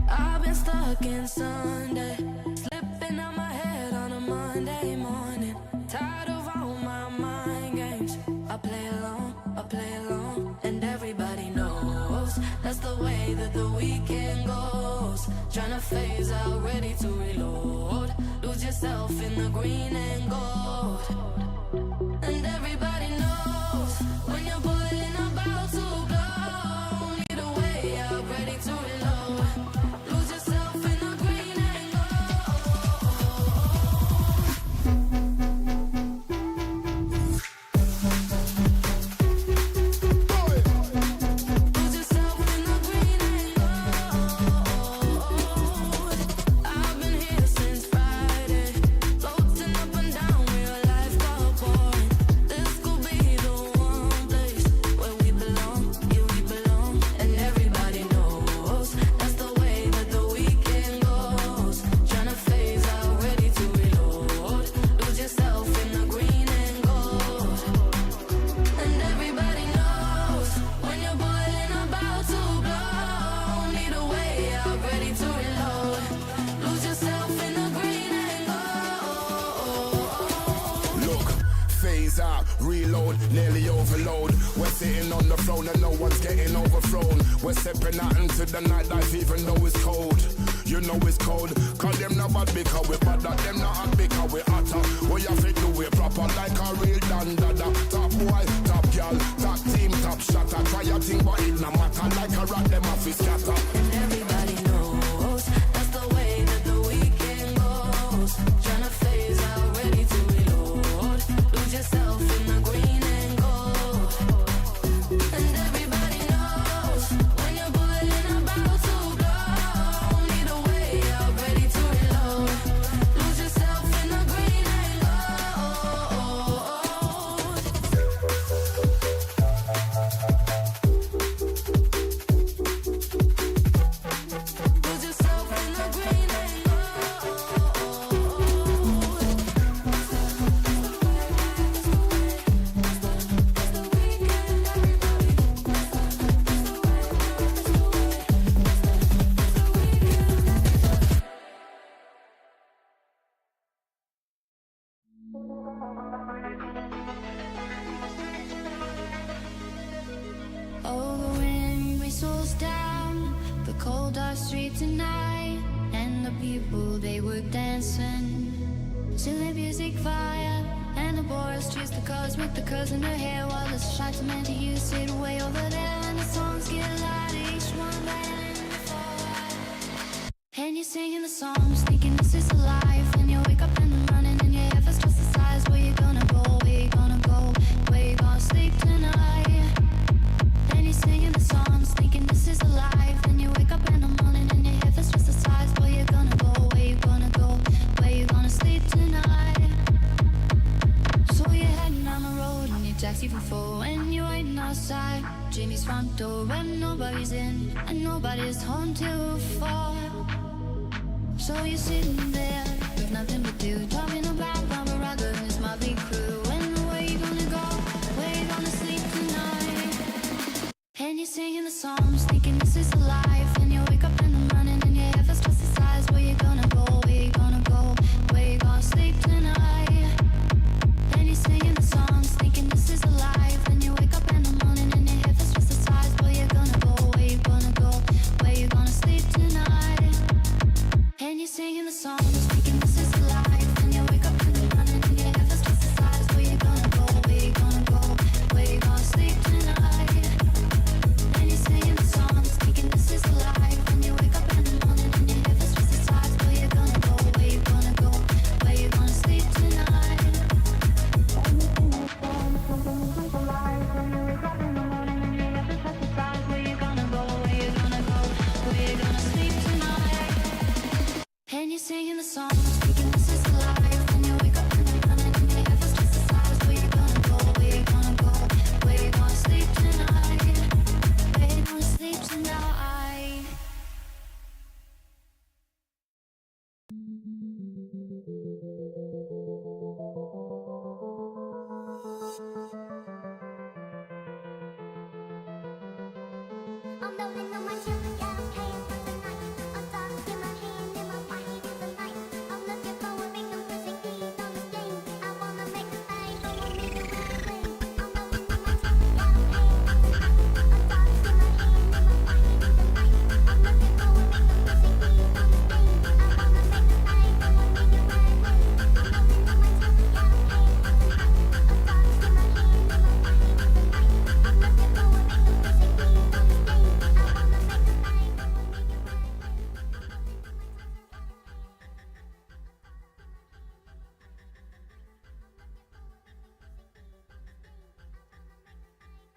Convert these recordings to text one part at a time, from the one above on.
I've been stuck in Sunday, slipping out my head on a Monday morning. Tired of all my mind games. I play along, and everybody knows that's the way that the weekend goes. Tryna phase out, ready to reload. Lose yourself in the green and gold. And everybody knows when you're boiling about to blow. Need a way out, ready to reload. Lose yourself in the green and I've been here since Friday, floating up and down, real life got boring. This could be the one place where we belong, yeah we belong. And everybody knows that's the way that the weekend goes. Tryna phase out, ready to reload. Lose yourself in the green and gold. And everybody knows when you're boiling about to blow. Need a way out, ready to reload. Lose yourself in the green and gold. Look, phase out, reload, nearly overload. We're sitting on the throne and no one's getting overthrown. We're stepping out into the nightlife even though it's cold. You know it's cold, call them not bad because we bad, that them not hot because we hotter. We have to do it proper like a real dandada. Top boy, top girl, top team, top shotter. Try your thing but it no matter, like a rat them off his scatter. And everybody knows that's the way that the weekend goes. Tryna phase out, ready to reload. Lose yourself in the green and gold. And everybody knows when you're boiling about to blow. Need a way out, ready to reload. Lose yourself in the green and gold. Lose yourself in the green and Oh, the wind whistles down the cold dark street tonight, and the people they were dancing to the music fire. And the boys chase the cars with the curls in her hair, while the shots meant to you sit way over there. And the songs get louder, each one better than before. And you're singing the songs, thinking this is a life. And you wake up in the morning and your head feels just the size. Where you gonna go? Where you gonna go? Where you gonna sleep tonight? And you're singing the songs, thinking this is a life. And you wake up in the morning and your head feels just the size. Where you gonna go? Where you gonna go? Where you gonna sleep tonight? So you're heading down the road in your taxi for 4, and you're waiting outside Jimmy's front door, and nobody's in and nobody's home till 4. So you're sitting there with nothing to do, talking about Barbara and his motley crew. And where you gonna go? Where you gonna sleep tonight? And you're singing the songs, thinking this is a life. And you wake up in the morning and your head feels just the size. Where you gonna go? Where you gonna go? Where you gonna sleep tonight? And you're singing the songs, thinking this is a life. And you wake up in the morning and your head feels just the size. Where you gonna go? Where you gonna go? Where you gonna sleep tonight? And you're singing the songs, thinking this is a life. And you wake up in the morning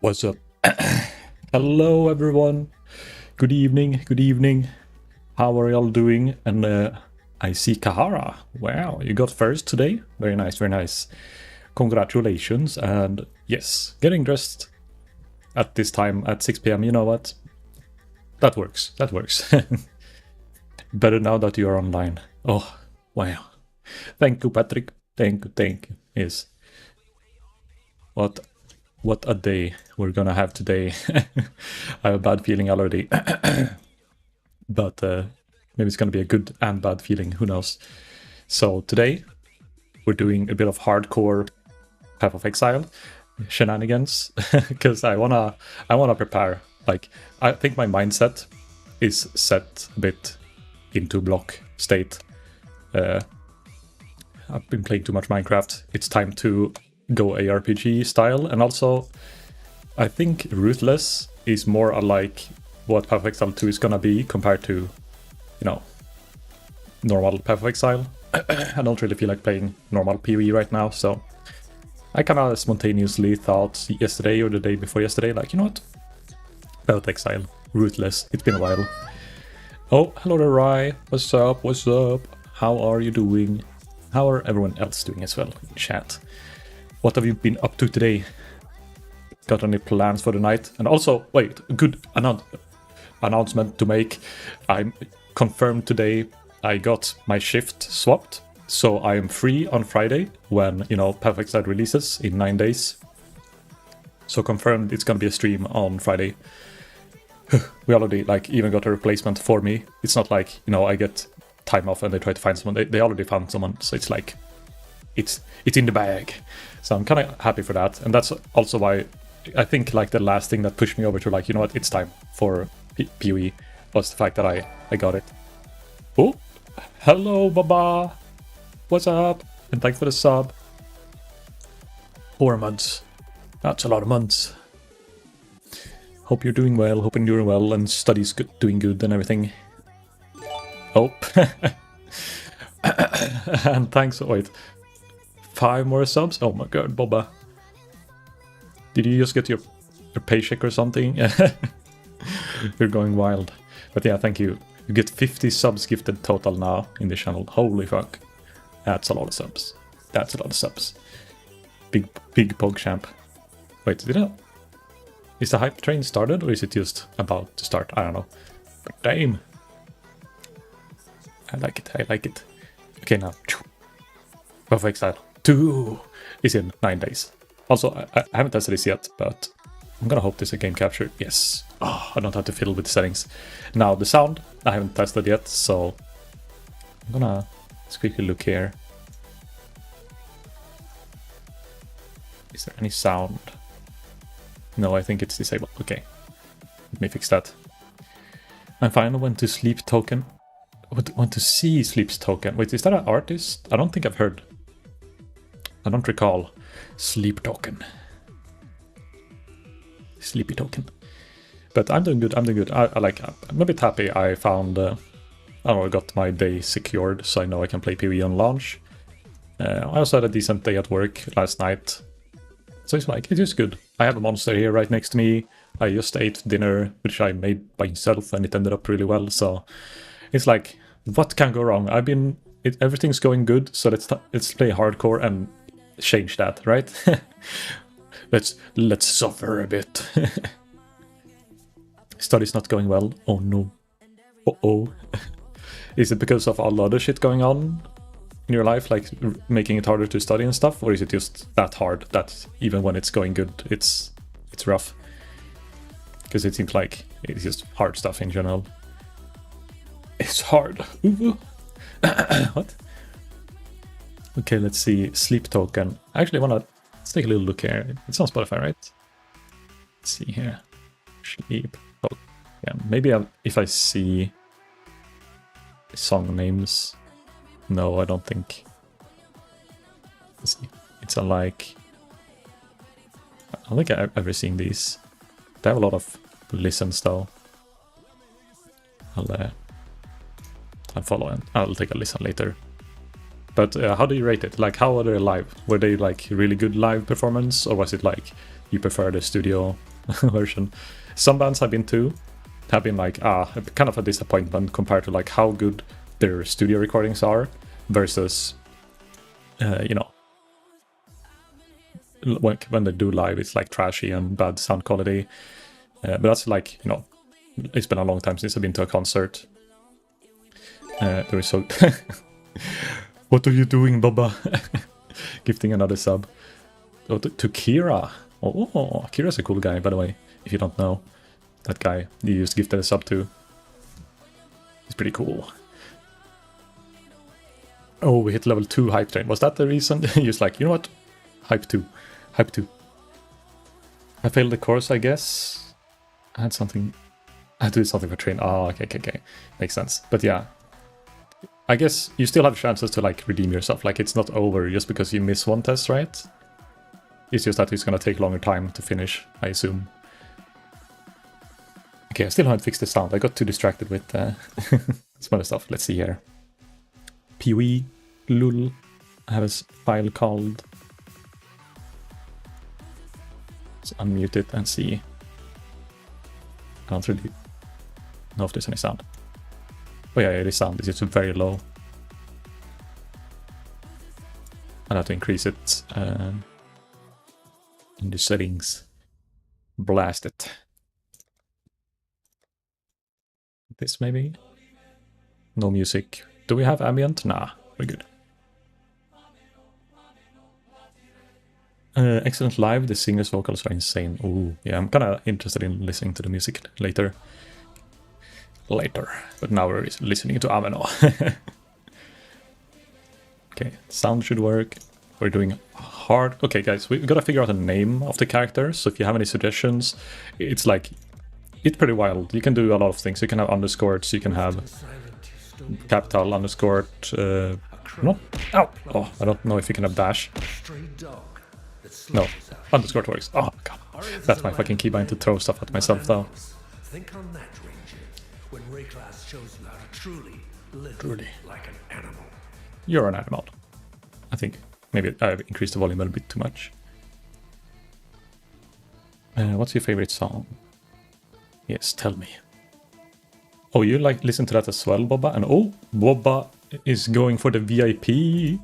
What's up? Hello, everyone. Good evening. Good evening. How are y'all doing? And I see Kahara. Wow, you got first today. Very nice, very nice. Congratulations. And yes, getting dressed at this time at 6 p.m. You know what? That works. That works. Better now that you are online. Oh, wow. Thank you, Patrick. Thank you, thank you. Yes. What a day we're gonna have today. I have a bad feeling already. But maybe it's gonna be a good and bad feeling, who knows. So today we're doing a bit of hardcore Pathofexile shenanigans because I wanna prepare. Like, I think my mindset is set a bit into block state. I've been playing too much Minecraft. It's time to go ARPG style, and also I think Ruthless is more alike what Pathofexile 2 is gonna be compared to, you know, normal Pathofexile. I don't really feel like playing normal PoE right now, so I kinda spontaneously thought yesterday or the day before yesterday, like, you know what? Pathofexile, Ruthless, it's been a while. Oh, hello there, Rai. What's up? What's up? How are you doing? How are everyone else doing as well in chat? What have you been up to today? Got any plans for the night? And also, wait, good announcement to make. I'm confirmed today I got my shift swapped, so I am free on Friday when, you know, Pathofexile releases in 9 days. So confirmed it's gonna be a stream on Friday. We already, like, even got a replacement for me. It's not like, you know, I get time off and they try to find someone. They already found someone, so it's like, it's in the bag. So I'm kind of happy for that. And that's also why I think, like, the last thing that pushed me over to, like, you know what, it's time for PoE was the fact that I got it. Oh, hello, Baba. What's up? And thanks for the sub. 4 months. That's a lot of months. Hope you're doing well, hoping you're doing well, and studies doing good and everything. Oh. And thanks, wait. 5 more subs? Oh my god, Boba. Did you just get your paycheck or something? You're going wild. But yeah, thank you. You get 50 subs gifted total now in the channel. Holy fuck. That's a lot of subs. That's a lot of subs. Big PogChamp. Wait, did I... Is the hype train started, or is it just about to start? I don't know. But damn. I like it, I like it. Okay, now. Pathofexile 2 is in 9 days. Also, I haven't tested this yet, but I'm gonna hope there's a game capture. Yes. Oh, I don't have to fiddle with the settings. Now, the sound, I haven't tested yet, so I'm gonna let's quickly look here. Is there any sound? No, I think it's disabled. Okay. Let me fix that. I finally went to Sleep Token. Want to see Sleep's Token. Wait, is that an artist? I don't think I've heard. I don't recall. Sleep Token. Sleepy Token. But I'm doing good, I'm doing good. I'm a bit happy I found, I don't know, I got my day secured, so I know I can play PoE on launch. I also had a decent day at work last night. So it's like, it is good. I have a monster here right next to me. I just ate dinner, which I made by myself, and it ended up really well, so... It's like, what can go wrong? Everything's going good, so let's play hardcore and change that, right? let's suffer a bit. Study's not going well. Oh no. Uh-oh. Is it because of all the other shit going on in your life, like making it harder to study and stuff, or is it just that hard that even when it's going good, it's rough? Because it seems like it's just hard stuff in general. It's hard. What? Okay, let's see. Sleep Token. I actually let's take a little look here. It's on Spotify, right? Let's see here. Sleep Token. Yeah, maybe if I see song names. No, I don't think. Let's see. It's I don't think I've ever seen these. They have a lot of listens though. I'll follow and I'll take a listen later. But how do you rate it? Like, how are they live? Were they like really good live performance, or was it like you prefer the studio version. Some bands have been like, kind of a disappointment compared to like how good their studio recordings are versus, you know, when they do live, it's like trashy and bad sound quality. But that's like, you know, it's been a long time since I've been to a concert. There is so... What are you doing, Baba? Gifting another sub. Oh, to Kira. Oh, Kira's a cool guy, by the way, if you don't know. That guy you just gifted a sub to. He's pretty cool. Oh, we hit level 2 hype train. Was that the reason? Just like, you know what? Hype 2. Hype 2. I failed the course, I guess. I had something... I had to do something for train. Oh, okay. Makes sense. But yeah. I guess you still have chances to like redeem yourself. Like it's not over just because you miss one test, right? It's just that it's gonna take longer time to finish, I assume. Okay, I still haven't fixed the sound. I got too distracted with some other stuff. Let's see here. PoE, lul. I have a file called... Let's unmute it and see. I don't really know if there's any sound. Oh yeah, it is sound. It's just very low. I'll have to increase it in the settings. Blast it. This maybe? No music. Do we have ambient? Nah, we're good. Excellent live. The singer's vocals are insane. Ooh, yeah, I'm kind of interested in listening to the music later. But now we're listening to Aveno. Okay, sound should work. We're doing hard. Okay, guys, we gotta figure out a name of the character. So if you have any suggestions, it's like, it's pretty wild. You can do a lot of things. You can have underscores, you can have capital underscore. No, ow! Oh, I don't know if you can have dash. No, underscore works. Oh god, that's my fucking keybind to throw stuff at myself though. Think on that, Ranger. When Rayclass shows you how to truly live like an animal. You're an animal. I think maybe I've increased the volume a little bit too much. What's your favorite song? Yes, tell me. Oh, you like listen to that as well, Boba? And oh, Boba is going for the VIP.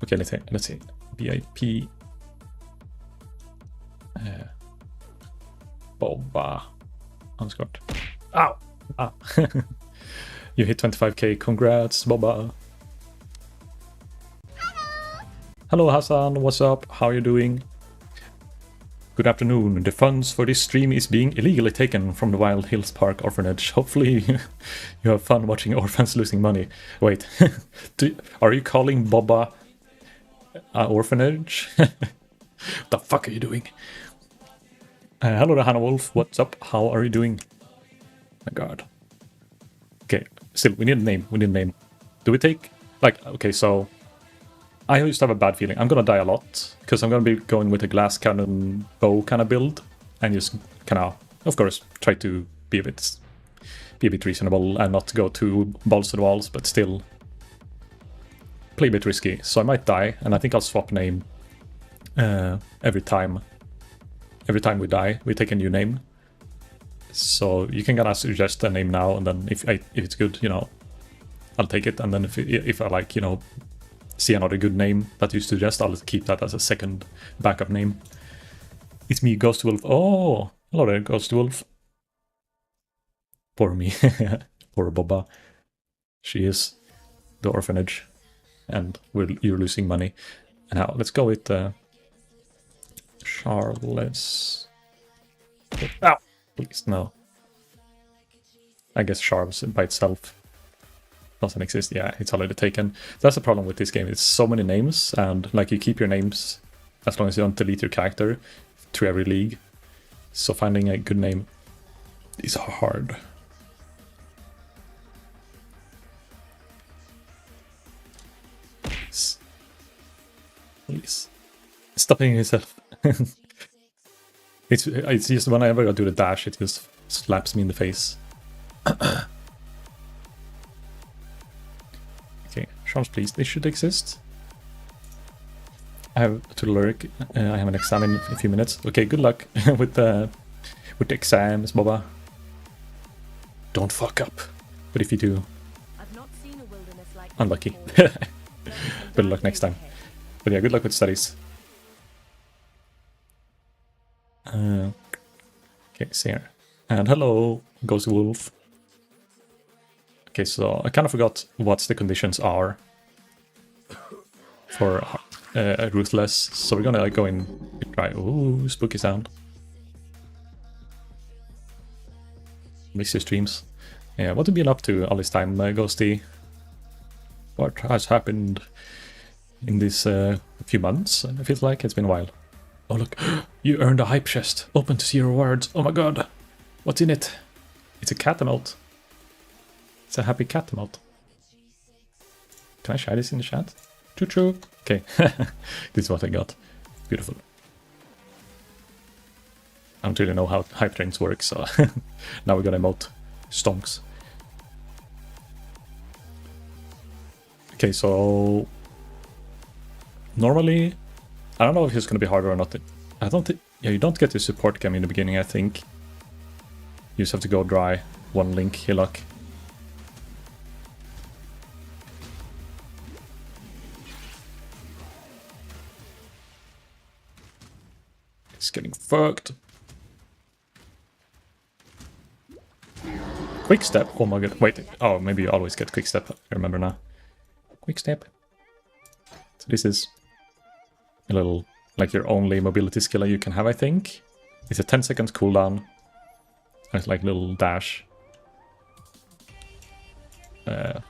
Okay, let's see. VIP. Boba. Underscore. Ow! Ah. You hit 25k. Congrats, Boba. Hello, Hassan. What's up? How are you doing? Good afternoon. The funds for this stream is being illegally taken from the Wild Hills Park orphanage. Hopefully you have fun watching orphans losing money. Wait, are you calling Boba an orphanage? What the fuck are you doing? Hello, the Hannah Wolf. What's up? How are you doing? My god. Okay, still, we need a name. We need a name. Do we take... Like, okay, so... I used to have a bad feeling. I'm gonna die a lot, because I'm gonna be going with a glass cannon bow kind of build, and just kind of course, try to be a bit reasonable and not go too balls to the walls, but still play a bit risky. So I might die, and I think I'll swap name every time. Every time we die, we take a new name. So you can kind of suggest a name now, and then if it's good, you know, I'll take it. And then if I like, you know, see another good name that you suggest, I'll keep that as a second backup name. It's me, Ghost Wolf. Oh, hello there, Ghost Wolf. Poor me. Poor Boba. She is the orphanage, and you're losing money. And now let's go with Charles. Ow! Please, no. I guess Charles by itself doesn't exist. Yeah, it's already taken. That's the problem with this game. It's so many names, and like you keep your names as long as you don't delete your character to every league. So finding a good name is hard. Please. Stop hitting yourself. It's just whenever I do the dash, it just slaps me in the face. Okay, Charles, please, they should exist. I have to lurk. I have an exam in a few minutes. Okay, good luck with the exams, Boba. Don't fuck up. But if you do, I've not seen a wilderness like this unlucky. before. Better luck next time. But yeah, good luck with studies. Okay, see here. And hello, Ghost Wolf. Okay, so I kind of forgot what the conditions are for Ruthless. So we're gonna like go in and try. Ooh, spooky sound. Miss your streams. Yeah, what have you been up to all this time, Ghosty? What has happened in these few months? It feels like it's been a while. Oh look, you earned a hype chest. Open to see your rewards. Oh my god. What's in it? It's a cat emote. It's a happy cat emote. Can I share this in the chat? Choo-choo. Okay, this is what I got. Beautiful. I don't really know how hype trains work, so now we got emote stonks. Okay, so normally, I don't know if it's going to be harder or not. I don't think, yeah, you don't get the support gem in the beginning, I think. You just have to go dry one link, Hillock. It's getting fucked. Quick step, oh my god, wait, oh, maybe you always get quick step, I remember now. Quick step. So this is a little, like your only mobility skill you can have, I think. It's a 10 seconds cooldown. And it's like little dash.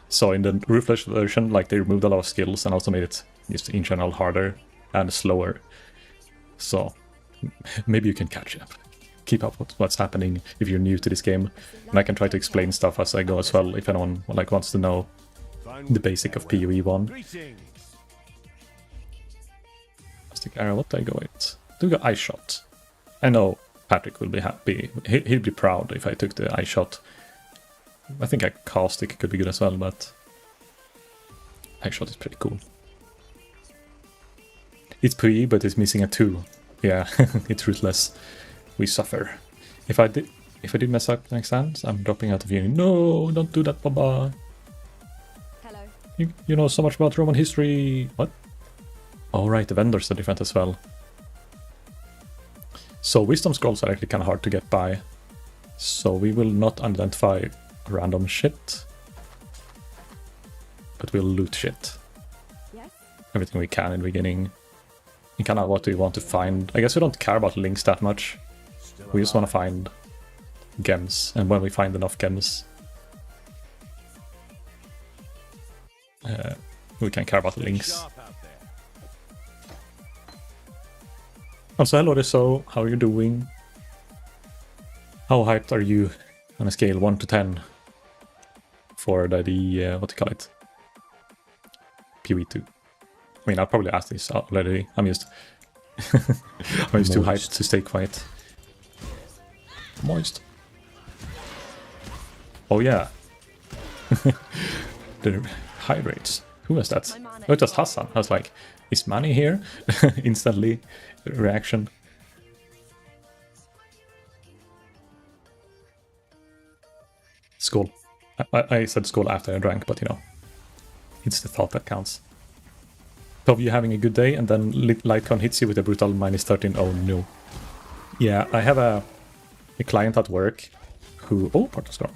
So in the Ruthless version, like they removed a lot of skills and also made it just in general harder and slower. So maybe you can catch up. Keep up with what's happening if you're new to this game. And I can try to explain stuff as I go as well, if anyone like wants to know the basic of PoE1. Stick arrow, what do I go with? Do we go eye shot? I know Patrick will be happy. He'd be proud if I took the eye shot. I think a caustic could be good as well, but eye shot is pretty cool. It's PoE, but it's missing a 2. Yeah, it's Ruthless. We suffer. If I did mess up next time, I'm dropping out of uni. No, don't do that, Baba. Hello. You know so much about Roman history. What? Oh right, the vendors are different as well. So wisdom scrolls are actually kind of hard to get by. So we will not identify random shit. But we'll loot shit. Yes? Everything we can in the beginning. And kind of what we want to find. I guess we don't care about links that much. We just want to find gems. And when we find enough gems, we can care about the links. Also, hello Riso, how are you doing? How hyped are you on a scale 1 to 10 for the what do you call it? PoE2. I mean, I'll probably ask this already. I'm just too hyped to stay quiet. Moist. Oh yeah. The hydrates. Who was that? Oh, it was Hassan. I was like, is Manny here? Instantly reaction. Skull. I said skull after I drank, but you know, it's the thought that counts. Hope you're having a good day, and then Lightcon hits you with a brutal -13. Oh no. Yeah, I have a client at work who... Oh, Pathofexile.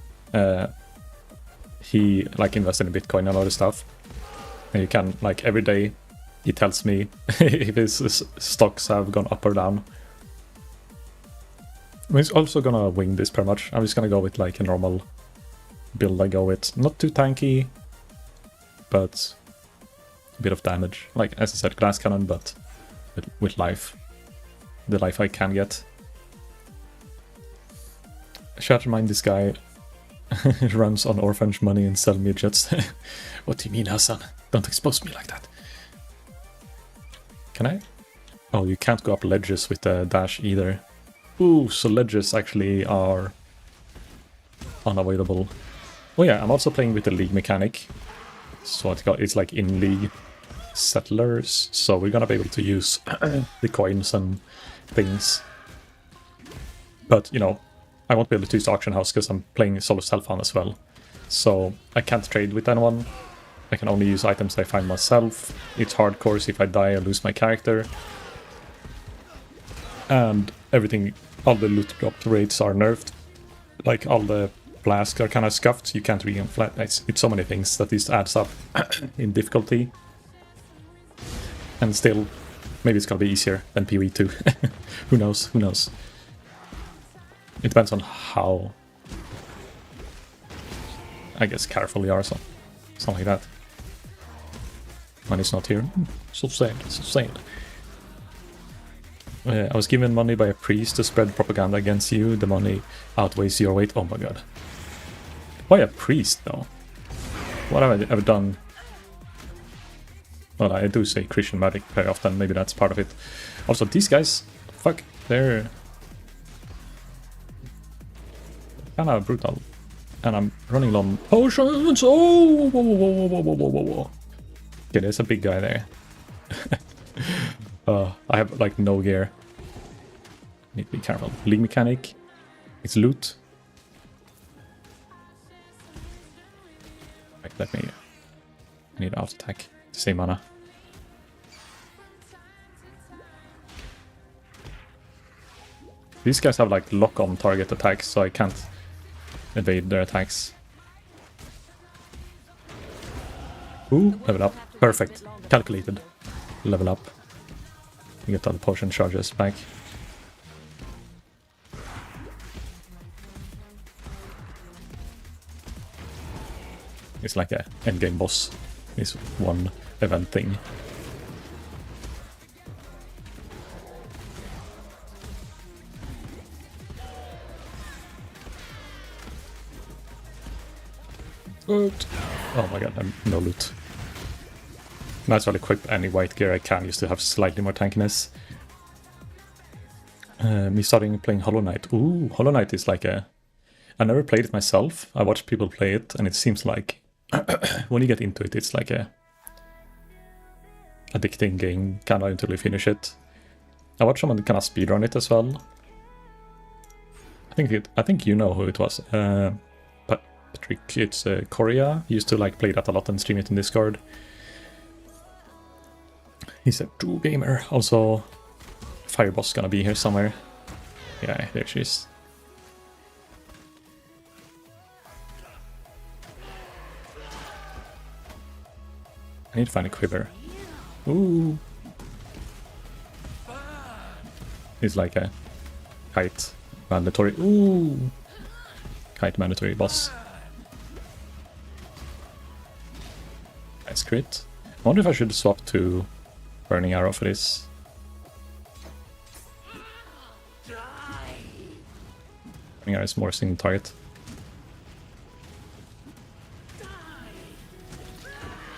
He like invested in Bitcoin and all this stuff. And you can, like, every day he tells me if his stocks have gone up or down. He's also gonna wing this pretty much. I'm just gonna go with like a normal build I go with. Not too tanky, but a bit of damage. Like, as I said, glass cannon, but with life. The life I can get. Should remind this guy runs on orphanage money and sell midgets. What do you mean, Hassan? Don't expose me like that. Can I? Oh, you can't go up ledges with the dash either. Ooh, so ledges actually are unavoidable. Oh yeah, I'm also playing with the league mechanic. So it's like in league. settlers, so we're gonna be able to use the coins and things. But, you know, I won't be able to use the auction house because I'm playing solo self-found as well. So I can't trade with anyone. I can only use items I find myself. It's hardcore, so if I die I lose my character. And everything, all the loot drop rates are nerfed. Like all the flasks are kind of scuffed, you can't regain flat. It's so many things that this adds up in difficulty. And still, maybe it's gonna be easier than PoE2. Who knows, who knows. It depends on how, I guess, careful you are, so something like that. Money's not here. So sad, so sad. I was given money by a priest to spread propaganda against you. The money outweighs your weight. Oh my god. Why a priest, though? What have I ever done? Well, I do say Christian magic very often. Maybe that's part of it. Also, these guys, fuck, they're kind of brutal. And I'm running low on potions. Oh, whoa, whoa, whoa, whoa, whoa, whoa, whoa. Okay, there's a big guy there. I have like no gear. Need to be careful. League mechanic. It's loot. Right, let me. I need auto attack to save mana. These guys have like lock on target attacks, so I can't evade their attacks. Ooh, level up. Perfect. Calculated. Level up. You get all the potion charges back. It's like a endgame boss. This one event thing. Loot. Oh my god, no loot. Might as well equip any white gear I can just to have slightly more tankiness. Me starting playing Hollow Knight. Ooh, Hollow Knight is like a... I never played it myself. I watched people play it, and it seems like when you get into it, it's like a addicting game, kind of, until you finish it. I watched someone kind of speedrun it as well. I think you know who it was. Patrick, it's Korea. He used to like play that a lot and stream it in Discord. He's a true gamer. Also, Fireboss gonna be here somewhere. Yeah, there she is. I need to find a quiver. Ooh. He's like a kite mandatory. Ooh. Kite mandatory boss. Nice crit. I wonder if I should swap to Burning Arrow for this. Burning Arrow is more single target.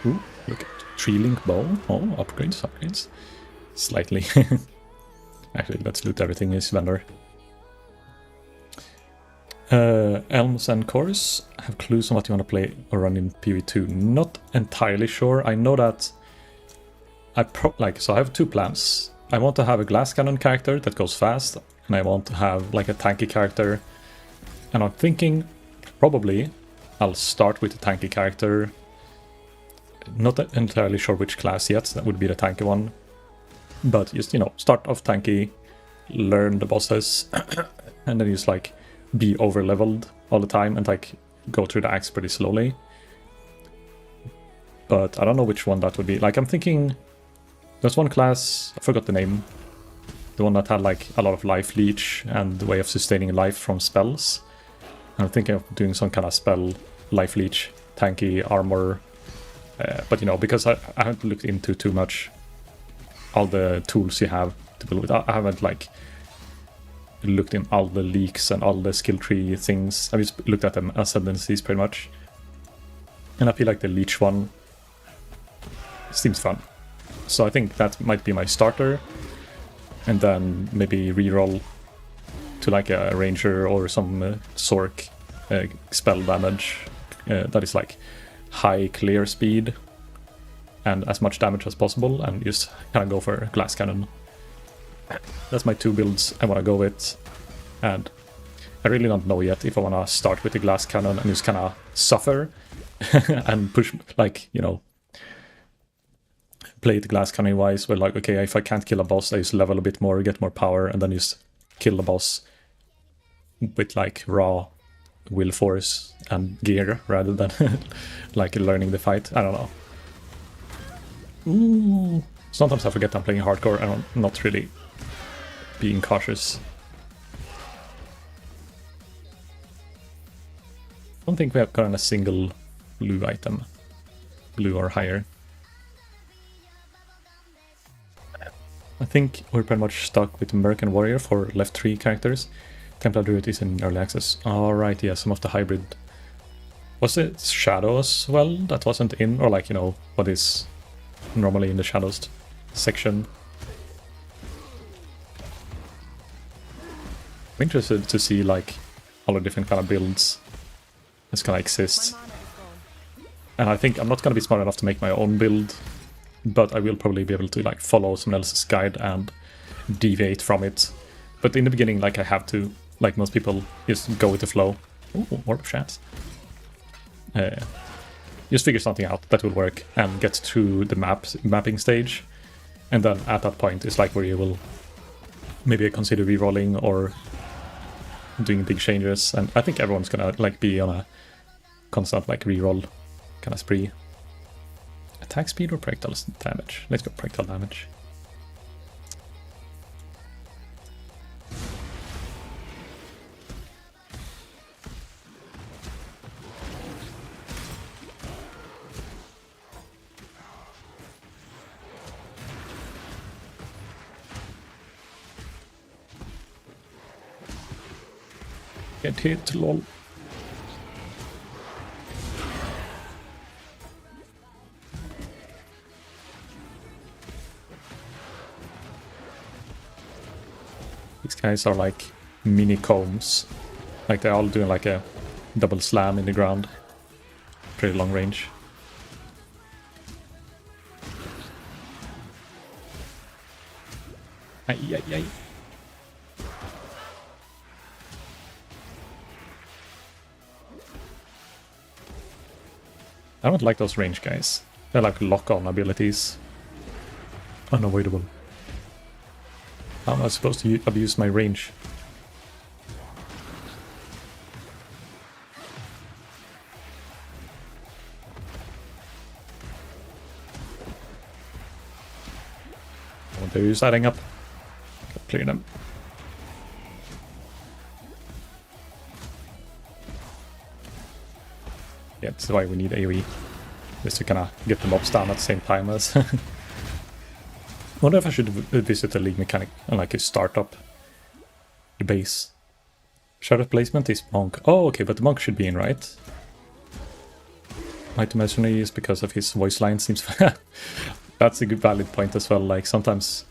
Ooh, look at Tree Link Bow. Oh, upgrades. Slightly. Actually, let's loot everything in this vendor. Elms and Cores have clues on what you want to play or run in PoE2. Not entirely sure. I know that so I have two plans. I want to have a glass cannon character that goes fast, and I want to have like a tanky character. And I'm thinking probably I'll start with a tanky character. Not entirely sure which class yet. That would be the tanky one. But just, you know, start off tanky, learn the bosses, and then just like be over leveled all the time and like go through the axe pretty slowly. But I don't know which one that would be. Like, I'm thinking there's one class, I forgot the name, the one that had like a lot of life leech and the way of sustaining life from spells. I'm thinking of doing some kind of spell, life leech, tanky, armor. But you know, because I haven't looked into too much all the tools you have to build with. I haven't like looked in all the leaks and all the skill tree things. I've just looked at them ascendancies pretty much. And I feel like the leech one seems fun. So I think that might be my starter. And then maybe reroll to like a ranger or some Sork spell damage that is like high clear speed. and as much damage as possible, and just kind of go for glass cannon. That's my 2 builds I want to go with, and I really don't know yet if I want to start with the glass cannon and just kind of suffer and push, like, you know, play it glass cannon wise, where like, okay, if I can't kill a boss, I just level a bit more, get more power, and then just kill the boss with like raw will force and gear rather than like learning the fight. I don't know. Ooh. Sometimes I forget I'm playing hardcore and I'm not really being cautious. I don't think we have gotten a single blue item. Blue or higher. I think we're pretty much stuck with American Warrior for left 3 characters. Templar Druid is in early access. Alright, yeah, some of the hybrid. Was it Shadow as well that wasn't in? Or like, you know, what is normally in the Shadows section? I'm interested to see like all the different kind of builds that's gonna exist. And I think I'm not gonna be smart enough to make my own build, but I will probably be able to like follow someone else's guide and deviate from it. But in the beginning, like I have to, like most people, just go with the flow. Ooh, more chance. Just figure something out that will work and get through the mapping stage. And then at that point, it's like where you will maybe consider rerolling or doing big changes. And I think everyone's gonna like be on a constant like reroll kind of spree. Attack speed or projectile damage? Let's go projectile damage. Get hit, lol. These guys are like mini combs. Like they're all doing like a double slam in the ground. Pretty long range. Ay, ay, ay. I don't like those range guys. They're like lock-on abilities. Unavoidable. How am I supposed to abuse my range? I want to use adding up. Clear them. Yeah, that's why we need AoE. Just to kind of get the mobs down at the same time as... I wonder if I should visit the league mechanic and like a startup. The base. Shadow placement is monk. Oh, okay, but the monk should be in, right? Mighty Mercenary is because of his voice line seems... That's a good valid point as well. Like sometimes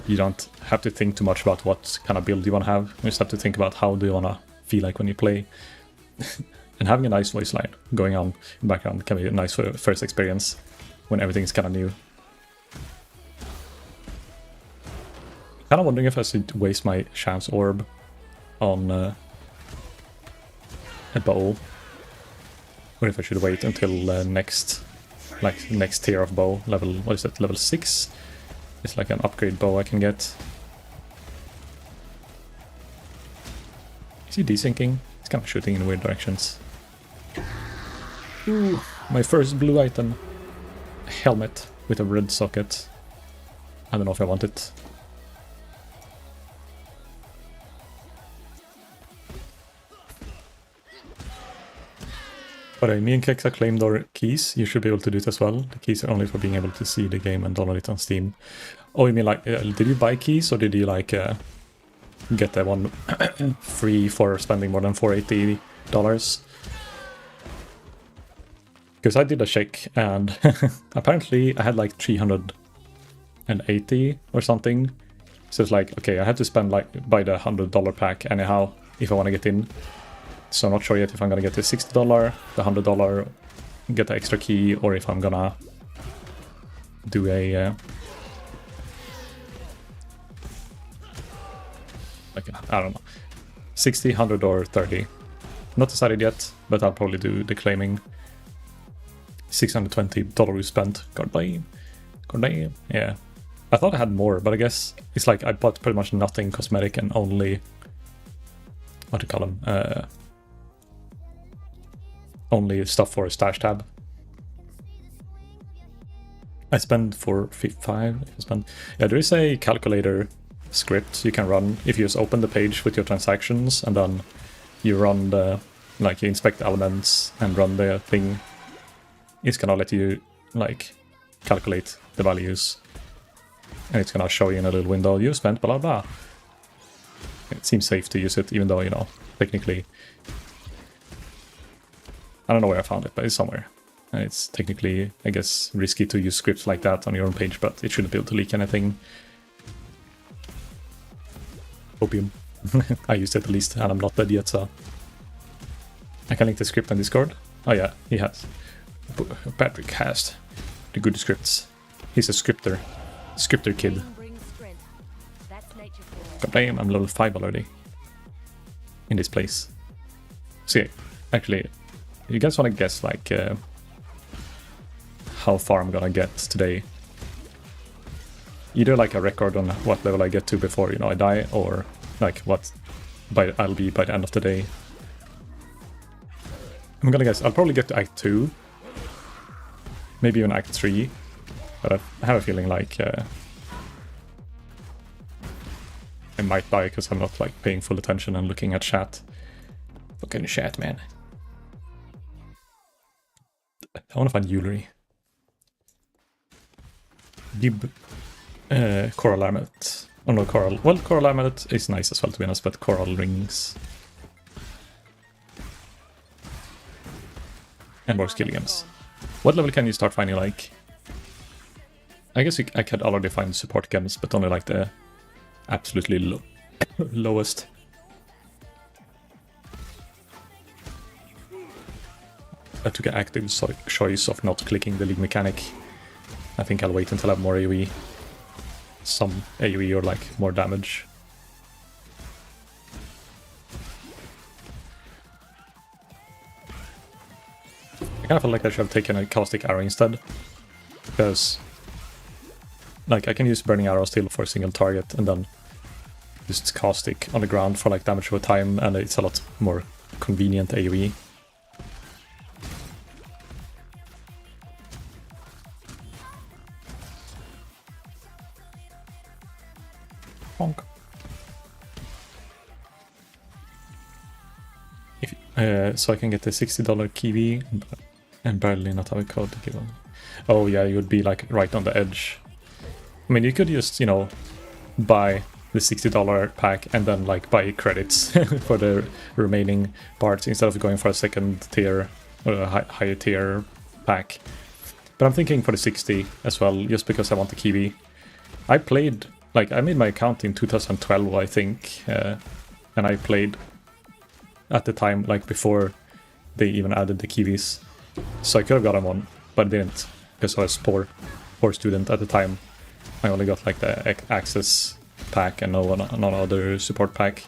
you don't have to think too much about what kind of build you want to have. You just have to think about how do you want to feel like when you play. And having a nice voice line going on in the background can be a nice first experience when everything's kind of new. Kind of wondering if I should waste my chance orb on a bow, or if I should wait until next tier of bow, level, what is it, level 6? It's like an upgrade bow I can get. Is he desyncing? He's kind of shooting in weird directions. Ooh, my first blue item. A helmet with a red socket. I don't know if I want it. But me and Kexa claimed our keys. You should be able to do it as well. The keys are only for being able to see the game and download it on Steam. Oh, you mean like, did you buy keys or did you like get that one free for spending more than $480? Because I did a check and apparently I had like 380 or something. So it's like, okay, I had to spend like buy the $100 pack anyhow if I want to get in. So I'm not sure yet if I'm gonna get the $60, the $100, get the extra key, or if I'm gonna do a like I don't know, 60, 100 or 30. Not decided yet, but I'll probably do the claiming. $620 we spent. God damn. God damn. Yeah. I thought I had more, but I guess it's like I bought pretty much nothing cosmetic and only, what do you call them? Only stuff for a stash tab. I spent for 55. Yeah, there is a calculator script you can run if you just open the page with your transactions and then you run the, like you inspect the elements and run the thing. It's gonna let you like calculate the values. And it's gonna show you in a little window, you spent blah blah. It seems safe to use it, even though, you know, technically, I don't know where I found it, but it's somewhere. And it's technically, I guess, risky to use scripts like that on your own page, but it shouldn't be able to leak anything. Opium. I used it at least, and I'm not dead yet, so I can link the script on Discord. Oh yeah, he has. Patrick has the good scripts. He's a scripter kid. Pain brings strength. That's nature for you. God damn, I'm level 5 already. In this place. See, actually, you guys want to guess, like, how far I'm gonna get today? Either, like, a record on what level I get to before, you know, I die, or, like, what I'll be by the end of the day. I'm gonna guess, I'll probably get to Act 2. Maybe even Act 3. But I have a feeling like I might die because I'm not like paying full attention and looking at chat. Fucking chat, man. I want to find jewelry. Gib coral amulet. Oh no, coral. Well, coral amulet is nice as well, to be honest, but coral rings. And more skill games. What level can you start finding, like? I guess I could already find support gems, but only like the absolutely lowest. I took an active choice of not clicking the league mechanic. I think I'll wait until I have more AoE. Some AoE or like more damage. I kind of feel like I should have taken a caustic arrow instead. Because like I can use burning arrow still for a single target and then just caustic on the ground for like damage over time, and it's a lot more convenient AoE. Bonk. So I can get the $60 kiwi and barely not have a code to give them. Oh yeah, you would be like right on the edge. I mean, you could just, you know, buy the $60 pack and then like buy credits for the remaining parts instead of going for a second tier or a higher tier pack. But I'm thinking for the 60 as well, just because I want the kiwi. I played, like I made my account in 2012, I think, and I played at the time, like before they even added the kiwis. So I could have gotten one, but I didn't, because I was poor student at the time. I only got like the access pack and no other support pack.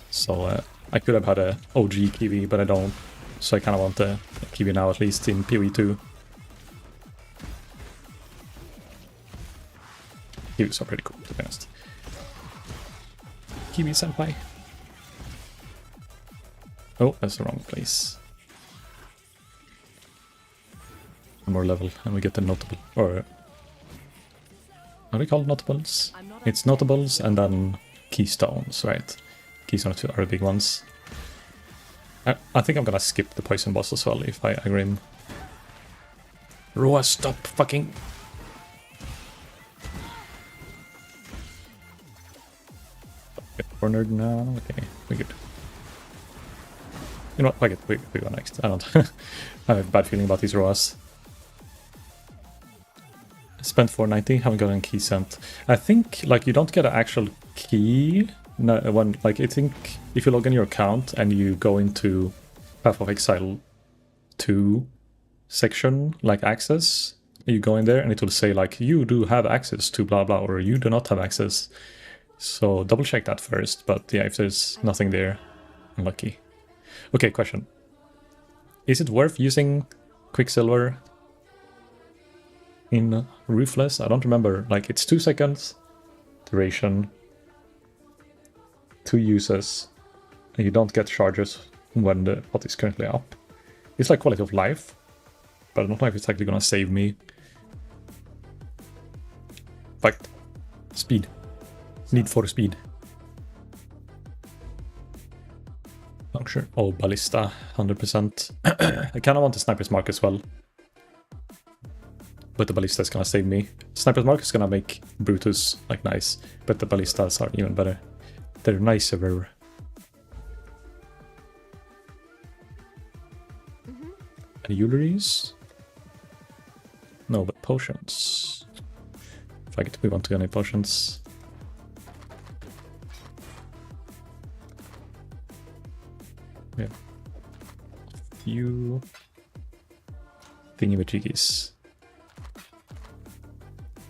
So I could have had a OG kiwi, but I don't. So I kind of want the kiwi now, at least in PoE2. Kiwis are pretty cool, to be honest. Kiwi senpai. Oh, that's the wrong place. One more level and we get the notable, or what do we call it, notables? It's notables and then keystones, right? Keystones are the big ones. I think I'm gonna skip the poison boss as well if I agree. Roa, stop fucking. Cornered now. Okay, we're good. You know what? Fuck it. We go next. I don't. I have a bad feeling about these Roas. Spent 490. Haven't got any key sent. I think like you don't get an actual key. No, when like I think if you log in your account and you go into Pathofexile 2, section, like access. You go in there and it will say like, you do have access to blah blah, or you do not have access. So double check that first, but yeah, if there's nothing there, unlucky. Okay, question. Is it worth using Quicksilver in Ruthless? I don't remember. Like, it's 2 seconds duration, 2 uses, and you don't get charges when the pot is currently up. It's like quality of life, but I don't know if it's actually gonna save me. Fight. Speed. Need for speed. Puncture. Oh, Ballista, 100%. I kinda want the Sniper's Mark as well. But the Ballista is gonna save me. Sniper's Mark is gonna make Brutus, like, nice. But the Ballistas are even better. They're nicer. Any Euleries? No, but potions. Fuck it, we want to get any potions. Yeah. A few thingy-majiggies.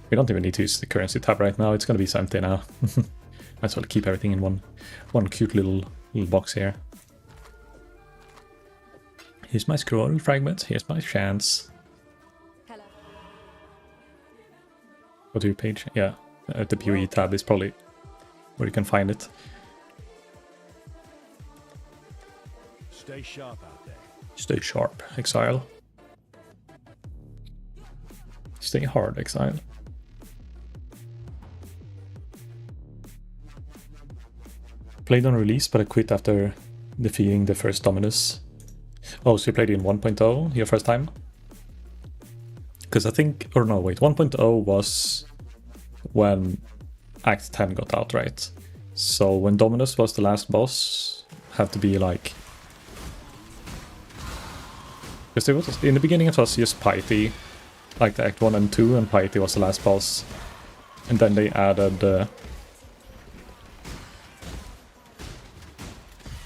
We don't even need to use the currency tab right now, it's gonna be so empty now. Might as well keep everything in one cute little box here. Here's my scroll fragment, here's my chance. Hello. Go to your page, yeah. The PoE tab is probably where you can find it. Stay sharp out there. Stay sharp, Exile. Stay hard, Exile. Played on release, but I quit after defeating the first Dominus. Oh, so you played in 1.0 your first time? Because I think, or no, wait, 1.0 was when Act 10 got out, right? So when Dominus was the last boss, had to be like... Because it was, in the beginning it was just Piety, like the Act 1 and 2, and Piety was the last boss. And then they added...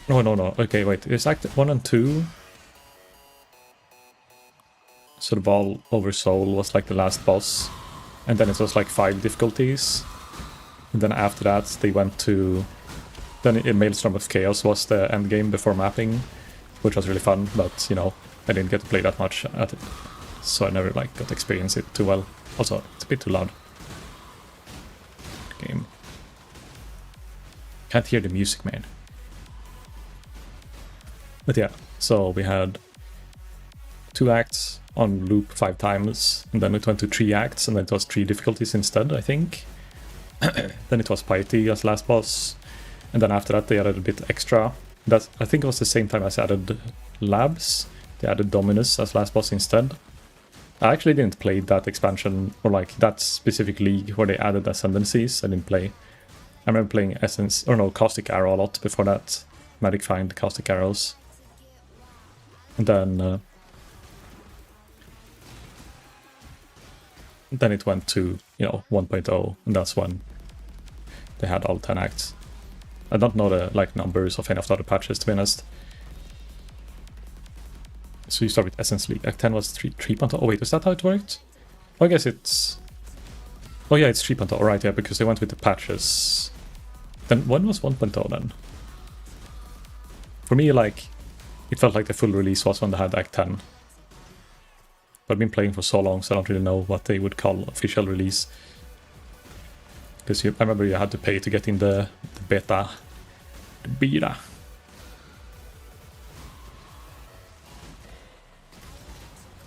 No, okay, wait, it's Act 1 and 2... Sort of all over Soul was like the last boss, and then it was like 5 difficulties, and then after that they went to... Then in Maelstrom of Chaos was the end game before mapping, which was really fun, but you know, I didn't get to play that much at it, so I never like got to experience it too well. Also, it's a bit too loud. Game. Can't hear the music, man. But yeah, so we had 2 acts on loop 5 times, and then it went to 3 acts, and then it was 3 difficulties instead, I think. Then it was Piety as last boss, and then after that they added a bit extra. That I think it was the same time as added Labs. They added Dominus as last boss instead. I actually didn't play that expansion, or like that specific league where they added Ascendancies. I didn't play. I remember playing Essence, or no, Caustic Arrow a lot before that. Magic Find, Caustic Arrows. And then it went to, you know, 1.0, and that's when they had all 10 acts. I don't know the like numbers of any of the other patches, to be honest. So you start with Essence League. Act 10 was 3.0. Oh wait, is that how it worked? Oh, I guess it's... Oh yeah, it's 3.0, alright, yeah, because they went with the patches. Then when was 1.0 then? For me, like, it felt like the full release was when they had Act 10. But I've been playing for so long, so I don't really know what they would call official release. Because I remember you had to pay to get in the beta. The beta.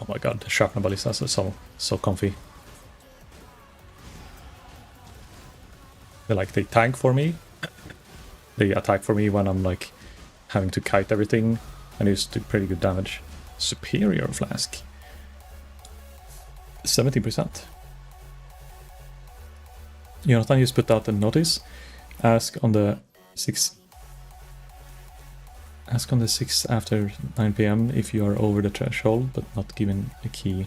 Oh my god, the Sharpener Ballistas are so comfy. They tank for me. They attack for me when I'm like having to kite everything, and they just do pretty good damage. Superior Flask. 70%. Jonathan just put out a notice. Ask on the 6th after 9 PM if you are over the threshold but not given a key.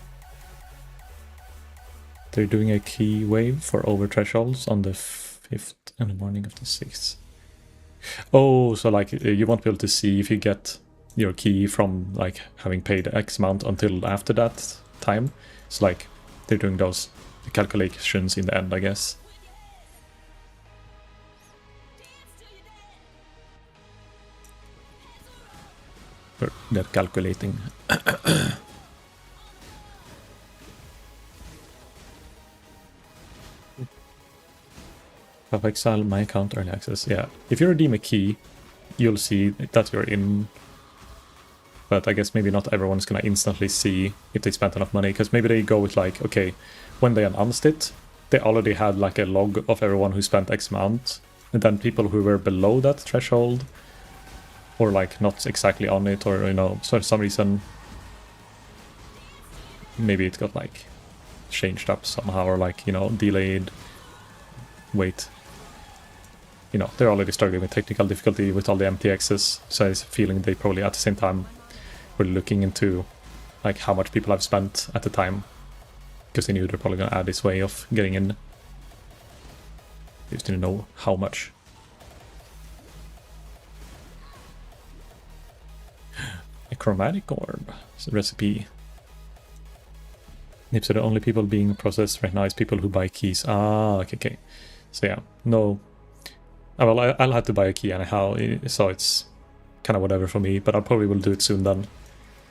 They're doing a key wave for over thresholds on the 5th and the morning of the 6th. Oh, so like you won't be able to see if you get your key from like having paid X amount until after that time. It's like they're doing those calculations in the end, I guess. They're calculating. Pathofexile, my account, early access. Yeah, if you redeem a key, you'll see that you're in. But I guess maybe not everyone's gonna instantly see if they spent enough money, because maybe they go with like, okay, when they announced it, they already had like a log of everyone who spent X amount, and then people who were below that threshold, or like not exactly on it, or you know, for some reason, maybe it got like changed up somehow, or like, you know, delayed. Wait. You know, they're already struggling with technical difficulty with all the MTXs, so I have a feeling they probably at the same time were looking into like how much people have spent at the time, because they knew they're probably going to add this way of getting in. They just didn't know how much. A chromatic orb. It's a recipe. So the only people being processed right now is people who buy keys. Ah, okay. So yeah, no. Well, I'll have to buy a key anyhow, so it's kind of whatever for me, but I probably will do it soon then.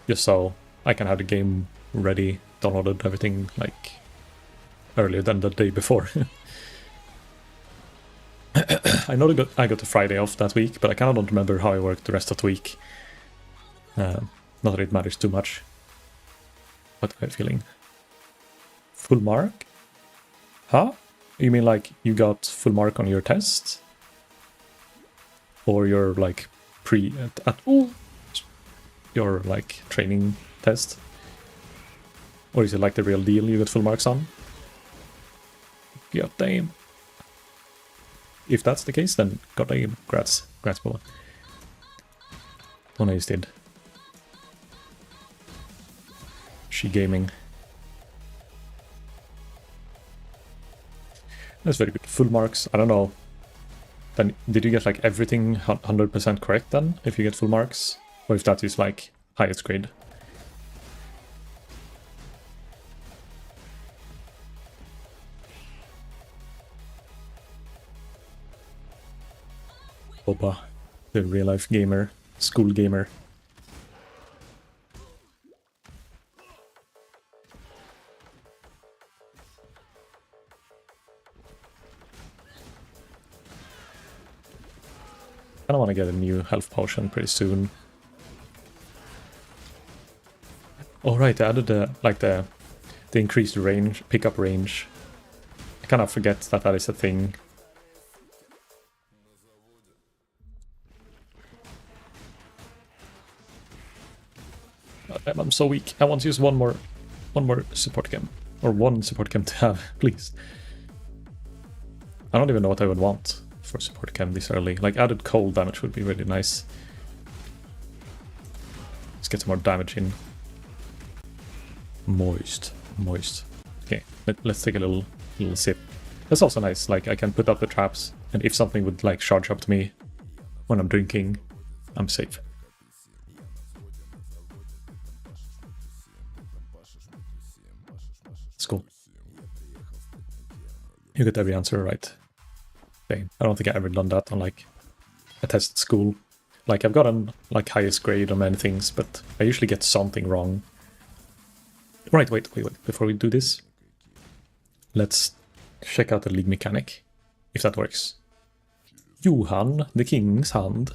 Just so I can have the game ready, downloaded, everything, like, earlier than the day before. I know I got the Friday off that week, but I kind of don't remember how I worked the rest of the week. Not that it matters too much. What am I feeling? Full mark? Huh? You mean like you got full mark on your test? Or your like your like training test? Or is it like the real deal you got full marks on? God damn. If that's the case, then god damn, grats Boa. Oh no, you did. She gaming. That's very good. Full marks, I don't know. Then did you get like everything 100% correct then, if you get full marks? Or if that is like highest grade? Boba, the real life gamer, school gamer. I kind of want to get a new health potion pretty soon. Oh right, they added the increased range, pickup range. I kind of forget that is a thing. God damn, I'm so weak. I want to use one more support chem, or one support chem to have, please. I don't even know what I would want for support chem this early. Like added cold damage would be really nice. Let's get some more damage in. Moist. Okay, let's take a little sip. That's also nice. Like I can put up the traps, and if something would like charge up to me when I'm drinking, I'm safe. It's cool. You get every answer right. I don't think I've ever done that on like a test at school. Like I've gotten like highest grade on many things, but I usually get something wrong. Right, wait. Before we do this, let's check out the league mechanic, if that works. Johan, the king's hand.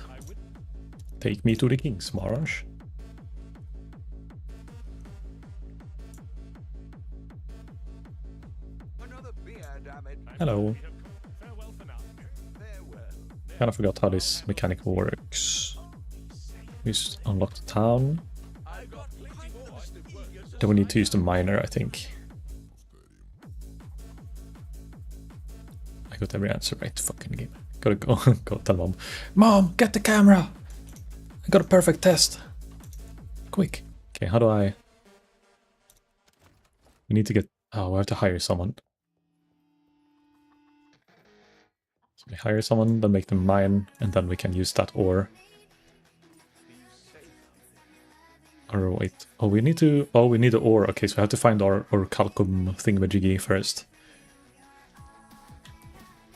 Take me to the king's marsh. Hello. Kind of forgot how this mechanic works. We just unlock the town. Then we need to use the miner, I think. I got every answer right, fucking game. Gotta go tell mom. Mom, get the camera! I got a perfect test. Quick. Okay, how do I... We need to get... Oh, we have to hire someone. So we hire someone, then make them mine, and then we can use that ore. Or wait. Oh, we need to... Oh, we need the ore. Okay, so we have to find our calcum thingamajiggy first.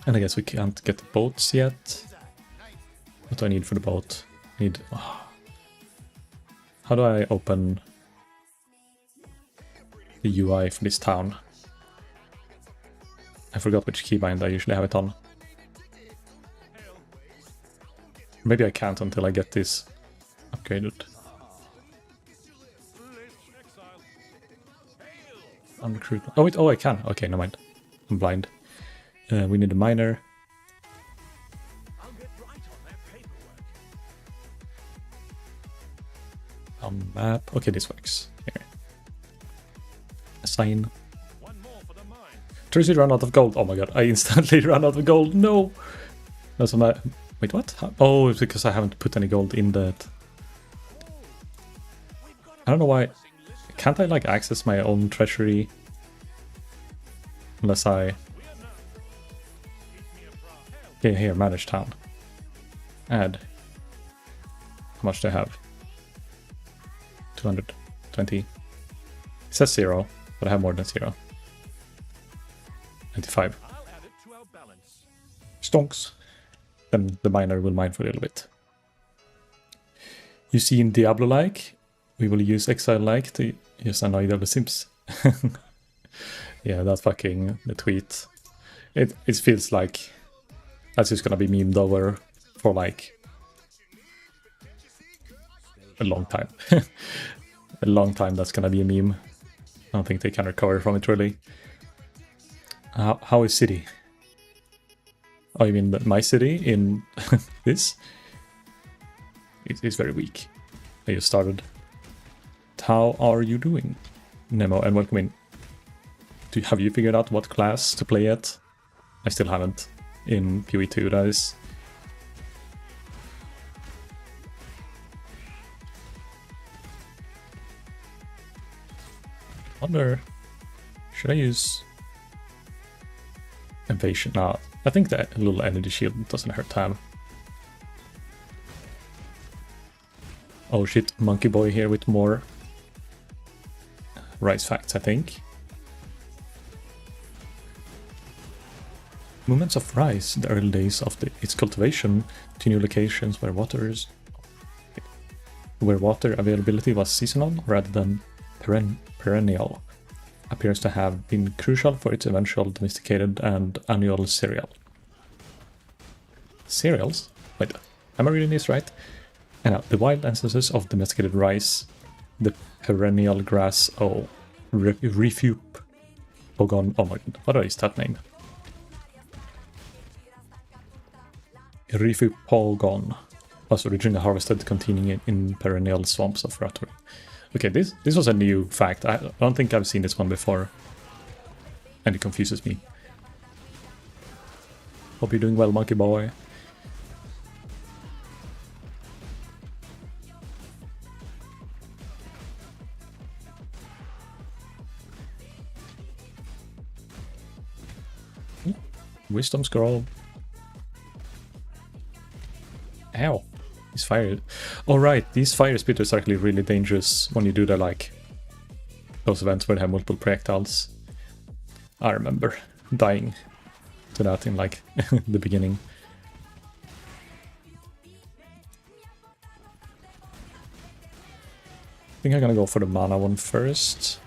And I guess we can't get the boats yet. What do I need for the boat? I need... Oh. How do I open the UI for this town? I forgot which keybind I usually have it on. Maybe I can't until I get this upgraded. Uncruit. Oh wait, oh I can. Okay, never mind. I'm blind. We need a miner. Map. Okay, this works. Here. Assign. Tracy ran out of gold. Oh my god, I instantly ran out of gold. No! That's my... Wait, what? Oh, it's because I haven't put any gold in that. I don't know why. Can't I like access my own treasury? Unless I... Okay, here, manage town. Add. How much do I have? 220. It says 0, but I have more than 0. 95. Stonks. Then the miner will mine for a little bit. You see in Diablo-like, we will use Exile-like to just annoy the Sims. Yeah, that's fucking the tweet. It feels like that's just gonna be memed over for like a long time. A long time that's gonna be a meme. I don't think they can recover from it really. How is city? Oh, you mean my city in this? It's very weak. I just started. How are you doing? Nemo, and welcome in. Have you figured out what class to play yet? I still haven't. In PoE2, that is. Wonder, should I use evasion? No, I think that little energy shield doesn't hurt time. Oh shit, Monkey Boy here with more rice facts, I think. Movements of rice, the early days of its cultivation to new locations where water availability was seasonal rather than perennial, appears to have been crucial for its eventual domesticated and annual cereal. Cereals? Wait, am I reading this right? And the wild ancestors of domesticated rice, the perennial grass, Vtuber. Pogon, oh my god, what is that name? Vtuber was originally harvested containing in perennial swamps of Ruthless. Okay, this was a new fact. I don't think I've seen this one before. And it confuses me. Hope you're doing well, Monkey Boy. Wisdom scroll. Ow. These fire... Oh right, these fire spitters are actually really dangerous when you do the like... those events where they have multiple projectiles. I remember dying to that in like the beginning. I think I'm gonna go for the mana one first.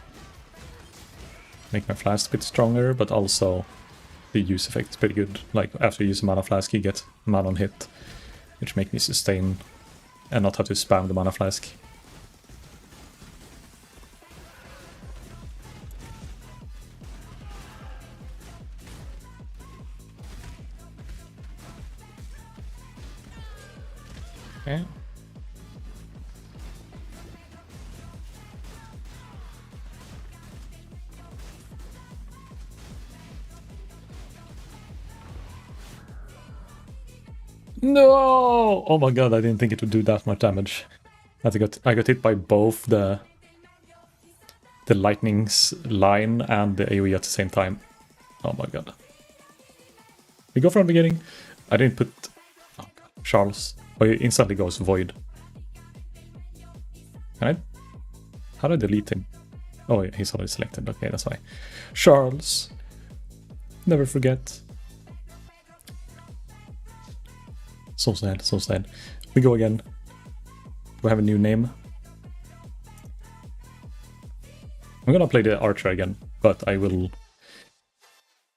Make my flask a bit stronger, but also the use effect is pretty good. Like after you use a mana flask you get mana on hit, which make me sustain and not have to spam the mana flask. Okay. No! Oh my god, I didn't think it would do that much damage. I got hit by both the lightning's line and the AoE at the same time. Oh my god. We go from the beginning. I didn't put... Oh god. Charles. Oh, he instantly goes void. Can I How do I delete him? Oh, yeah, he's already selected. Okay, that's why. Charles. Never forget. So sad, so sad. We go again. We have a new name. I'm gonna play the archer again, but I will...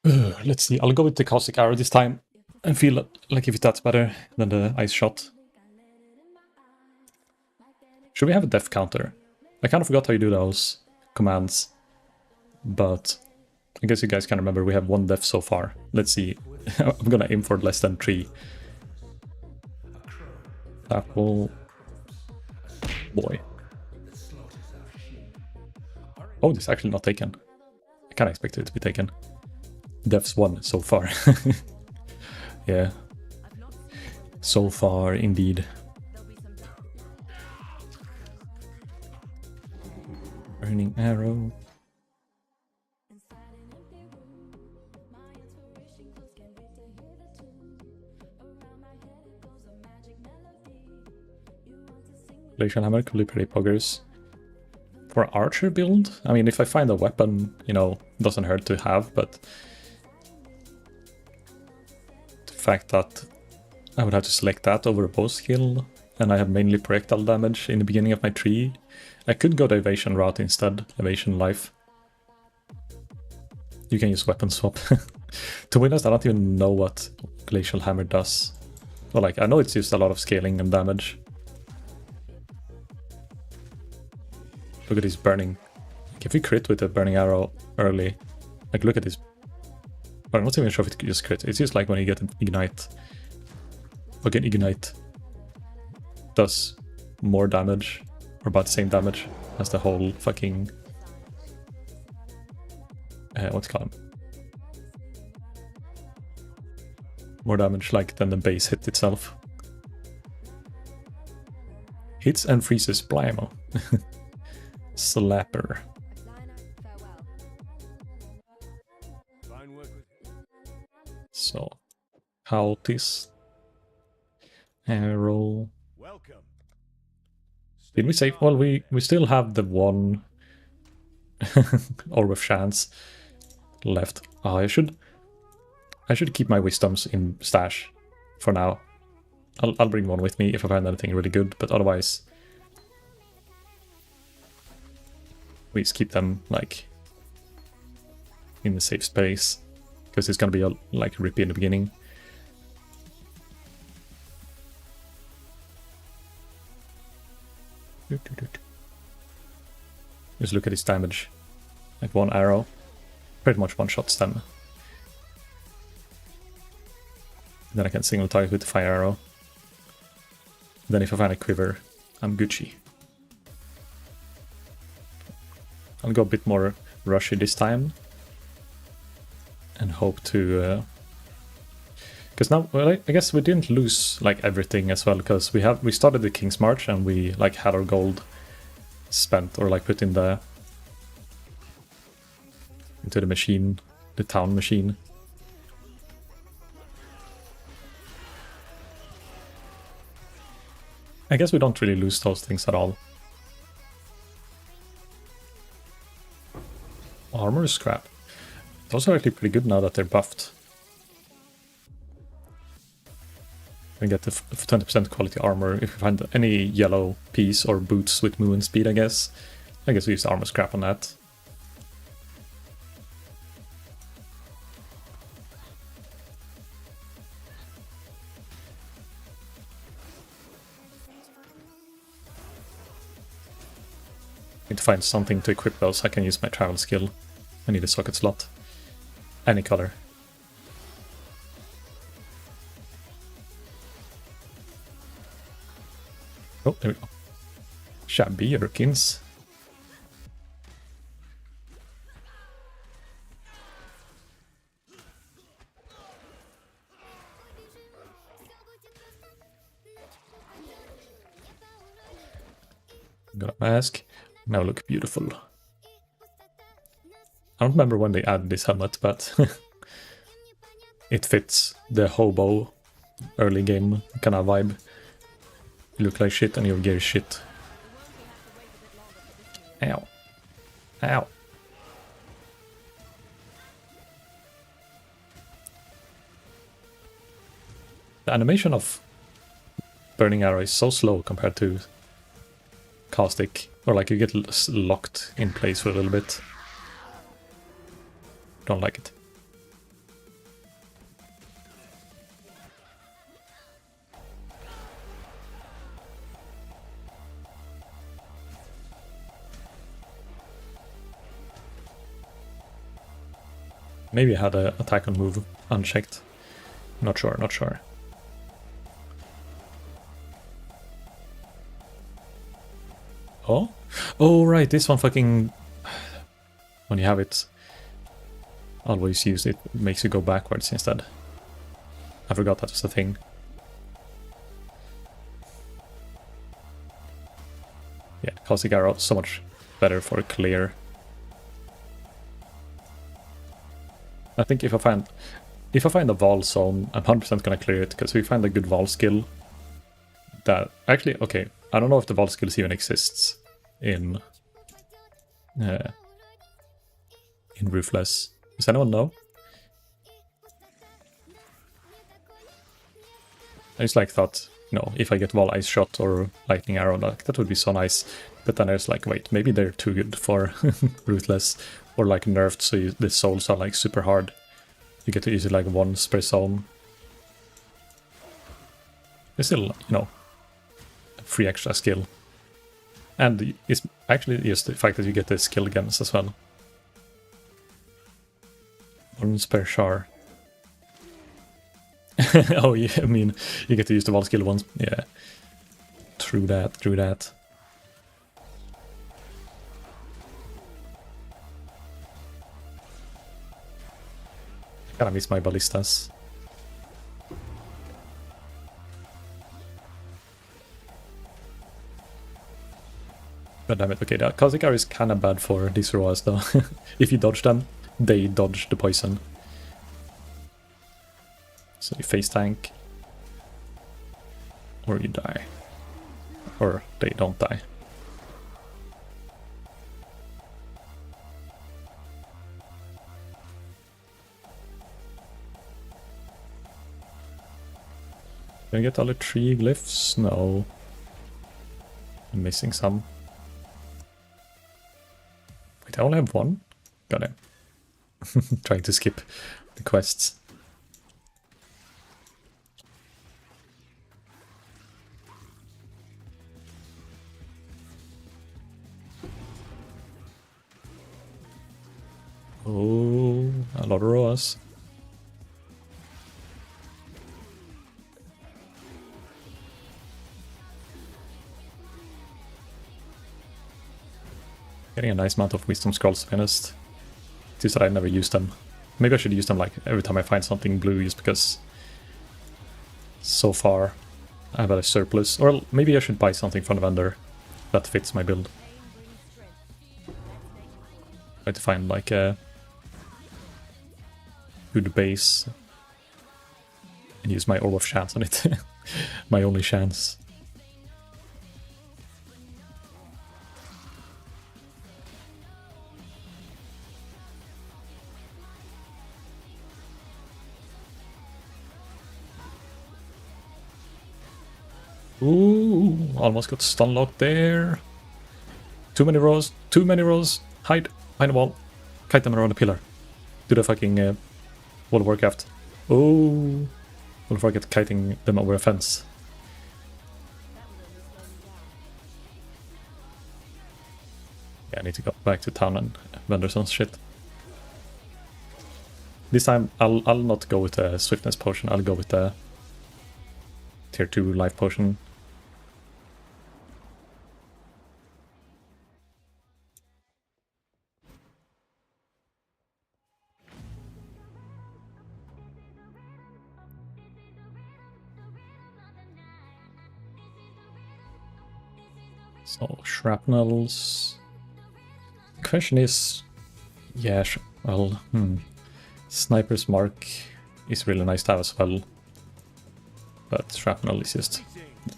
let's see, I'll go with the caustic arrow this time and feel like if that's better than the ice shot. Should we have a death counter? I kind of forgot how you do those commands, but I guess you guys can remember we have 1 death so far. Let's see. I'm gonna aim for less than 3. Apple. Boy. Oh, this is actually not taken. I can't expect it to be taken. Deaths 1 so far. Yeah. So far, indeed. Burning arrow. Glacial hammer could be pretty poggers. For archer build, I mean, if I find a weapon, you know, doesn't hurt to have, but the fact that I would have to select that over a bow skill, and I have mainly projectile damage in the beginning of my tree, I could go the evasion route instead, evasion life. You can use weapon swap. To be honest, I don't even know what glacial hammer does. Well, like, I know it's used a lot of scaling and damage. Look at this burning. Like, if we crit with a burning arrow early, like look at this. But I'm not even sure if it just crit. It's just like when you get an ignite. Again, ignite does more damage, or about the same damage as the whole fucking what's it called? More damage like than the base hit itself. Hits and freezes Blymo. Slapper. So, how this arrow. Did we save? Well, we still have the 1 orb of chance left. Oh, I should keep my wisdoms in stash for now. I'll bring 1 with me if I find anything really good, but otherwise we just keep them like in the safe space, because it's gonna be like rippy in the beginning. Just look at his damage. Like 1 arrow. Pretty much 1-shots them. Then I can single target with the fire arrow. Then if I find a quiver, I'm Gucci. I'll go a bit more rushy this time. And hope to... Because now, well, I guess we didn't lose like everything as well, because we started the King's March and we like had our gold spent, or like put in the into the machine, the town machine. I guess we don't really lose those things at all. Armor scrap. Those are actually pretty good now that they're buffed. We get the 20% quality armor if we find any yellow piece or boots with movement speed, I guess. I guess we use armor scrap on that. Need to find something to equip those. I can use my travel skill. I need a socket slot. Any color. Oh, there we go. Shabby Yerkins. Got a mask. Now look beautiful. I don't remember when they added this helmet, but it fits the hobo early game kind of vibe. You look like shit and your gear is shit. Ow. Ow. The animation of Burning Arrow is so slow compared to Caustic. Or like you get locked in place for a little bit. Don't like it. Maybe I had an attack on move unchecked. Not sure, not sure. Oh? Oh, right, this one fucking... When you have it, always use it, makes you go backwards instead. I forgot that was a thing. Yeah, Caustic Arrow, so much better for clear. I think if I find a Vol zone, I'm 100% gonna clear it, because if we find a good Vol skill, that... Actually, okay, I don't know if the Vol skills even exists in Ruthless. Does anyone know? I just like thought, you know, if I get Vol Ice Shot or Lightning Arrow, that would be so nice. But then I was like, wait, maybe they're too good for Ruthless, or like nerfed, so the souls are like super hard. You get to use it like once per zone. It's still, you know, a free extra skill. And it's actually just the fact that you get the skill guns as well. Once per char. Oh yeah, I mean, you get to use the Vol skill once. Yeah. True that, true that. I kinda miss my ballistas. God damn it, okay, the Caustic Arrow is kinda bad for these Roas though. If you dodge them, they dodge the poison. So you face tank. Or you die. Or they don't die. Can I get all the 3 glyphs? No. I'm missing some. Wait, I only have 1? Got him. Trying to skip the quests. Oh, a lot of Roas. Getting a nice amount of Wisdom Scrolls, to be honest. It's just that I never use them. Maybe I should use them like every time I find something blue, just because so far I have a surplus. Or maybe I should buy something from the vendor that fits my build. Try to find like a good base and use my Orb of Chance on it. My only chance. Ooh, almost got stun locked there. Too many rows, too many rows. Hide behind the wall. Kite them around the pillar. Do the fucking wall of Warcraft. Oh, don't forget kiting them over a fence. Yeah, I need to go back to town and vendor some shit. This time I'll not go with the swiftness potion. I'll go with the tier 2 life potion. So, shrapnels. The question is, yeah, well, Sniper's Mark is really nice to have as well. But shrapnel is just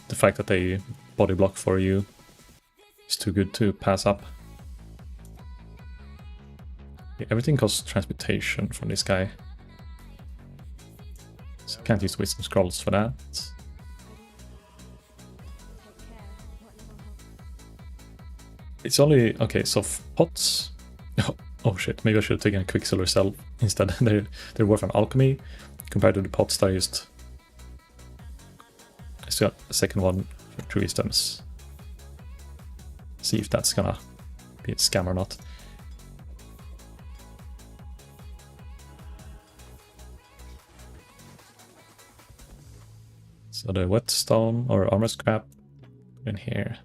the fact that they body block for you is too good to pass up. Everything costs transmutation from this guy. So I can't use wisdom scrolls for that. It's only... Okay, so pots... Oh shit, maybe I should have taken a Quicksilver Cell instead. They're worth an alchemy compared to the pots that I used. I still got a second one for 3 wisdoms. See if that's gonna be a scam or not. So the whetstone or armor scrap in here.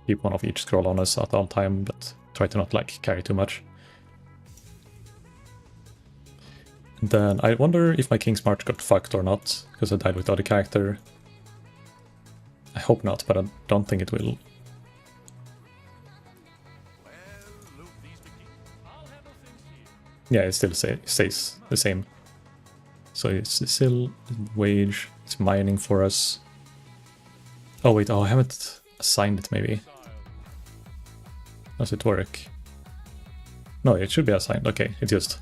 Keep one of each scroll on us at all time, but try to not like carry too much. And then I wonder if my King's March got fucked or not, because I died with the other character. I hope not, but I don't think it will. Yeah, it still stays the same. So it's still wage, it's mining for us. Oh wait, I haven't assigned it maybe. Does it work? No, it should be assigned. Okay, it's just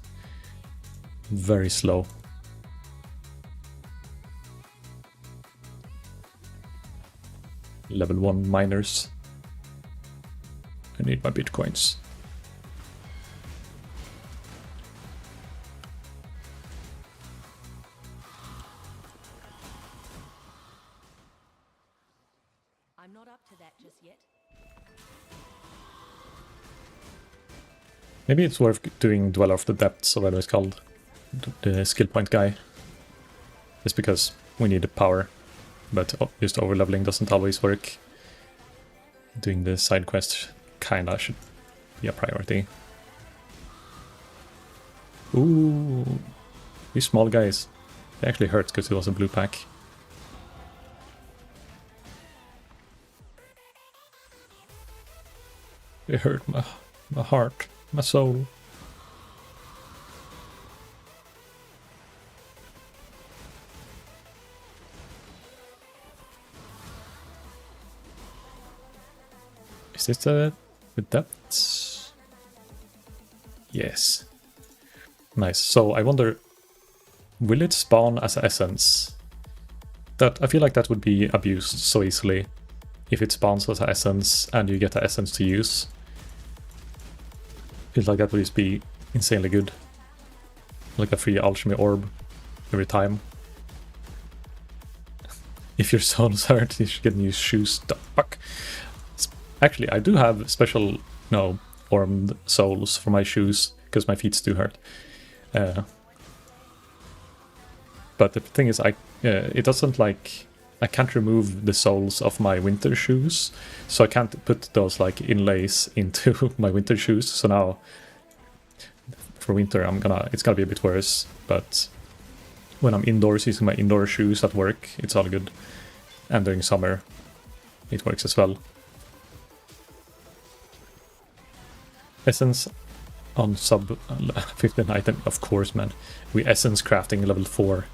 very slow. Level 1 miners. I need my bitcoins. I'm not up to that just yet. Maybe it's worth doing Dweller of the Depths, or whatever it's called. The skill point guy. Just because we need the power. But just overleveling doesn't always work. Doing the side quest kinda should be a priority. Ooh, these small guys. They actually hurt because it was a blue pack. They hurt my heart, my soul. Is this the depths? Yes. Nice. So I wonder, will it spawn as essence? That I feel like that would be abused so easily if it spawns as essence and you get the essence to use. Feels like that would just be insanely good. Like a free alchemy orb every time. If your soul's hurt, you should get new shoes. The fuck? Actually, I do have special, formed soles for my shoes, because my feet do hurt. But the thing is, it doesn't like... I can't remove the soles of my winter shoes, so I can't put those like inlays into my winter shoes. So now, for winter, it's gonna be a bit worse. But when I'm indoors using my indoor shoes at work, it's all good. And during summer, it works as well. Essence on sub 15 item, of course, man. We essence crafting level 4.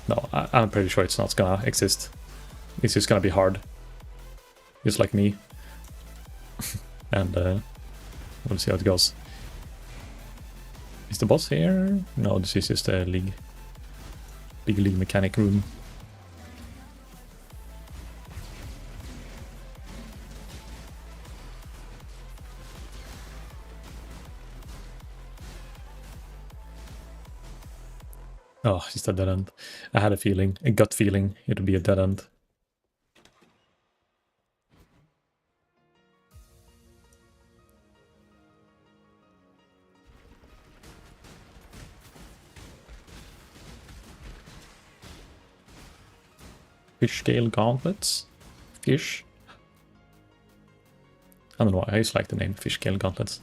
No, I'm pretty sure it's not gonna exist. It's just gonna be hard. Just like me. And we'll see how it goes. Is the boss here? No, this is just a league mechanic room. Oh, it's just a dead end. I had a gut feeling it would be a dead end. Fish scale gauntlets? Fish? I don't know, I just like the name fish scale gauntlets.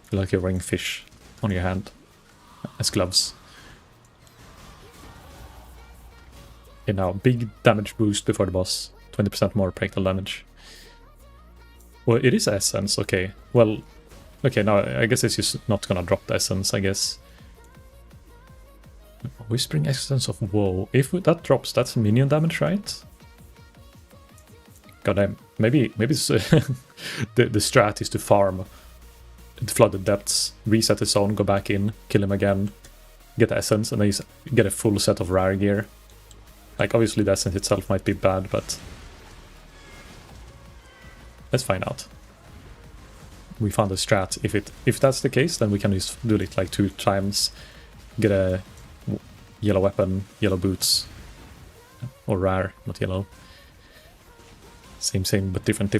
I feel like you're wearing fish on your hand as gloves. Okay, now, big damage boost before the boss. 20% more practical damage. Well, it is essence, okay. Well, okay, now I guess it's just not gonna drop the essence, I guess. Whispering Essence of Woe. If that drops, that's minion damage, right? God damn. maybe it's, the strat is to farm the flooded depths, reset the zone, go back in, kill him again, get the essence, and then you get a full set of rare gear. Like, obviously the essence itself might be bad, but let's find out. We found a strat. If that's the case, then we can just do it like 2 times. Get a yellow weapon, yellow boots, or rare, not yellow. Same, but different. The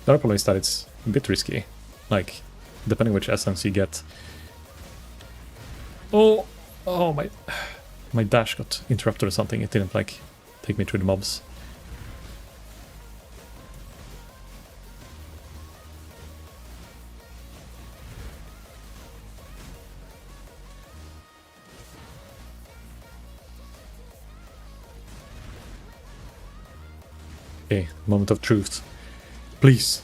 other problem is that it's a bit risky. Like, depending which essence you get. Oh, my dash got interrupted or something. It didn't like take me through the mobs. Okay, moment of truth. Please.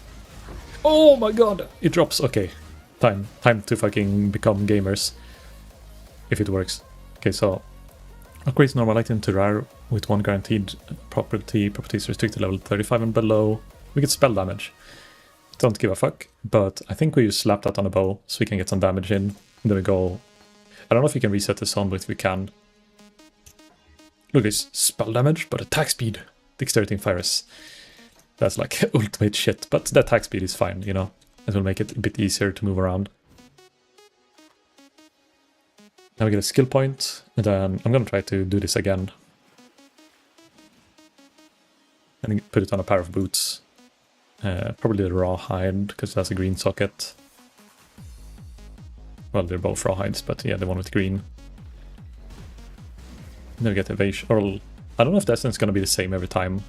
Oh my god! It drops. Okay. Time to fucking become gamers. If it works. Okay, so upgrades normal item to rare with 1 guaranteed properties restricted level 35 and below. We get spell damage. Don't give a fuck, but I think we just slap that on a bow so we can get some damage in. And then we go. I don't know if we can reset the sound, but if we can. Look, it's spell damage, but attack speed. Dexterity and Fires. That's like ultimate shit, but the attack speed is fine, you know. It will make it a bit easier to move around. Now we get a skill point, and then I'm gonna try to do this again. And put it on a pair of boots. Probably the raw hide, because that's a green socket. Well, they're both raw hides, but yeah, the one with green. And then we get evasion, or I don't know if the essence is gonna be the same every time.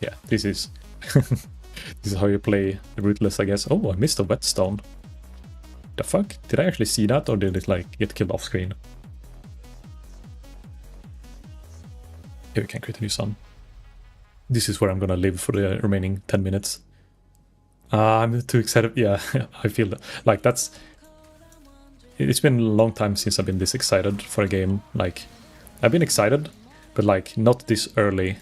Yeah, this is this is how you play Ruthless, I guess. Oh, I missed a whetstone. The fuck? Did I actually see that, or did it like get killed off screen? Here we can create a new sun. This is where I'm gonna live for the remaining 10 minutes. I'm too excited. Yeah, I feel that. Like, that's... It's been a long time since I've been this excited for a game. Like, I've been excited, but like, not this early.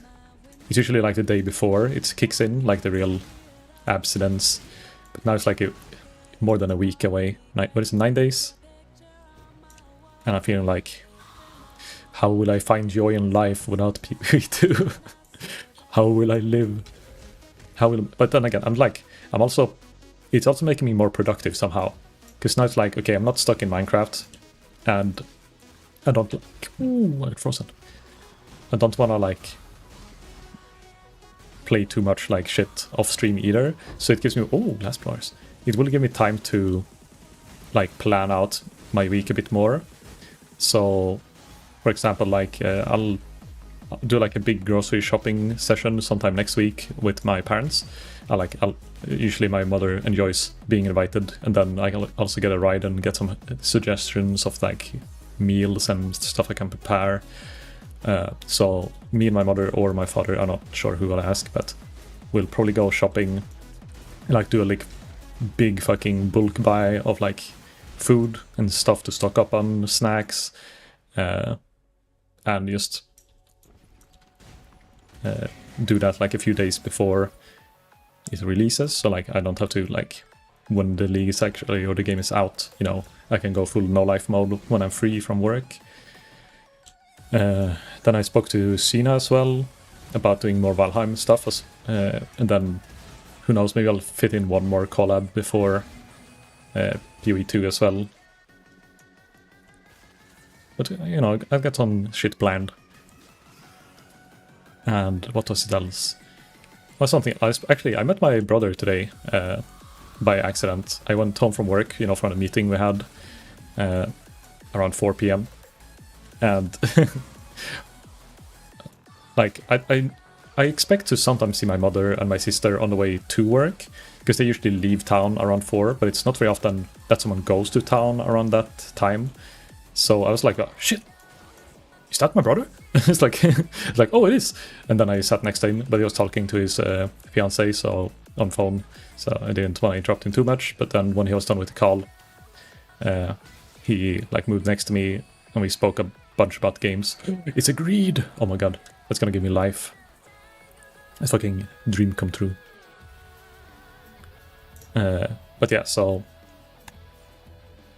It's usually like the day before it kicks in, like the real abstinence. But now it's like more than a week away. What is it, 9 days? And I'm feeling like, how will I find joy in life without PoE2? How will I live? But then again, it's also making me more productive somehow. Because now it's like, okay, I'm not stuck in Minecraft, and I don't like... Ooh, I got frozen. I don't want to like play too much like shit off stream either. So it gives me... Oh, glass blowers. It will give me time to like plan out my week a bit more. So, for example, like I'll do like a big grocery shopping session sometime next week with my parents. Usually my mother enjoys being invited, and then I can also get a ride and get some suggestions of like meals and stuff I can prepare. So me and my mother or my father, I'm not sure who I'll ask, but we'll probably go shopping, like do a like big fucking bulk buy of like food and stuff to stock up on, snacks, and just do that like a few days before it releases, so like I don't have to like when the league is actually or the game is out, you know, I can go full no life mode when I'm free from work. Then I spoke to Sina as well about doing more Valheim stuff, and then who knows, maybe I'll fit in one more collab before PoE2 as well. But you know, I've got some shit planned. And what was it else? Well, something I met my brother today by accident. I went home from work, you know, from a meeting we had around 4 p.m. And like I expect to sometimes see my mother and my sister on the way to work, because they usually leave town around 4, but it's not very often that someone goes to town around that time. So I was like, oh, shit, is that my brother? It's like, oh, it is. And then I sat next to him, but he was talking to his fiance, so on phone, so I didn't want to interrupt him too much. But then when he was done with the call, he like moved next to me, and we spoke bunch about games. It's a greed! Oh my god, that's gonna give me life. It's fucking dream come true. But yeah, so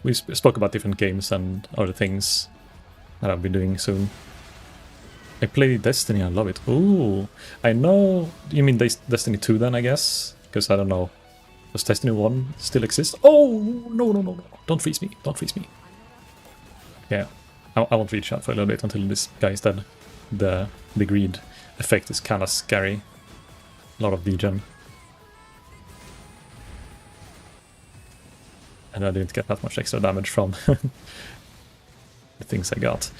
we spoke about different games and other things that I'll be doing soon. I play Destiny, I love it. Ooh, I know you mean Destiny 2 then, I guess? Because I don't know. Does Destiny 1 still exist? Oh, no. Don't freeze me, don't freeze me. Yeah, I won't reach out for a little bit until this guy is dead. The greed effect is kind of scary. A lot of degen. And I didn't get that much extra damage from the things I got.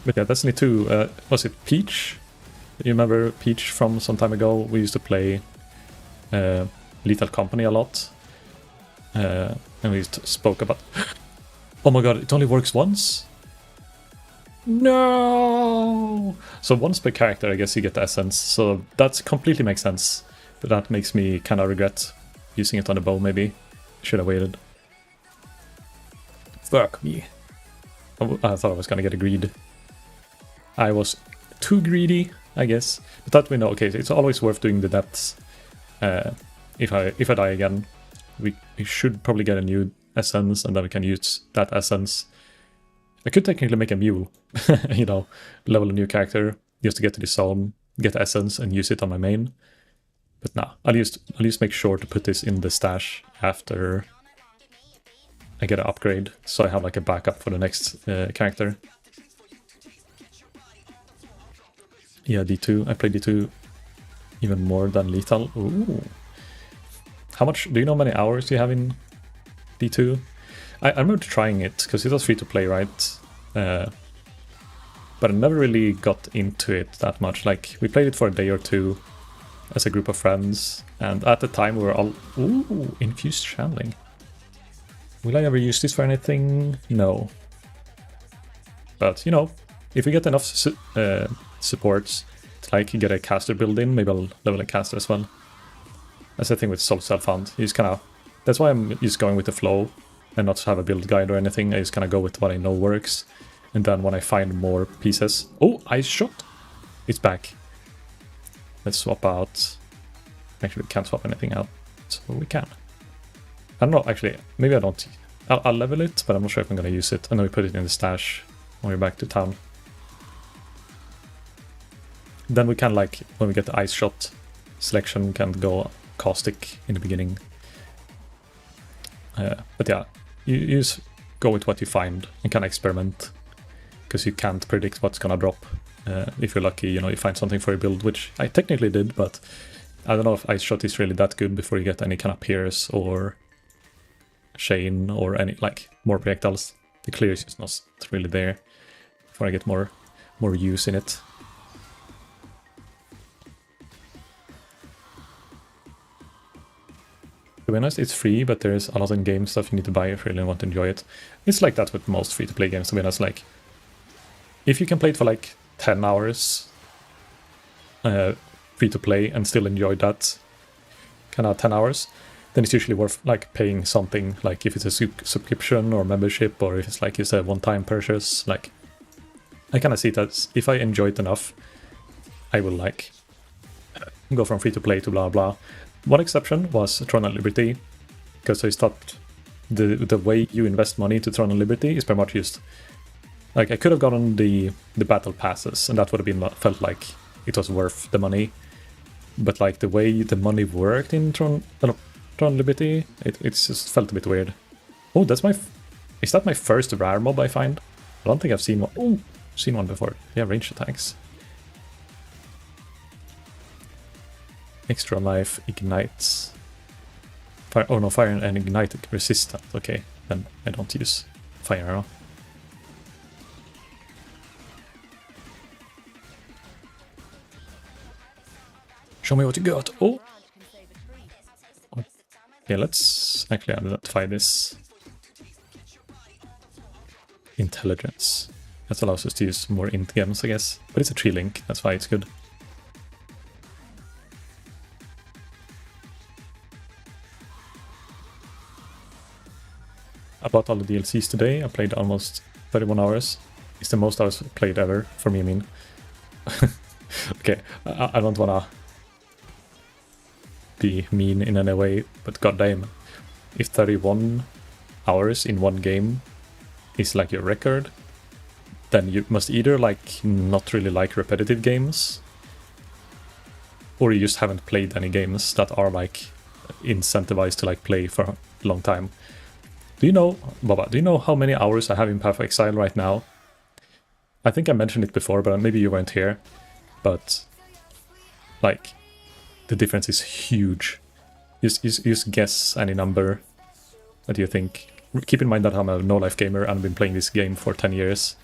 But yeah, Destiny 2, was it Peach? You remember Peach from some time ago? We used to play Lethal Company a lot. And we spoke about... Oh my god, it only works once? No! So once per character, I guess you get the essence. So that completely makes sense. But that makes me kind of regret using it on the bow, maybe. Should have waited. Fuck me. I thought I was gonna get a greed. I was too greedy, I guess. But that we know, okay, so it's always worth doing the depths. If I die again, we should probably get a new essence, and then we can use that essence. I could technically make a mule, you know, level a new character just to get to the zone, get essence, and use it on my main. But nah, I'll just make sure to put this in the stash after I get an upgrade, so I have like a backup for the next character. Yeah, D2. I play D2 even more than Lethal. Ooh. How much? Do you know how many hours you have in D2? I remember trying it because it was free to play, right? But I never really got into it that much. Like, we played it for a day or two as a group of friends, and at the time we were all... Ooh, infused channeling. Will I ever use this for anything? No. But, you know, if we get enough supports to like get a caster build in, maybe I'll level a caster as well. That's the thing with Soul Self-Found. You just kind of... That's why I'm just going with the flow and not have a build guide or anything. I just kind of go with what I know works. And then when I find more pieces... Oh, Ice Shot! It's back. Let's swap out... Actually, we can't swap anything out. So we can. I don't know, actually. Maybe I don't... I'll level it, but I'm not sure if I'm going to use it. And then we put it in the stash when we're back to town. Then we can, like, when we get the Ice Shot selection, can go Caustic in the beginning. But yeah, you just go with what you find and kind of experiment. Because you can't predict what's gonna drop. If you're lucky, you know, you find something for your build, which I technically did, but I don't know if Ice Shot is really that good before you get any kind of Pierce or Chain or any, like, more projectiles. The clear is just not really there before I get more use in it. To be honest, it's free, but there's a lot of game stuff you need to buy if you really want to enjoy it. It's like that with most free-to-play games, to be honest. Like, if you can play it for like 10 hours free-to-play and still enjoy that kind of 10 hours, then it's usually worth like paying something, like if it's a subscription or membership, or if it's like it's a one-time purchase. Like, I kind of see that if I enjoy it enough, I will like go from free-to-play to blah blah. One exception was Throne of Liberty, because I thought the way you invest money to Throne of Liberty is pretty much just... Like, I could have gotten the battle passes, and that would have been felt like it was worth the money. But like, the way the money worked in Throne of Liberty, it just felt a bit weird. Oh, that's my... Is that my first rare mob I find? I don't think I've seen one. Oh, seen one before. Yeah, ranged attacks. Extra life ignites. Fire, oh no, fire and ignite resistant. Okay, then I don't use fire arrow. Show me what you got. Oh! Okay, let's actually identify this. Intelligence. That allows us to use more int gems, I guess. But it's a tree link, that's why it's good. I bought all the DLCs today. I played almost 31 hours. It's the most hours played ever, for me, I mean. Okay, I don't wanna be mean in any way, but goddamn, if 31 hours in one game is like your record, then you must either like not really like repetitive games, or you just haven't played any games that are like incentivized to like play for a long time. Do you know, Baba, do you know how many hours I have in Pathofexile right now? I think I mentioned it before, but maybe you weren't here. But like, the difference is huge. Just guess any number that you think. Keep in mind that I'm a no-life gamer and I've been playing this game for 10 years.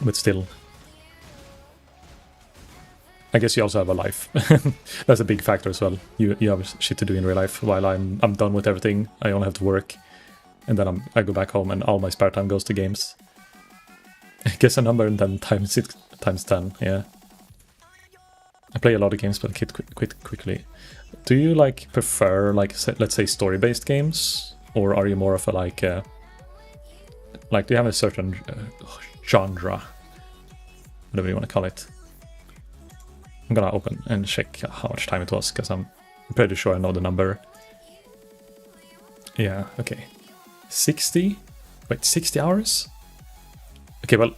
But still. I guess you also have a life. That's a big factor as well. You have shit to do in real life. While I'm done with everything, I only have to work. And then I go back home and all my spare time goes to games. Guess a number and then times 10, yeah. I play a lot of games but quit quickly. Do you like prefer like let's say story-based games, or are you more of a like do you have a certain genre, whatever you want to call it? I'm gonna open and check how much time it was, because I'm pretty sure I know the number. Yeah, okay. 60? Wait, 60 hours? Okay, well,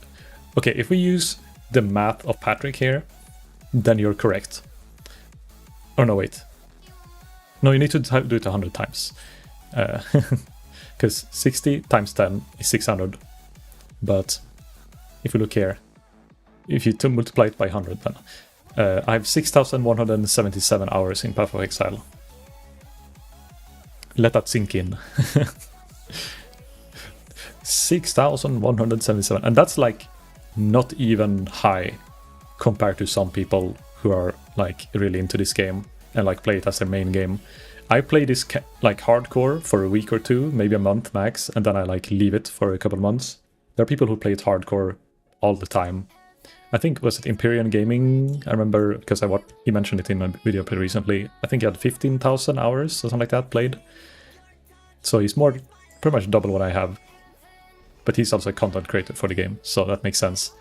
okay, if we use the math of Patrick here, then you're correct. Oh no, wait. No, you need to do it 100 times. Because 60 times 10 is 600. But if you look here, if you multiply it by 100, then I have 6,177 hours in Pathofexile. Let that sink in. 6,177, and that's like not even high compared to some people who are like really into this game and like play it as their main game. I play this like hardcore for a week or two, maybe a month max, and then I like leave it for a couple of months. There are people who play it hardcore all the time. I think, was it Empyrean Gaming? I remember, because he mentioned it in a video pretty recently. I think he had 15,000 hours or something like that played. So he's pretty much double what I have. But he's also a content creator for the game, so that makes sense.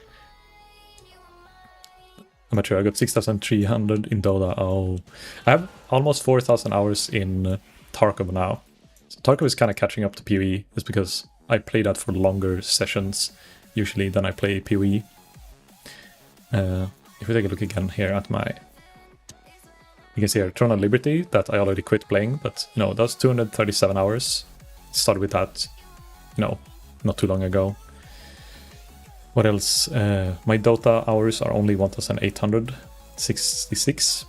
I'm not sure, I got 6,300 in Dota. Oh, I have almost 4,000 hours in Tarkov now. So Tarkov is kind of catching up to PoE, just because I play that for longer sessions usually than I play PoE. If we take a look again here at my... You can see here, Throne of Liberty, that I already quit playing, but you know, that's 237 hours. Started with that, you know, not too long ago. What else? My Dota hours are only 1,866.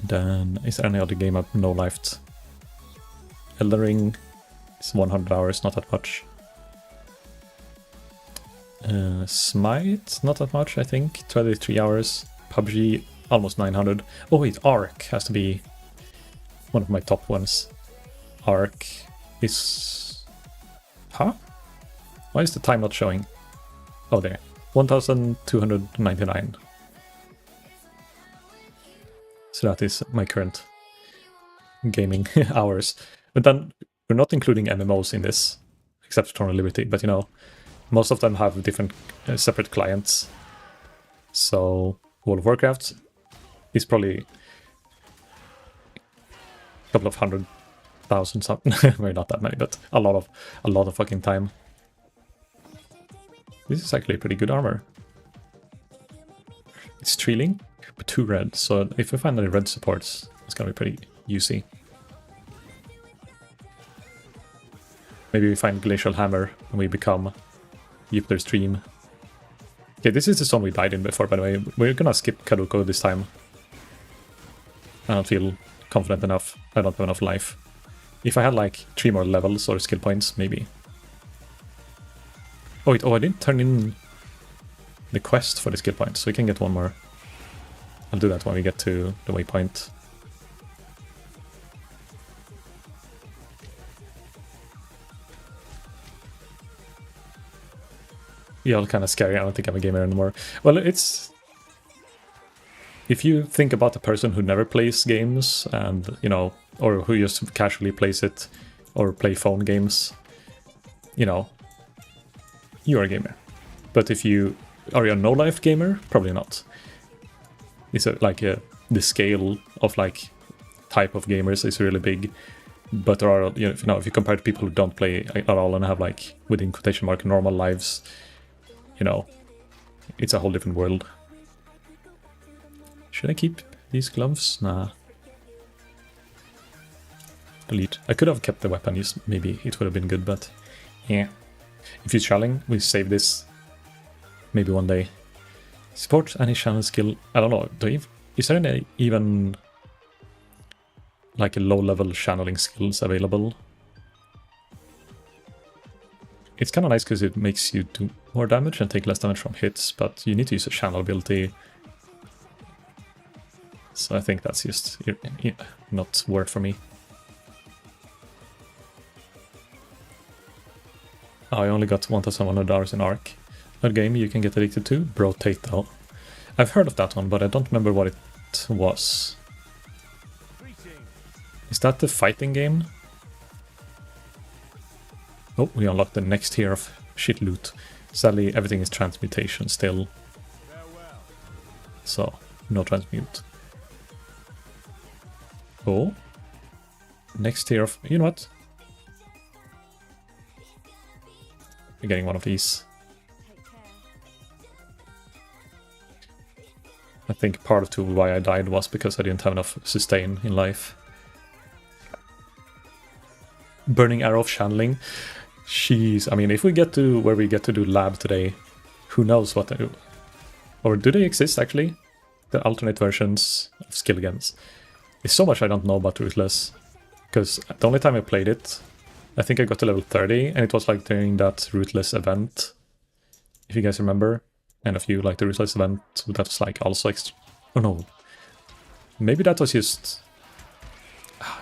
Then, is there any other game I've no-lifed? Elden Ring is 100 hours, not that much. Smite, not that much, I think. 23 hours. PUBG, almost 900. Oh wait, Ark has to be one of my top ones. Ark is... Huh? Why is the time not showing? Oh, there. 1,299. So that is my current gaming hours. But then we're not including MMOs in this, except Throne of Liberty. But you know, most of them have different separate clients. So World of Warcraft is probably a couple of 100,000 something. Maybe not that many, but a lot of fucking time. This is actually pretty good armor. It's 3 link, but 2 red. So if we find any red supports, it's gonna be pretty juicy. Maybe we find Glacial Hammer and we become Jupiter's Dream. Okay, this is the zone we died in before, by the way. We're gonna skip Karuko this time. I don't feel confident enough. I don't have enough life. If I had like 3 more levels or skill points, maybe. Oh wait, I didn't turn in the quest for the skill point, so we can get 1 more. I'll do that when we get to the waypoint. Yeah, all kind of scary. I don't think I'm a gamer anymore. Well, it's... If you think about a person who never plays games and, you know, or who just casually plays it, or play phone games, you know, you're a gamer. But if you are a no-life gamer, probably not. It's the scale of like type of gamers is really big. But there are, you know, if you compare to people who don't play at all and have like, within quotation mark, normal lives, you know, it's a whole different world. Should I keep these gloves? Nah. Delete. I could have kept the weapon, maybe it would have been good, but yeah. If you're shelling, we save this. Maybe one day. Support any channel skill. I don't know. Is there any even like a low-level channeling skills available? It's kind of nice because it makes you do more damage and take less damage from hits, but you need to use a channel ability. So I think that's just not worth for me. Oh, I only got 1,100 hours in Ark. That game you can get addicted to? Brotato. I've heard of that one, but I don't remember what it was. Is that the fighting game? Oh, we unlocked the next tier of shit loot. Sadly, everything is transmutation still. So, no transmute. Oh. Next tier of... You know what? We're getting one of these. I think part of why I died was because I didn't have enough sustain in life. Burning Arrow of Channeling. Jeez, I mean, if we get to where we get to do lab today, who knows what they do. Or do they exist, actually? The alternate versions of skill guns. There's so much I don't know about Ruthless. Because the only time I played it, I think I got to level 30, and it was like during that Ruthless event. If you guys remember. And a few, like the Ruthless event, that was like also oh no. Maybe that was just...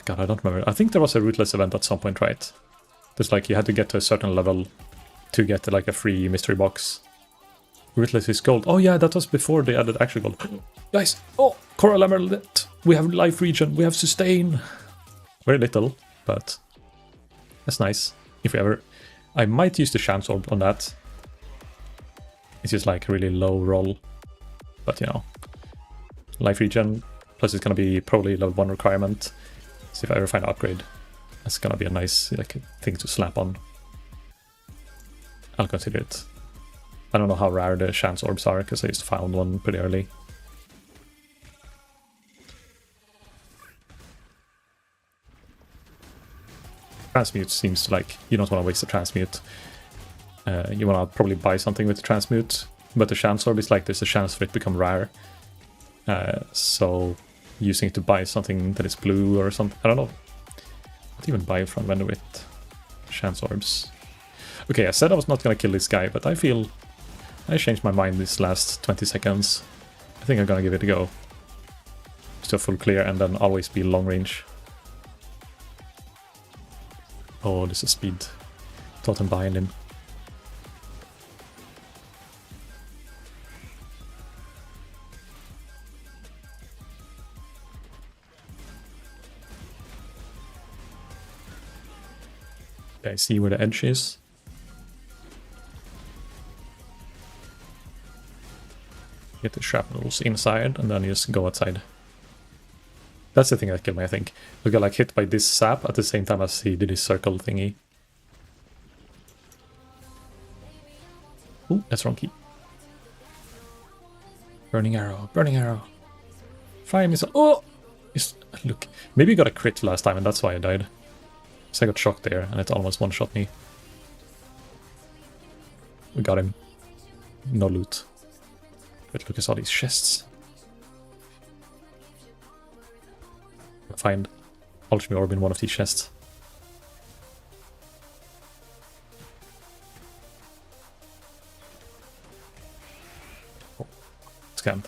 God, I don't remember. I think there was a Ruthless event at some point, right? There's like, you had to get to a certain level to get like a free mystery box. Ruthless is gold. Oh yeah, that was before they added actual gold. Guys, oh, Coral Emerald. We have life region, we have sustain. Very little, but that's nice. If we ever... I might use the chance orb on that. It's just like a really low roll. But you know, life regen, plus it's gonna be probably level 1 requirement. So if I ever find an upgrade, that's gonna be a nice like thing to slap on. I'll consider it. I don't know how rare the chance orbs are, because I just found one pretty early. Transmute seems like you don't want to waste a transmute. You want to probably buy something with the transmute, but the chance orb is like there's a chance for it to become rare. So using it to buy something that is blue or something, I don't know. Not even buy from vendor with chance orbs. Okay, I said I was not gonna kill this guy, but I feel I changed my mind this last 20 seconds. I think I'm gonna give it a go. Just a full clear and then always be long range. Oh, this is speed. Totem behind him. Okay, see where the edge is. Get the shrapnels inside and then you just go outside. That's the thing that killed me, I think. We got like hit by this sap at the same time as he did his circle thingy. Ooh, that's wrong key. Burning arrow, burning arrow. Fire missile. Oh! Look, maybe he got a crit last time and that's why I died. So I got shocked there and it almost one-shot me. We got him. No loot. But look at all these chests. Find Alchemy Orb in one of these chests. Oh, scammed.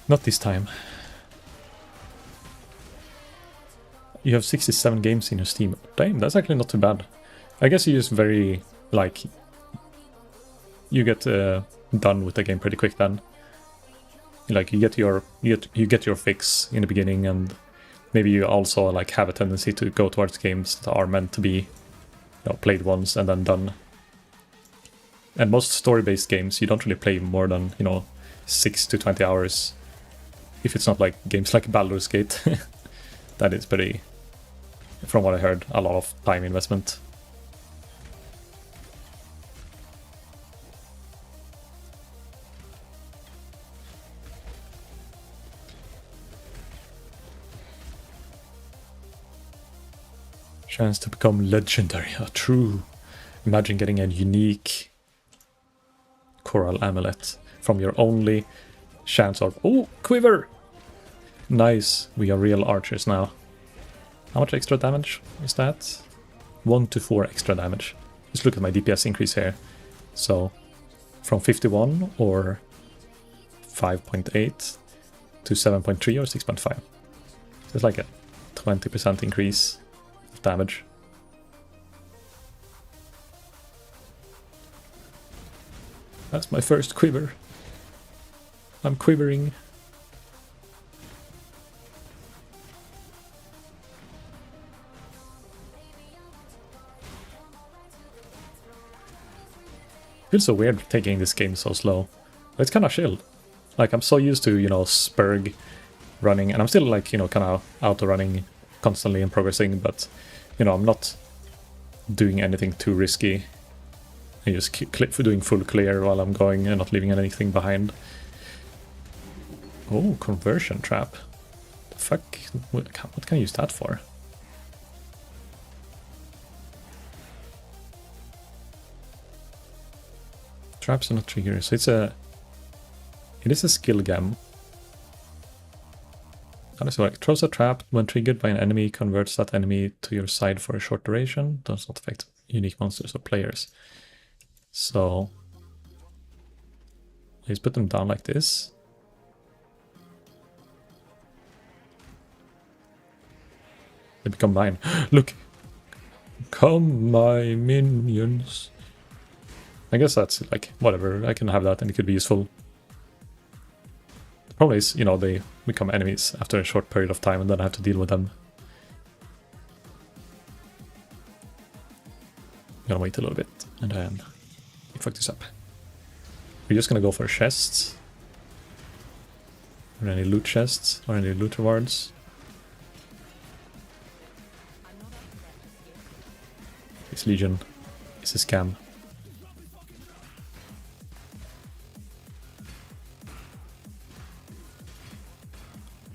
Not this time. You have 67 games in your Steam. Damn, that's actually not too bad. I guess you just very, like... You get done with the game pretty quick then. Like, you get your fix in the beginning and... maybe you also like have a tendency to go towards games that are meant to be, you know, played once and then done. And most story-based games, you don't really play more than, you know, 6 to 20 hours. If it's not like games like Baldur's Gate, that is pretty, from what I heard, a lot of time investment. Chance to become legendary. True. Imagine getting a unique coral amulet from your only chance of... Oh, quiver! Nice. We are real archers now. How much extra damage is that? 1 to 4 extra damage. Just look at my DPS increase here. So, from 51 or 5.8 to 7.3 or 6.5. So it's like a 20% increase of damage. That's my first quiver. I'm quivering. Feels so weird taking this game so slow. But it's kind of chill. Like, I'm so used to, you know, Spurg running, and I'm still, like, you know, kind of auto-running constantly and progressing, but, you know, I'm not doing anything too risky. I just keep doing full clear while I'm going and not leaving anything behind. Oh, conversion trap. The fuck? What can I use that for? Traps are not triggers. It is a skill gem. How does it work? Throws a trap when triggered by an enemy, converts that enemy to your side for a short duration. Does not affect unique monsters or players. So let's put them down like this. They become mine. Look! Come, my minions. I guess that's like, whatever, I can have that and it could be useful. The problem is, you know, they become enemies after a short period of time and then I have to deal with them. I'm gonna wait a little bit and then fuck this up. We're just gonna go for chests. Or any loot chests, or any loot rewards. This Legion is a scam.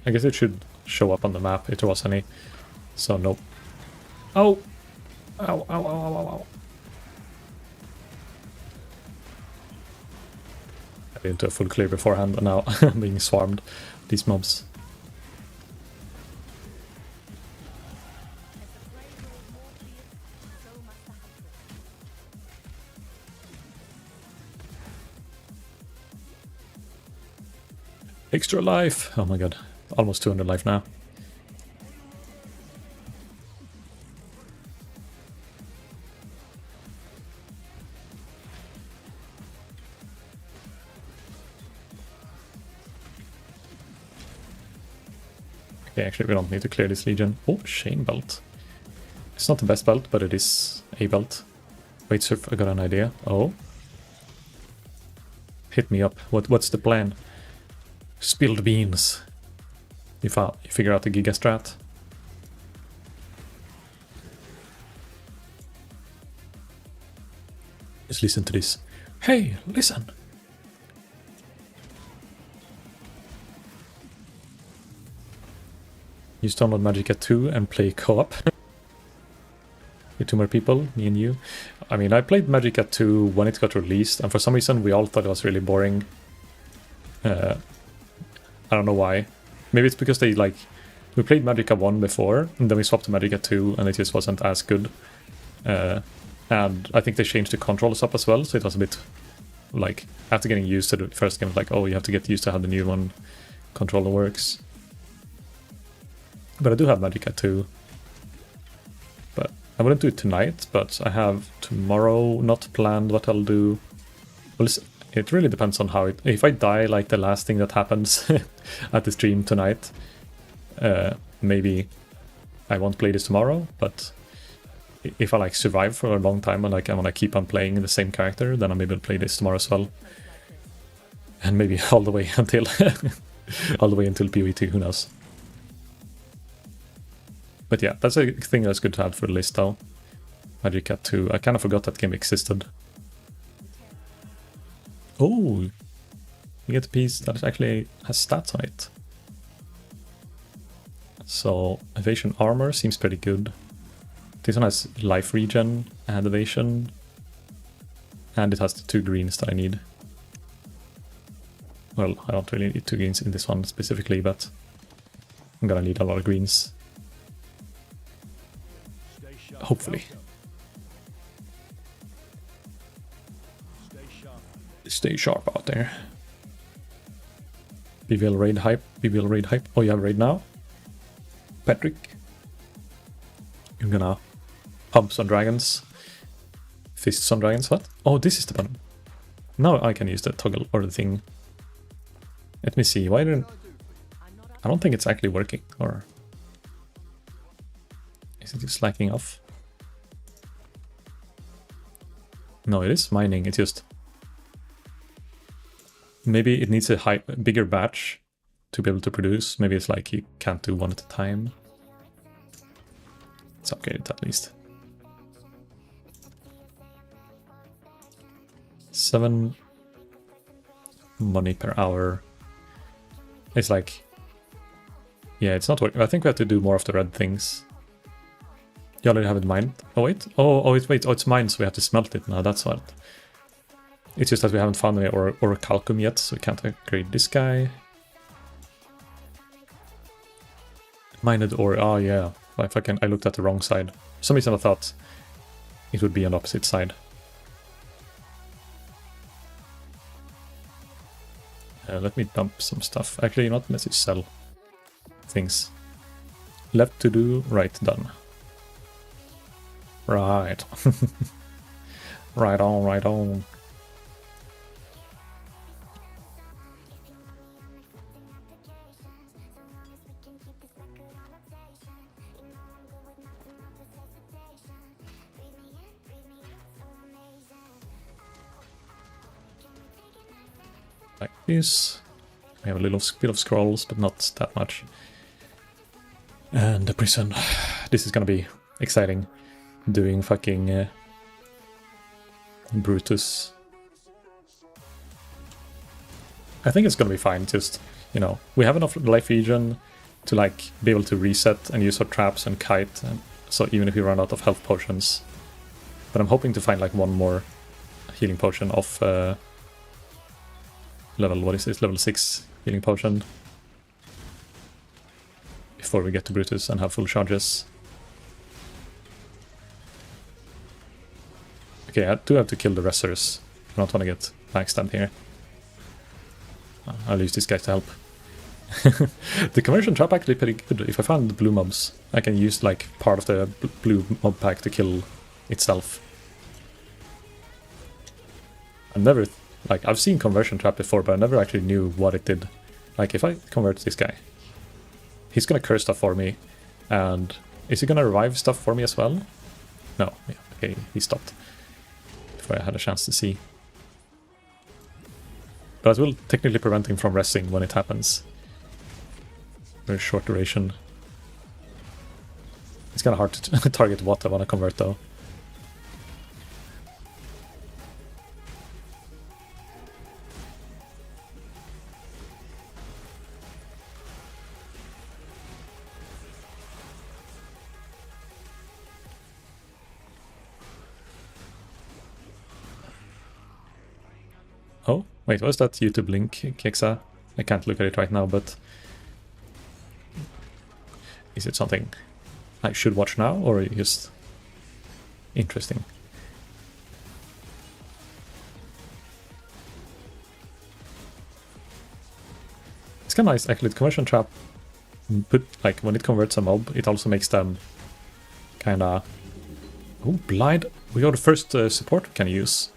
I guess it should show up on the map if there was any. So nope. Oh! Ow, ow, ow, ow, ow, ow. I did into a full clear beforehand and now I'm being swarmed. These mobs. Extra life! Oh my god. Almost 200 life now. Okay, actually we don't need to clear this Legion. Oh, Chain Belt. It's not the best belt, but it is a belt. Wait, Surf, I got an idea. Oh. Hit me up. What's the plan? Spilled beans. You figure out the Giga strat. Just listen to this. Hey, listen! Use download Magicka 2 and play co-op. With 2 more people, me and you. I mean, I played Magicka 2 when it got released, and for some reason we all thought it was really boring. I don't know why. Maybe it's because they, like, we played Magicka 1 before, and then we swapped to Magicka 2, and it just wasn't as good. And I think they changed the controls up as well, so it was a bit, like, after getting used to the first game, like, oh, you have to get used to how the new one controller works. But I do have Magicka 2. But I wouldn't do it tonight, but I have tomorrow not planned what I'll do. Well, it really depends on how it... If I die like the last thing that happens at the stream tonight, maybe I won't play this tomorrow, but if I like survive for a long time and like I want to keep on playing the same character, then I'm able to play this tomorrow as well. And maybe all the way until all the way until PoE2, who knows. But yeah, that's a thing that's good to have for the list though. Magic Cat 2. I kind of forgot that game existed. Oh, we get a piece that actually has stats on it. So evasion armor seems pretty good. This one has life regen and evasion, and it has the 2 greens that I need. Well, I don't really need 2 greens in this one specifically, but I'm gonna need a lot of greens. Hopefully. Stay sharp out there. BBL raid hype, BBL raid hype. Oh, you have raid now? Patrick? You're gonna pump some dragons. Fist some dragons, what? Oh, this is the button. Now I can use the toggle or the thing. Let me see, why didn't... I don't think it's actually working, or... Is it just slacking off? No, it is mining, it's just... Maybe it needs a bigger batch to be able to produce. Maybe it's like you can't do one at a time. It's upgraded at least. 7 money per hour. It's like... Yeah, it's not working. I think we have to do more of the red things. You already have it mined? Oh wait. Oh, it's mined, so we have to smelt it now. That's what. It's just that we haven't found any orichalcum yet, so we can't upgrade this guy. Mined ore. Oh yeah. If I looked at the wrong side. For some reason I thought it would be on the opposite side. Let me dump some stuff. Actually, not let's just sell things. Left to do, right done. Right. Right on, right on. Like this. We have a little bit of scrolls, but not that much. And the prison. This is gonna be exciting. Doing fucking Brutus. I think it's gonna be fine, just, you know, we have enough life regen to like be able to reset and use our traps and kite, and so even if we run out of health potions. But I'm hoping to find like one more healing potion of level, what is this, level 6 healing potion before we get to Brutus and have full charges. Okay, I do have to kill the wrestlers. I don't want to get backstabbed here. I'll use this guy to help. The conversion trap actually pretty good. If I find the blue mobs, I can use like part of the blue mob pack to kill itself. I've seen conversion trap before, but I never actually knew what it did. Like if I convert this guy, he's gonna curse stuff for me, and is he gonna revive stuff for me as well? No, yeah, okay, he stopped before I had a chance to see. But it will technically prevent him from resting when it happens. Very short duration. It's kind of hard to target what I want to convert though. Oh, wait, what is that YouTube link, Kexa? I can't look at it right now, but... Is it something I should watch now, or just interesting? It's kind of nice, actually. The conversion trap, like when it converts a mob, it also makes them kind of... Oh, blind! We got the first support we can use,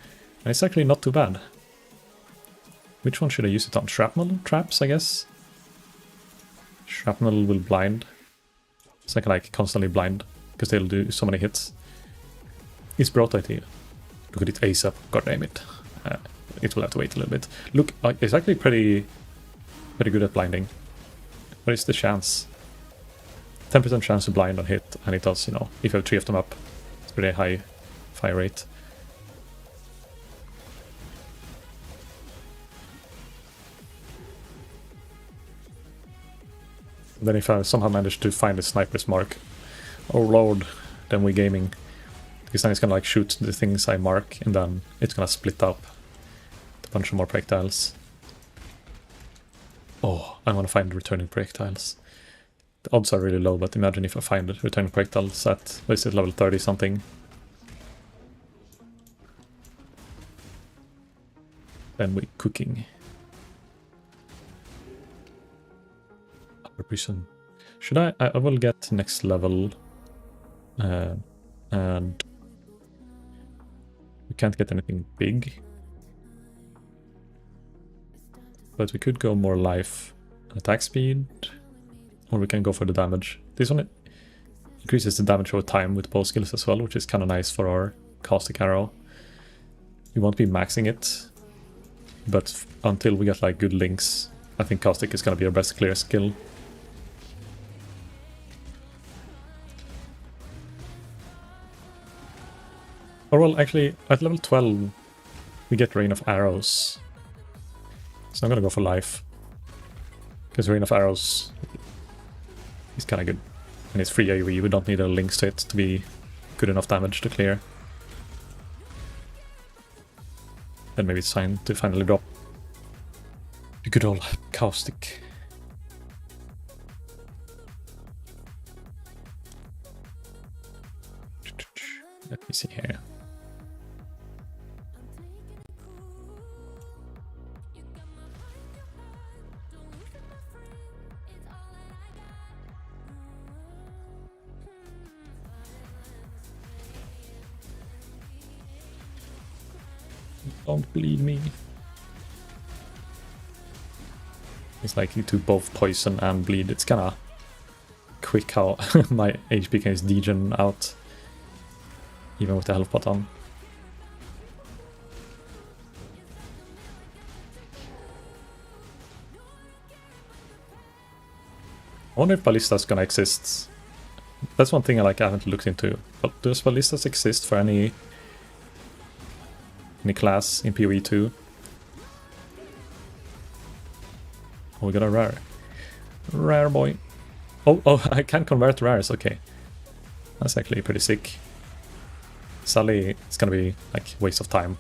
and it's actually not too bad. Which one should I use it on? Shrapnel traps, I guess? Shrapnel will blind. So I can like constantly blind, because they'll do so many hits. It's brought idea. Look at it ASAP, god damn it. It will have to wait a little bit. Look, it's actually pretty good at blinding. What is the chance? 10% chance to blind on hit, and it does, you know, if you have 3 of them up. It's pretty high fire rate. Then if I somehow manage to find the sniper's mark, oh lord, then we're gaming. Because then it's gonna like shoot the things I mark, and then it's gonna split up a bunch of more projectiles. Oh, I want to find returning projectiles. The odds are really low, but imagine if I find returning projectiles at, what is it, level 30 something. Then we're cooking. Upper prison. Should I will get next level. And we can't get anything big. But we could go more life and attack speed. Or we can go for the damage. This one increases the damage over time with both skills as well, which is kind of nice for our caustic arrow. We won't be maxing it. But until we get like good links, I think caustic is going to be our best clear skill. Or well, actually, at level 12, we get Rain of Arrows. So I'm gonna go for life. Because Rain of Arrows is kind of good. And it's free AoE, we don't need a links to it to be good enough damage to clear. Then maybe it's time to finally drop the good old caustic. Let me see here. Don't bleed me. It's like you do both poison and bleed. It's kinda quick how my HP can just degen out. Even with the health pot on. I wonder if ballistas gonna exist. That's one thing I haven't looked into. But does ballistas exist for any class in PoE2? Oh, we got a rare. Rare boy. Oh, I can convert rares, okay. That's actually pretty sick. Sadly, it's gonna be like waste of time.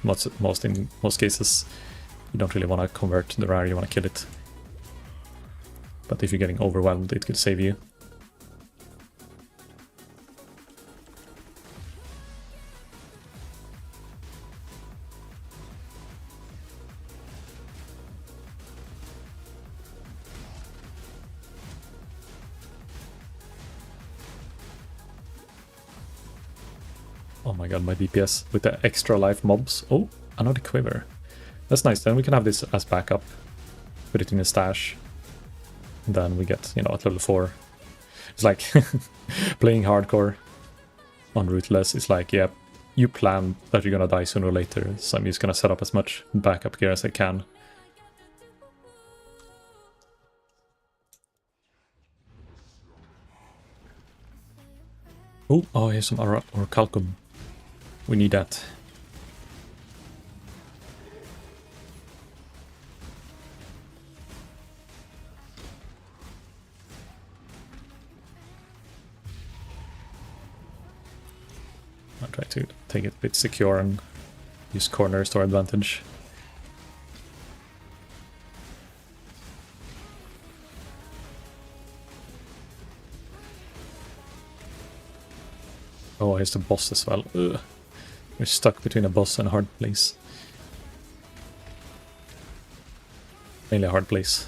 In most cases, you don't really want to convert the rare, you want to kill it. But if you're getting overwhelmed, it could save you. Oh my god, my DPS with the extra life mobs. Oh, another quiver. That's nice. Then we can have this as backup. Put it in a stash. And then we get, you know, at level 4. It's like playing hardcore on Ruthless. It's like, yeah, you plan that you're gonna die sooner or later. So I'm just gonna set up as much backup gear as I can. Oh, here's some orichalcum. We need that. I'll try to take it a bit secure and use corners to our advantage. Oh, here's the boss as well. Ugh. We're stuck between a boss and a hard place. Mainly a hard place.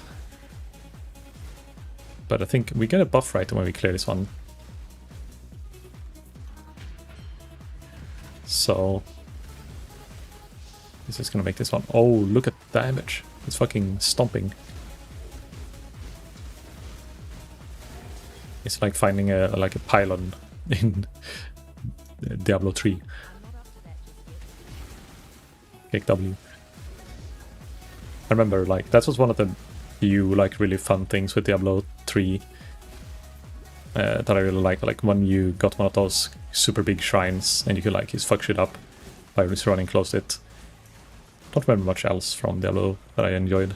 But I think we get a buff right when we clear this one. So this is gonna make this one. Oh, look at the damage. It's fucking stomping. It's like finding a pylon in Diablo 3. Kick W. I remember like that was one of the few like really fun things with Diablo 3 that I really like when you got one of those super big shrines and you could like just fuck shit up by just running close to it. Don't remember much else from Diablo that I enjoyed.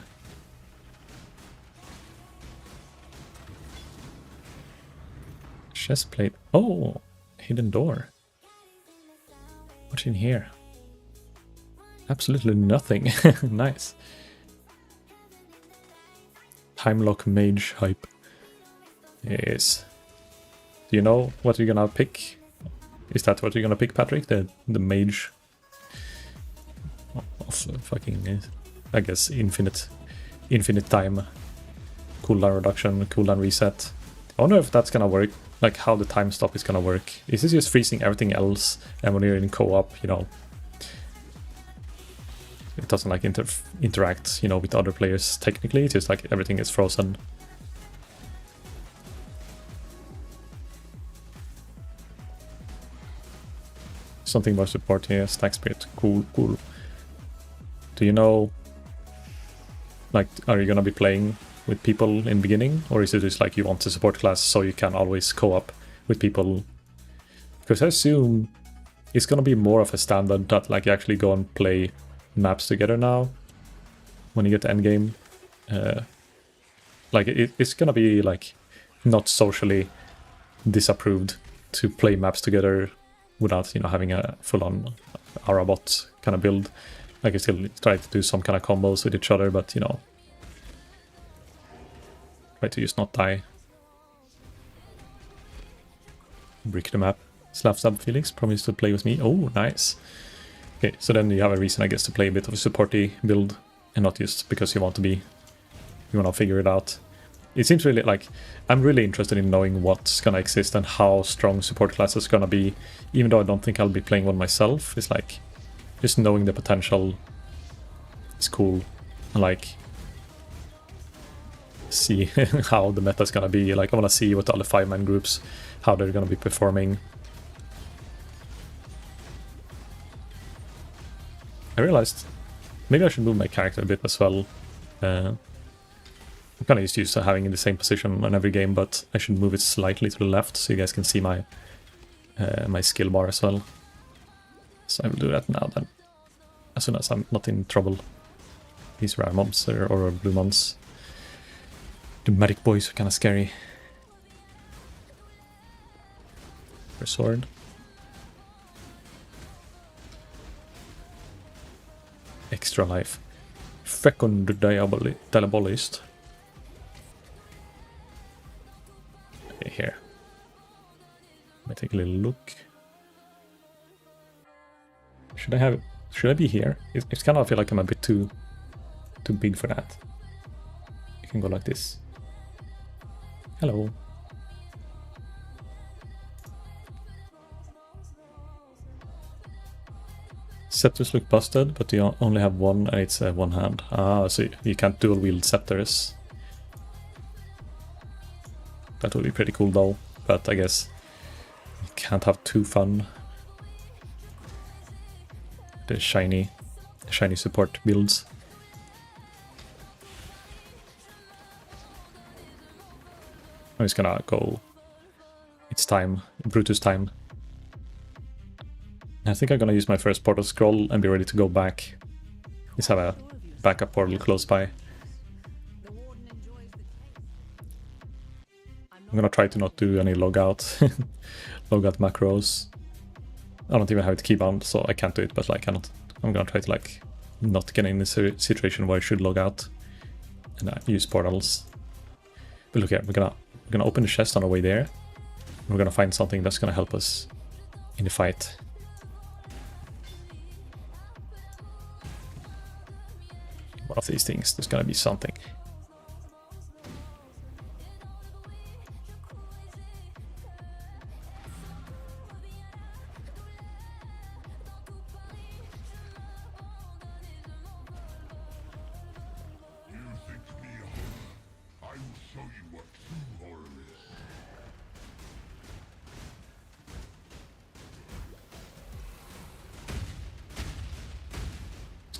Chest plate. Oh, hidden door. What's in here? Absolutely nothing. Nice. Time lock mage hype. Yes. Do you know what you're gonna pick? Is that what you're gonna pick, Patrick? The mage of fucking, I guess, infinite time. Cooldown reduction, cooldown reset. I wonder if that's gonna work. Like how the time stop is gonna work. Is this just freezing everything else? And when you're in co-op, you know, it doesn't like interact, you know, with other players. Technically, it's just like everything is frozen. Something more support here. Stack spirit. Cool. Do you know, like, are you gonna be playing with people in the beginning, or is it just like you want a support class so you can always co-op with people? Because I assume it's gonna be more of a standard that like you actually go and play maps together now when you get to endgame. Like it's gonna be like not socially disapproved to play maps together without, you know, having a full-on Arabot kind of build. Like you still try to do some kind of combos with each other, but you know, try to just not die. Brick the map. Slap sub Felix, promise to play with me. Oh, nice. Okay, so then you have a reason, I guess, to play a bit of a supporty build, and not just because you want to figure it out. It seems really like, I'm really interested in knowing what's gonna exist and how strong support classes gonna be, even though I don't think I'll be playing one myself. It's like, just knowing the potential is cool, and like, see how the meta's gonna be. Like, I wanna see what the other 5-man groups, how they're gonna be performing. I realized maybe I should move my character a bit as well. I'm kind of used to having it in the same position on every game, but I should move it slightly to the left so you guys can see my my skill bar as well. So I will do that now then, as soon as I'm not in trouble. These rare mobs or blue mons. The medic boys are kind of scary. For sword. Extra life. Fecund Diabolist. Okay, here. Let me take a little look. Should I be here? It's kind of, I feel like I'm a bit too big for that. You can go like this. Hello. Scepters look busted, but you only have one and it's one hand. Ah, so you can't dual wield scepters. That would be pretty cool though, but I guess you can't have too fun. The shiny support builds. I'm just gonna go. It's time, Brutus time. I think I'm gonna use my first portal scroll and be ready to go back. Just have a backup portal close by. I'm gonna try to not do any logout macros. I don't even have it keybound, so I can't do it, but like I'm gonna try to like not get in this situation where I should log out and use portals. But look here, we're gonna open the chest on our way there. We're gonna find something that's gonna help us in the fight. One of these things, there's gonna be something.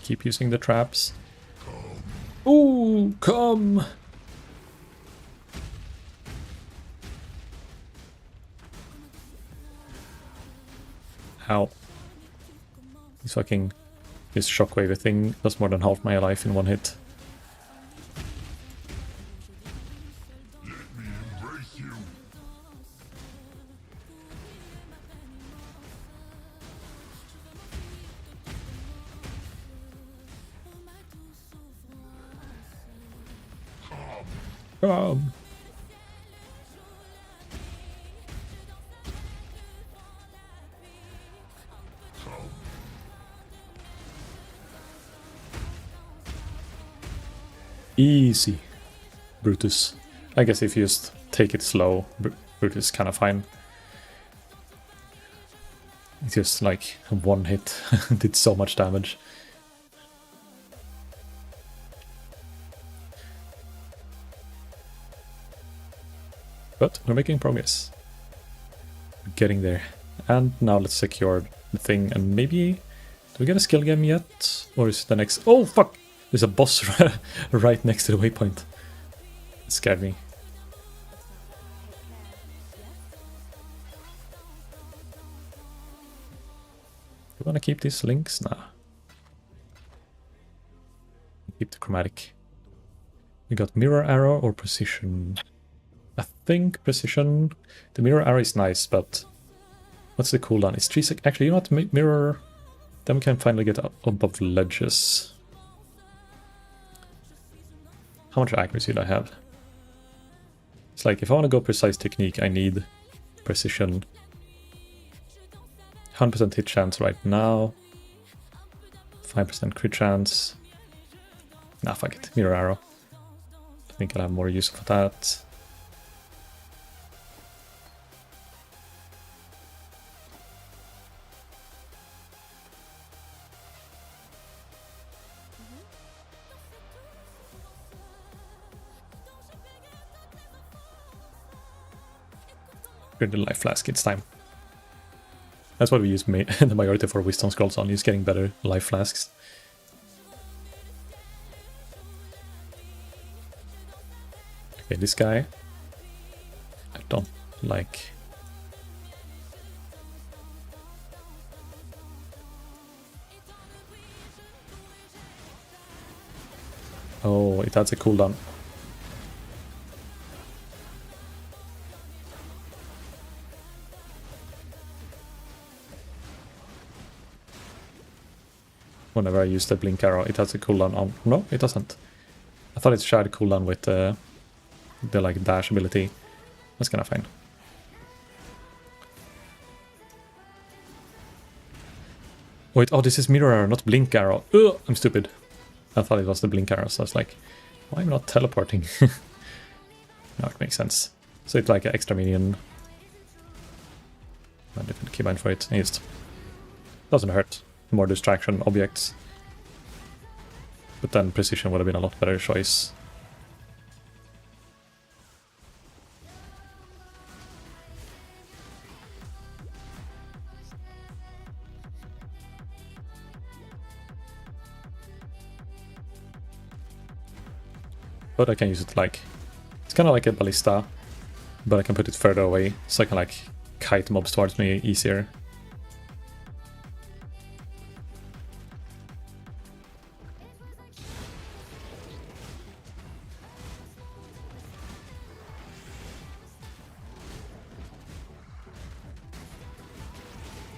keep using the traps. Ooh, come! Ow. This fucking... This shockwave thing does more than half my life in one hit. Come! Easy, Brutus. I guess if you just take it slow, Brutus is kind of fine. It's just like one hit did so much damage. But we're making progress. We're getting there. And now let's secure the thing and maybe... Do we get a skill gem yet? Or is it the next... Oh fuck! There's a boss right next to the waypoint. It scared me. Do you want to keep these links? Nah. Keep the chromatic. We got mirror arrow or precision. I think precision. The mirror arrow is nice, but what's the cooldown? It's 3 seconds. Actually, you know what? Mirror. Then we can finally get up above ledges. How much accuracy do I have? It's like if I want to go precise technique, I need precision. 100% hit chance right now. 5% crit chance. Nah, fuck it. Mirror arrow. I think I'll have more use for that. The life flask, it's time. That's what we use the majority for wisdom scrolls on, is getting better life flasks. Okay, this guy I don't like. Oh, it has a cooldown. Whenever I use the blink arrow, it has a cooldown on. No, it doesn't. I thought it shared cooldown with the like dash ability. That's kind of fine. Wait, oh, this is mirror arrow, not blink arrow. Ugh, I'm stupid. I thought it was the blink arrow, so I was like, why am I not teleporting? Now it makes sense. So it's like an extra minion. A different keybind for it. It just doesn't hurt. More distraction objects. But then precision would have been a lot better choice. But I can use it like... It's kind of like a ballista, but I can put it further away, so I can like kite mobs towards me easier.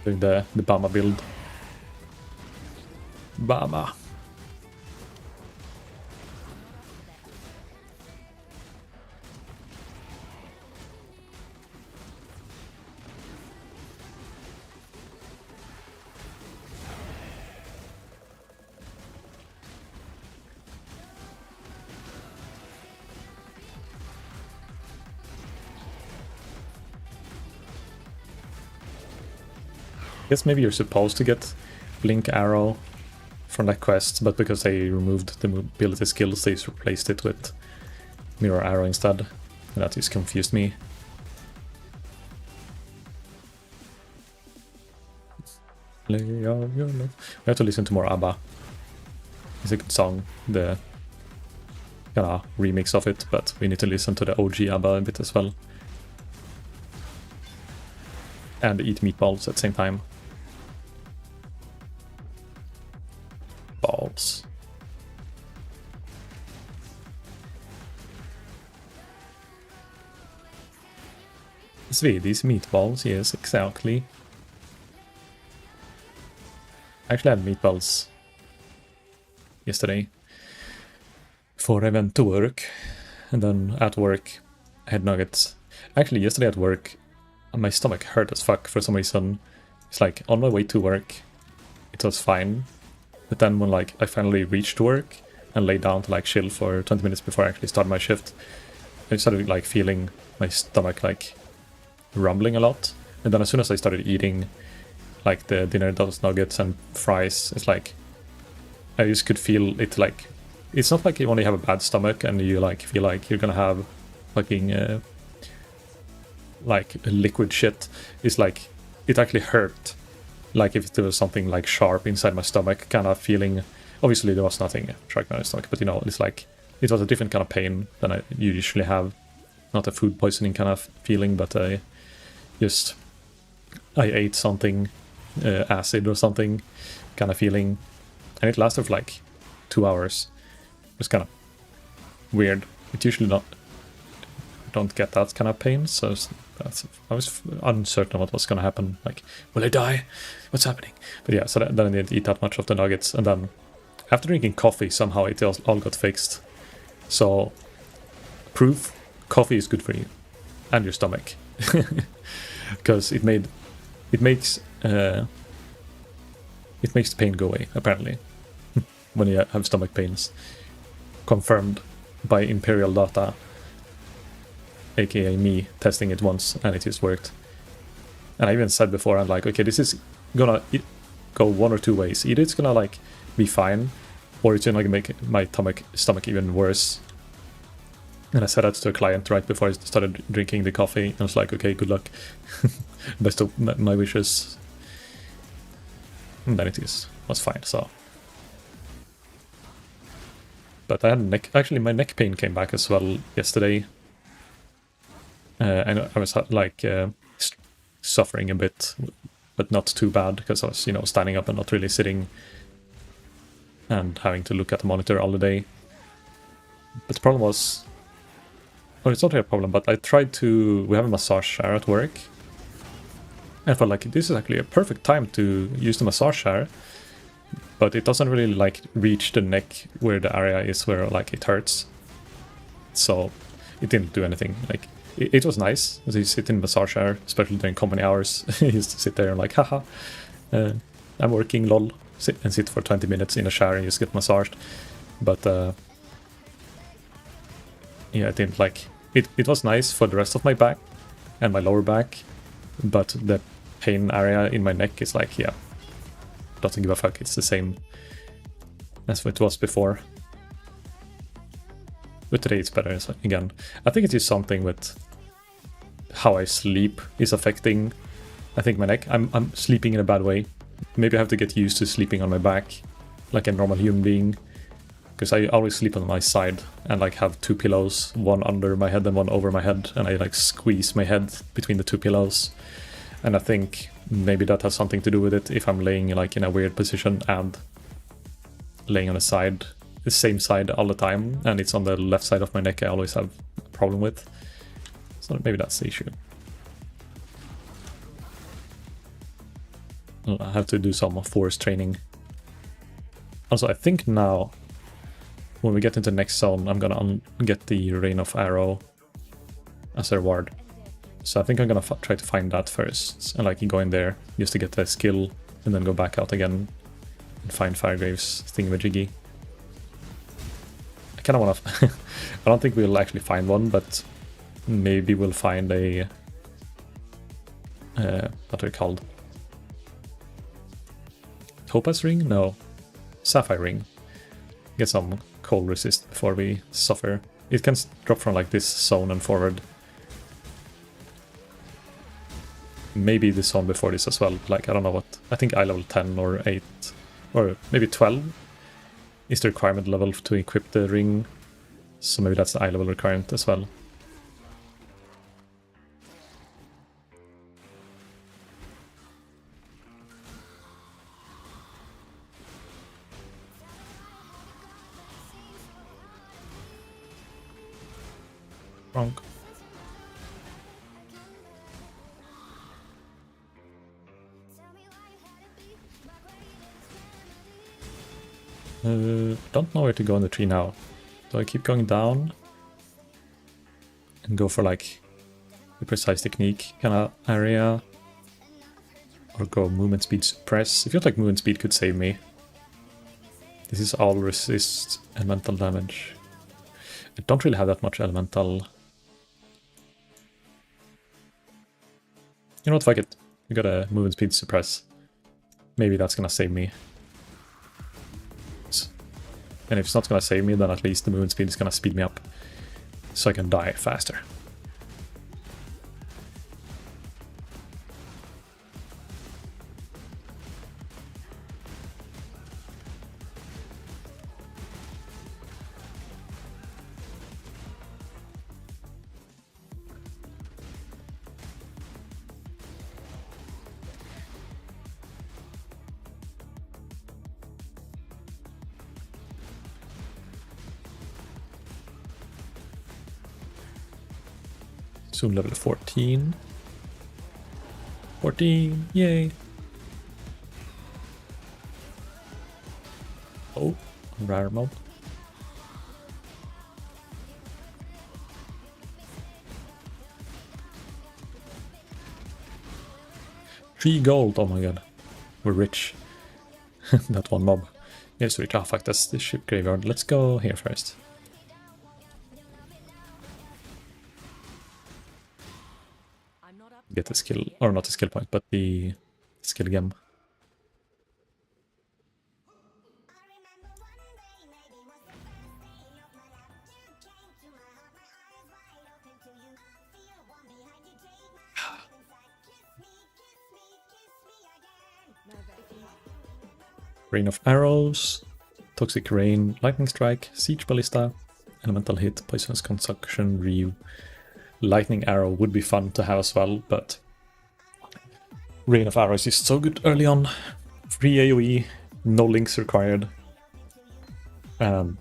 Doing the Bama build. Bama. I guess maybe you're supposed to get Blink Arrow from that quest, but because they removed the mobility skills, they replaced it with Mirror Arrow instead. And that just confused me. We have to listen to more ABBA. It's a good song, the remix of it, but we need to listen to the OG ABBA a bit as well. And eat meatballs at the same time. Balls. Swedish meatballs, yes, exactly. I actually had meatballs yesterday before I went to work, and then at work I had nuggets. Actually, yesterday at work my stomach hurt as fuck for some reason. It's like on my way to work it was fine, but then when like I finally reached work and lay down to like chill for 20 minutes before I actually started my shift, I started like feeling my stomach like rumbling a lot. And then as soon as I started eating like the dinner, those nuggets and fries, it's like I just could feel it. Like it's not like you only have a bad stomach and you like feel like you're gonna have fucking like liquid shit. It's like it actually hurt, like if there was something like sharp inside my stomach, kind of feeling. Obviously there was nothing sharp in my stomach, but you know, it's like it was a different kind of pain than I usually have. Not a food poisoning kind of feeling, but I ate something, acid or something kind of feeling, and it lasted for like 2 hours. It was kind of weird. It usually don't get that kind of pain, so I was uncertain what was gonna happen. Like, will I die? What's happening? But yeah, so then I didn't eat that much of the nuggets, and then after drinking coffee, somehow it all got fixed. So, proof: coffee is good for you and your stomach, because it makes the pain go away, apparently, when you have stomach pains. Confirmed by Imperial Data, aka me testing it once, and it just worked. And I even said before, I'm like, okay, this is gonna go one or two ways. Either it's gonna like be fine, or it's gonna make my stomach even worse. And I said that to a client right before I started drinking the coffee. I was like, okay, good luck. Best of my wishes. And then it was fine, so. But I had my neck pain came back as well yesterday. And I was like suffering a bit, but not too bad, because I was, standing up and not really sitting and having to look at the monitor all the day. But the problem was, well, it's not really a problem, but I tried we have a massage chair at work. And I felt like this is actually a perfect time to use the massage chair, but it doesn't really like reach the neck where the area is where like it hurts. So it didn't do anything. Like it was nice as you sit in the massage chair, especially during company hours. You used to sit there and like, haha, I'm working, lol. Sit for 20 minutes in a chair and just get massaged. But yeah, I didn't like it. It was nice for the rest of my back and my lower back, but the pain area in my neck is like, yeah, doesn't give a fuck. It's the same as what it was before. But today it's better again. I think it is something with how I sleep is affecting, I think, my neck. I'm sleeping in a bad way. Maybe I have to get used to sleeping on my back like a normal human being, because I always sleep on my side and like have two pillows, one under my head and one over my head, and I like squeeze my head between the two pillows. And I think maybe that has something to do with it, if I'm laying like in a weird position and laying on the same side all the time, and it's on the left side of my neck I always have a problem with. So maybe that's the issue. I have to do some force training. Also, I think now, when we get into the next zone, I'm gonna get the Rain of Arrow as a reward. So I think I'm gonna try to find that first, and like go in there just to get the skill, and then go back out again and find Firegrave's thingamajiggy. I kind of want to. I don't think we'll actually find one, but maybe we'll find a what are they called? Topaz ring? No, sapphire ring. Get some cold resist before we suffer. It can drop from like this zone and forward. Maybe this zone before this as well. Like, I don't know what. I think eye level 10 or 8 or maybe 12. is the requirement level to equip the ring. So maybe that's the eye level requirement as well. Wrong. Don't know where to go in the tree now. Do I keep going down and go for like the precise technique kind of area, or go movement speed suppress? I feel like movement speed could save me. This is all resist elemental damage. I don't really have that much elemental. You know what, fuck it. We got a movement speed suppress. Maybe that's gonna save me. And if it's not gonna save me, then at least the movement speed is gonna speed me up so I can die faster. Soon level 14. 14, yay! Oh, rare mob. Three gold, oh my god. We're rich. That one mob. Yes, rich. Ah, fuck, that's the ship graveyard. Let's go here first. Get the skill, or not the skill point, but the skill gem. Rain of Arrows, Toxic Rain, Lightning Strike, Siege Ballista, Elemental Hit, Poisonous Consumption, Reeve. Lightning Arrow would be fun to have as well, but Rain of Arrows is so good early on. Free AoE, no links required, and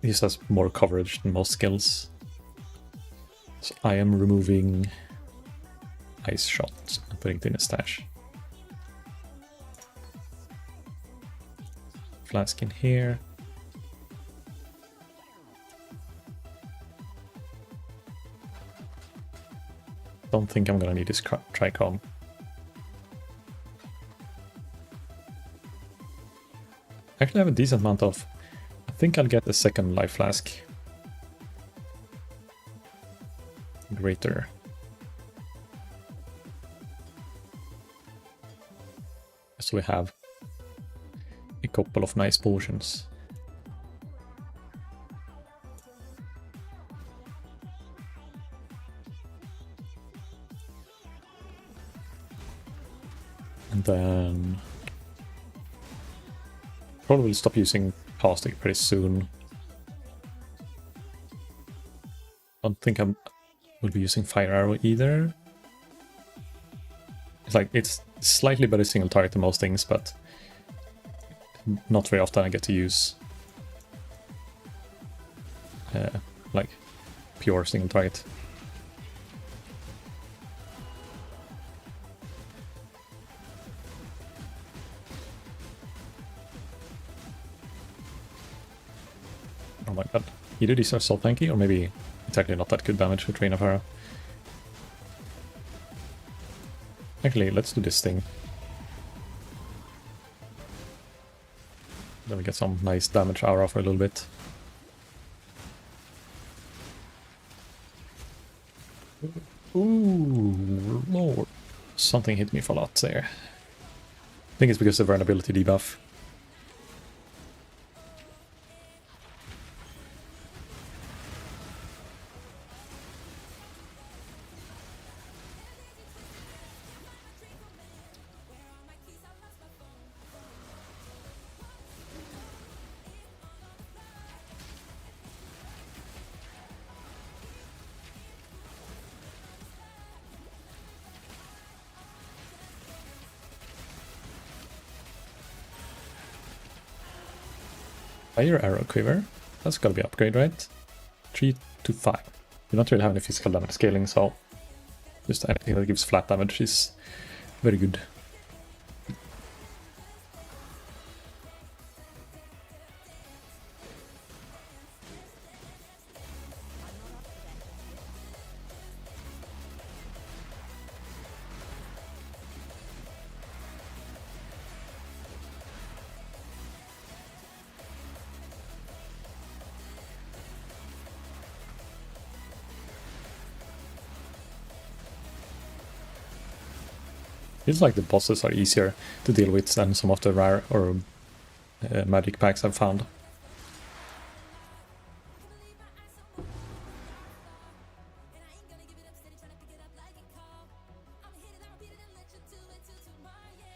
he just has more coverage than most skills. So I am removing Ice Shot and putting it in a stash. Flask in here. Don't think I'm gonna need this Tricom. Actually, I have a decent amount of. I think I'll get the second life flask. Greater. So we have a couple of nice potions. And then probably stop using caustic pretty soon. Don't think I will be using Fire Arrow either. It's like it's slightly better single target than most things, but not very often I get to use like pure single target. Oh my god. Either these are so tanky, or maybe it's actually not that good damage with Rain of Arrow. Actually, let's do this thing. Then we get some nice damage aura for a little bit. Ooh, lord. Something hit me for a lot there. I think it's because of vulnerability debuff. Fire arrow quiver. That's gotta be upgrade, right? 3 to 5. You don't really have any physical damage scaling, so just anything that gives flat damage is very good. Feels like the bosses are easier to deal with than some of the rare or magic packs I've found.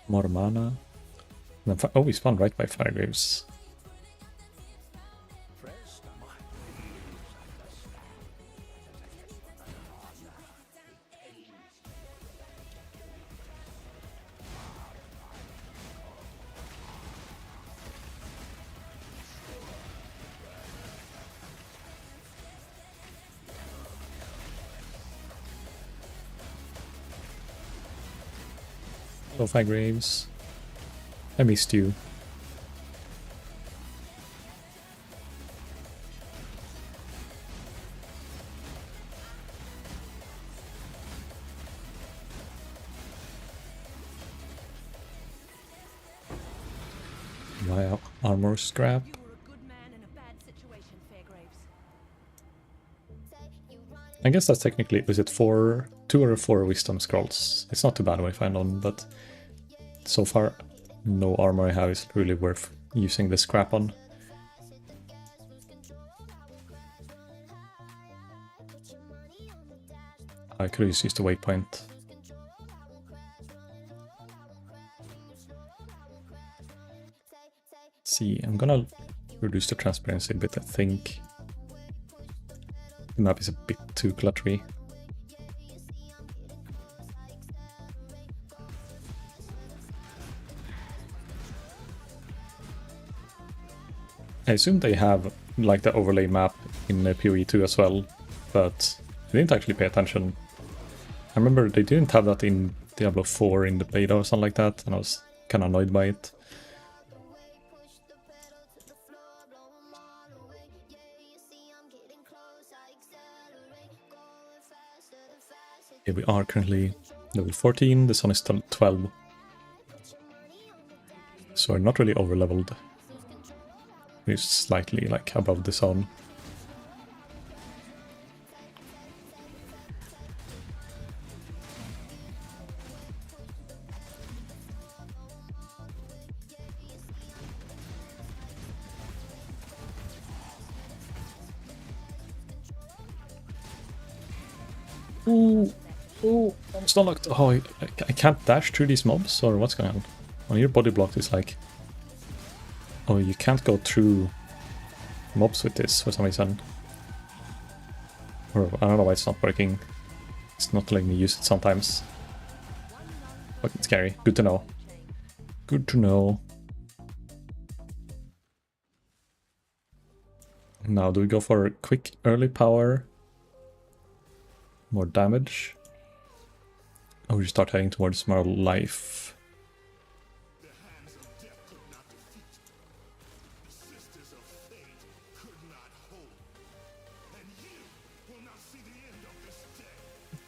More mana. Oh, we spawned right by Firegraves. Hello, Firegraves. I missed you. My armor scrap. You were a good man in a bad situation, Fairgraves. I guess that's technically, is it 2 or 4 wisdom scrolls? It's not too bad when I find one, but so far no armor I have is really worth using the scrap on. I could have used the waypoint. Let's see, I'm gonna reduce the transparency a bit, I think. The map is a bit too cluttery. I assume they have like the overlay map in PoE2 as well, but I didn't actually pay attention. I remember they didn't have that in Diablo 4 in the beta or something like that, and I was kind of annoyed by it. Here we are currently level 14, the sun is still 12. So we're not really over leveled. We're slightly like above the sun. Ooh, I'm still locked. Oh, I can't dash through these mobs, or what's going on? When your body blocked is like... Oh, you can't go through mobs with this for some reason. Or I don't know why it's not working. It's not letting me use it sometimes. Fucking scary. Good to know. Good to know. Now, do we go for quick early power? More damage? Or we start heading towards more life?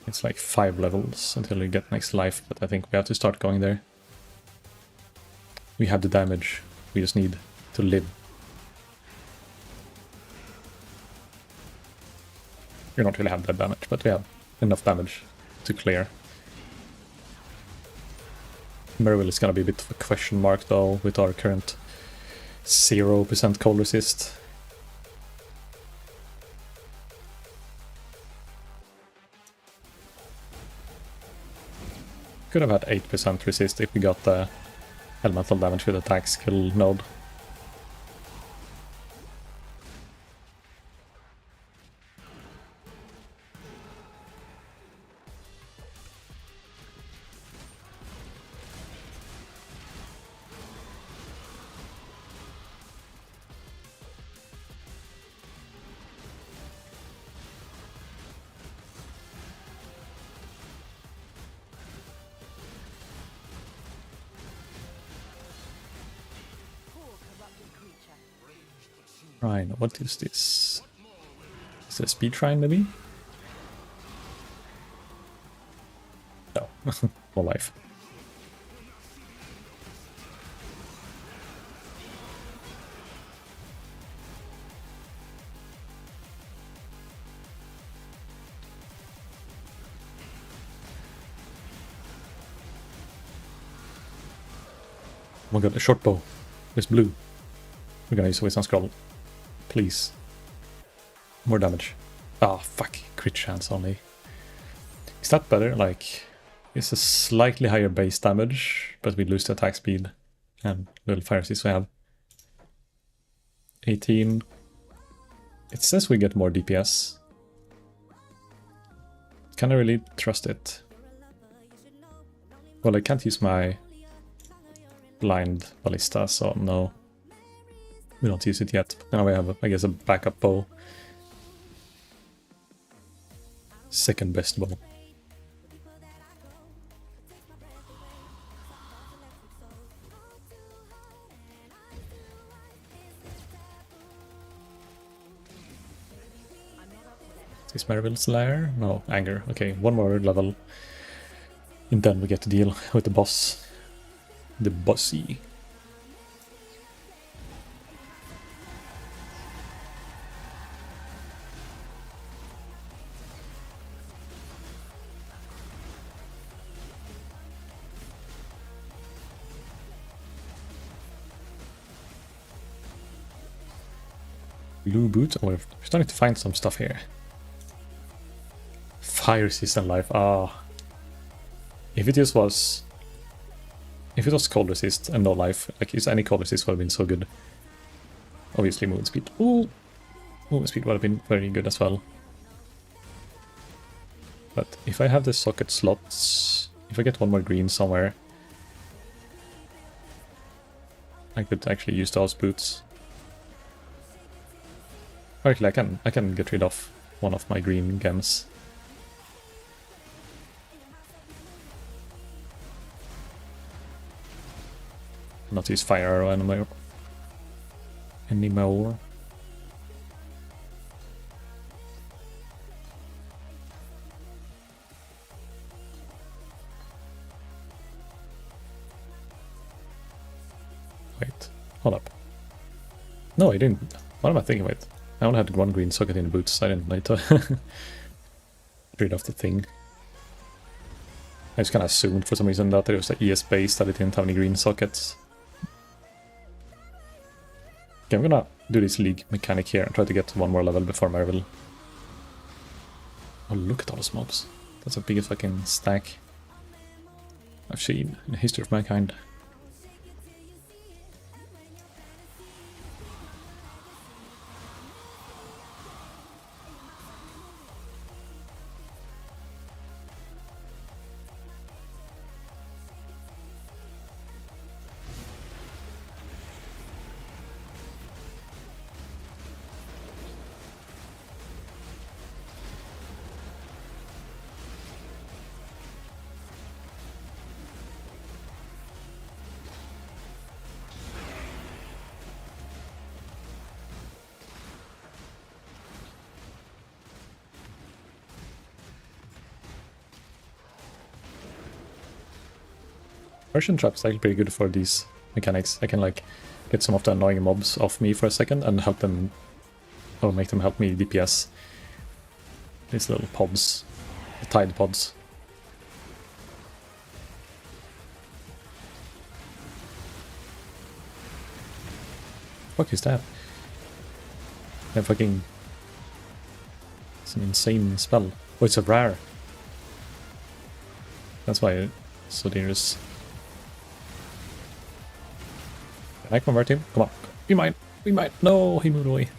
It's like 5 levels until you get next life, but I think we have to start going there. We have the damage, we just need to live. We don't really have that damage, but we have enough damage to clear. Merrill is gonna be a bit of a question mark though, with our current 0% cold resist. Could have had 8% resist if we got the elemental damage with attack skill node. Shrine, what is this? Is it a speed shrine maybe? No, more life. Oh my god, a short bow. It's blue. We're gonna use Wisdom Scroll. Please. More damage. Ah, fuck. Crit chance only. Is that better? Like, it's a slightly higher base damage, but we lose the attack speed and little fire resist we have. 18. It says we get more DPS. Can I really trust it? Well, I can't use my blind ballista, so no. We don't use it yet. Now we have, I guess, a backup bow. Second best bow. Is Merville's lair? No, anger. Okay, one more level. And then we get to deal with the boss. The bossy. Blue boot. Oh, we're starting to find some stuff here. Fire resistant life. Ah. If it just was... If it was cold resist and no life, like is any cold resist would have been so good. Obviously movement speed. Ooh! Movement speed would have been very good as well. But if I have the socket slots, if I get one more green somewhere, I could actually use those boots. Actually, I can get rid of one of my green gems. Not use fire arrow anymore. Wait, hold up. No, I didn't. What am I thinking? Wait, I only had one green socket in the boots. I didn't need to get rid of the thing. I just kind of assumed for some reason that it was the ES base that it didn't have any green sockets. Okay, I'm gonna do this league mechanic here and try to get one more level before Marvel. Oh, look at all those mobs. That's a big fucking stack I've seen in the history of mankind. Persian trap is actually pretty good for these mechanics. I can like get some of the annoying mobs off me for a second and help them, or make them help me DPS. These little pods, the tide pods. What is that? That fucking... It's an insane spell. Oh, it's a rare. That's why it's so dangerous. Can I convert him? Come on. We might. We might. No, he moved away.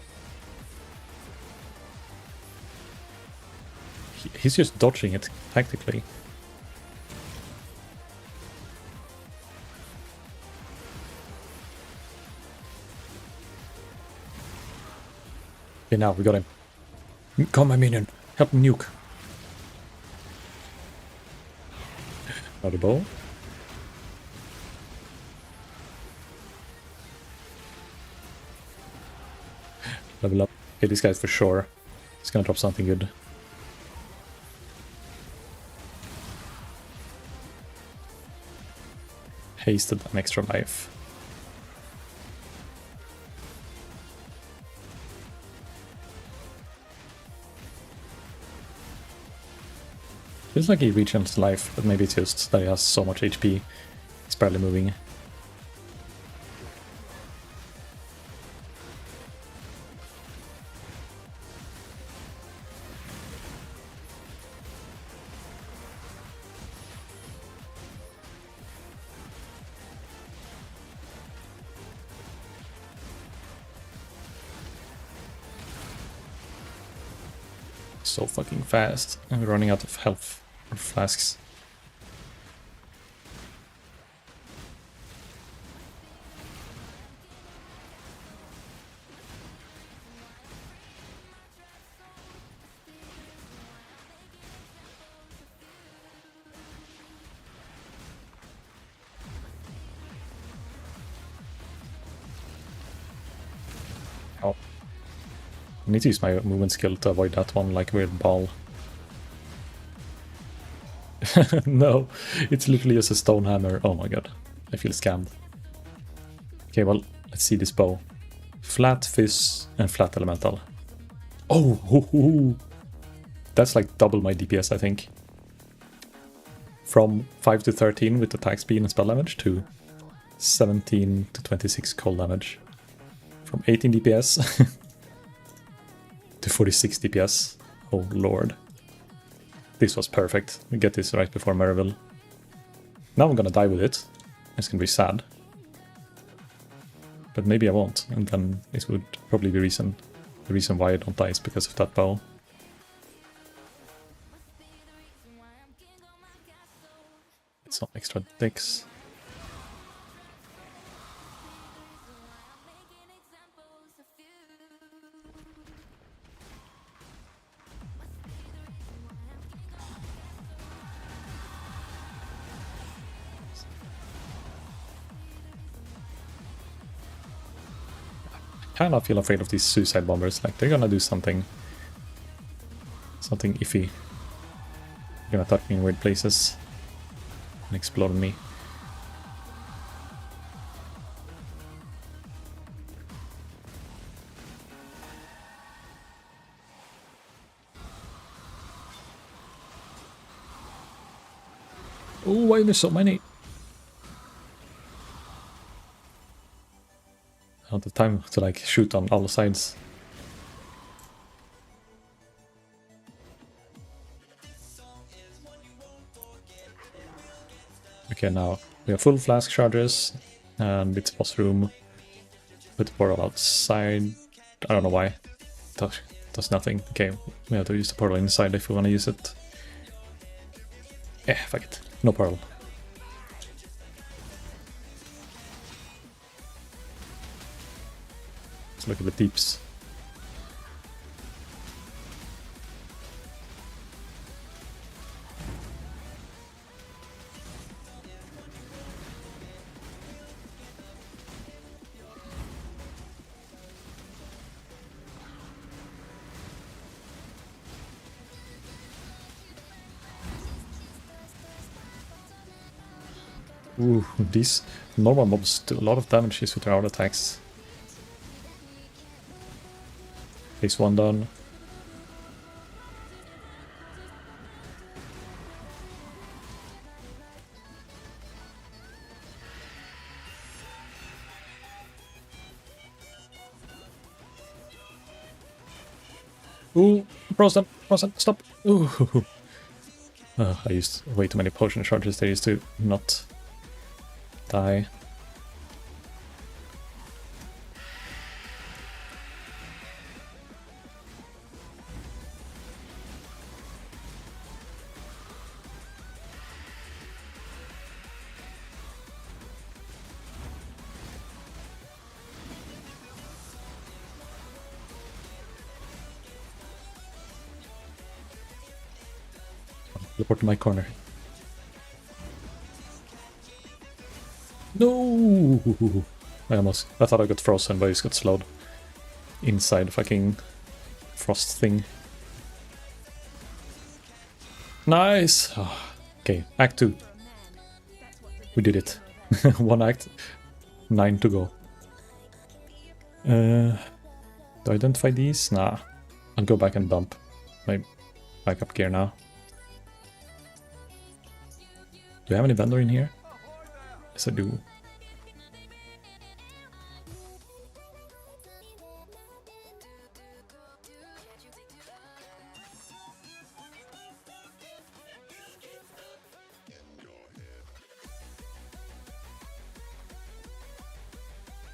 He's just dodging it tactically. Okay, now we got him. Come, my minion. Help me nuke. Another bow. Level up. Okay, this guy's for sure. He's gonna drop something good. Hasted an extra life. Feels like he regens life, but maybe it's just that he has so much HP. He's barely moving. So fucking fast. And we're running out of health or flasks. Oh. I need to use my movement skill to avoid that one, like weird ball. No, it's literally just a stone hammer. Oh my god, I feel scammed. Okay, well, let's see this bow. Flat fizz and flat elemental. Oh, hoo, hoo, hoo. That's like double my DPS, I think. From 5 to 13 with attack speed and spell damage to 17 to 26 cold damage. From 18 DPS to 46 DPS. Oh lord. This was perfect. We get this right before Meriville. Now I'm gonna die with it. It's gonna be sad. But maybe I won't, and then it would probably be the reason why I don't die is because of that bow. It's some extra dicks. I kind of feel afraid of these suicide bombers. Like, they're gonna do something iffy. They're gonna touch me in weird places and explode me. Oh, why are there so many? I don't have time to like shoot on all sides. Okay, now we have full flask charges and it's boss room. Put the portal outside. I don't know why. Does nothing. Okay, we have to use the portal inside if we want to use it. Fuck it. No portal. Let's look at the deeps. Ooh, these normal mobs do a lot of damage with their auto attacks. Phase 1 done. Ooh, frozen, stop! Ooh. I used way too many potion charges there used to not die. Teleport to my corner. No! I thought I got frozen, but I just got slowed. inside fucking frost thing. Nice! Oh, okay, Act 2. We did it. 1 act, 9 to go. Do I identify these? Nah. I'll go back and dump my backup gear now. Do I have any vendor in here? Yes, I do.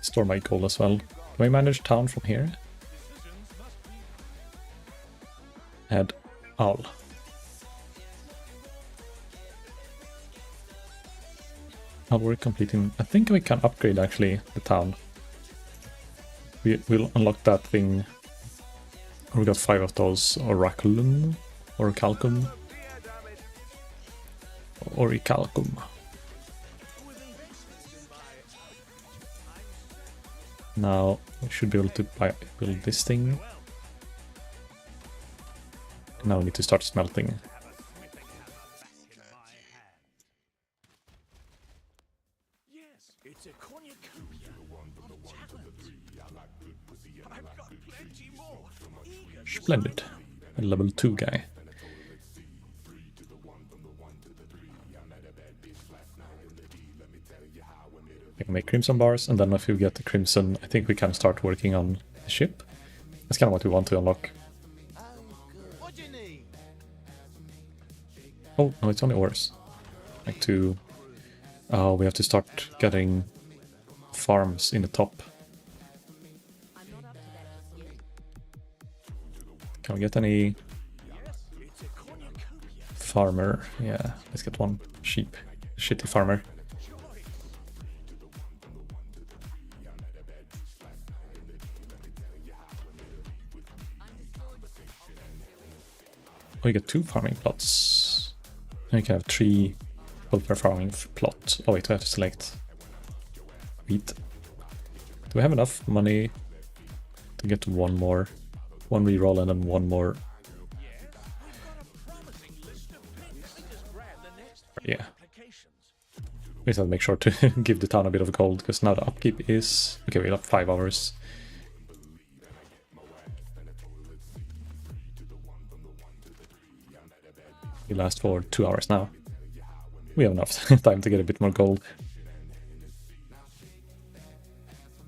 Store my gold as well. Do I manage town from here? Head owl. How we're completing. I think we can upgrade actually the town. We'll unlock that thing. We got 5 of those oraculum or calcum. Oricalcum. Now we should be able to build this thing. Now we need to start smelting. Splendid. A level 2 guy. We can make crimson bars, and then if we get the crimson, I think we can start working on the ship. That's kind of what we want to unlock. Oh, no, it's only ores. Like to... Oh, we have to start getting farms in the top. Can we get any... farmer? Yeah, let's get one sheep. Shitty farmer. We get 2 farming plots. And you can have 3 per farming plot. Oh wait, we have to select wheat. Do we have enough money to get 1 more? 1 reroll and then 1 more. Yeah. We just have to make sure to give the town a bit of gold, because now the upkeep is... Okay, we have 5 hours. We last for 2 hours now. We have enough time to get a bit more gold.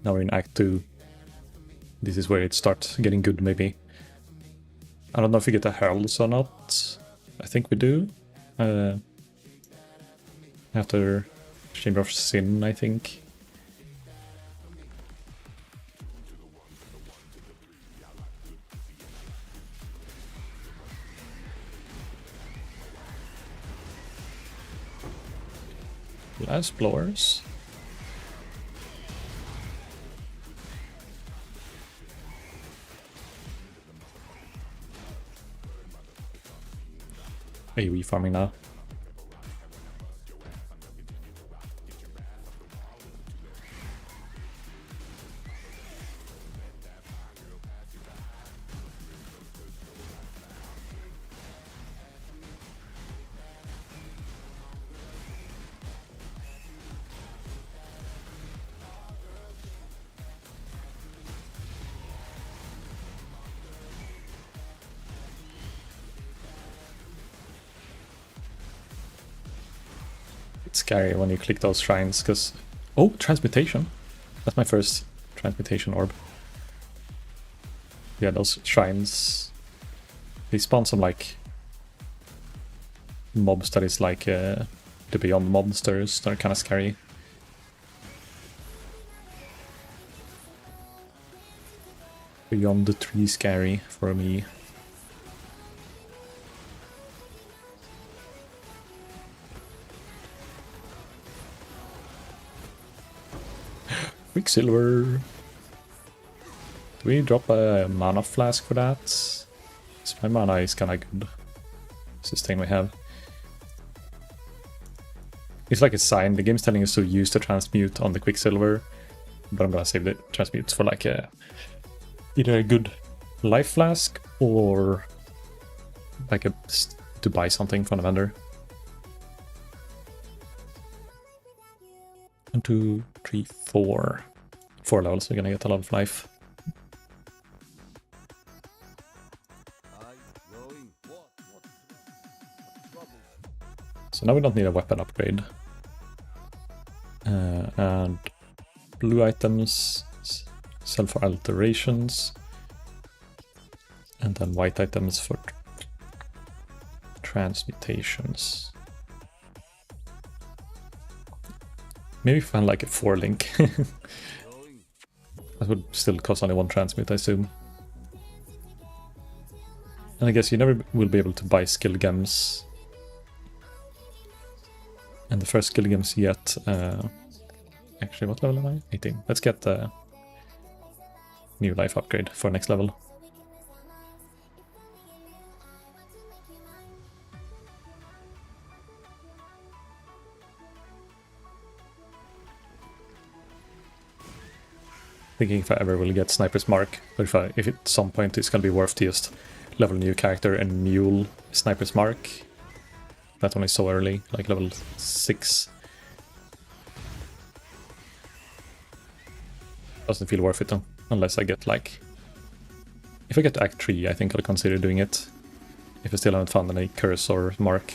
Now we're in Act 2. This is where it starts getting good, maybe. I don't know if we get the heralds or not. I think we do. After Chamber of Sin, I think. Blast blowers. AoE farming now. Scary when you click those shrines, because... Oh, transmutation! That's my first transmutation orb. Yeah, those shrines... They spawn some, like... mobs that is like the Beyond monsters that are kind of scary. Beyond the Tree scary for me. Quicksilver. Do we drop a mana flask for that? My mana is kinda good. Sustain we have. It's like a sign. The game's telling us to use the transmute on the Quicksilver, but I'm gonna save the transmutes for like a either a good life flask or like to buy something from the vendor. 1, 2, 3, 4. 4 levels, we're gonna get a lot of life. So now we don't need a weapon upgrade. And blue items sell for alterations. And then white items for transmutations. Maybe find like a 4-link. That would still cost only 1 transmute, I assume. And I guess you never will be able to buy skill gems. And the first skill gems you get... actually, what level am I? 18. Let's get the new life upgrade for next level. Thinking if I ever will get Sniper's Mark, or if at some point it's gonna be worth to just level a new character and mule Sniper's Mark. That's only so early, like level 6. Doesn't feel worth it unless I get like... If I get to Act 3, I think I'll consider doing it. If I still haven't found any curse or mark.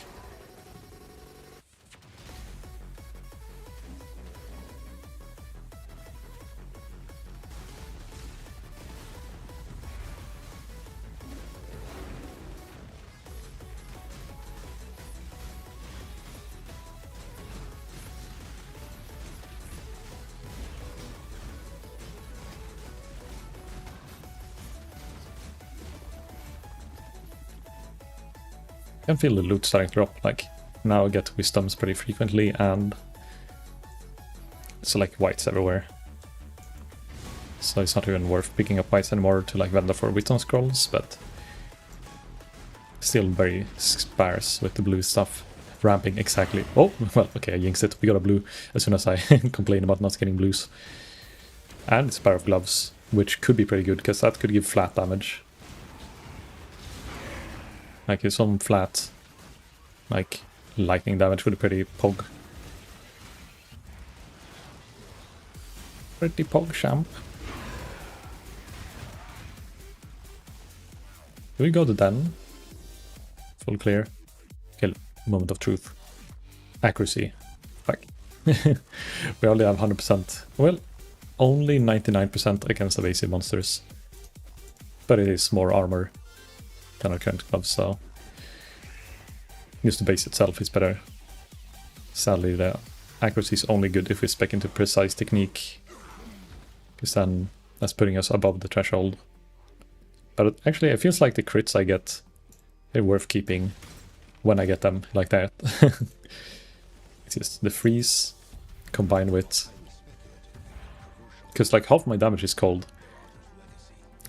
I can feel the loot starting to drop, like now I get wisdoms pretty frequently and it's like whites everywhere. So it's not even worth picking up whites anymore to like vendor for wisdom scrolls, but still very sparse with the blue stuff. Ramping exactly. Oh, well, okay, I jinxed it. We got a blue as soon as I complain about not getting blues. And it's a pair of gloves, which could be pretty good because that could give flat damage. Like some flat, like lightning damage with a pretty pog. Pretty pog champ. Do we go to den? Full clear. Okay, moment of truth. Accuracy. Fuck. We only have 100%. Well, only 99% against evasive monsters. But it is more armor than our current gloves, so just the base itself is better. Sadly, the accuracy is only good if we spec into precise technique, because then that's putting us above the threshold. But actually, it feels like the crits I get are worth keeping when I get them like that. It's just the freeze combined with... Because like half my damage is cold.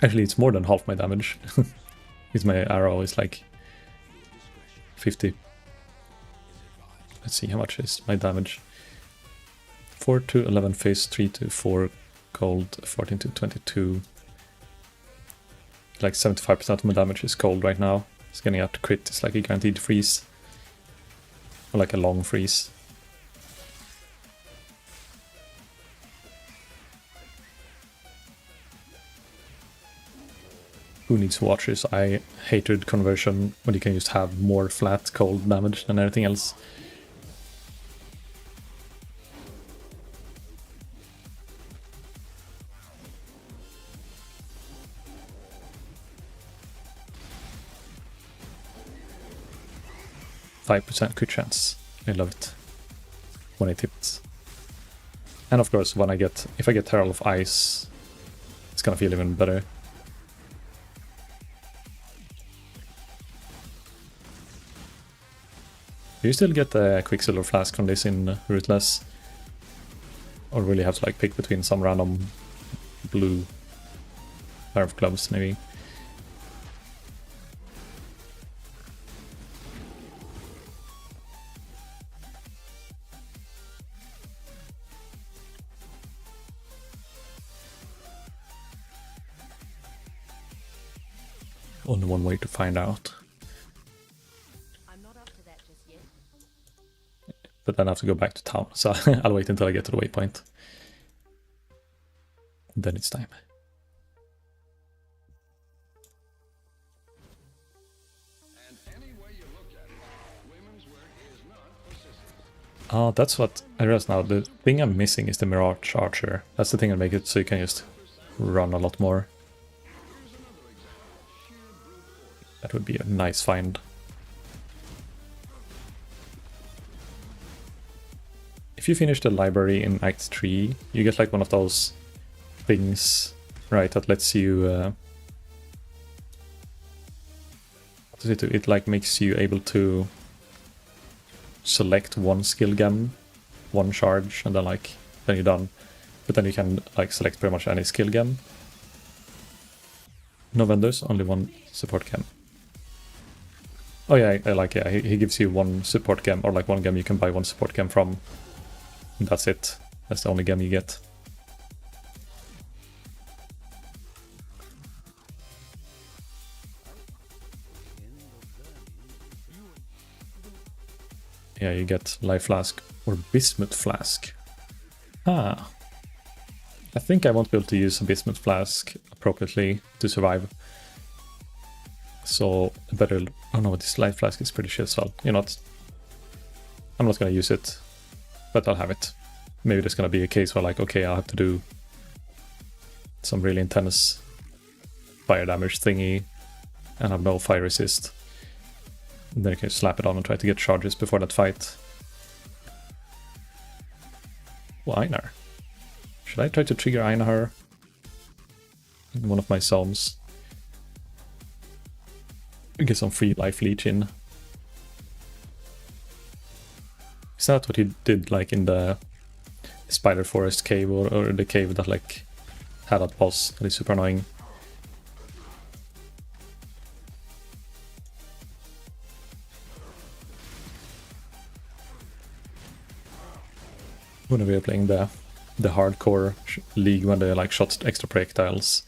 Actually, it's more than half my damage. Because my arrow is like 50. Let's see, how much is my damage? 4 to 11 phase, 3 to 4 cold, 14 to 22. Like 75% of my damage is cold right now. It's getting out to crit, it's like a guaranteed freeze. Or like a long freeze. Who needs watches? I hated conversion when you can just have more flat cold damage than anything else. %5 crit chance. I love it when it hits. And of course, when if I get Herald of Ice, it's gonna feel even better. Do you still get a Quicksilver Flask from this in Ruthless? Or will you have to like pick between some random blue pair of gloves maybe? Only one way to find out. I'm not up to that just yet. But then I have to go back to town, so I'll wait until I get to the waypoint. Then it's time. Oh, that's what I realize now. The thing I'm missing is the Mirage Archer. That's the thing that makes it so you can just run a lot more. That would be a nice find. If you finish the library in Act 3, you get like one of those things, right, that lets you... what does it do? It like makes you able to select one skill gem, one charge, and then then you're done. But then you can like select pretty much any skill gem. No vendors, only one support gem. Oh yeah, he gives you one support gem, or like one gem you can buy one support gem from. And that's it. That's the only gem you get. Yeah, you get Life Flask or Bismuth Flask. Ah. I think I won't be able to use a Bismuth Flask appropriately to survive. So, better... Oh no, this Life Flask is pretty shit, so you know what? I'm not gonna use it, but I'll have it. Maybe there's gonna be a case where like, okay, I'll have to do some really intense fire damage thingy and have no fire resist. And then you can slap it on and try to get charges before that fight. Oh, Einar. Should I try to trigger Einar in one of my zones? Get some free life leech in. Is that what he did like in the Spider Forest cave or the cave that like had that boss that is super annoying? When we were playing the hardcore league when they like shot extra projectiles,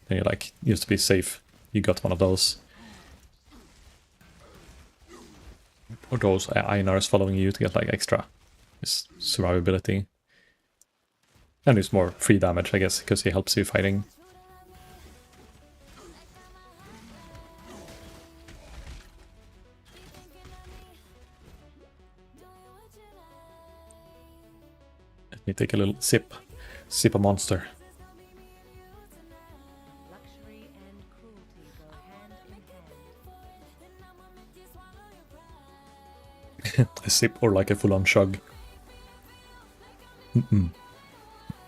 and you like used to be safe, you got one of those. Or those Einars following you to get like extra survivability. And it's more free damage, I guess, because he helps you fighting. Let me take a little sip. Sip a monster. Luxury and cruelty go hand in hand. A sip or like a full-on chug. I'm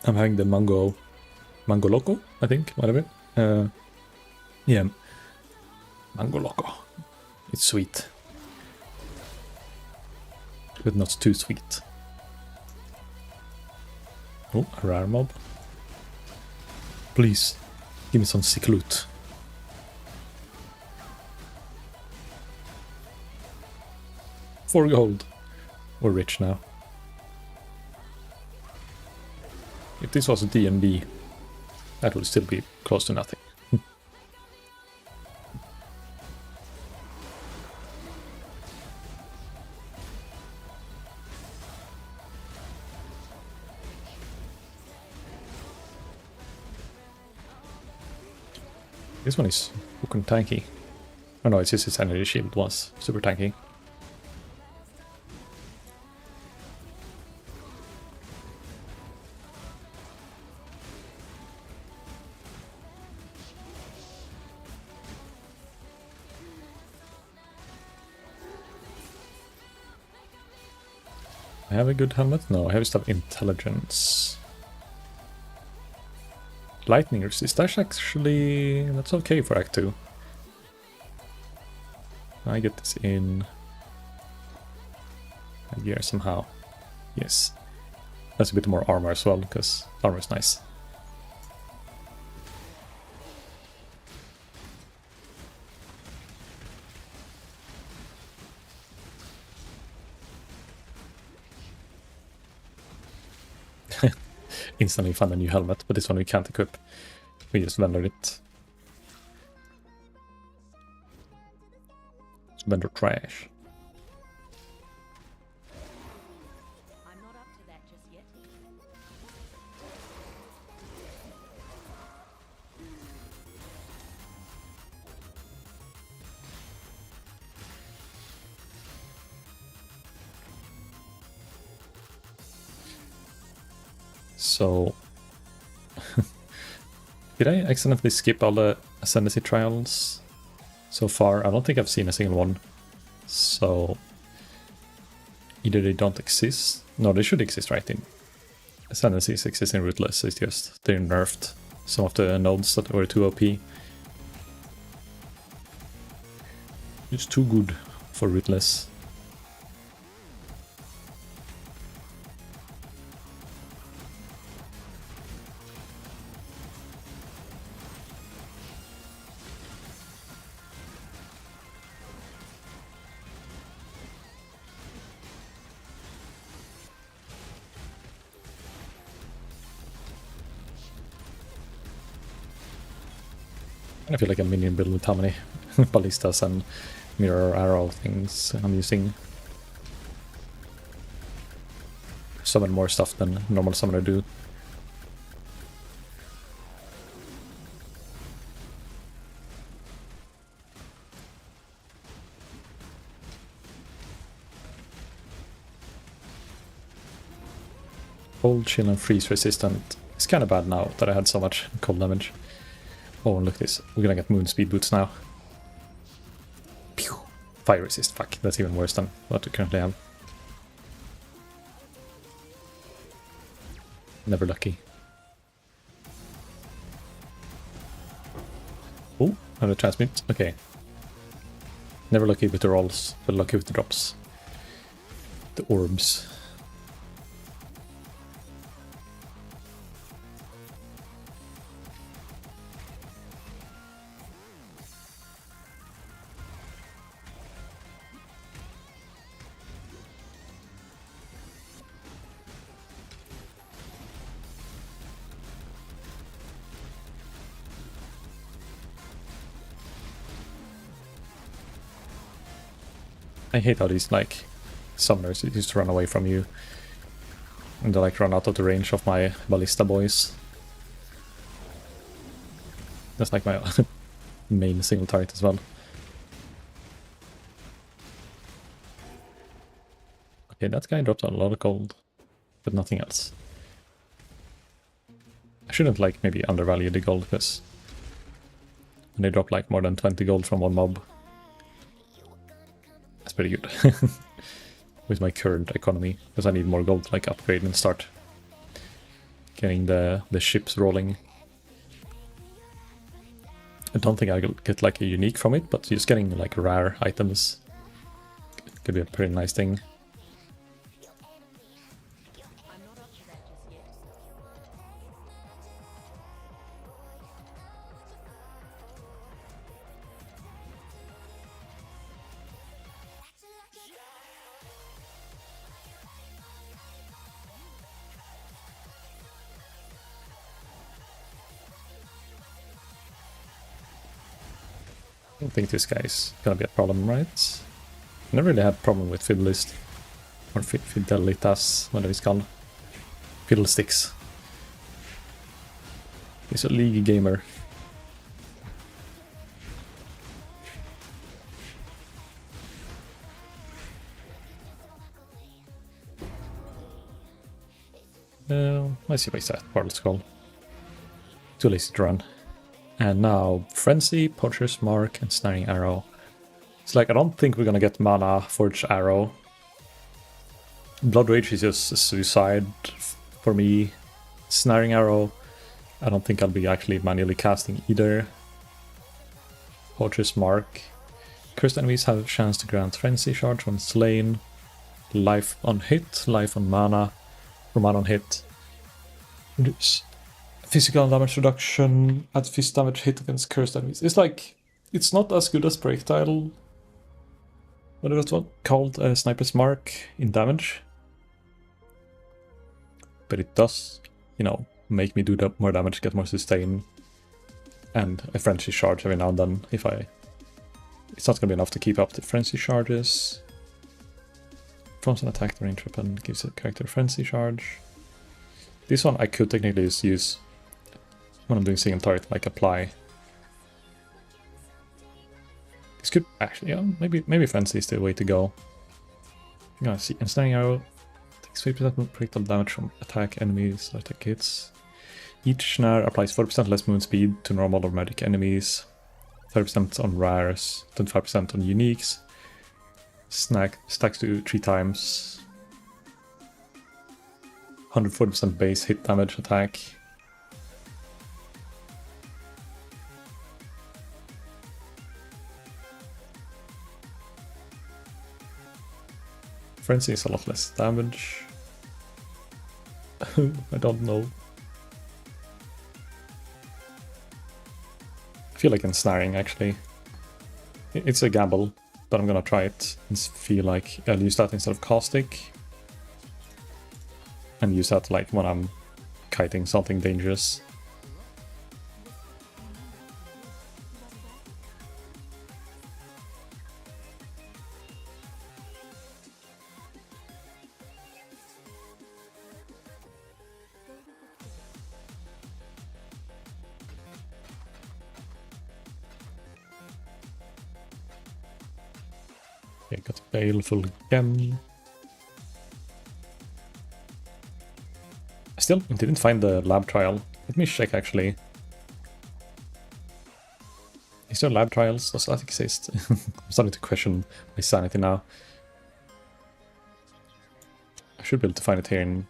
having the mango loco, I think, whatever. Yeah, mango loco. It's sweet, but not too sweet. Oh, a rare mob. Please, give me some sick loot. For gold. We're rich now. If this was a D&D, that would still be close to nothing. This one is fucking tanky. Oh no, it's just his energy shield was super tanky. I have a good helmet? No, I have stuff intelligence. Lightning resist, that's actually... that's okay for Act 2. I get this in... gear somehow. Yes. That's a bit more armor as well, because armor is nice. Instantly found a new helmet, but this one we can't equip. We just vendored it. vendor trash. I'm not up to that just yet. So, did I accidentally skip all the Ascendancy trials so far? I don't think I've seen a single one. So, either they don't exist. No, they should exist, right? In Ascendancies exist in Ruthless. It's just they're nerfed some of the nodes that were too OP. It's too good for Ruthless. I feel like a minion build with how many ballistas and mirror arrow things I'm using. Summon more stuff than normal summoner do. Cold, chill and freeze resistant. It's kind of bad now that I had so much cold damage. Oh, and look at this. We're gonna get moon speed boots now. Pew! Fire resist. Fuck, that's even worse than what we currently have. Never lucky. Oh, another transmit. Okay. Never lucky with the rolls, but lucky with the drops. The orbs. I hate how these, like, summoners used to run away from you. And they, like, run out of the range of my ballista boys. That's, like, my main single target as well. Okay, that guy dropped a lot of gold, but nothing else. I shouldn't, like, maybe undervalue the gold, because when they drop, like, more than 20 gold from one mob, that's pretty good. With my current economy, because I need more gold to, like, upgrade and start getting the ships rolling. I don't think I'll get, like, a unique from it, but just getting, like, rare items could be a pretty nice thing. I'm not up to that just yet. I don't think this guy is gonna be a problem, right? Never really had a problem with Fiddlist. Or Fidelitas, whatever it's called. Fiddlesticks. He's a league gamer. Let's see what he's at. Portal Skull. Too lazy to run. And now Frenzy, Poacher's Mark, and Snaring Arrow. It's like, I don't think we're gonna get Mana Forge Arrow. Blood Rage is just a suicide for me. Snaring Arrow, I don't think I'll be actually manually casting either. Poacher's Mark. Cursed enemies have a chance to grant Frenzy Charge when slain. Life on hit, life on mana, or mana on hit. Reduce physical damage reduction, add fist damage hit against cursed enemies. It's like, it's not as good as Breaktile. Whatever it's called, Sniper's Mark in damage. But it does, you know, make me do more damage, get more sustain. And a Frenzy Charge every now and then if I It's not gonna be enough to keep up the frenzy charges. From an attack, the range weapon gives a character a frenzy charge. This one I could technically just use when I'm doing single target, like apply. This could actually, yeah, maybe frenzy is the way to go. Yeah, see, ensnaring arrow takes 50% predictable damage from attack enemies or attack hits. Each snare applies 40% less movement speed to normal or magic enemies, 30% on rares, 25% on uniques. Stacks to 3 times. 140% base hit damage attack. Frenzy is a lot less damage. I don't know. I feel like ensnaring actually. It's a gamble, but I'm gonna try it and feel like I'll use that instead of caustic. And use that like when I'm kiting something dangerous. Okay, got Baleful again. I still didn't find the lab trial. Let me check actually. Is there lab trials? Does that exist? I'm starting to question my sanity now. I should be able to find it here in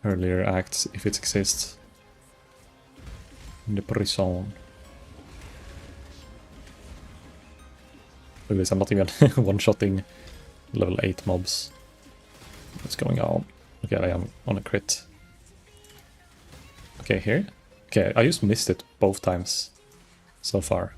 earlier acts if it exists. In the prison. At least I'm not even one-shotting level 8 mobs. What's going on? Okay, I am on a crit. Okay, here. Okay, I just missed it both times so far.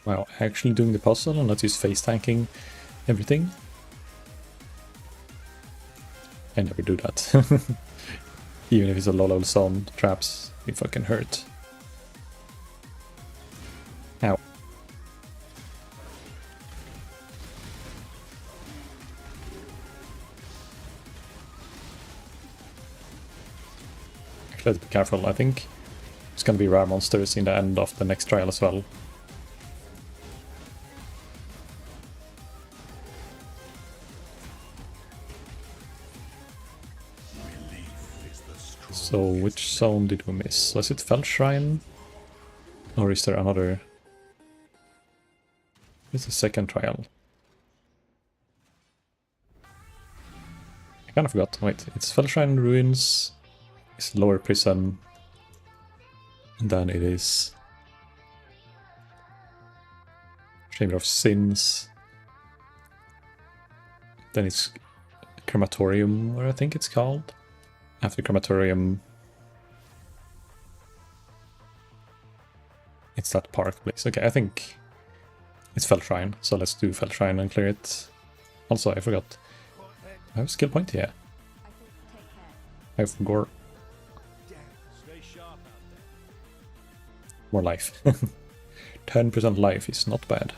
Wow, actually doing the puzzle and not just face tanking everything. I never do that. Even if it's a low level zone, traps, it fucking hurt. Ow. Actually, let's be careful. I think it's gonna be rare monsters in the end of the next trial as well. So, which zone did we miss? Was it Fell Shrine? Or is there another? It's the second trial. I kind of forgot. Wait, it's Fell Shrine Ruins, it's Lower Prison, and then it is Chamber of Sins. Then it's Crematorium, or I think it's called. After Crematorium, it's that park place. Okay, I think it's Fell Shrine, so let's do Fell Shrine and clear it. Also, I forgot. I have a skill point? Yeah. I have gore. Stay sharp out there. More life. 10% life is not bad.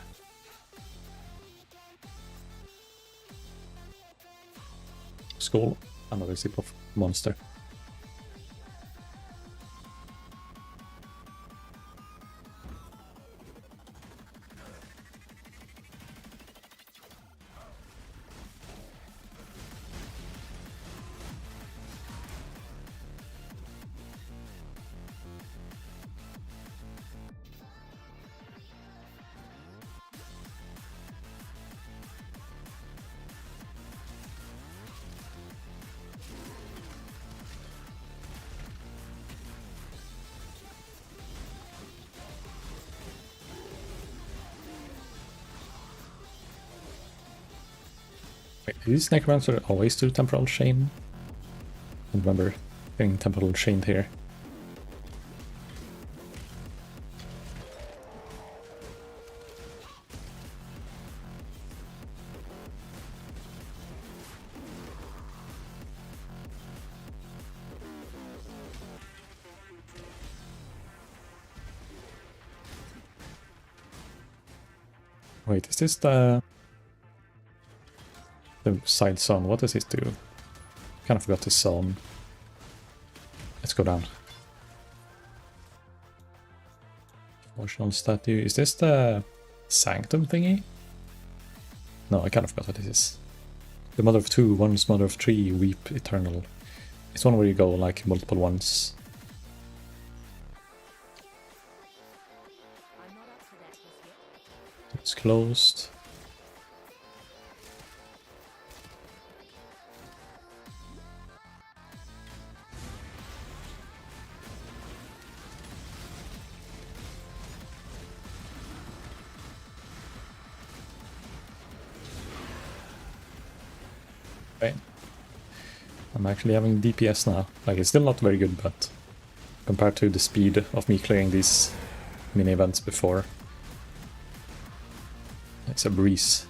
Skull. Another sip of monster. Wait, is Necromancer always do Temporal Chain? I remember getting Temporal Chained here. Wait, is this the side zone? What does this do? Kind of forgot this zone. Let's go down. Emotional statue. Is this the sanctum thingy? No, I kind of forgot what this is. The mother of two, one's mother of three, weep eternal. It's one where you go like multiple ones. I'm not up to that just yet. It's closed. Okay. I'm actually having DPS now. Like, it's still not very good, but compared to the speed of me clearing these mini events before, it's a breeze.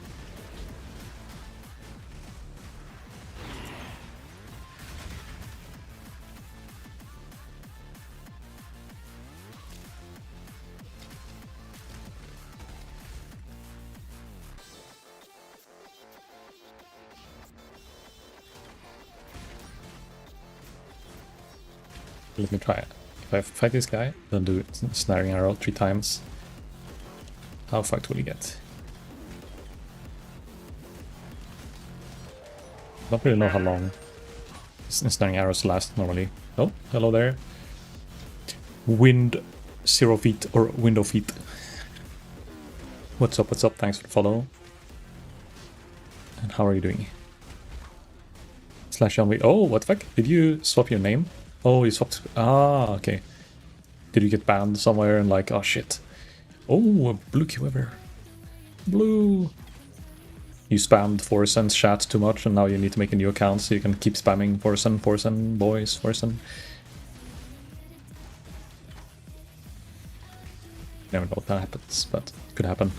Let me try it. If I fight this guy, then do snaring arrow 3 times. How fucked will he get? Don't really know how long snaring arrows last normally. Oh, hello there. Wind 0 feet or window feet. What's up, what's up? Thanks for the follow. And how are you doing? Slash on. Oh, what the fuck? Did you swap your name? Oh, you swapped. Ah, okay. Did you get banned somewhere and like, oh shit. Oh, a blue Vtuber. Blue. You spammed Forsen's chat too much and now you need to make a new account so you can keep spamming Forsen, boys, Forsen. Never know what that happens, but it could happen.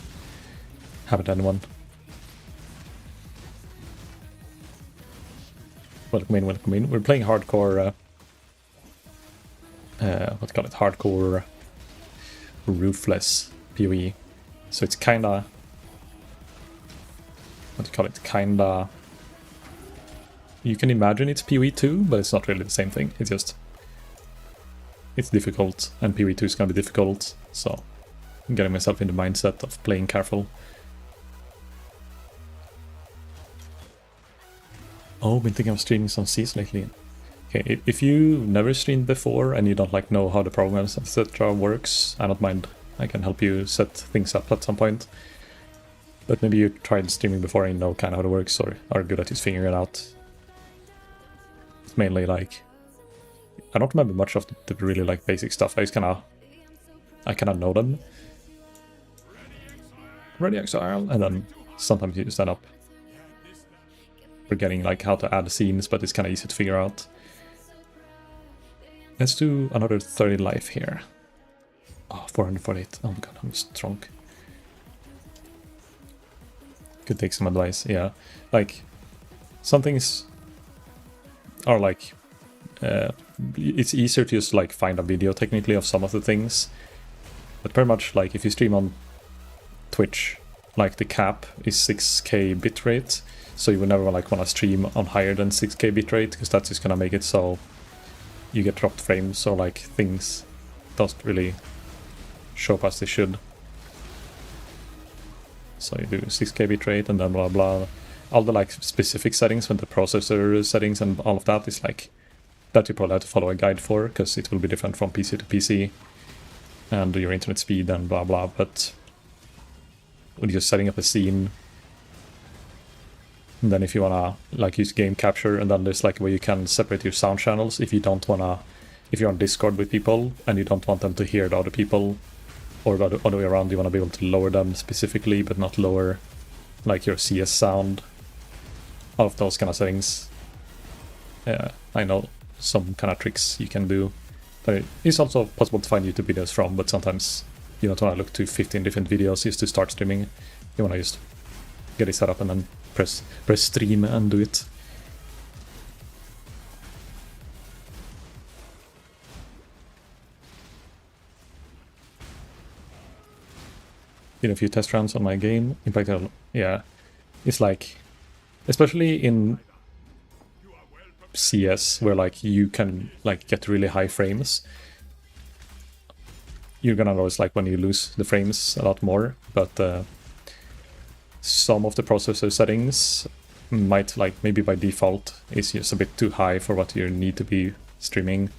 Haven't anyone. Welcome in, welcome in. We're playing hardcore what call it, hardcore Ruthless PoE. So it's kinda, what do you call it, kinda, you can imagine it's PoE2, but it's not really the same thing. It's just, it's difficult, and PoE2 is gonna be difficult, so I'm getting myself in the mindset of playing careful. Oh, been thinking of streaming some Cs lately. Okay, if you never streamed before and you don't like know how the programs etc works, I don't mind. I can help you set things up at some point. But maybe you tried streaming before and you know kind of how it works or are good at just figuring it out. It's mainly like, I don't remember much of the really like basic stuff. I kind of know them. Ready Exile, and then sometimes you just end up forgetting like how to add scenes, but it's kind of easy to figure out. Let's do another 30 life here. Oh, 448. Oh my god, I'm strong. Could take some advice, yeah. Like, some things are like, it's easier to just like find a video technically of some of the things. But pretty much like if you stream on Twitch, like the cap is 6K bitrate. So you would never like want to stream on higher than 6K bitrate because that's just gonna make it so you get dropped frames or like things don't really show up as they should. So you do 6K bitrate and then blah blah. All the like specific settings with the processor settings and all of that is like that you probably have to follow a guide for because it will be different from PC to PC and your internet speed and blah blah. But when you're setting up a scene, and then if you wanna like use game capture, and then there's like a way you can separate your sound channels if you don't wanna, if you're on Discord with people and you don't want them to hear the other people, or the other way around, you wanna be able to lower them specifically but not lower like your CS sound. of those kind of settings. I know some kind of tricks you can do, but it's also possible to find YouTube videos from, but sometimes you don't want to look to 15 different videos just to start streaming. You want to just get it set up and then press stream and do it. Did a few test runs on my game. In fact, yeah, it's like, especially in CS, where like you can like get really high frames, you're gonna notice like when you lose the frames a lot more, but some of the processor settings might, like, maybe by default is just a bit too high for what you need to be streaming.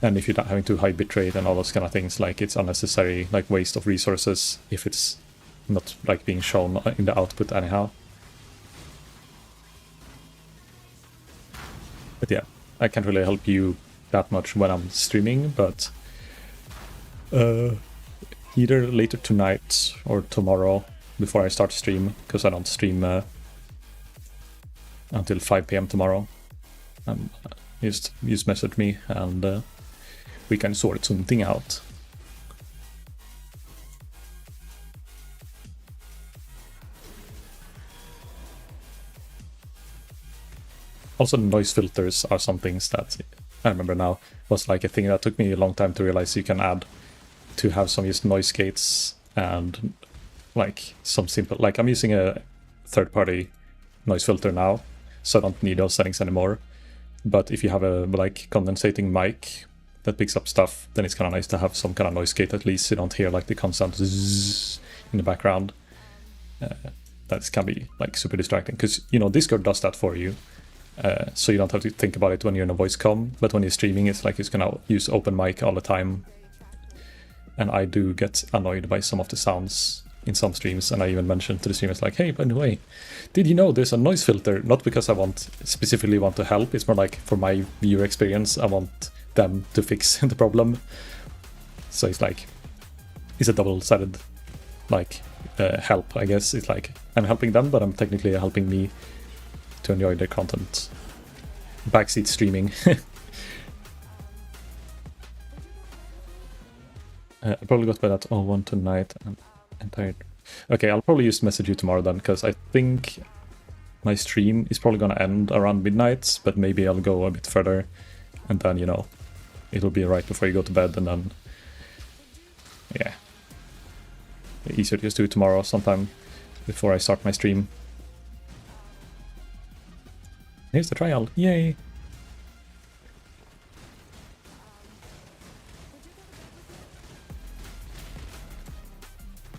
And if you're not having too high bitrate and all those kind of things, like it's unnecessary, like waste of resources if it's not like being shown in the output anyhow. But yeah, I can't really help you that much when I'm streaming, but either later tonight or tomorrow before I start stream, because I don't stream until 5 PM tomorrow, just message me and we can sort something out. Also, noise filters are some things that I remember now was like a thing that took me a long time to realize you can add to have some just noise gates and like some simple, like I'm using a third-party noise filter now, so I don't need those settings anymore. But if you have a like condensating mic that picks up stuff, then it's kind of nice to have some kind of noise gate at least, so you don't hear like the constant zzz in the background. That can be like super distracting, because you know Discord does that for you, so you don't have to think about it when you're in a voice comm. But when you're streaming, it's like it's gonna use open mic all the time, and I do get annoyed by some of the sounds in some streams. And I even mentioned to the streamers like, hey, by the way, did you know there's a noise filter? Not because I specifically want to help, it's more like for my viewer experience, I want them to fix the problem. So it's like, it's a double-sided like help, I guess. It's like I'm helping them, but I'm technically helping me to enjoy their content. Backseat streaming. I probably got by that all one tonight. I'm tired. Okay, I'll probably just message you tomorrow then, because I think my stream is probably gonna end around midnight, but maybe I'll go a bit further, and then, you know, it'll be right before you go to bed, and then, yeah. Easier to just do it tomorrow sometime before I start my stream. Here's the trial, yay!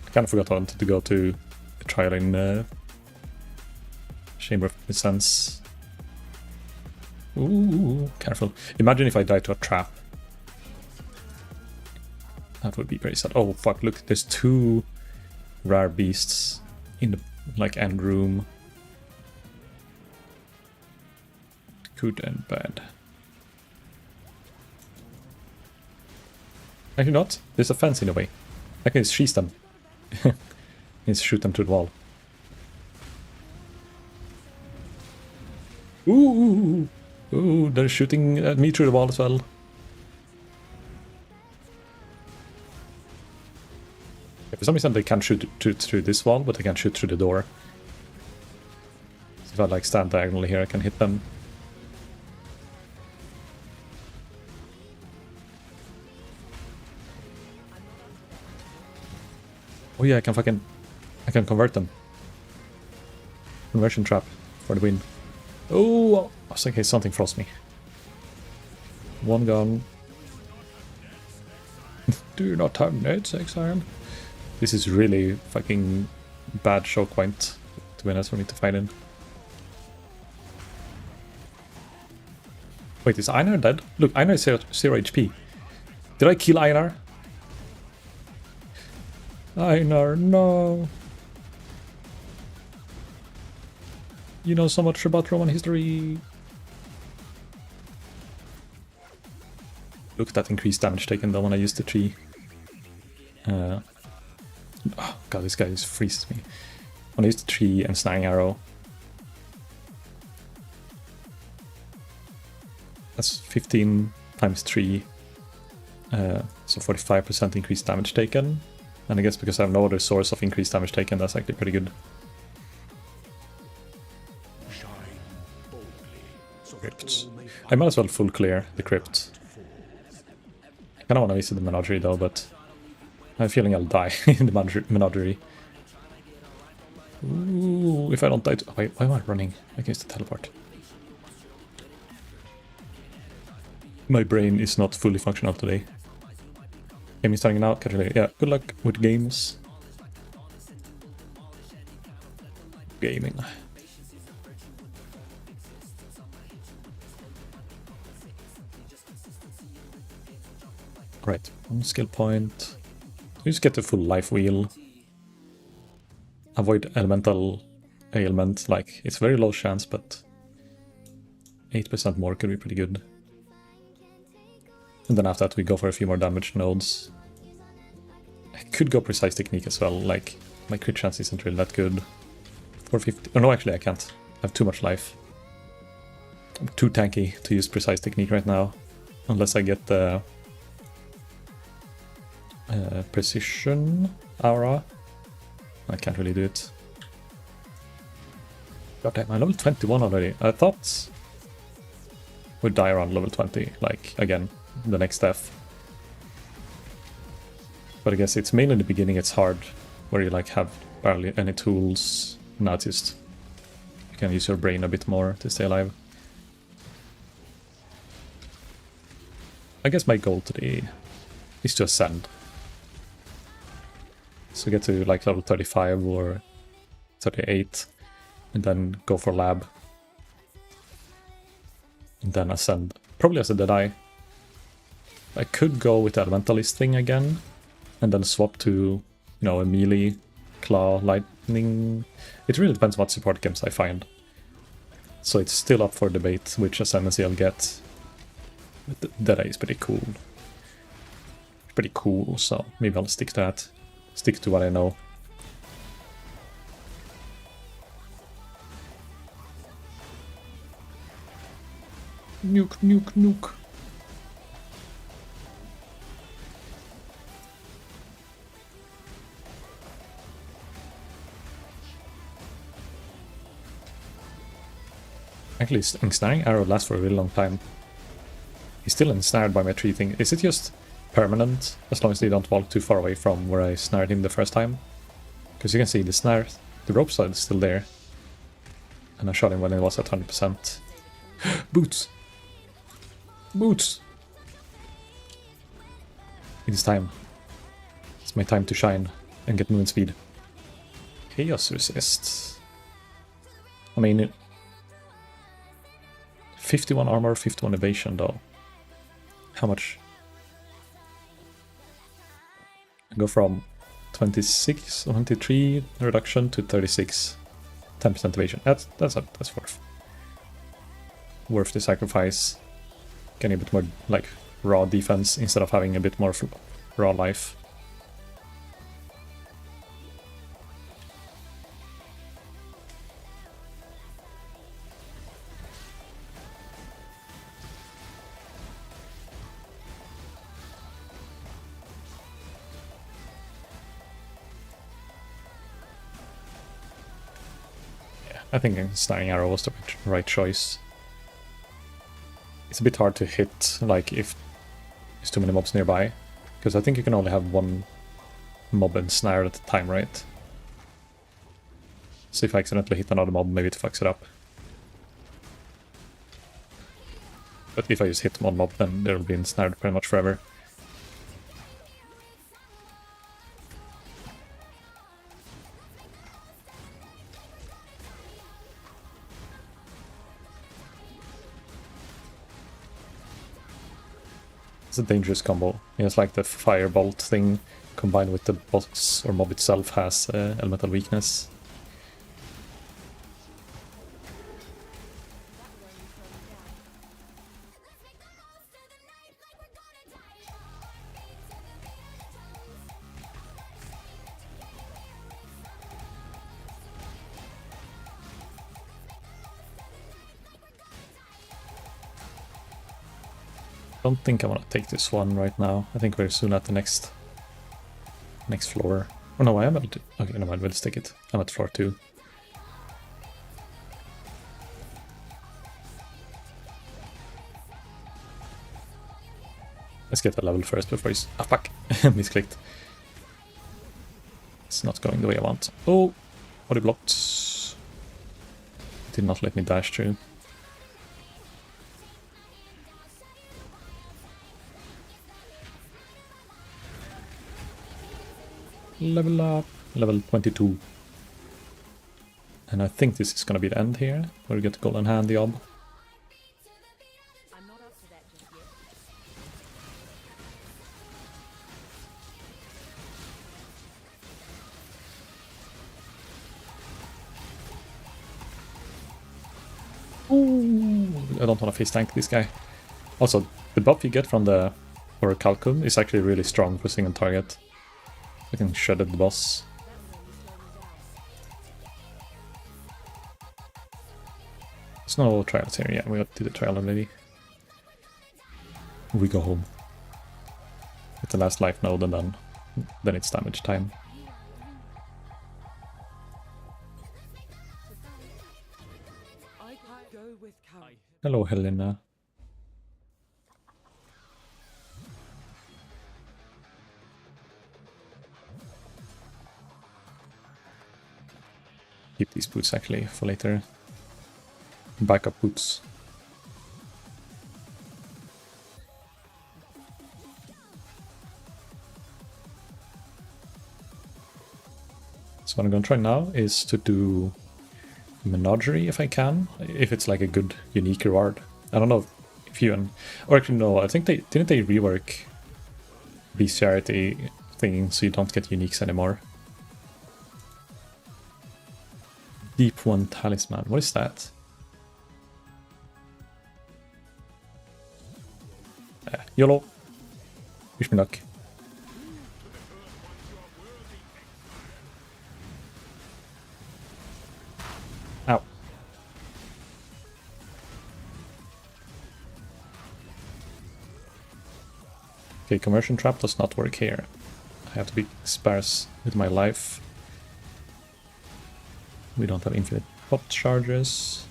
I kind of forgot I wanted to go to a trial in Chamber of Sense. Ooh, careful. Imagine if I died to a trap. That would be very sad. Oh fuck, look, there's 2 rare beasts in the like end room. Good and bad. Actually not. There's a fence in a way. I can just sheath them. Just shoot them to the wall. Ooh, ooh, they're shooting at me through the wall as well. For some reason they can't shoot through this wall, but they can shoot through the door. So if I like stand diagonally here, I can hit them. Oh yeah, I can convert them. Conversion trap for the win. Oh, I was thinking something frost me. One gun. Do you not have nades, Exile? This is really fucking bad choke point, to be honest, for me to fight in. Wait, is Einar dead? Look, Einar is 0 HP. Did I kill Einar? Einar, no. You know so much about Roman history. Look at that increased damage taken though when I used the tree. Oh god, this guy just freezes me. When I used the tree and snaring arrow, That's 15 times 3. So 45% increased damage taken. And I guess because I have no other source of increased damage taken, that's actually pretty good. Crypt. I might as well full clear the crypt. I kinda wanna visit the menagerie though, but I have a feeling I'll die in the menagerie. Ooh, if I don't die why am I running against the teleport? My brain is not fully functional today. Game is starting now, catch you later. Yeah, good luck with games. Gaming. Right, 1 skill point. You just get the full life wheel. Avoid elemental ailment, like it's very low chance, but 8% more could be pretty good. And then after that we go for a few more damage nodes. I could go precise technique as well, like my crit chance isn't really that good. 450, oh no actually I can't, I have too much life. I'm too tanky to use precise technique right now, unless I get the precision aura. I can't really do it. God damn, I'm level 21 already. I thought we'd die around level 20, like, again, the next death. But I guess it's mainly in the beginning it's hard, where you like have barely any tools. Now it's just, you can use your brain a bit more to stay alive. I guess my goal today is to ascend. So get to like level 35 or 38, and then go for lab. And then ascend. Probably as a Deadeye. I could go with the Elementalist thing again, and then swap to, you know, a melee, claw, lightning. It really depends what support games I find. So it's still up for debate which ascendancy I'll get. But Deadeye is pretty cool. Pretty cool, so maybe I'll stick to that. Stick to what I know. Nuke, nuke, nuke. Actually, ensnaring arrow lasts for a really long time. He's still ensnared by my tree thing. Is it just permanent as long as they don't walk too far away from where I snared him the first time? Because you can see the snare, the rope side is still there. And I shot him when it was at 100%. Boots! Boots! It is time. It's my time to shine and get movement speed. Chaos resist. I mean, 51 armor, 51 evasion though. How much? I go from 26, 23 reduction to 36, 10% evasion. That's worth the sacrifice. Getting a bit more like raw defense instead of having a bit more raw life. I think Snaring Arrow was the right choice. It's a bit hard to hit, like, if there's too many mobs nearby. Because I think you can only have one mob ensnared at a time, right? So if I accidentally hit another mob, maybe it fucks it up. But if I just hit one mob, then they'll be ensnared pretty much forever. It's a dangerous combo. It's like the firebolt thing combined with the boss or mob itself has elemental weakness. Don't think I want to take this one right now. I think we're soon at the next floor. Oh no, I am at... Okay, no mind, let's take it. I'm at floor 2. Let's get a level first before he's... Ah, fuck! Misclicked. It's not going the way I want. Oh! Body blocked. Did not let me dash through. Level up. Level 22. And I think this is gonna be the end here, where we get the golden hand job. I'm not up to that just yet. I don't want to face tank this guy. Also, the buff you get from the Orichalcum is actually really strong for single target. I can shred the boss. There's no trials here, yeah, we did the trial already. We go home. With the last life node and then it's damage time. I go with Carrie. Hello, Helena. Keep these boots actually for later. Backup boots. So what I'm gonna try now is to do Menagerie if I can, if it's like a good unique reward. I don't know if you or actually no, I think didn't they rework bestiality thing so you don't get uniques anymore. Deep One Talisman, what is that? YOLO. Wish me luck. Ow. Okay, conversion trap does not work here. I have to be sparse with my life. We don't have infinite pop charges.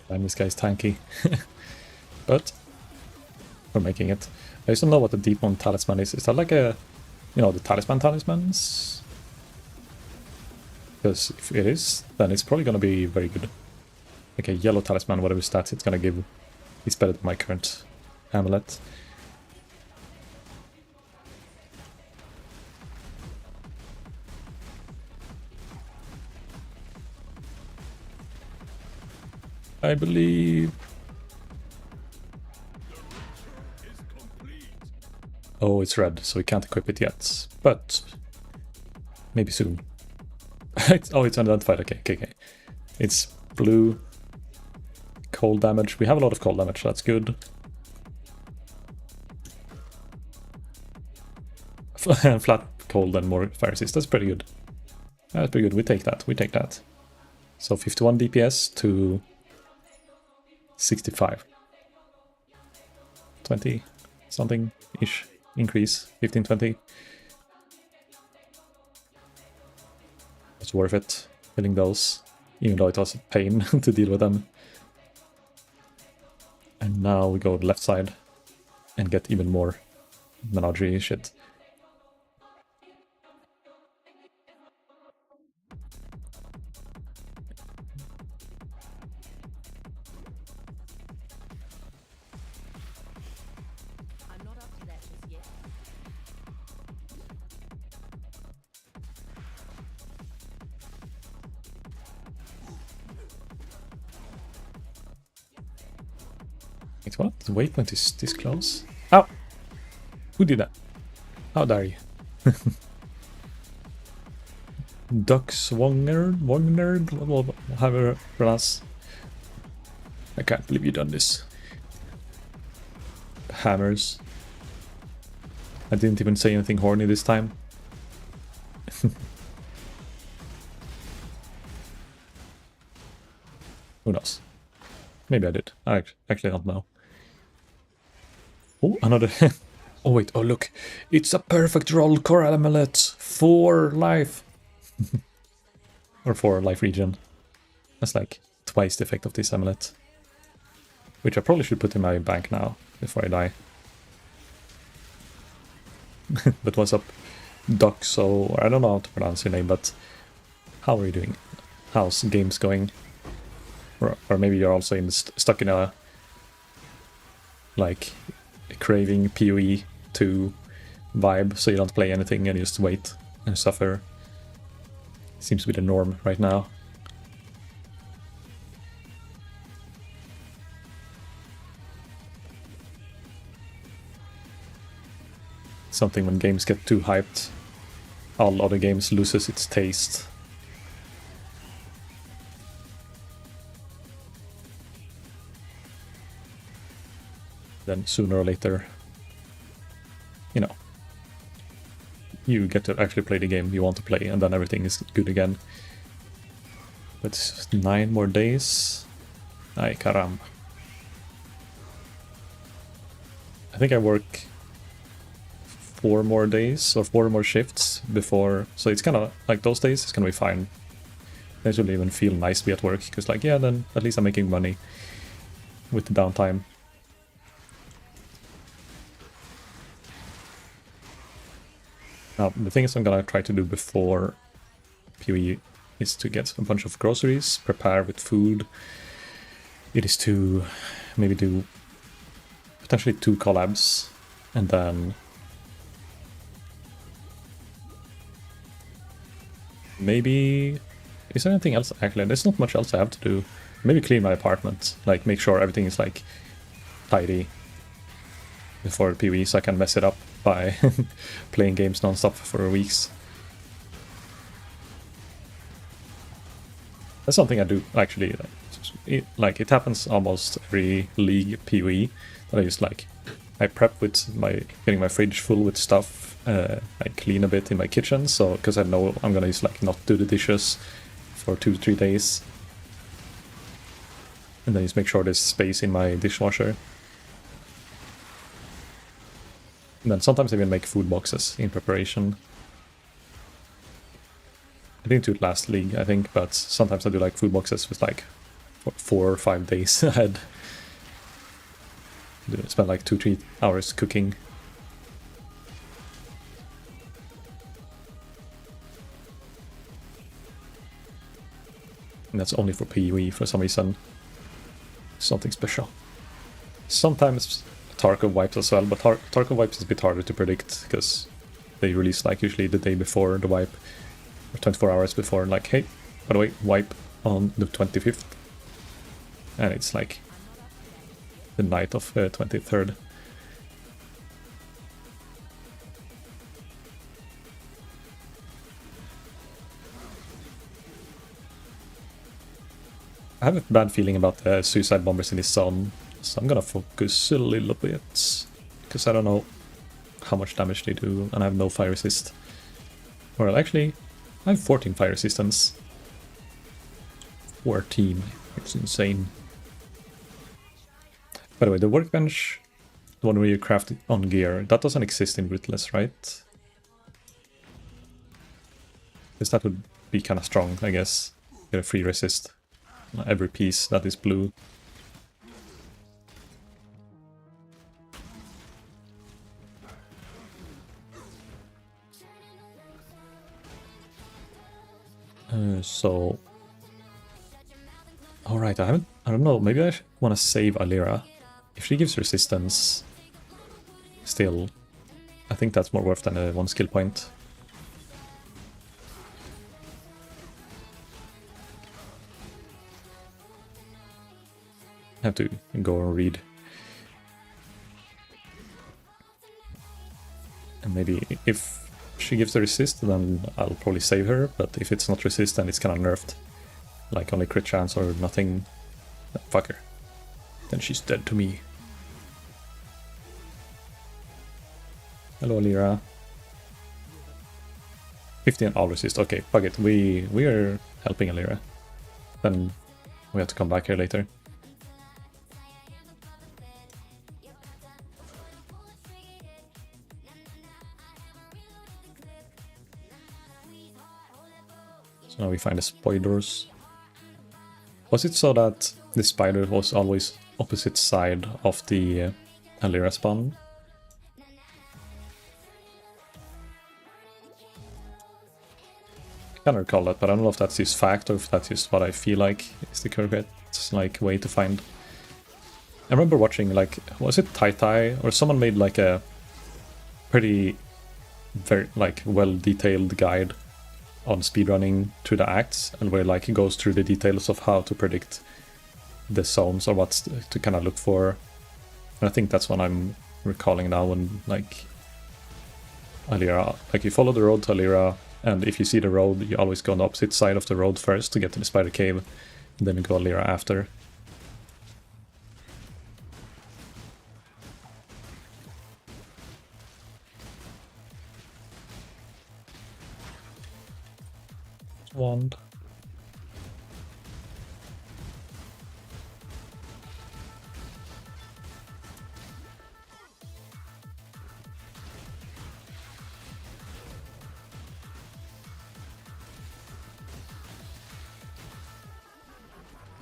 And this guy's tanky. But we're making it. I just don't know what the Deep One Talisman is. Is that like a, you know, the talismans? Because if it is, then it's probably going to be very good. Like a yellow talisman, whatever stats it's going to give, is better than my current amulet. I believe. Oh, it's red, so we can't equip it yet. But maybe soon. Oh, it's unidentified. Okay. It's blue. Cold damage. We have a lot of cold damage, so that's good. Flat cold and more fire resist. That's pretty good. That's pretty good. We take that. So 51 DPS to 65. 20 something ish increase. 15-20. It's worth it killing those, even though it was a pain to deal with them. And now we go left side and get even more Menagerie shit. Wait, what? The waypoint is this close? Ow! Who did that? How dare you? Duck Swonger? However pronounce. I can't believe you done this. Hammers. I didn't even say anything horny this time. Who knows? Maybe I did. I actually don't know. Oh, another... oh wait, oh look. It's a perfect roll core amulet. 4 life. Or 4 life regen. That's like twice the effect of this amulet. Which I probably should put in my bank now, before I die. But what's up, Doxo? I don't know how to pronounce your name, but how are you doing? How's games going? Or maybe you're also stuck in a like craving PoE2 vibe, so you don't play anything and you just wait and suffer. Seems to be the norm right now. Something when games get too hyped, all other games loses its taste. Then sooner or later, you know, you get to actually play the game you want to play, and then everything is good again. But it's just 9 more days. Ay caramba. I think I work 4 more days or 4 more shifts before, so it's kind of like those days it's gonna be fine. It will even feel nice to be at work, because like, yeah, then at least I'm making money with the downtime. Now, the things I'm gonna try to do before PoE is to get a bunch of groceries, prepare with food. It is to maybe do potentially 2 collabs, and then maybe... Is there anything else? Actually, there's not much else I have to do. Maybe clean my apartment, like make sure everything is like tidy before PoE, so I can mess it up by playing games non-stop for weeks. That's something I do actually. It happens almost every league PoE that I just like. I prep with getting my fridge full with stuff. I clean a bit in my kitchen, so because I know I'm gonna just like not do the dishes for 2-3 days, and then just make sure there's space in my dishwasher. And then sometimes I even make food boxes in preparation. I didn't do it last league, I think, but sometimes I do like food boxes with like 4 or 5 days ahead. Spend like 2-3 hours cooking. And that's only for PoE for some reason. Something special. Sometimes Tarkov wipes as well, but Tarkov wipes is a bit harder to predict, because they release like usually the day before the wipe, or 24 hours before, like, hey, by the way, wipe on the 25th. And it's like the night of 23rd. I have a bad feeling about the suicide bombers in this zone, so I'm gonna focus a little bit, because I don't know how much damage they do, and I have no fire resist. Well, actually, I have 14 fire resistance. 14, it's insane. By the way, the workbench, the one where you craft on gear, that doesn't exist in Ruthless, right? Because that would be kind of strong, I guess. Get a free resist. Every piece that is blue. So... Alright, I don't know, maybe I want to save Alira. If she gives resistance, still, I think that's more worth than a 1 skill point. I have to go and read And maybe if she gives the resist, then I'll probably save her, but if it's not resist, then it's kind of nerfed. Like only crit chance or nothing. Fuck her. Then she's dead to me. Hello, Lyra. 15 all resist. Okay, fuck it. We are helping Lyra. Then we have to come back here later. So now we find the spiders. Was it so that the spider was always opposite side of the Lyra spawn? I can't recall that, but I don't know if that's just fact or if that's just what I feel like is the correct like way to find. I remember watching, like, was it Tai Tai or someone made like a pretty very like well detailed guide on speedrunning through the acts, and where like it goes through the details of how to predict the zones or what to kind of look for. And I think that's what I'm recalling now, when like Lyra, like you follow the road to Lyra, and if you see the road, you always go on the opposite side of the road first to get to the spider cave, and then you go Lyra after. Wand.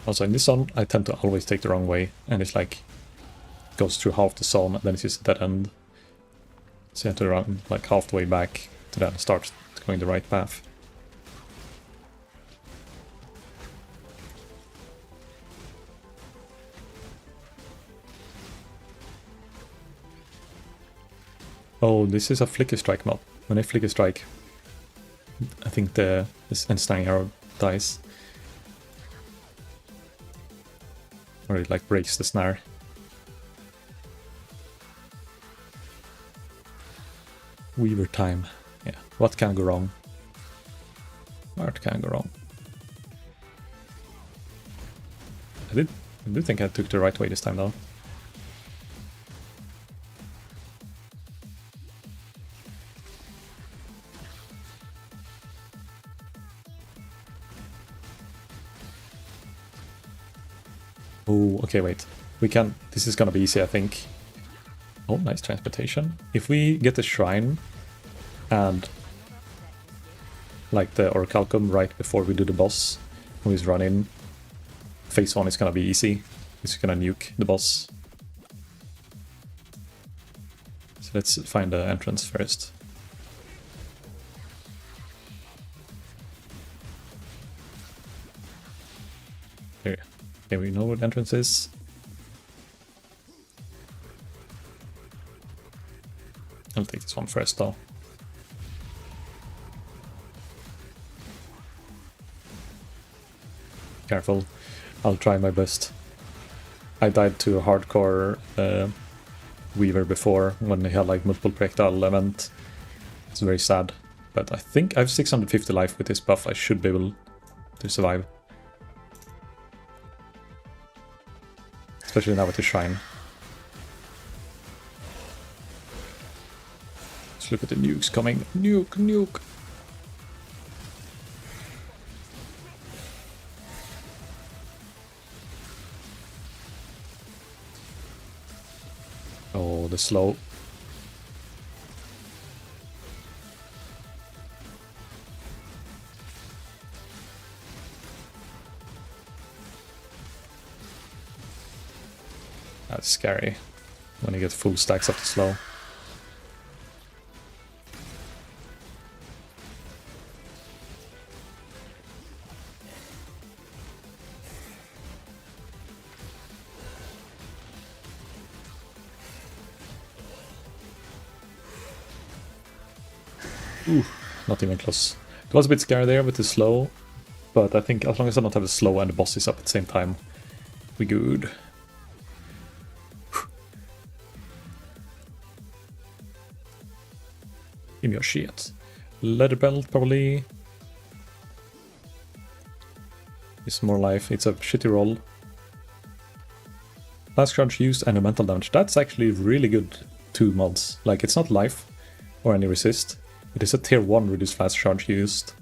Also in this zone, I tend to always take the wrong way, and it's like goes through half the zone, and then it's just a dead end. So you have to run like half the way back to then start going the right path. Oh, this is a Flicker Strike mob. When I Flicker Strike, I think this Ensnaring Arrow dies. Or it like breaks the snare. Weaver time. Yeah, what can go wrong? What can go wrong? I do think I took the right way this time though. Oh, okay, wait. We can... This is gonna be easy, I think. Oh, nice transportation. If we get the shrine and like the Orichalcum right before we do the boss, when we run in, phase 1 is gonna be easy. It's gonna nuke the boss. So let's find the entrance first. Here. Okay, we know what the entrance is. I'll take this one first though. Careful. I'll try my best. I died to a hardcore Weaver before when he had like multiple projectile event. It's very sad. But I think I have 650 life with this buff. I should be able to survive. Especially now with the shrine. Let's look at the nukes coming. Nuke, nuke! Oh, the slow. That's scary when you get full stacks of the slow. Ooh, not even close. It was a bit scary there with the slow, but I think as long as I don't have the slow and the boss is up at the same time, we good. Give me your shit. Leather belt, probably. It's more life. It's a shitty roll. Flask charge used and elemental damage. That's actually really good 2 mods. Like, it's not life or any resist. It is a tier 1 reduced flask charge used.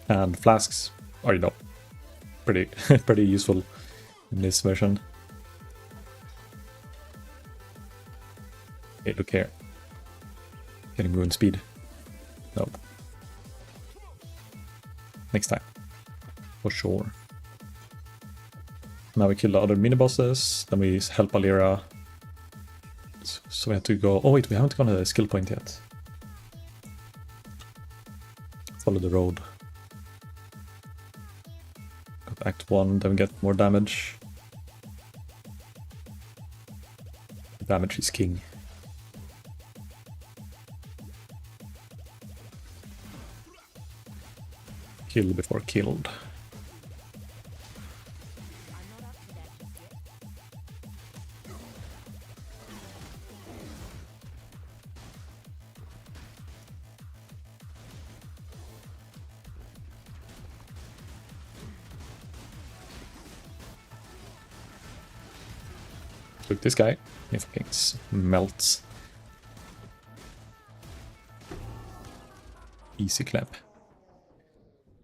And flasks are, you know, pretty pretty useful in this version. Okay, look here. Getting movement speed. No. Next time. For sure. Now we kill the other mini-bosses, then we help Alira. So we have to go... Oh wait, we haven't gone to the skill point yet. Follow the road. Go to Act 1, then we get more damage. Damage is king. Kill before killed. Look, this guy, he fucking melts. Easy clap.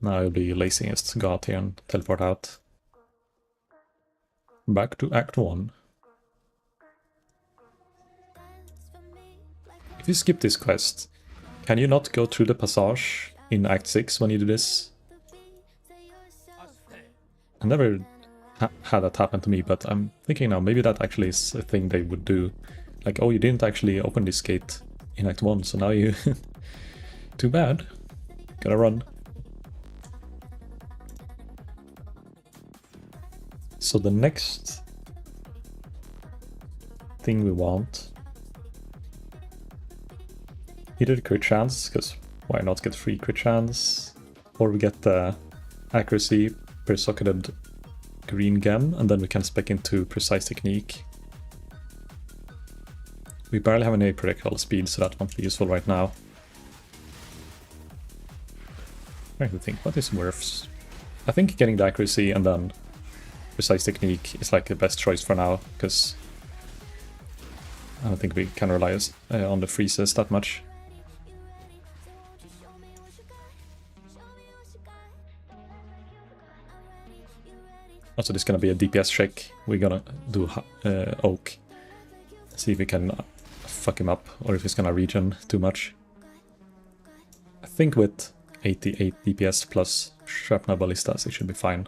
Now I'll be laziest to go out here and teleport out. Back to Act 1. If you skip this quest, can you not go through the passage in Act 6 when you do this? I never had that happen to me, but I'm thinking now, maybe that actually is a thing they would do. Like, oh, you didn't actually open this gate in Act 1, so now you... Too bad. Gotta run. So the next thing we want, either the crit chance, because why not get free crit chance, or we get the accuracy per socketed green gem, and then we can spec into precise technique. We barely have any projectile speed, so that won't be useful right now. I'm trying to think, what is worth? I think getting the accuracy and then precise technique is like the best choice for now, because I don't think we can rely on the freezes that much. Also, this is gonna be a DPS check. We're gonna do Oak. See if we can fuck him up, or if he's gonna regen too much. I think with 88 DPS plus Shrapnel Ballistas, it should be fine.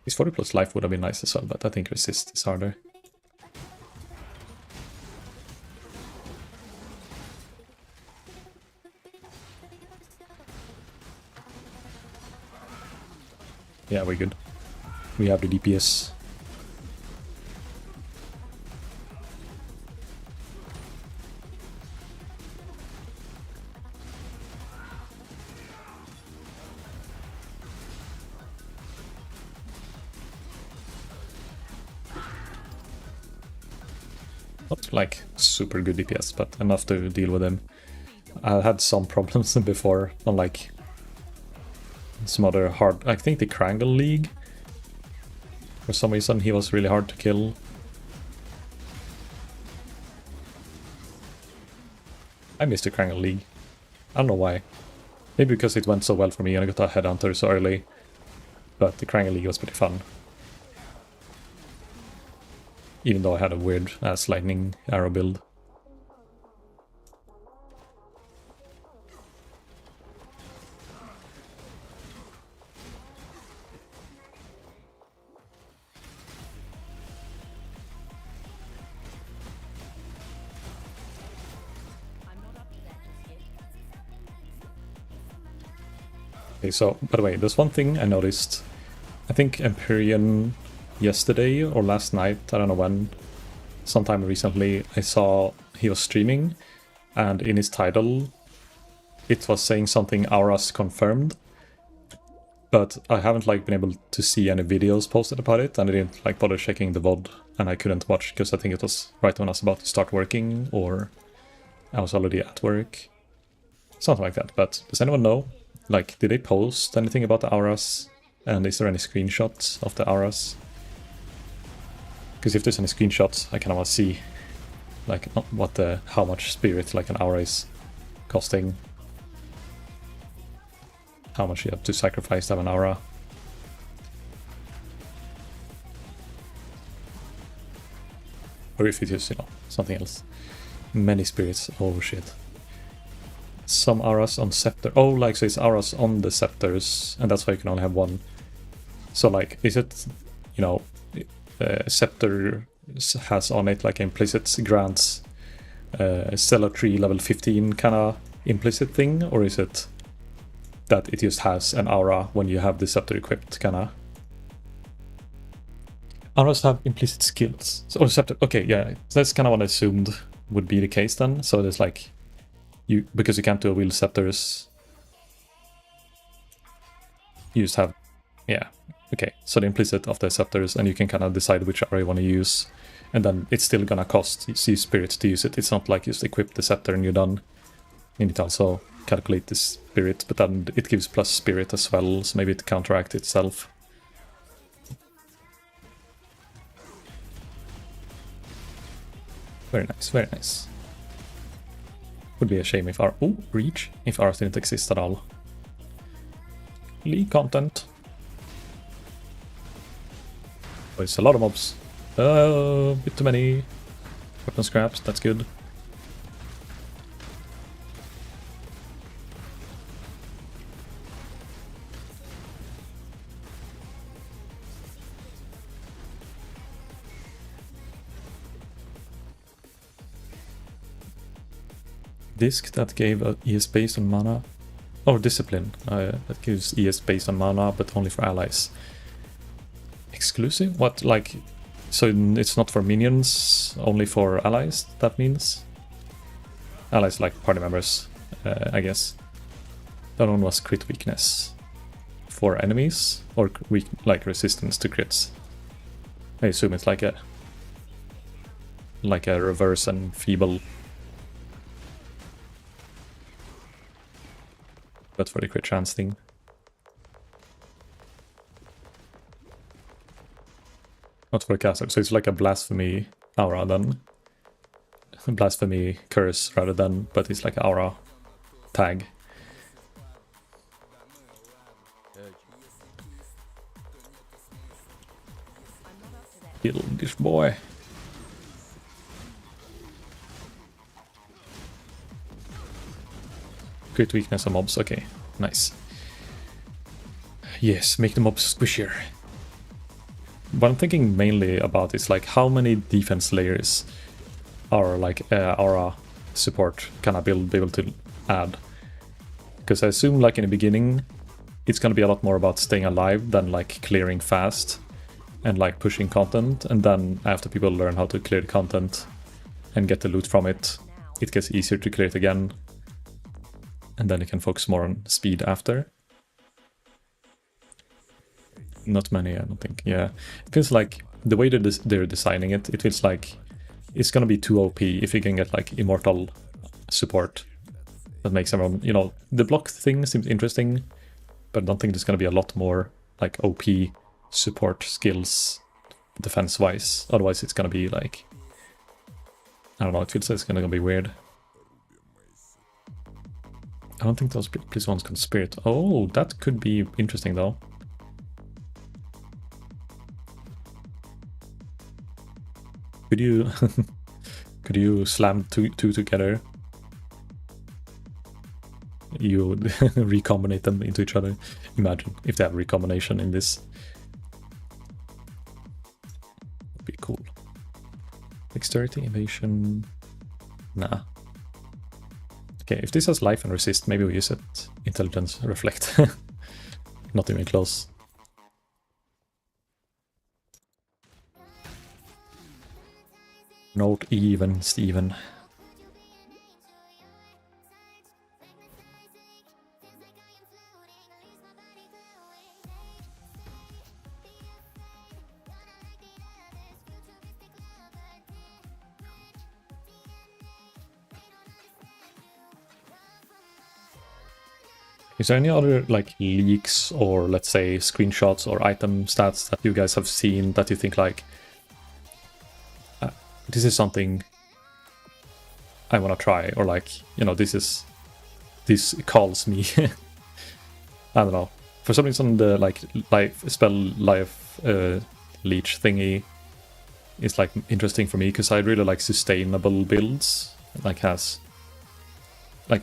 His 40 plus life would have been nice as well, but I think resist is harder. Yeah, we're good. We have the DPS. Not like super good DPS, but enough to deal with him. I had some problems before on like some other hard... I think the Krangle League. For some reason he was really hard to kill. I missed the Krangle League. I don't know why. Maybe because it went so well for me and I got a Headhunter so early. But the Krangle League was pretty fun. Even though I had a weird ass lightning arrow build. Okay, so, by the way, there's one thing I noticed. I think Empyrean yesterday or last night, I don't know when, sometime recently, I saw he was streaming, and in his title it was saying something auras confirmed. but I haven't like been able to see any videos posted about it, and I didn't like bother checking the VOD, and I couldn't watch because I think it was right when I was about to start working, or I was already at work. Something like that. But does anyone know? Like, did they post anything about the auras? And is there any screenshots of the auras? Because if there's any screenshots, I kind of want to see like how much spirit like an aura is costing. How much you have to sacrifice to have an aura. Or if it is, you know, something else. Many spirits. Oh shit. Some auras on scepter. Oh, like, so it's auras on the scepters, and that's why you can only have one. So, like, is it, you know, scepter has on it like implicit grants Stellar Tree level 15 kind of implicit thing, or is it that it just has an aura when you have the scepter equipped, kind of? Auras have implicit skills. So, scepter. Okay, yeah, that's kind of what I assumed would be the case then. So there's like, because you can't do a wheel scepters, you just have, yeah, okay, so the implicit of the scepters, and you can kind of decide which aura you want to use, and then it's still gonna cost you spirit to use it. It's not like you just equip the scepter and you're done. You need to also calculate the spirit, but then it gives plus spirit as well, so maybe it counteracts itself. Very nice, very nice. Would be a shame if our reach if ours didn't exist at all. League content. Oh, it's a lot of mobs. A bit too many weapon scraps. That's good. Disc that gave ES based on mana. Or discipline. That gives ES based on mana, but only for allies. Exclusive? What, like... So it's not for minions, only for allies, that means? Allies like party members, I guess. That one was crit weakness. For enemies? Or weak, like resistance to crits? I assume it's like a reverse and feeble. But for the crit chance thing. Not for a caster, so it's like a blasphemy aura then. Blasphemy curse rather than, but it's like an aura tag. Kill this boy. Crit weakness on mobs, okay, nice. Yes, make the mobs squishier. What I'm thinking mainly about is like how many defense layers are like aura support can I be able to add? Because I assume like in the beginning it's gonna be a lot more about staying alive than like clearing fast and like pushing content, and then after people learn how to clear the content and get the loot from it, it gets easier to clear it again. And then you can focus more on speed after. Not many, I don't think. Yeah, it feels like the way they're designing it, it feels like it's gonna be too OP if you can get like immortal support. That makes everyone, you know, the block thing seems interesting, but I don't think there's gonna be a lot more like OP support skills defense-wise. Otherwise it's gonna be like, I don't know, it feels like it's gonna be weird. I don't think those please ones can spirit. Oh, that could be interesting though. Could you could you slam two together? You would recombinate them into each other. Imagine if they have recombination in this. Would be cool. Dexterity, evasion. Nah. Okay, if this has life and resist, maybe we use it. Intelligence, reflect. Not even close. Not even, Steven. Is there any other like leaks or let's say screenshots or item stats that you guys have seen that you think like this is something I want to try, or like, you know, this calls me. I don't know. For some reason the like life leech thingy is like interesting for me because I really like sustainable builds. Like I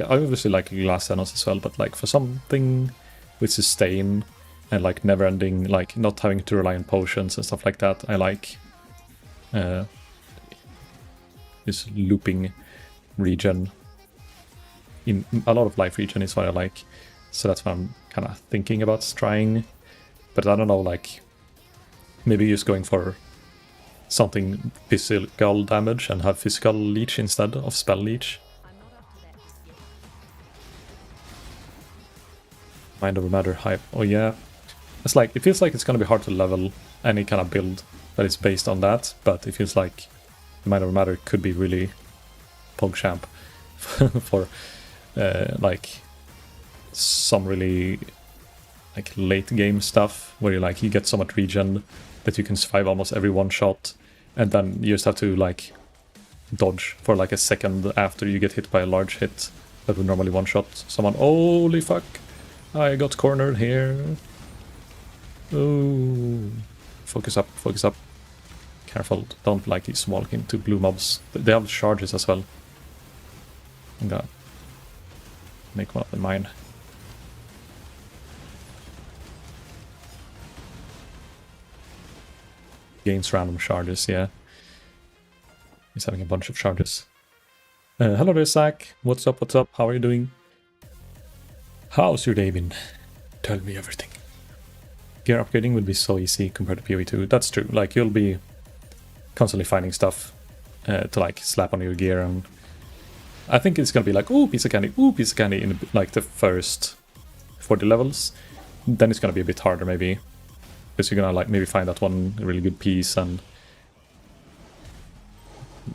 obviously like glass cannons as well, but like for something with sustain and like never ending, like not having to rely on potions and stuff like that, I like this looping regen. In a lot of life regen is what I like, so that's what I'm kind of thinking about trying. But I don't know, like maybe just going for something physical damage and have physical leech instead of spell leech. Mind over matter hype. Oh yeah, it's like it feels like it's gonna be hard to level any kind of build that is based on that, but it feels like mind over matter could be really PogChamp for like some really like late game stuff where you get so much regen that you can survive almost every one shot, and then you just have to like dodge for like a second after you get hit by a large hit that would normally one shot someone. Holy fuck! I got cornered here. Oh, focus up, focus up. Careful, don't like these walk into blue mobs. They have charges as well. I'm gonna make one of them mine. Gains random charges, yeah. He's having a bunch of charges. Hello there, Zach. What's up, what's up? How are you doing? How's your day been? Tell me everything. Gear upgrading would be so easy compared to PoE2. That's true. Like, you'll be constantly finding stuff to like slap on your gear, and I think it's gonna be like, ooh, piece of candy in like the first 40 levels. Then it's gonna be a bit harder maybe, because you're gonna like maybe find that one really good piece, and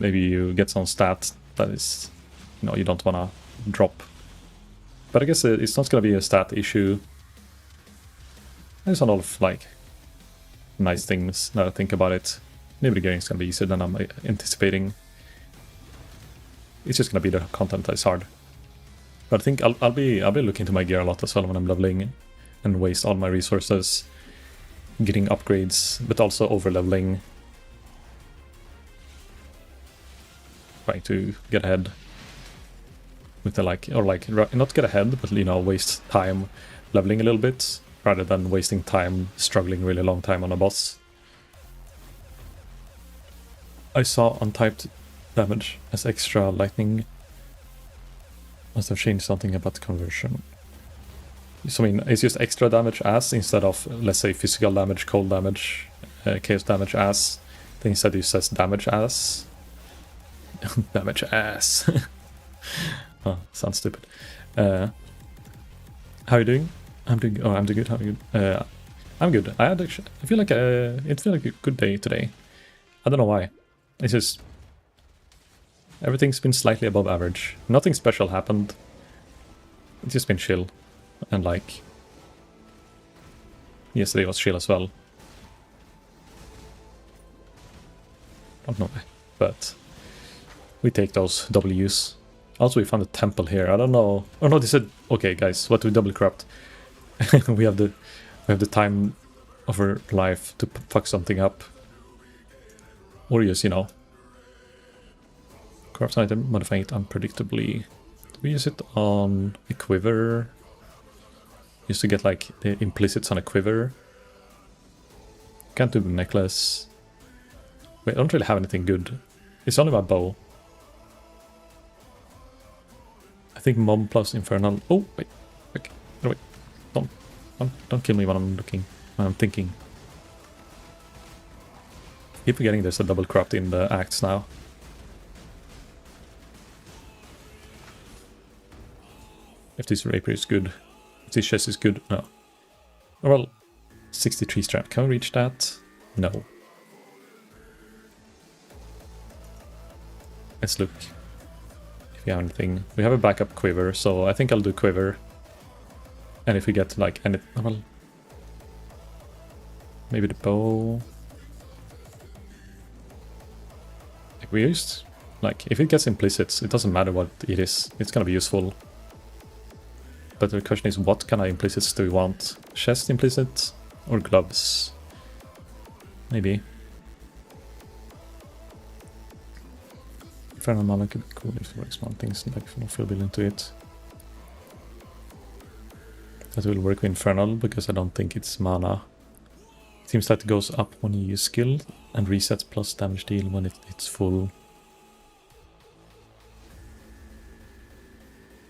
maybe you get some stat that is, you know, you don't wanna drop. But I guess it's not gonna be a stat issue. There's a lot of like nice things now that I think about it. Maybe the gearing is gonna be easier than I'm anticipating. It's just gonna be the content that's hard. But I think I'll be looking to my gear a lot as well when I'm leveling, and waste all my resources getting upgrades, but also over leveling, trying to get ahead with the like, or like not get ahead, but you know, waste time leveling a little bit rather than wasting time struggling really long time on a boss. I saw untyped damage as extra lightning. Must have changed something about the conversion. So I mean, it's just extra damage as instead of, let's say, physical damage, cold damage, chaos damage as. Then instead it says damage as. Damage as. Oh, sounds stupid. How are you doing? I'm doing good. How are you? I'm good. I feel like it feels like a good day today. I don't know why. It's just everything's been slightly above average. Nothing special happened. It's just been chill, and like yesterday was chill as well. Don't know why, but we take those W's. Also, we found a temple here. I don't know. Oh no, they said, okay, guys, what do we double corrupt? we have the time of our life to fuck something up, or just, you know, corrupt an item, modifying it unpredictably. Do we use it on a quiver? Used to get like the implicits on a quiver. Can't do the necklace. Wait, I don't really have anything good. It's only my bow. I think Mob plus Infernal. Oh wait, okay. No, wait. Don't kill me when I'm looking. When I'm thinking. Keep forgetting there's a double corrupt in the acts now. If this rapier is good, if this chest is good, no. Oh, well, 63 strap. Can we reach that? No. Let's look if we have anything. We have a backup quiver, so I think I'll do quiver. And if we get like any, well, maybe the bow. Like we used, like if it gets implicits, it doesn't matter what it is. It's gonna be useful. But the question is, what kind of implicits do we want? Chest implicit or gloves? Maybe. Infernal Mana could be cool if there were small things like fill build into it. That will work with Infernal because I don't think it's mana. It seems that it goes up when you use skill and resets plus damage deal when it's full.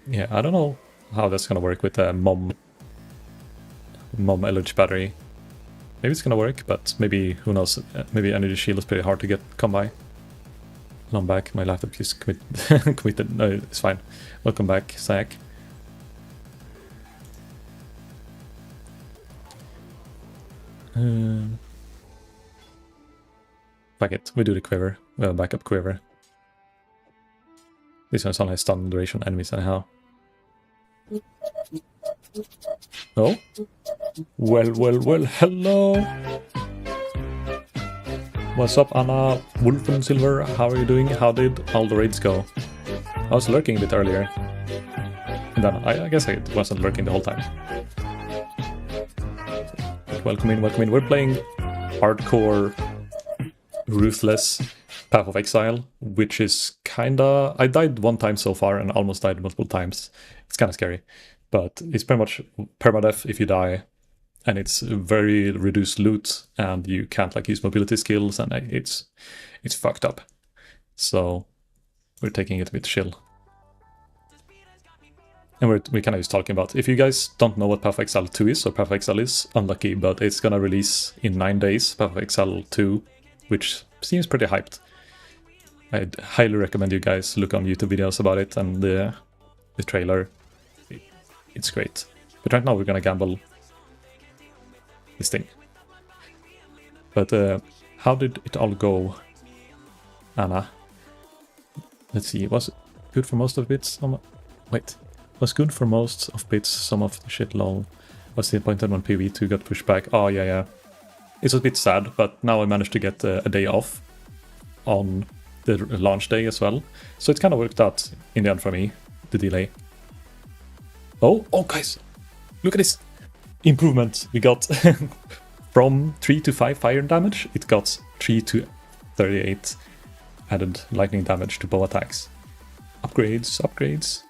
Yeah, I don't know how that's gonna work with the mom LH battery. Maybe it's gonna work, but maybe, who knows, maybe energy shield is pretty hard to come by. And I'm back, my laptop is committed. No, it's fine. Welcome back, Zach. Fuck it, we do the quiver. We have a backup quiver. This one's only stun duration enemies anyhow. Oh? Well, hello! What's up, Anna Wolfensilver? How are you doing? How did all the raids go? I was lurking a bit earlier. And then I guess I wasn't lurking the whole time. Welcome in, welcome in. We're playing hardcore, ruthless Pathofexile, which is kinda... I died one time so far and almost died multiple times. It's kinda scary. But it's pretty much permadeath if you die. And it's very reduced loot, and you can't like use mobility skills, and it's fucked up. So we're taking it a bit chill. And we're kind of just talking about, if you guys don't know what Pathofexile 2 is, or Pathofexile is, unlucky, but it's gonna release in 9 days, Pathofexile 2, which seems pretty hyped. I'd highly recommend you guys look on YouTube videos about it, and the trailer, it's great. But right now we're gonna gamble this thing. But how did it all go, Anna? Let's see, was it good for most of bits? Wait. Was good for most of bits, some of the shit lol. Was disappointed when PoE2 got pushed back. Oh yeah. It's a bit sad, but now I managed to get a day off on the launch day as well. So it kind of worked out in the end for me, the delay. Oh guys, look at this improvement we got. From 3 to 5 fire damage, it got 3 to 38 added lightning damage to bow attacks. Upgrades.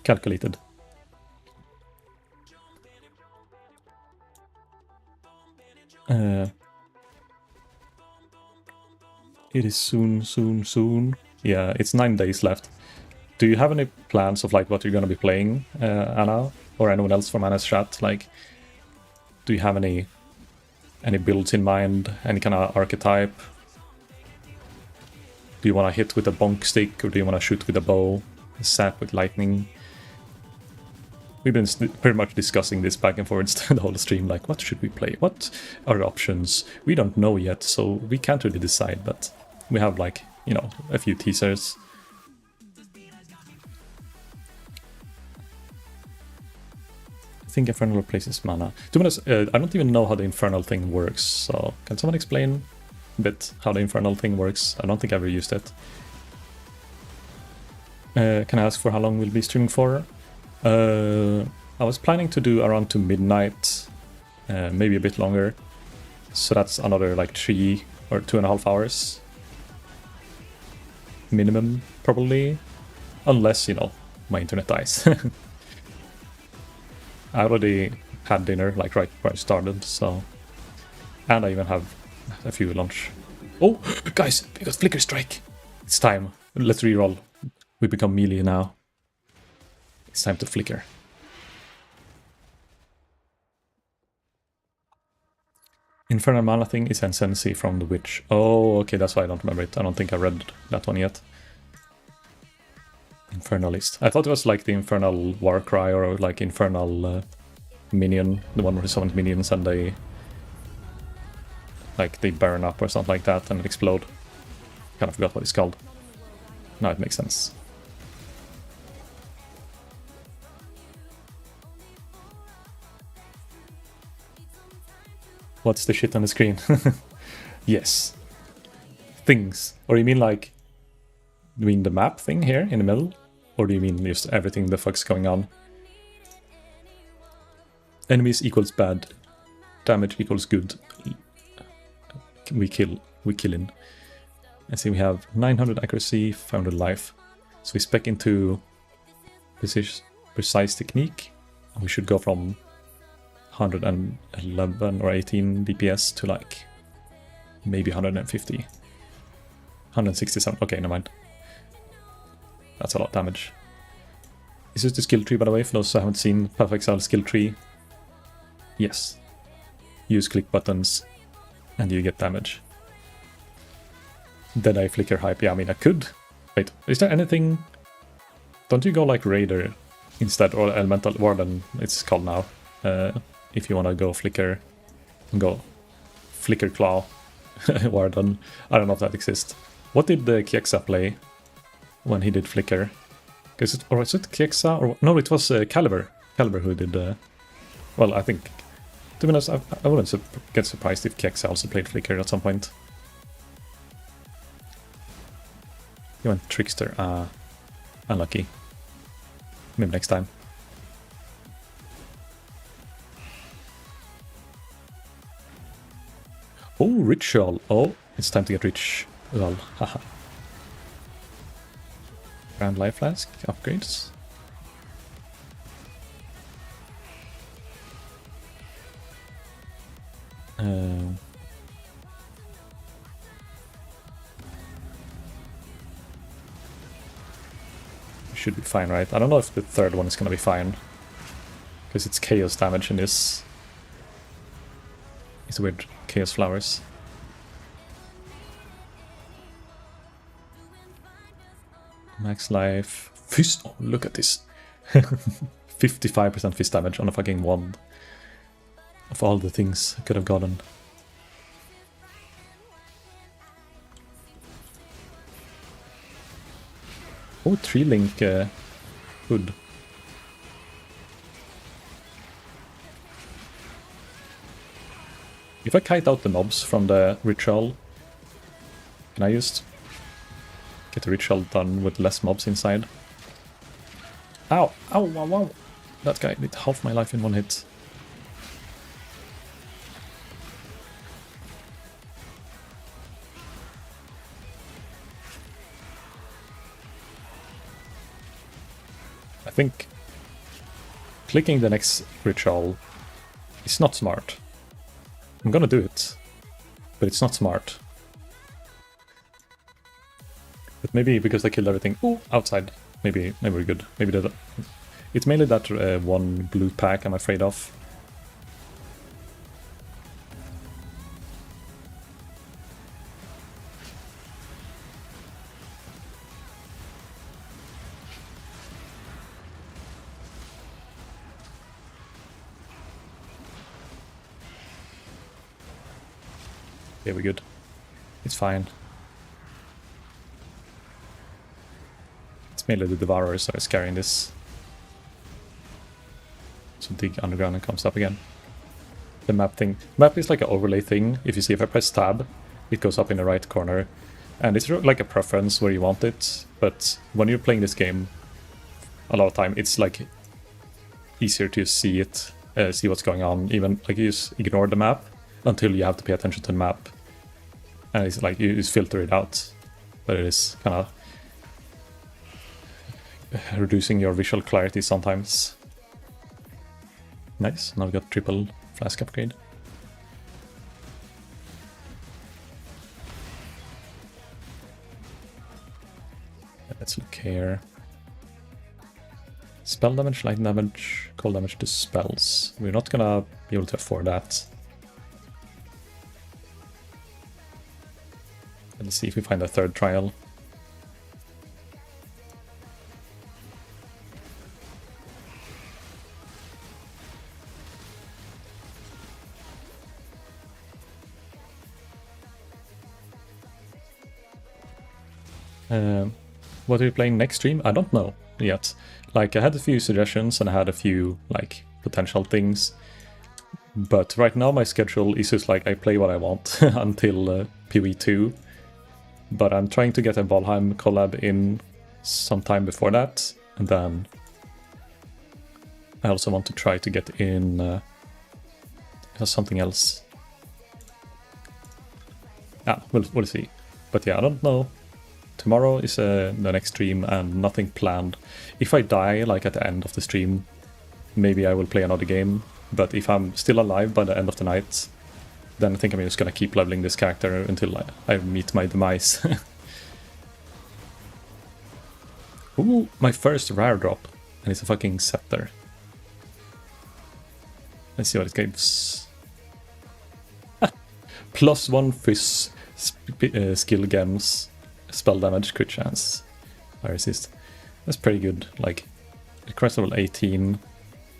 Calculated. It is soon. Yeah, it's 9 days left. Do you have any plans of like what you're gonna be playing, Anna, or anyone else from Anna's chat? Like, do you have any builds in mind? Any kind of archetype? Do you want to hit with a bonk stick, or do you want to shoot with a bow, zap with lightning? We've been pretty much discussing this back and forwards the whole stream, like what should we play? What are the options? We don't know yet, so we can't really decide, but we have like, you know, a few teasers. I think Infernal replaces mana. To be honest, I don't even know how the Infernal thing works, so can someone explain a bit how the Infernal thing works? I don't think I ever used it. Can I ask for how long we'll be streaming for? I was planning to do around to midnight, maybe a bit longer. So that's another like 3 or 2.5 hours. Minimum, probably. Unless, you know, my internet dies. I already had dinner, like right where I started, so... And I even have a few lunch. Oh, guys, we got Flicker Strike! It's time. Let's reroll. We become melee now. It's time to flicker. Infernal Mana thing is Ascendancy from the Witch. Oh, okay, that's why I don't remember it. I don't think I read that one yet. Infernalist. I thought it was like the Infernal Warcry or like Infernal Minion, the one where you summon minions and they burn up or something like that and explode. Kind of forgot what it's called. Now it makes sense. What's the shit on the screen? Yes. Things. Or you mean like... You mean the map thing here in the middle? Or do you mean just everything the fuck's going on? Enemies equals bad. Damage equals good. We killing. And see, we have 900 accuracy, 500 life. So we spec into precise technique. We should go from 111 or 18 DPS to like maybe 150. 167. Okay, never mind. That's a lot of damage. Is this the skill tree, by the way, for those who haven't seen Pathofexile skill tree? Yes. Use click buttons and you get damage. Deadeye flicker hype. Yeah, I mean, I could. Wait, is there anything... Don't you go like Raider instead, or Elemental Warden, it's called now. If you want to go flicker, go flicker claw Warden. I don't know if that exists. What did the Kieksa play when he did flicker? Or is it Kieksa? Or no, it was Caliber. Caliber who did. Well, I think. To be honest, I wouldn't get surprised if Kieksa also played flicker at some point. He went Trickster. Unlucky. Maybe next time. Oh, Ritual. Oh, it's time to get rich. Well, haha. Grand Life Flask upgrades. Should be fine, right? I don't know if the third one is gonna be fine. Because it's chaos damage in this. It's weird chaos flowers. Max life. Fist. Oh, look at this. 55% fist damage on a fucking wand. Of all the things I could have gotten. Oh, 3-link hood. If I kite out the mobs from the ritual, can I just get the ritual done with less mobs inside? Ow! Ow! Wow! Wow! That guy did half my life in one hit. I think clicking the next ritual is not smart. I'm gonna do it, but it's not smart. But maybe because I killed everything outside, maybe we're good. Maybe it's mainly that one blue pack I'm afraid of. Okay, we're good. It's fine. It's mainly the Devourers that are carrying this. So dig underground and comes up again. The map thing. Map is like an overlay thing. If you see, if I press tab, it goes up in the right corner. And it's like a preference where you want it. But when you're playing this game, a lot of time, it's like easier to see it, see what's going on. Even like you just ignore the map until you have to pay attention to the map. And it's like you just filter it out. But it is kind of reducing your visual clarity sometimes. Nice, now we got triple flask upgrade. Let's look here. Spell damage, light damage, cold damage to spells. We're not gonna be able to afford that. Let's see if we find a third trial. What are you playing next stream? I don't know yet. Like, I had a few suggestions and I had a few, like, potential things. But right now my schedule is just like I play what I want until PoE2. But I'm trying to get a Valheim collab in sometime before that. And then I also want to try to get in something else. Yeah, we'll see. But yeah, I don't know. Tomorrow is the next stream and nothing planned. If I die like at the end of the stream, maybe I will play another game. But if I'm still alive by the end of the night, then I think I'm just gonna keep leveling this character until I meet my demise. Ooh, my first rare drop. And it's a fucking scepter. Let's see what it gives. +1 fizz skill gems, spell damage, crit chance, fire resist. That's pretty good. Like, it crest level 18,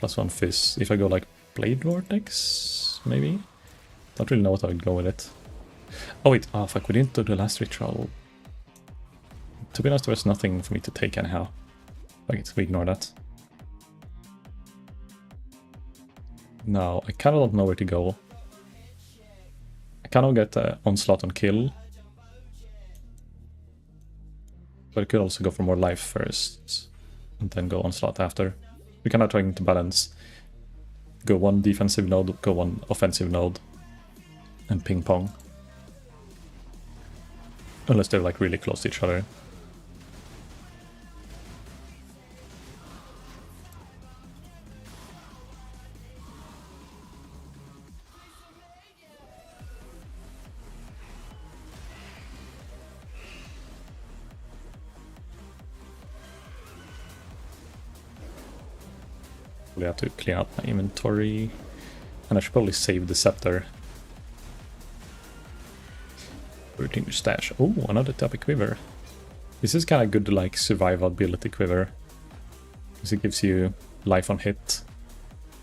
+1 fizz. If I go like Blade Vortex, maybe? Don't really know what I would go with it. Oh wait, oh fuck, we didn't do the last ritual. To be honest, there's nothing for me to take anyhow. Okay, so we ignore that. Now, I kinda don't know where to go. I kind of get onslaught on kill. But I could also go for more life first. And then go onslaught after. We're kind of trying to balance. Go one defensive node, go one offensive node. And ping pong. Unless they're like really close to each other. I have to clean out my inventory. And I should probably save the scepter. Routine stash. Oh, another topic quiver. This is kind of good like survivability quiver. Because it gives you life on hit.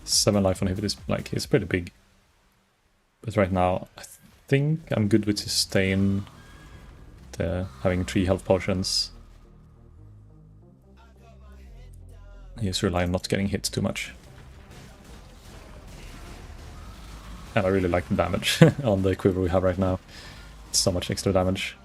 7 life on hit is like, it's pretty big. But right now, I think I'm good with sustain. Having 3 health potions. Just rely on not getting hit too much. And I really like the damage on the quiver we have right now. It's so much extra damage.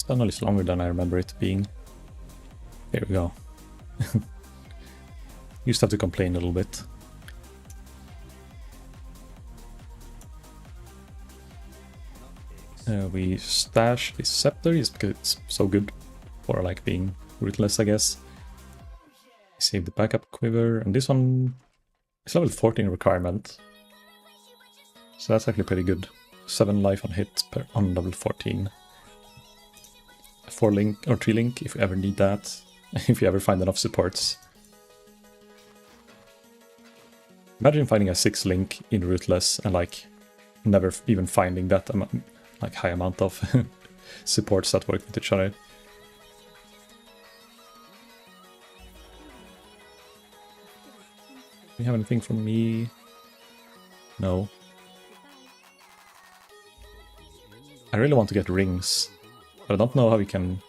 Tunnel is longer than I remember it being. Here we go. Used to have to complain a little bit. We stash this scepter just because it's so good for like being ruthless, I guess. Save the backup quiver, and this one is level 14 requirement. So that's actually pretty good. 7 life on hit on level 14. 4 link or 3 link if you ever need that. If you ever find enough supports. Imagine finding a 6 link in Ruthless and like never even finding that like high amount of supports that work with each other. Do you have anything from me? No. I really want to get rings. But I don't know how we can...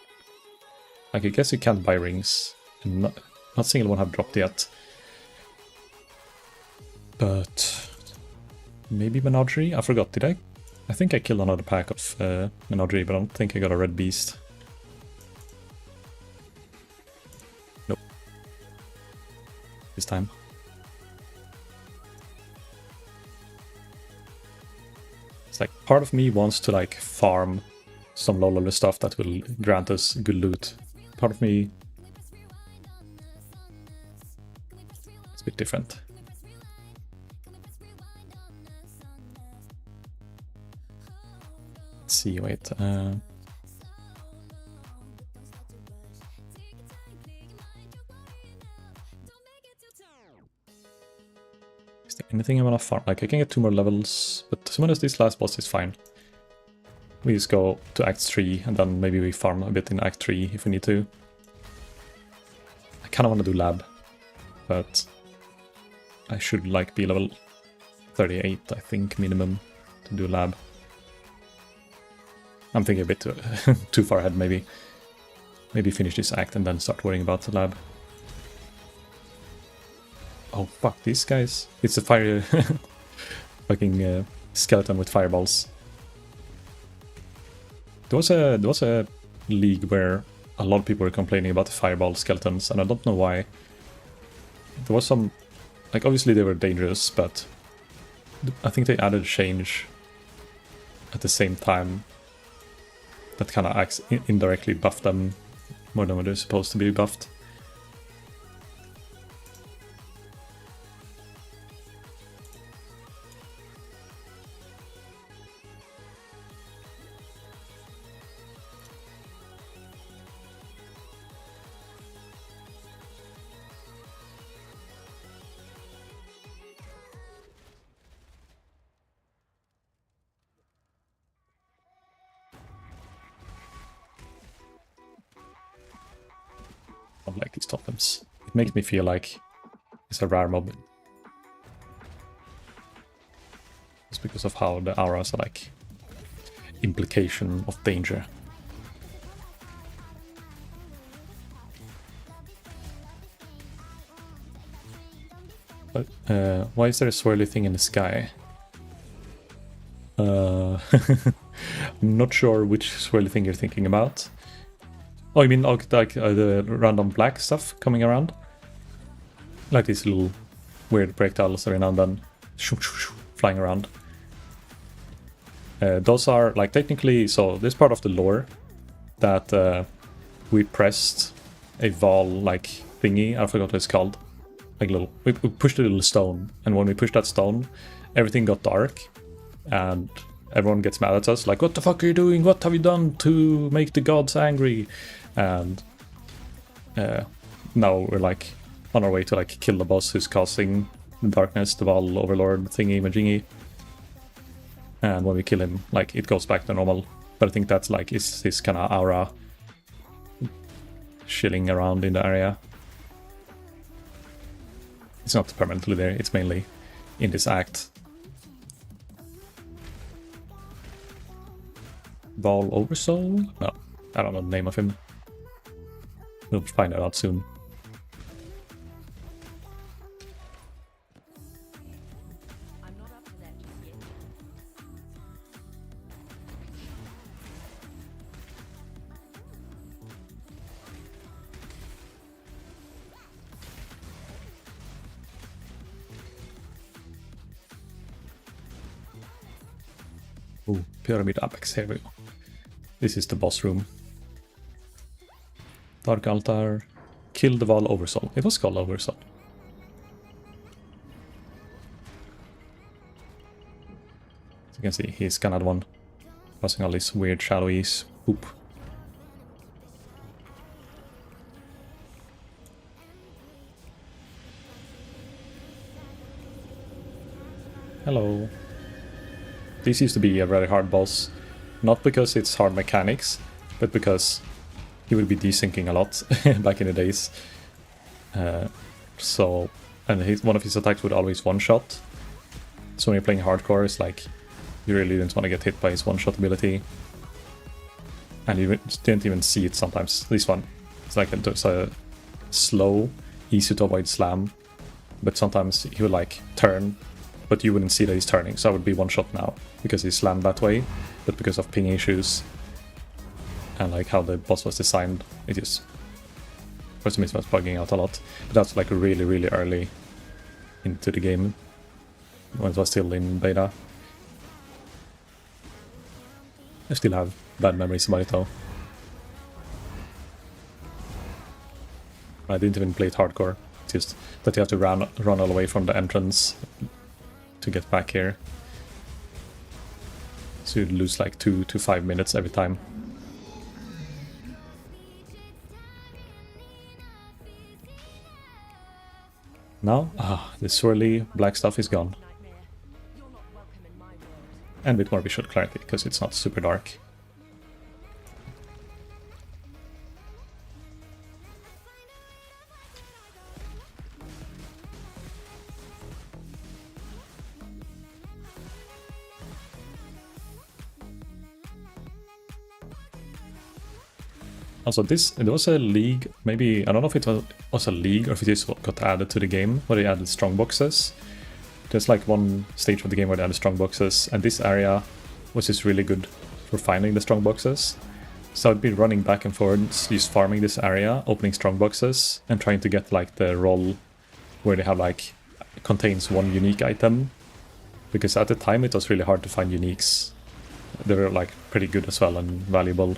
Like, I guess you can't buy rings. And not single one have dropped yet. But... Maybe Menagerie? I forgot, did I? I think I killed another pack of Menagerie, but I don't think I got a red beast. Nope. This time. It's like, part of me wants to like farm some low level stuff that will grant us good loot. Part of me... It's a bit different. Let's see, wait. Is the anything I wanna farm? Like, I can get 2 more levels, but as soon as this last boss is fine. We just go to Act 3, and then maybe we farm a bit in Act 3 if we need to. I kinda wanna do lab, but I should like be level 38, I think, minimum to do lab. I'm thinking a bit too far ahead, maybe. Maybe finish this act and then start worrying about the lab. Oh fuck, these guys. It's a fire... fucking skeleton with fireballs. There was a league where a lot of people were complaining about the fireball skeletons, and I don't know why. There was some... Like, obviously they were dangerous, but I think they added a change at the same time that kind of indirectly buffed them more than what they're supposed to be buffed. I like these totems. It makes me feel like it's a rare mob. It's because of how the auras are like implication of danger. But why is there a swirly thing in the sky? I'm not sure which swirly thing you're thinking about. Oh, you mean like the random black stuff coming around? Like these little weird projectiles every now and then flying around. Those are like technically, so this part of the lore that we pressed a Val like thingy, I forgot what it's called. Like little, we pushed a little stone, and when we pushed that stone, everything got dark, and everyone gets mad at us, like, what the fuck are you doing? What have you done to make the gods angry? And now we're like on our way to like kill the boss who's causing the darkness, the Val Overlord thingy majingy. And when we kill him, like, it goes back to normal. But I think that's like is this kind of aura chilling around in the area. It's not permanently there, it's mainly in this act. Val Oversoul? No, I don't know the name of him. We'll find that out soon. I'm not up to that just yet. Ooh, Pyramid Apex, here we go. This is the boss room. Dark Altar, kill the Val Oversoul. It was called Oversoul. As you can see, he's kind of the one causing all this weird shadowy swoop. Hello. This used to be a very hard boss, not because it's hard mechanics, but because he would be desyncing a lot back in the days. And one of his attacks would always one-shot. So when you're playing hardcore, it's like you really didn't want to get hit by his one-shot ability. And you didn't even see it sometimes. This one, it's like it's a slow, easy to avoid slam. But sometimes he would like turn, but you wouldn't see that he's turning. So I would be one-shot now, because he slammed that way, but because of ping issues. And like how the boss was designed, it just for some reason was bugging out a lot. But that's like really, really early into the game, when it was still in beta. I still have bad memories about it though. I didn't even play it hardcore, it's just that you have to run all the way from the entrance to get back here. So you'd lose like 2 to 5 minutes every time. Now, the swirly black stuff is gone. Nightmare. You're not welcome in my world. And a bit more visual clarity, because it's not super dark. Also, there was a league, maybe, I don't know if it was a league or if it just got added to the game, where they added strong boxes. There's like one stage of the game where they added strong boxes, and this area was just really good for finding the strong boxes. So I'd be running back and forth, just farming this area, opening strong boxes, and trying to get like the roll where they have like, contains one unique item. Because at the time it was really hard to find uniques. They were like pretty good as well and valuable.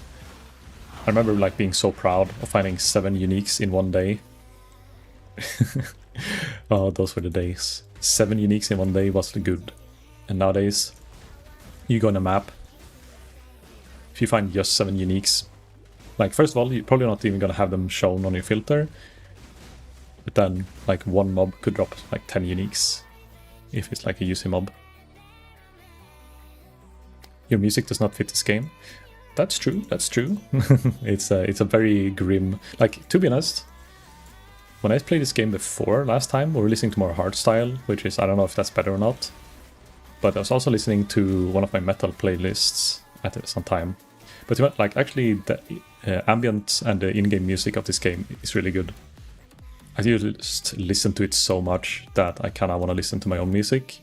I remember like being so proud of finding 7 uniques in one day. Oh, those were the days. 7 uniques in one day was good. And nowadays, you go on a map. If you find just 7 uniques, like first of all, you're probably not even gonna have them shown on your filter. But then like one mob could drop like 10 uniques. If it's like a UC mob. Your music does not fit this game. That's true, that's true. It's a very grim... Like, to be honest, when I played this game before, last time, we were listening to more hardstyle, which is, I don't know if that's better or not. But I was also listening to one of my metal playlists at some time. But like, actually, the ambient and the in-game music of this game is really good. I just listen to it so much that I kinda wanna listen to my own music.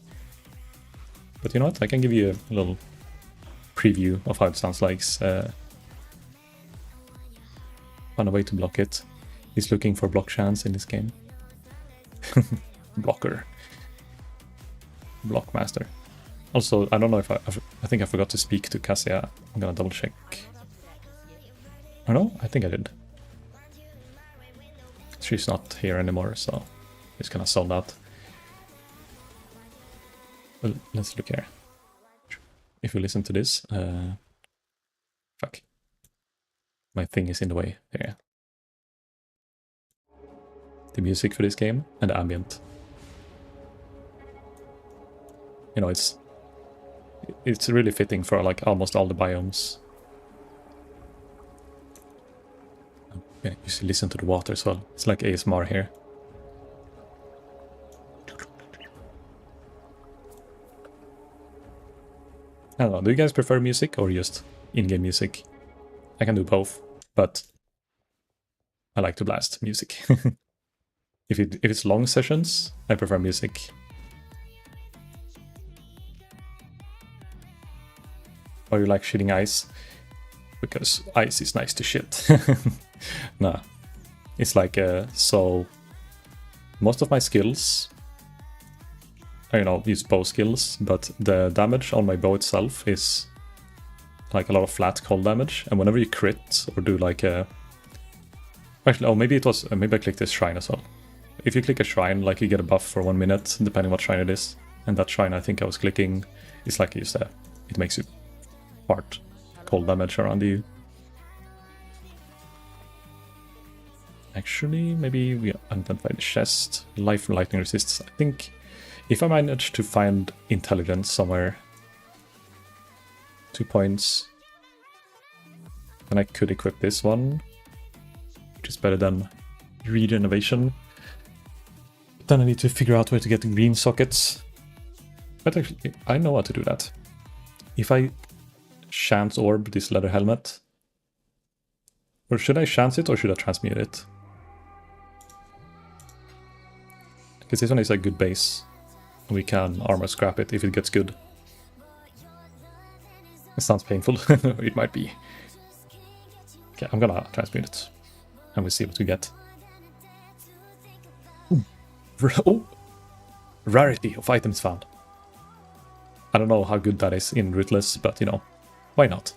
But you know what, I can give you a little preview of how it sounds like. Find a way to block it. He's looking for block chance in this game. Blocker. Blockmaster. Also, I don't know if I think I forgot to speak to Cassia. I'm gonna double check. Oh no, I think I did. She's not here anymore, so it's gonna sold out. Well, let's look here. If you listen to this, fuck. My thing is in the way. There. The music for this game and the ambient. You know, it's really fitting for like almost all the biomes. Yeah, you should listen to the water as well. It's like ASMR here. I don't know, do you guys prefer music or just in-game music? I can do both, but I like to blast music. If it's long sessions, I prefer music. Or you like shitting ice? Because ice is nice to shit. Nah, it's like, so most of my skills, you know, use bow skills, but the damage on my bow itself is like a lot of flat cold damage, and whenever you crit or do like a... Actually, oh, maybe it was... maybe I clicked this shrine as well. If you click a shrine, like you get a buff for 1 minute, depending what shrine it is. And that shrine I think I was clicking is like just it makes you part cold damage around you. Actually, maybe we identify the chest. Life and lightning resists. I think if I manage to find intelligence somewhere, 2 points, then I could equip this one, which is better than regeneration. But then I need to figure out where to get the green sockets. But actually, I know how to do that. If I chance orb this leather helmet, or should I chance it or should I transmute it? Because this one is a good base. We can armor scrap it if it gets good. It sounds painful. It might be. Okay, I'm gonna transmute it. And we'll see what we get. Ooh. Oh! Rarity of items found. I don't know how good that is in Ruthless, but you know, why not?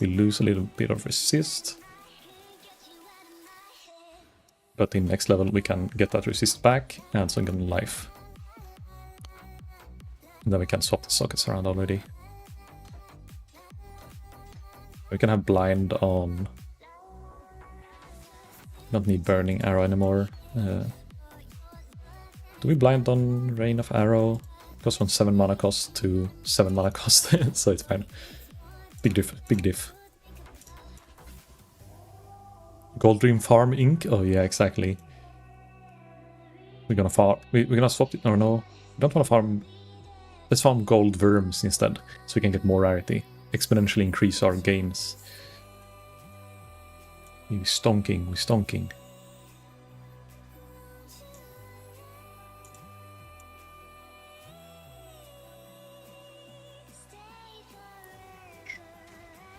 We lose a little bit of resist. But in next level we can get that resist back and some good life. And then we can swap the sockets around already. We can have blind on... Don't need burning arrow anymore. Do we blind on Rain of Arrow? Goes from 7 mana cost to 7 mana cost, so it's fine. Big diff, big diff. Gold Dream Farm Inc. Oh yeah, exactly. We're gonna farm. We're gonna swap it. Or no, we don't want to farm. Let's farm gold worms instead, so we can get more rarity. Exponentially increase our gains. We stonking, we stonking.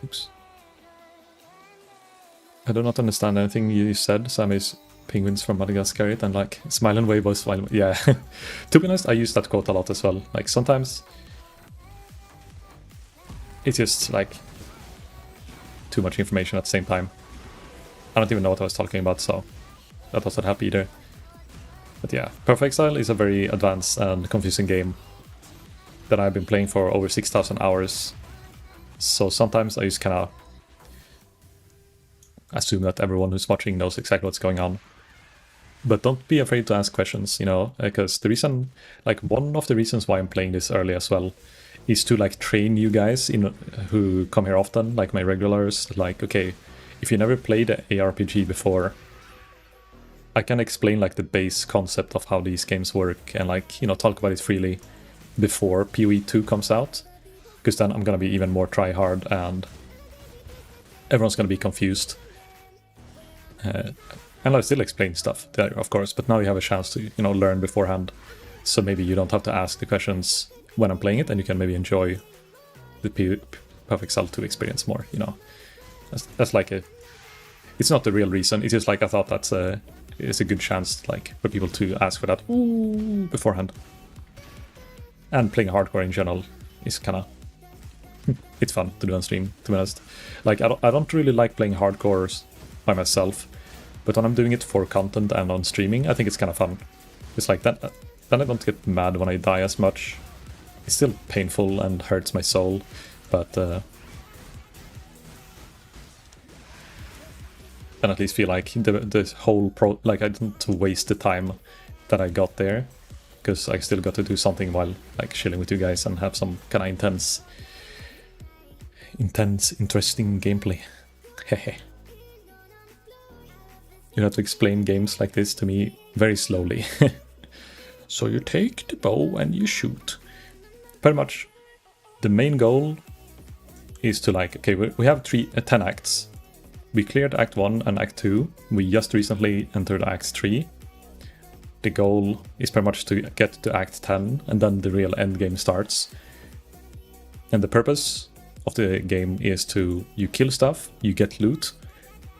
Oops. I do not understand anything you said, Sammy's penguins from Madagascar, and like, smile and wave, boys, smile. Yeah. To be honest, I use that quote a lot as well. Like, sometimes it's just like too much information at the same time. I don't even know what I was talking about, so that doesn't help either. But yeah, Pathofexile is a very advanced and confusing game that I've been playing for over 6,000 hours. So sometimes I just kind of assume that everyone who's watching knows exactly what's going on. But don't be afraid to ask questions, you know, because the reason, like one of the reasons why I'm playing this early as well is to like train you guys in who come here often, like my regulars, like, okay, if you never played an ARPG before, I can explain like the base concept of how these games work and like, you know, talk about it freely before PoE2 comes out, because then I'm gonna be even more try hard and everyone's gonna be confused. And I'll still explain stuff there, of course, but now you have a chance to, you know, learn beforehand. So maybe you don't have to ask the questions when I'm playing it, and you can maybe enjoy the Pathofexile 2 experience more, you know. That's like a... It's not the real reason, it's just like I thought it's a good chance like for people to ask for that beforehand. And playing hardcore in general is kind of... it's fun to do on stream, to be honest. Like, I don't really like playing hardcore by myself, but when I'm doing it for content and on streaming, I think it's kind of fun. It's like that. Then I don't get mad when I die as much. It's still painful and hurts my soul, but then at least feel like the whole like I didn't waste the time that I got there, because I still got to do something while like chilling with you guys and have some kind of interesting gameplay. Hehe. You have to explain games like this to me very slowly. So you take the bow and you shoot. Pretty much the main goal is to like, okay, we have 10 acts. We cleared Act 1 and Act 2. We just recently entered Act 3. The goal is pretty much to get to Act 10, and then the real end game starts. And the purpose of the game is to, you kill stuff, you get loot,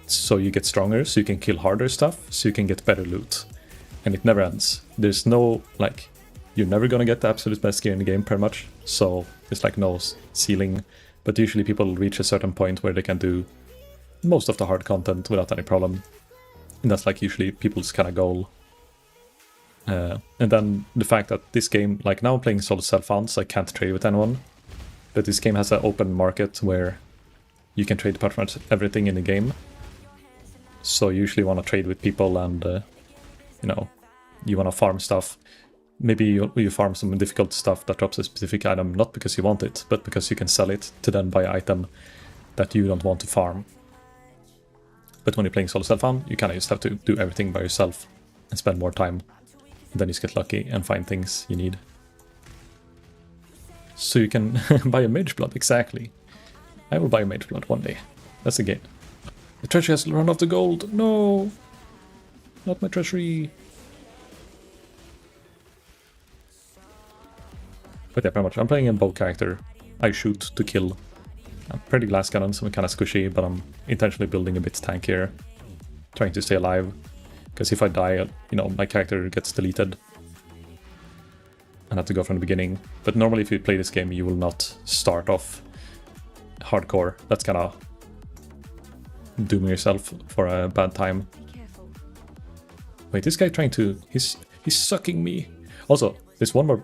so you get stronger, so you can kill harder stuff, so you can get better loot. And it never ends. There's no, like, you're never gonna get the absolute best gear in the game, pretty much. So there's like no ceiling, but usually people reach a certain point where they can do most of the hard content without any problem. And that's like usually people's kind of goal. And then the fact that this game, like now I'm playing solo self-found, so I can't trade with anyone. But this game has an open market where you can trade pretty much everything in the game. So you usually want to trade with people and, you know, you want to farm stuff. Maybe you farm some difficult stuff that drops a specific item, not because you want it, but because you can sell it to then buy an item that you don't want to farm. But when you're playing solo self-found, you kind of just have to do everything by yourself and spend more time. And then you just get lucky and find things you need. So you can buy a mage blood, exactly. I will buy a mage blood one day. That's the game. The treasury has run off the gold. No! Not my treasury. But yeah, pretty much. I'm playing a bow character. I shoot to kill. I'm pretty glass cannon, so I'm kind of squishy, but I'm intentionally building a bit tankier. Trying to stay alive. Because if I die, you know, my character gets deleted. And have to go from the beginning. But normally if you play this game, you will not start off hardcore. That's kind of dooming yourself for a bad time. Wait, this guy trying to... He's sucking me. Also, there's one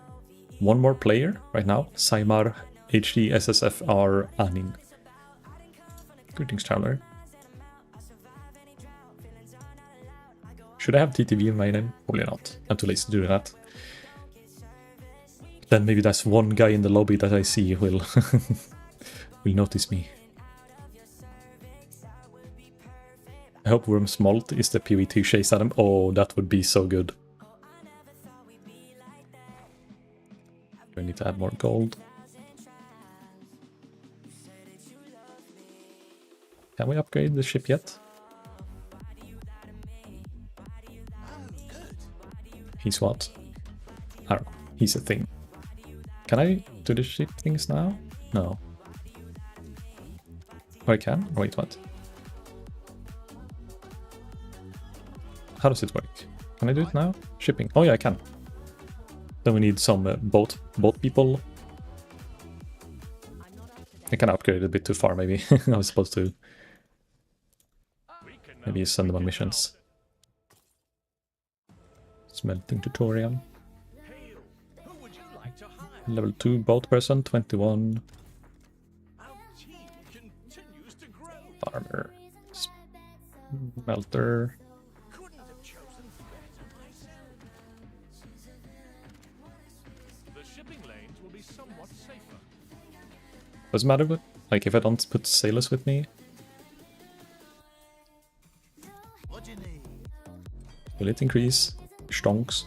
more player right now. Saimar HCSSF Anin. Greetings, traveler. Should I have TTV in my name? Probably not. I'm too lazy to do that. Then maybe that's one guy in the lobby that I see will will notice me. I hope Worm's Molt is the PoE2 chase Adam. Oh, that would be so good. We need to add more gold. Can we upgrade the ship yet? He's what? I don't know. He's a thing. Can I do the ship things now? No. Oh, I can? Wait, what? How does it work? Can I do it now? Shipping. Oh yeah, I can. Then we need some boat people. I can upgrade a bit too far, maybe. I was supposed to maybe send them on missions. Smelting tutorial. Level 2 boat person, 21. Farmer. Smelter. What's the matter with, like, if I don't put sailors with me? Will it increase? Stonks.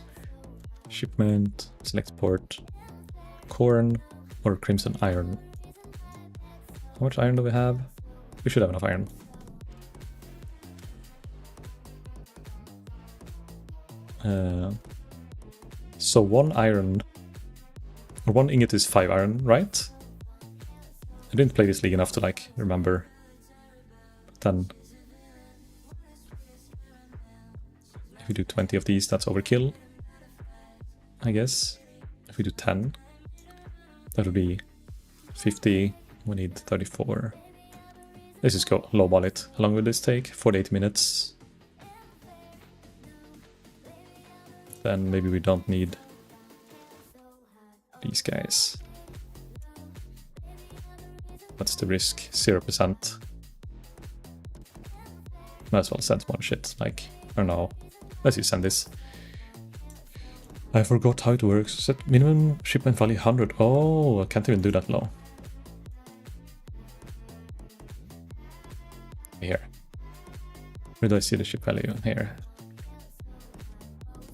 Shipment. Select port. Corn or crimson iron. How much iron do we have? We should have enough iron. So 1 iron, or 1 ingot is 5 iron, right? I didn't play this league enough to like remember. But then if we do 20 of these, that's overkill, I guess. If we do 10, that would be 50. We need 34. Let's just go lowball it. How long will this take? 48 minutes. Then maybe we don't need these guys. What's the risk? 0%. Might as well send more shit. Like, I don't know. Let's just send this. I forgot how it works. Set minimum shipment value 100. Oh, I can't even do that low. Here. Where do I see the ship value? Here.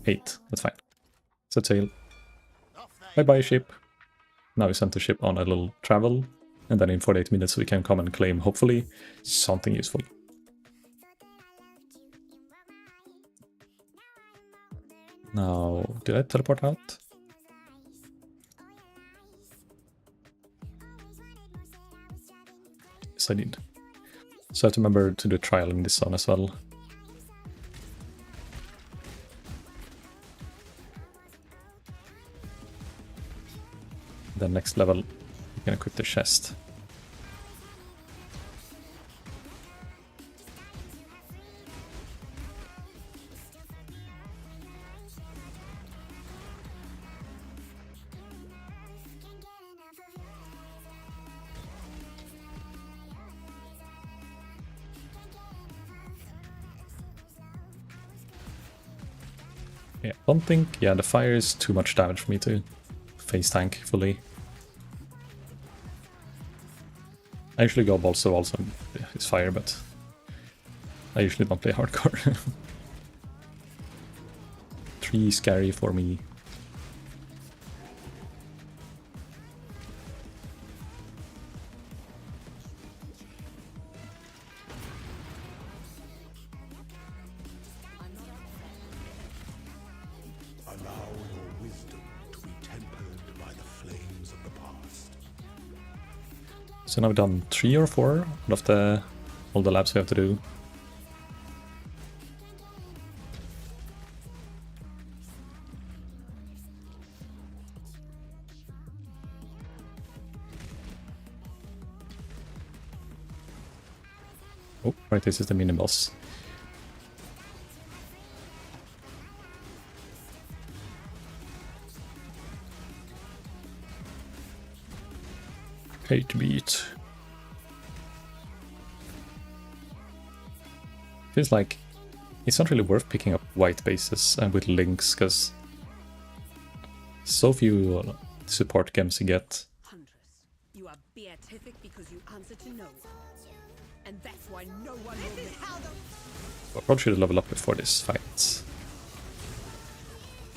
8. That's fine. Set sail. Bye bye ship. Now we send the ship on a little travel. And then in 48 minutes we can come and claim, hopefully, something useful. Now, did I teleport out? Yes, I did. So I have to remember to do a trial in this zone as well. Then next level, we can equip the chest. Yeah, don't think, yeah, the fire is too much damage for me to face tank fully. I usually go balls to walls and it's fire, but I usually don't play hardcore. 3 scary for me. Allow your wisdom to be tempered by the flames of the past. So now we've done 3 or 4 out of all the labs we have to do. Oh, right, this is the mini boss. Okay, to beat. Feels like it's not really worth picking up white bases and with links, because so few support gems you get. Huntress, you are beatific because you answer to no one. And that's why no one will miss. I probably should level up before this fight.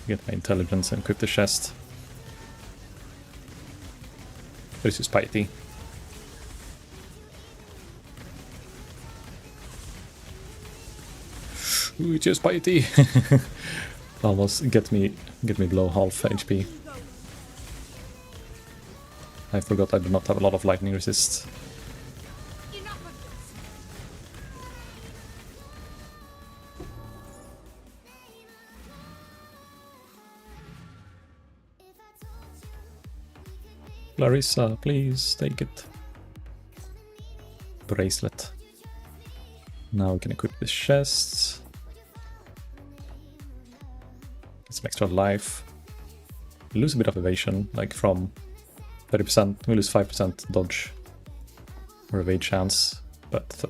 Get my intelligence and equip the chest. This is piety. Ooh, it's just piety. Almost get me below half HP. I forgot I do not have a lot of lightning resist. Clarissa, please take it. Bracelet. Now we can equip the chest. Get some extra life. We lose a bit of evasion, like from 30%, we lose 5% dodge or evade chance, but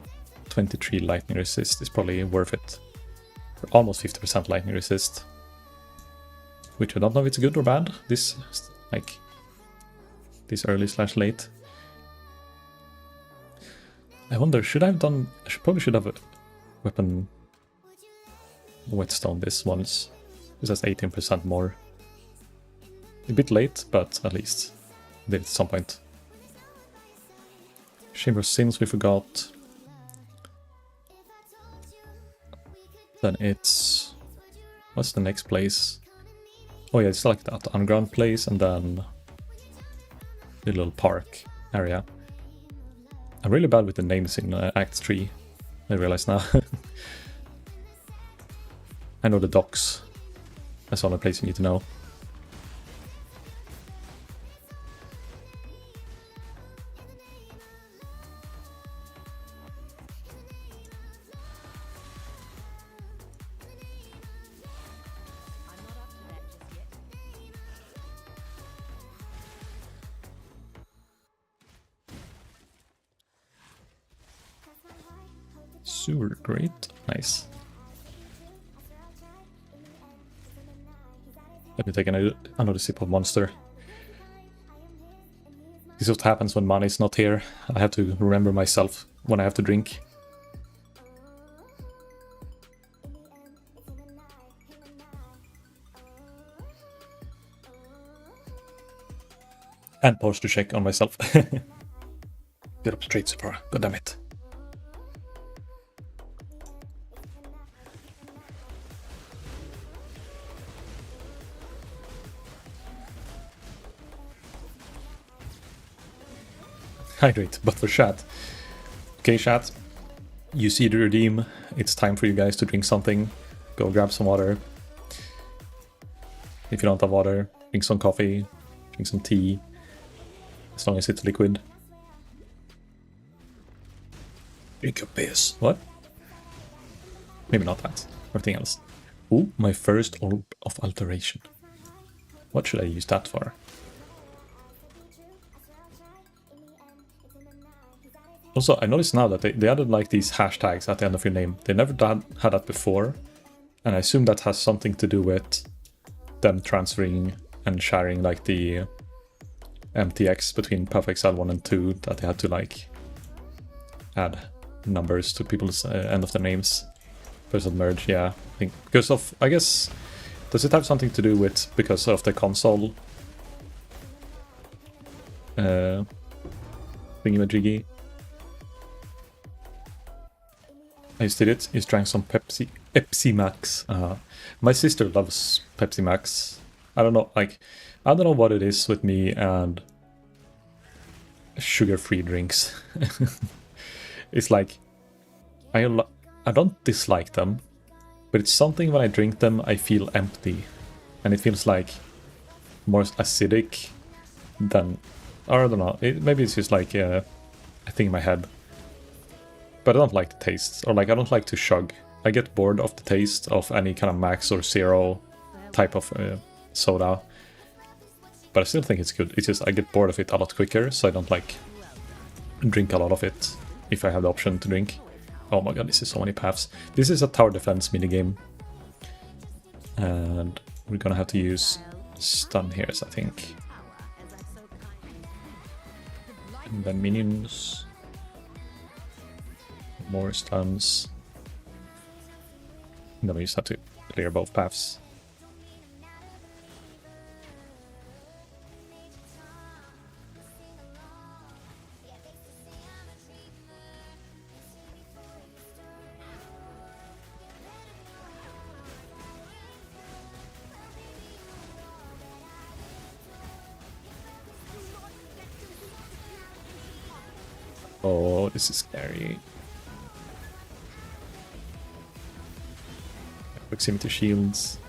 23 lightning resist is probably worth it. For almost 50% lightning resist. Which I don't know if it's good or bad, this early / late. I wonder, should I have done... probably should have a weapon whetstone this once. This has 18% more. A bit late, but at least did it at some point. Chamber of Sins we forgot. Then it's... what's the next place? Oh yeah, it's like that underground place and then the little park area. I'm really bad with the names in Act 3, I realize now. I know the docks. That's the only place you need to know. Super great, nice. Let me take another sip of Monster. This is what happens when money is not here. I have to remember myself when I have to drink. And posture check on myself. Get up straight, Sephora. God damn it. Hydrate, but for chat. Okay, chat. You see the redeem. It's time for you guys to drink something. Go grab some water. If you don't have water, drink some coffee, drink some tea. As long as it's liquid. Drink a piss. What? Maybe not that. Everything else. Ooh, my first orb of alteration. What should I use that for? Also, I noticed now that they added like these hashtags at the end of your name. They never had that before. And I assume that has something to do with them transferring and sharing like the MTX between Pathofexile 1 and 2, that they had to like add numbers to people's end of their names. Because of merge, yeah. I think because of, I guess, does it have something to do with because of the console thingy-majiggy? I just did it. Just drank some Pepsi Max. My sister loves Pepsi Max. I don't know, like, I don't know what it is with me and sugar-free drinks. It's like, I don't dislike them, but it's something when I drink them I feel empty, and it feels like more acidic than, or I don't know. Maybe it's just like a thing in my head. But I don't like the taste, or like I don't like to chug. I get bored of the taste of any kind of max or zero type of soda. But I still think it's good. It's just I get bored of it a lot quicker, so I don't like drink a lot of it if I have the option to drink. Oh my god, this is so many paths. This is a tower defense minigame. And we're gonna have to use stun here, I think. And then minions. More stuns. And then we just have to clear both paths. Oh, this is scary. Proximity shields.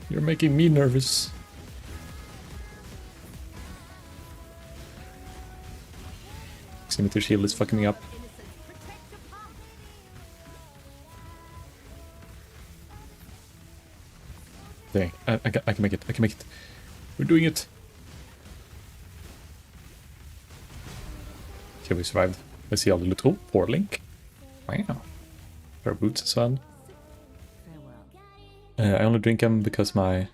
You're making me nervous. Proximity shield is fucking me up. Dang, I can make it, I can make it. We're doing it. Okay, we survived. Let's see all the loot. Oh, poor Link. Wow. Pair of boots as well. I only drink them because my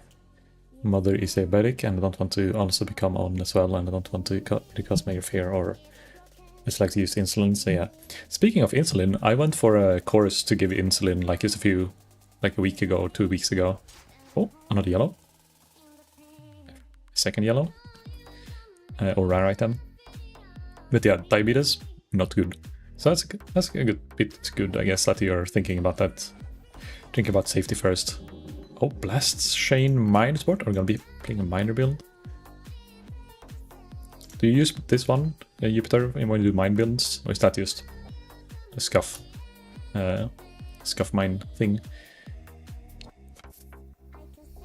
mother is diabetic and I don't want to also become one as well, and I don't want to cause major fear or just like to use insulin, so yeah. Speaking of insulin, I went for a course to give insulin like just a week ago or 2 weeks ago. Oh, another yellow. Second yellow. Or rare item. But yeah, diabetes, not good. So that's a good bit good, I guess, that you're thinking about that. Think about safety first. Oh, Blast Chain Mine Sport. Are we gonna be playing a miner build? Do you use this one, Jupiter, when you do mine builds? Or is that just a scuff mine thing?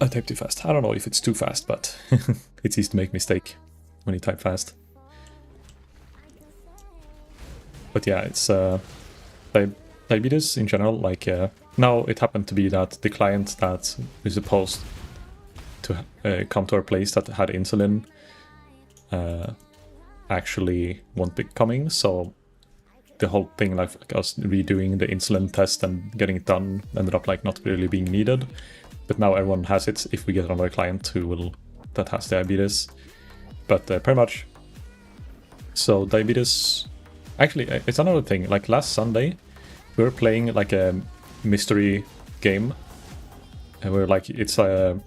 I type too fast. I don't know if it's too fast, but it's easy to make mistake when you type fast. But yeah, it's diabetes in general. Like now, it happened to be that the client that is supposed to come to our place that had insulin actually won't be coming. So the whole thing, like us redoing the insulin test and getting it done, ended up like not really being needed. But now everyone has it if we get another client that has diabetes. But pretty much. So diabetes. Actually, it's another thing. Like last Sunday, we were playing like a mystery game, and we're like, it's a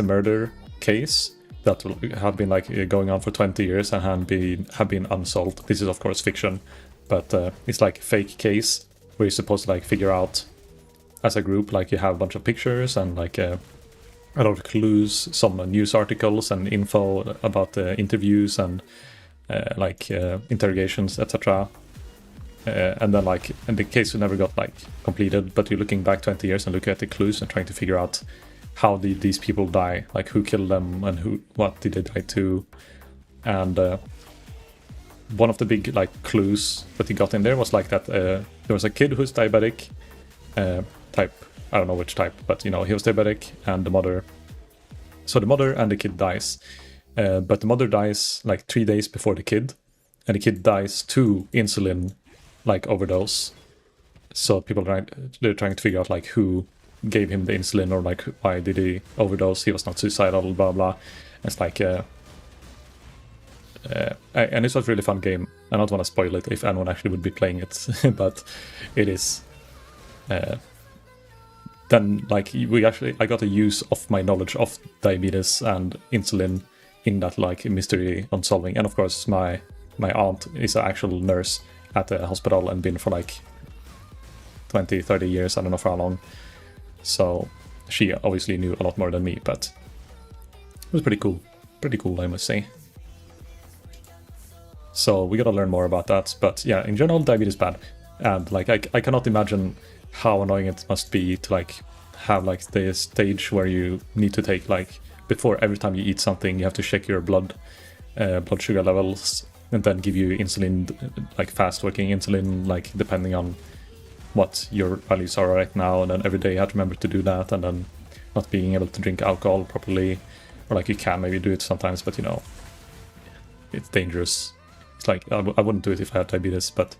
murder case that had been like going on for 20 years and have been unsolved. This is of course fiction, but it's like a fake case where you're supposed to like figure out as a group. Like you have a bunch of pictures and like a lot of clues, some news articles and info about the interviews and interrogations, etc. And then like, and the case never got like completed, but you're looking back 20 years and looking at the clues and trying to figure out how did these people die, like who killed them and what did they die to. And one of the big like clues that he got in there was like that there was a kid who's diabetic, type, I don't know which type, but you know, he was diabetic, and the mother and the kid dies. But the mother dies like 3 days before the kid, and the kid dies to insulin like overdose. So people they're trying to figure out like who gave him the insulin, or like why did he overdose? He was not suicidal, blah blah. It's like and it's a really fun game. I don't want to spoil it if anyone actually would be playing it, but it is. Then like I got a use of my knowledge of diabetes and insulin in that like mystery unsolving. And of course my aunt is an actual nurse at the hospital and been for like 20-30 years, I don't know for how long. So she obviously knew a lot more than me, but it was pretty cool I must say. So we gotta learn more about that. But yeah, in general, diabetes is bad, and like I cannot imagine how annoying it must be to like have like the stage where you need to take like, before every time you eat something you have to check your blood sugar levels, and then give you insulin, like fast working insulin, like depending on what your values are right now, and then every day you have to remember to do that, and then not being able to drink alcohol properly, or like you can maybe do it sometimes, but you know, it's dangerous. It's like, I wouldn't do it if I had diabetes, but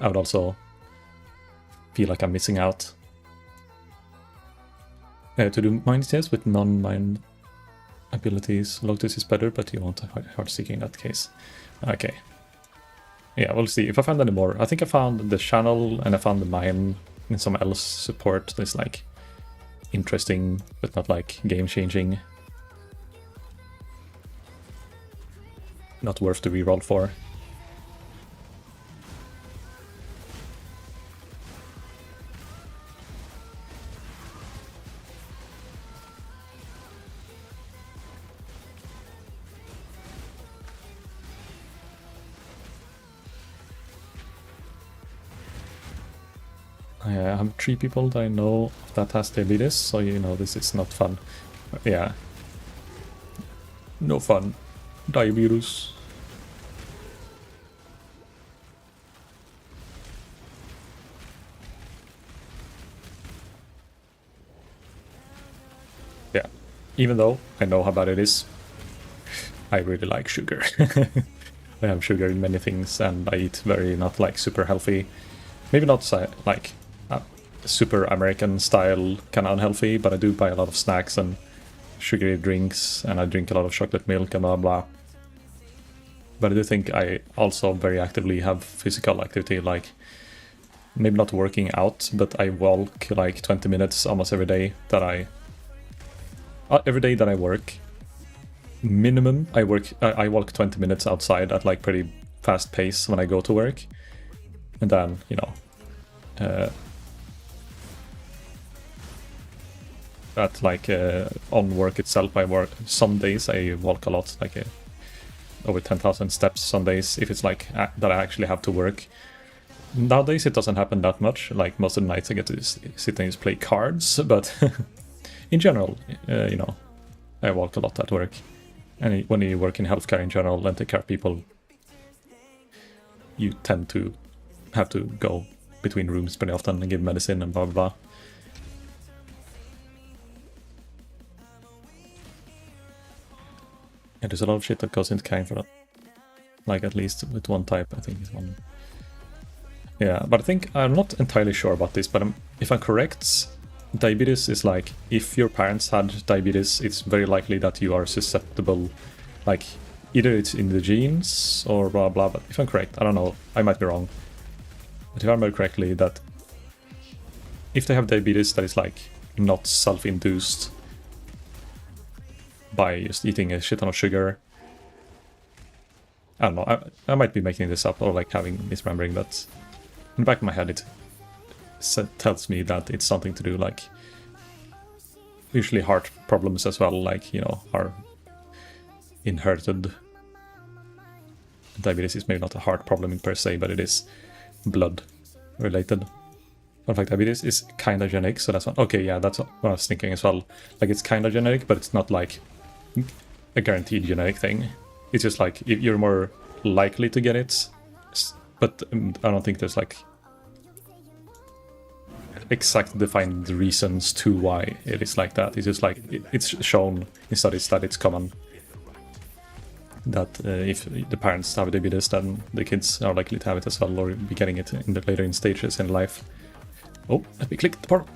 I would also feel like I'm missing out. To do mind test with non-mind abilities, Lotus is better, but you want hard seeking in that case. Okay. Yeah, we'll see. If I found any more. I think I found the channel and I found the mine and some else support that's like interesting, but not like game-changing. Not worth the reroll for. I have 3 people that I know that has diabetes, so you know this is not fun. Yeah. No fun. Diabetes. Yeah. Even though I know how bad it is, I really like sugar. I have sugar in many things and I eat very not like super healthy. Maybe not like super American style kind of unhealthy, but I do buy a lot of snacks and sugary drinks and I drink a lot of chocolate milk and blah blah. But I do think I also very actively have physical activity, like maybe not working out, but I walk like 20 minutes almost every day that I work. Minimum I walk 20 minutes outside at like pretty fast pace when I go to work. And then, you know, at like on work itself, I work some days I walk a lot, like over 10,000 steps some days if it's like that I actually have to work. Nowadays it doesn't happen that much, like most of the nights I get to sit and just play cards, but in general, you know, I walk a lot at work. And when you work in healthcare in general and take care of people, you tend to have to go between rooms pretty often and give medicine and blah blah blah. Yeah, there's a lot of shit that goes into carrying for that. Like at least with one type, I think is one. Yeah, but I think I'm not entirely sure about this, but if I'm correct, diabetes is like, if your parents had diabetes, it's very likely that you are susceptible, like either it's in the genes or blah blah, but if I'm correct, I don't know, I might be wrong. But if I remember correctly, that if they have diabetes that is like not self-induced by just eating a shit ton of sugar, I don't know, I might be making this up or like misremembering, but in the back of my head it tells me that it's something to do like usually heart problems as well, like, you know, are inherited. Diabetes is maybe not a heart problem per se, but it is blood related. In fact, diabetes is kind of genetic, so that's one. Okay, yeah, that's what I was thinking as well. Like, it's kind of genetic, but it's not like a guaranteed genetic thing. It's just like you're more likely to get it, but I don't think there's like exact defined reasons to why it is like that. It's just like it's shown in studies that it's common that if the parents have diabetes, then the kids are likely to have it as well, or be getting it in the later in stages in life. Oh, let me click the part.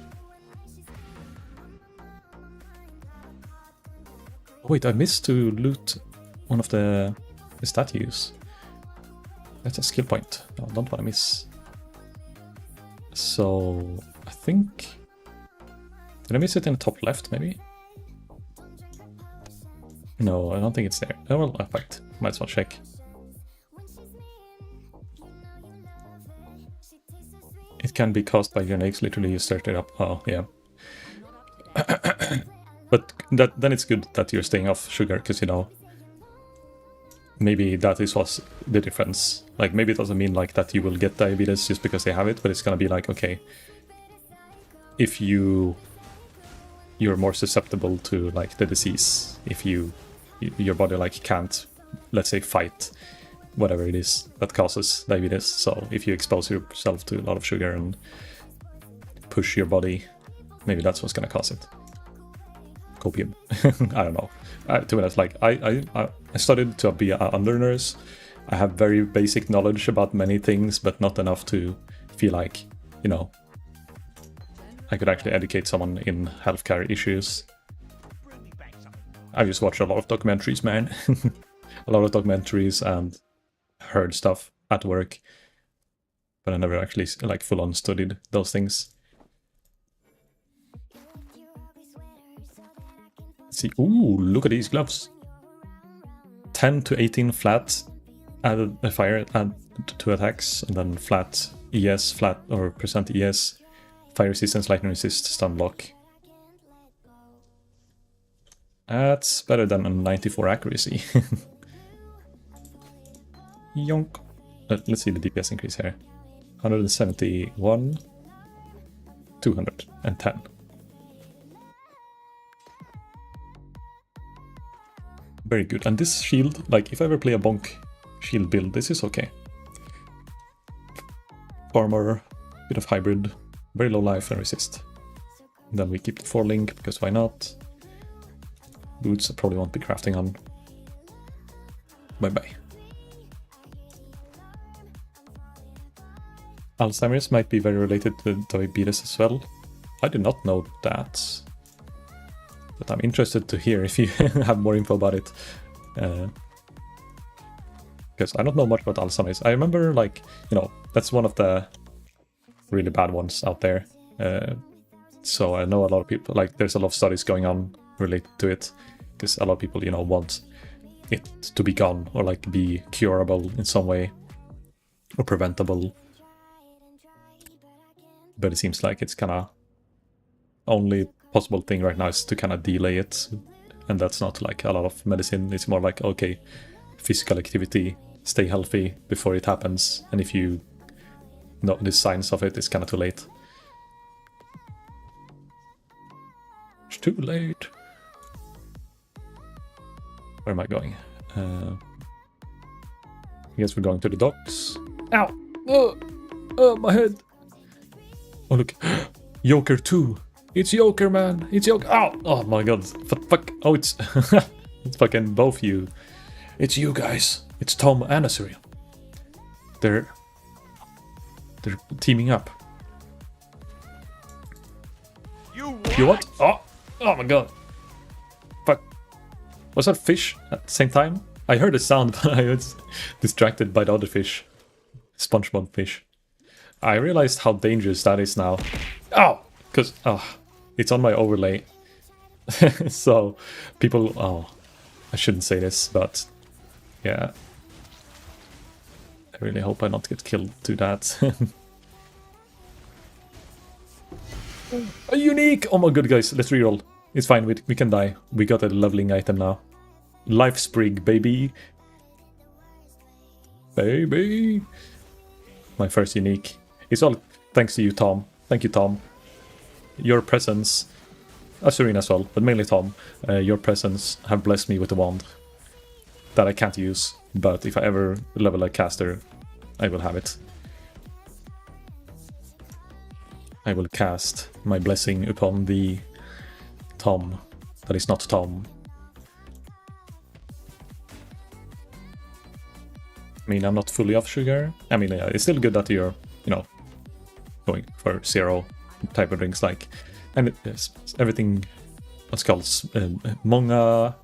Oh, wait, I missed to loot one of the statues. That's a skill point. I don't want to miss. So I think, did I miss it in the top left maybe? No, I don't think it's there. Oh well, in fact, might as well check. It can be caused by genetics, literally you start it up. Oh, yeah. But then it's good that you're staying off sugar, because, you know, maybe that is what's the difference. Like, maybe it doesn't mean like that you will get diabetes just because they have it, but it's gonna be like, okay, if you're more susceptible to like the disease, if your body like can't, let's say, fight whatever it is that causes diabetes. So if you expose yourself to a lot of sugar and push your body, maybe that's what's gonna cause it. copium. I don't know. To be honest, like I studied to be an undernurse. I have very basic knowledge about many things, but not enough to feel like, you know, I could actually educate someone in healthcare issues. I just watched a lot of documentaries, man. A lot of documentaries and heard stuff at work, but I never actually like full on studied those things. Let's see, ooh, look at these gloves. 10 to 18 flat added a fire add to attacks, and then flat ES, flat or percent ES, fire resistance, lightning resist, stun block. That's better than a 94 accuracy. Yonk. Let's see the DPS increase here. 171, 210. Very good. And this shield, like if I ever play a bonk shield build, this is okay. Armor, bit of hybrid, very low life and resist. And then we keep the 4 link because why not? Boots I probably won't be crafting on. Bye bye. Alzheimer's might be very related to diabetes as well. I did not know that. But I'm interested to hear if you have more info about it. Because I don't know much about Alzheimer's. I remember, like, you know, that's one of the really bad ones out there. So I know a lot of people, like, there's a lot of studies going on related to it. Because a lot of people, you know, want it to be gone or, like, be curable in some way. Or preventable. But it seems like it's kind of only possible thing right now is to kind of delay it, and that's not like a lot of medicine. It's more like, okay, physical activity, stay healthy before it happens, and if you know the signs of it, it's kind of too late. It's too late. Where am I going? I guess we're going to the docks. Ow! Oh, my head! Oh, look. Joker 2. It's Joker, man. It's Joker. Ow! Oh my god. Fuck. Oh, it's... it's fucking both you. It's you guys. It's Tom and Assyria. They're teaming up. You what? Oh my god. Fuck. Was that fish at the same time? I heard a sound, but I was distracted by the other fish. SpongeBob fish. I realized how dangerous that is now. Oh! Because, it's on my overlay. So, people, I shouldn't say this, but, yeah. I really hope I not get killed to that. A unique! Oh my god, guys, let's reroll. It's fine, we can die. We got a leveling item now. Life Sprig, baby. Baby! My first unique. It's all thanks to you, Tom. Thank you, Tom. Your presence, Serena as well, but mainly Tom, your presence have blessed me with a wand that I can't use, but if I ever level a caster, I will have it. I will cast my blessing upon the Tom that is not Tom. I mean, I'm not fully off sugar. I mean, yeah, it's still good that you're, you know, going for 0 type of drinks, like, and yes, everything, what's called många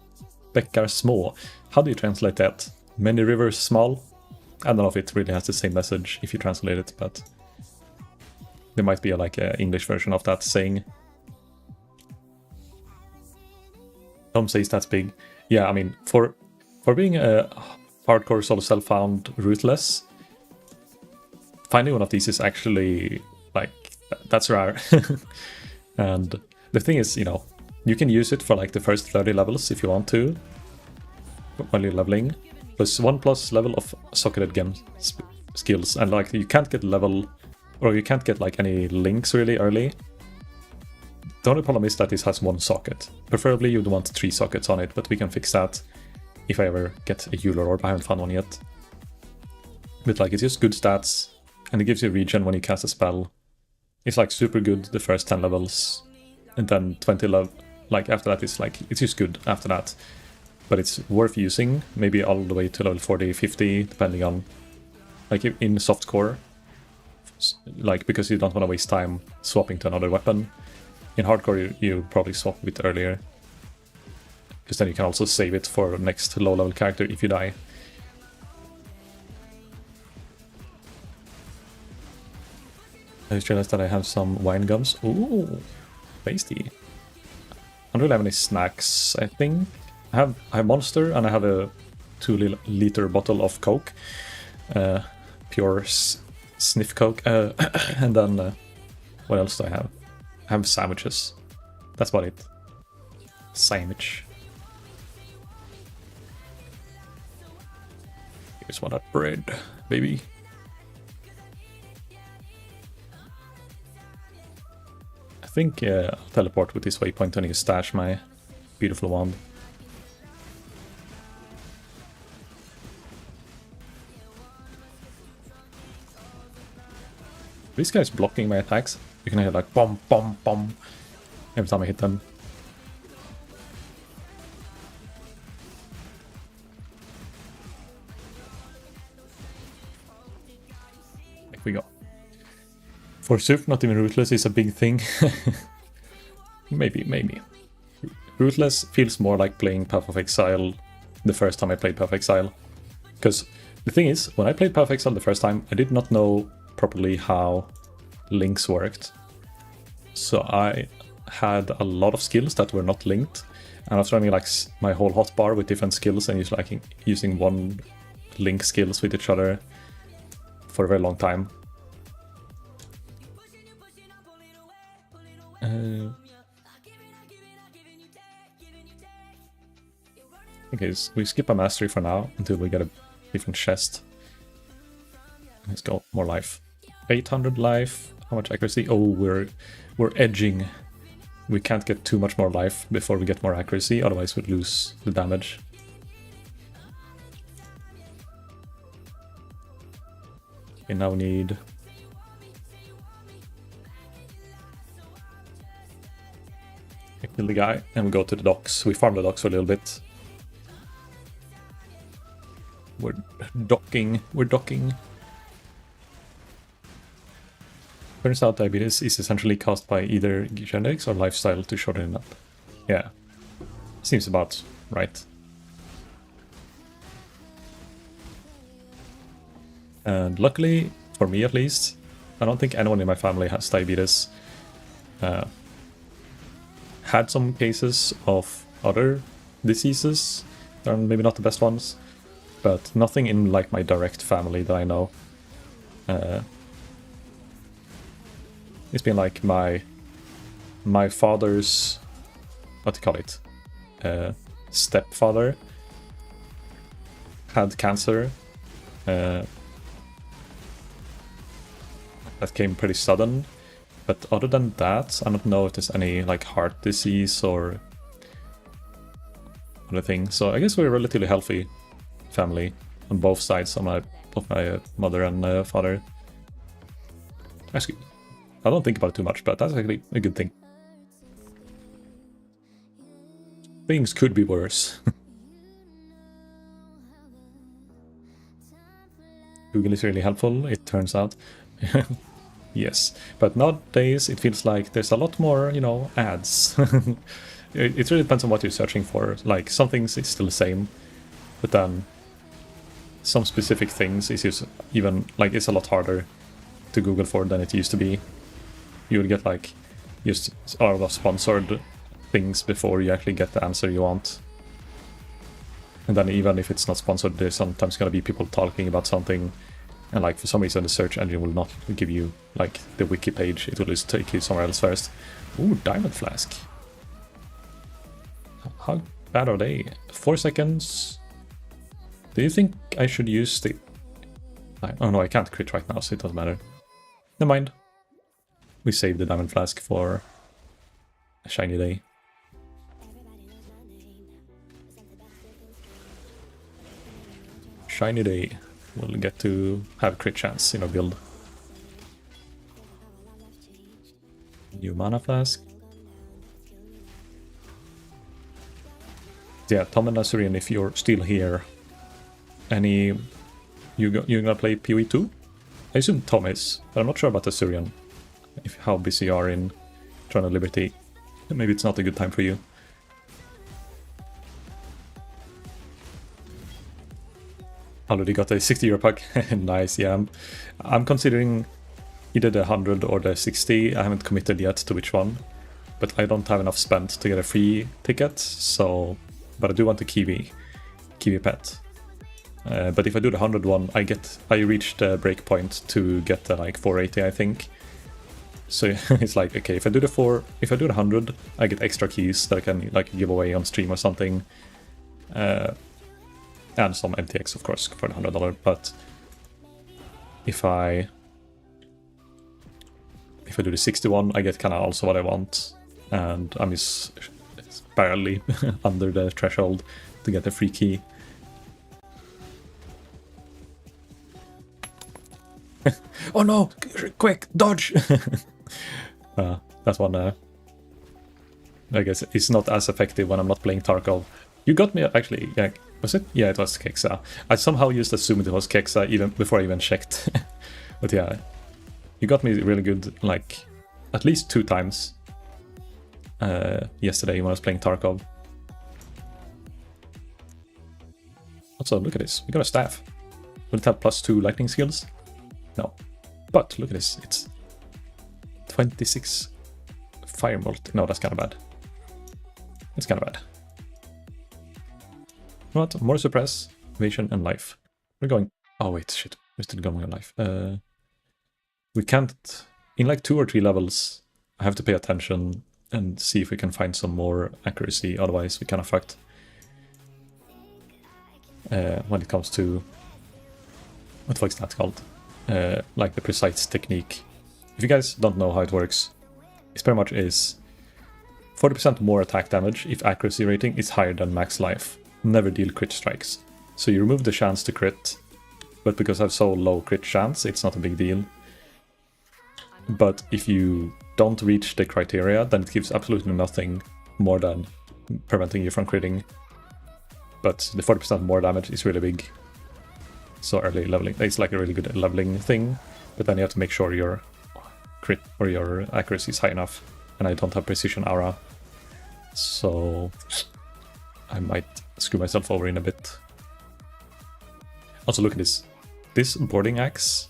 bäckar små. How do you translate that? Many rivers small? I don't know if it really has the same message if you translate it, but there might be like an English version of that saying. Tom says that's big. Yeah, I mean, for being a hardcore solo self-found Ruthless, finding one of these is actually, like, that's rare. And the thing is, you know, you can use it for like the first 30 levels if you want to, while you're leveling. Plus 1+ level of socketed gem skills, and like you can't get level, or you can't get like any links really early. The only problem is that this has 1 socket. Preferably you'd want 3 sockets on it, but we can fix that if I ever get a Euler orb. I haven't found one yet. But like, it's just good stats, and it gives you regen when you cast a spell. It's like super good the first 10 levels, and then 20 like after that it's like, it's just good after that. But it's worth using, maybe all the way to level 40, 50, depending on, like in softcore, like because you don't want to waste time swapping to another weapon. In hardcore you probably swap a bit earlier, because then you can also save it for the next low level character if you die. I just realized that I have some wine gums. Ooh, tasty. I don't really have any snacks, I think. I have Monster and I have a 2-liter bottle of Coke. Pure sniff Coke. And then, what else do I have? I have sandwiches. That's about it. Sandwich. Here's one of that bread, baby. I think I'll teleport with this waypoint and you stash my beautiful wand. This guy's blocking my attacks. You can hear like bomb, bomb, bomb every time I hit them. There we go. Forsooth, not even Ruthless is a big thing. Maybe. Ruthless feels more like playing Pathofexile the first time I played Pathofexile. Because the thing is, when I played Pathofexile the first time, I did not know properly how links worked. So I had a lot of skills that were not linked, and I was running like my whole hotbar with different skills and using one link skills with each other for a very long time. Okay, so we skip a mastery for now until we get a different chest. Let's go, more life. 800 life. How much accuracy? Oh, we're edging. We can't get too much more life before we get more accuracy, otherwise we'd lose the damage. We now need... kill the guy, and we go to the docks. We farm the docks for a little bit. We're docking. Turns out diabetes is essentially caused by either genetics or lifestyle to shorten it up. Yeah, seems about right. And luckily, for me at least, I don't think anyone in my family has diabetes. Had some cases of other diseases, they're maybe not the best ones, but nothing in like my direct family that I know. It's been like my father's, what do you call it, stepfather had cancer. That came pretty sudden. But other than that, I don't know if there's any like heart disease or other thing. So I guess we're a relatively healthy family on both sides, on both my mother and father. Actually, I don't think about it too much, but that's actually a good thing. Things could be worse. Google is really helpful, it turns out. Yes, but nowadays it feels like there's a lot more, you know, ads. It really depends on what you're searching for. Like, some things is still the same, but then some specific things is just even, like, it's a lot harder to Google for than it used to be. You would get, like, just all of sponsored things before you actually get the answer you want. And then even if it's not sponsored, there's sometimes gonna be people talking about something, and like for some reason the search engine will not give you like the wiki page, it will just take you somewhere else first. Ooh, diamond flask. How bad are they? 4 seconds. Do you think I should use the... Oh no, I can't crit right now, so it doesn't matter. Never mind. We saved the diamond flask for a shiny day. Shiny day. We'll get to have crit chance in our build. New mana flask. Yeah, Tom and Azurian, if you're still here, you gonna play PoE2? I assume Tom is, but I'm not sure about Azurian. How busy you are in Throne of Liberty. Maybe it's not a good time for you. Already got a 60€ pack. Nice, yeah. I'm considering either the 100 or the 60. I haven't committed yet to which one. But I don't have enough spent to get a free ticket, so... But I do want the Kiwi pet. But if I do the 100 one, I reach the break point to get the like 480, I think. So it's like, okay, if I do the 100, I get extra keys that I can like give away on stream or something. And some MTX, of course, for the $100. But if I do the 61, I get kind of also what I want, and I'm just barely under the threshold to get a free key. Oh no! Quick, dodge! That one, I guess it's not as effective when I'm not playing Tarkov. You got me, actually, yeah, was it? Yeah, it was Kexa. I somehow just assumed it was Kexa even before I even checked. But yeah, you got me really good, like, at least 2 times yesterday when I was playing Tarkov. Also, look at this, we got a staff. Will it have +2 lightning skills? No. But look at this, it's 26 fire multi. No, that's kind of bad. It's kind of bad. What? More suppress, evasion, and life. We're going... Oh wait, shit. We're still going on life. We can't... In like 2 or 3 levels, I have to pay attention and see if we can find some more accuracy. Otherwise, we kind of fucked. When it comes to... What the fuck is that called? Like the precise technique. If you guys don't know how it works, it pretty much is 40% more attack damage if accuracy rating is higher than max life. Never deal crit strikes. So you remove the chance to crit, but because I have so low crit chance, it's not a big deal. But if you don't reach the criteria, then it gives absolutely nothing more than preventing you from critting. But the 40% more damage is really big. So early leveling, it's like a really good leveling thing, but then you have to make sure your crit or your accuracy is high enough. And I don't have precision aura, so I might screw myself over in a bit. Also, look at this. This boarding axe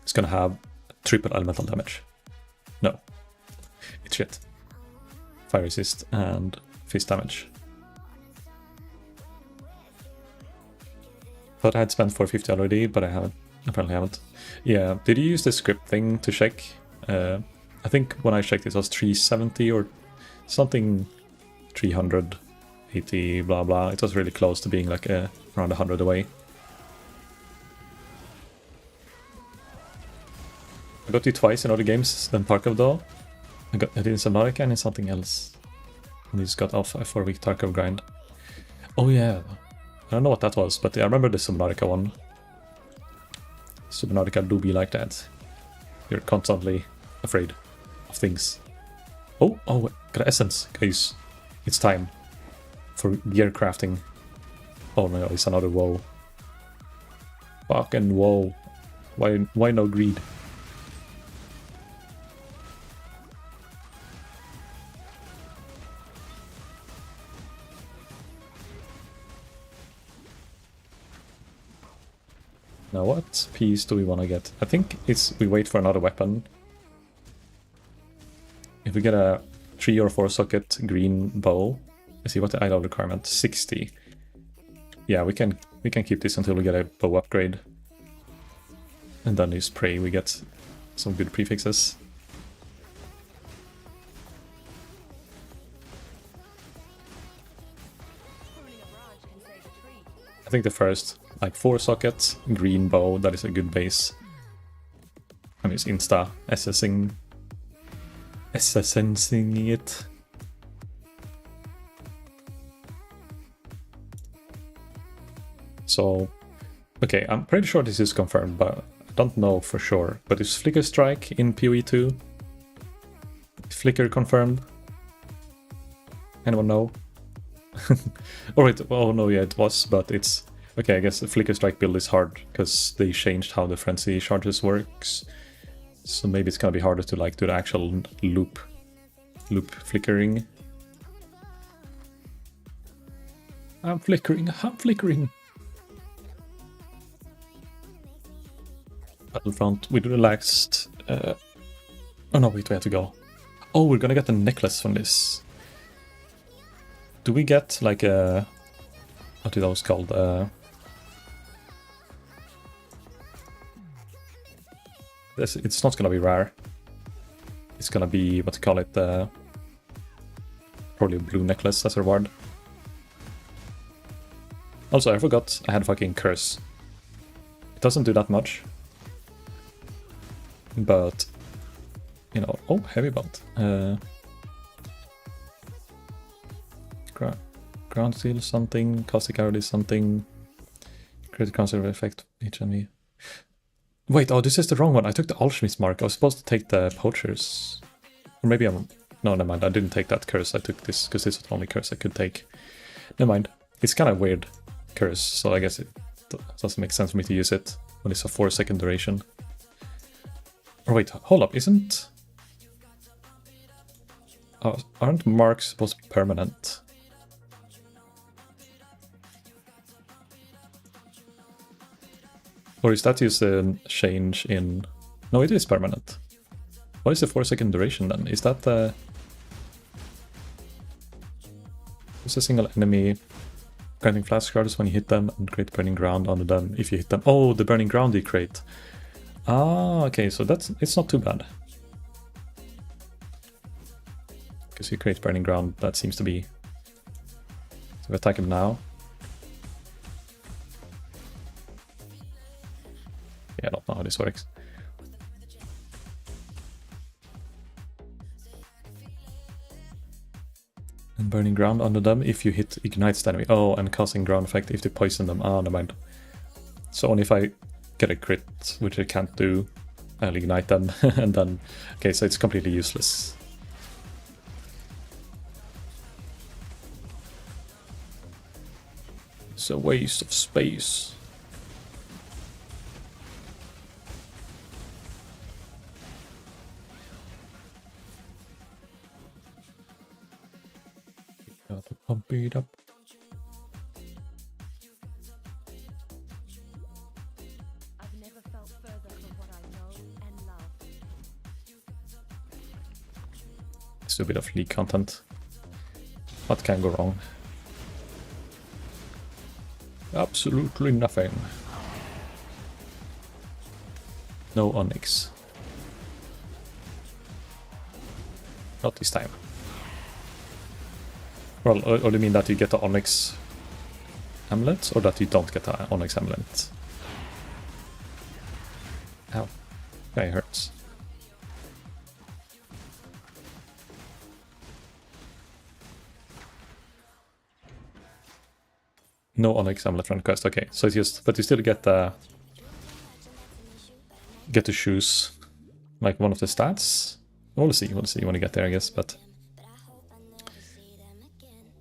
is gonna have triple elemental damage. No, it's shit. Fire resist and fist damage. Thought I had spent 450 already, but I haven't. Apparently haven't. Yeah, did you use the script thing to check? I think when I checked it was 370 or something, 380, blah blah. It was really close to being like around 100 away. I got you twice in other games than Tarkov though. I did in Subnautica and in something else. And I just got off a 4-week Tarkov grind. Oh yeah. I don't know what that was, but I remember the Subnautica one. Subnautica do be like that. You're constantly afraid of things. Oh, got an essence, guys. It's time for gear crafting. Oh no, it's another woe. Fucking woe. Why no greed? Now what piece do we want to get? I think it's we wait for another weapon. If we get a 3 or 4 socket green bow, let's see what the idle requirement 60. Yeah, we can keep this until we get a bow upgrade. And then just pray we get some good prefixes. I think the first like 4 sockets, green bow, that is a good base. I'm just insta SSing it. So, okay, I'm pretty sure this is confirmed, but I don't know for sure. But is Flicker Strike in PoE2? Flicker confirmed? Anyone know? Or it, oh no, yeah, it was, but it's... Okay, I guess the Flicker Strike build is hard, because they changed how the Frenzy charges works. So maybe it's gonna be harder to like do the actual loop flickering. I'm flickering, I'm flickering! Battlefront with relaxed... oh no, wait, we have to go. Oh, we're gonna get a necklace from this. Do we get like a... What are those called? It's not gonna be rare. It's gonna be, what to call it, probably a blue necklace as a reward. Also, I forgot I had fucking curse. It doesn't do that much. But, you know, oh, heavy belt. Ground seal something, caustic arrow is something, critical conservative effect, HME. Wait, oh, this is the wrong one. I took the alchemist mark. I was supposed to take the poachers. Or maybe I'm... No, never mind. I didn't take that curse. I took this because this was the only curse I could take. Never mind. It's kind of weird curse, so I guess it doesn't make sense for me to use it when it's a 4-second duration. Or wait, hold up, isn't... Oh, aren't marks supposed to be permanent? Or is that just a change in... No, it is permanent. What is the 4-second duration then? Is that the... It's a single enemy granting flash cards when you hit them and create burning ground under them if you hit them. Oh, the burning ground you create. Ah, okay, so it's not too bad. Because you create burning ground, that seems to be... So we attack him now. Yeah, I don't know how this works. And burning ground under them if you hit ignites the enemy. Oh, and causing ground effect if they poison them. Ah, never mind. So only if I get a crit, which I can't do, I'll ignite them. And then... Okay, so it's completely useless. It's a waste of space. Gotta pump it up. I've never felt further from what I know and love. It's a bit of leak content. What can go wrong? Absolutely nothing. No Onyx. Not this time. Well, or do you mean that you get the Onyx amulet, or that you don't get the Onyx amulet? Ow. Guy hurts. No Onyx amulet from the quest. Okay, so it's just, but you still get the to choose like one of the stats. We'll see when you get there, I guess. But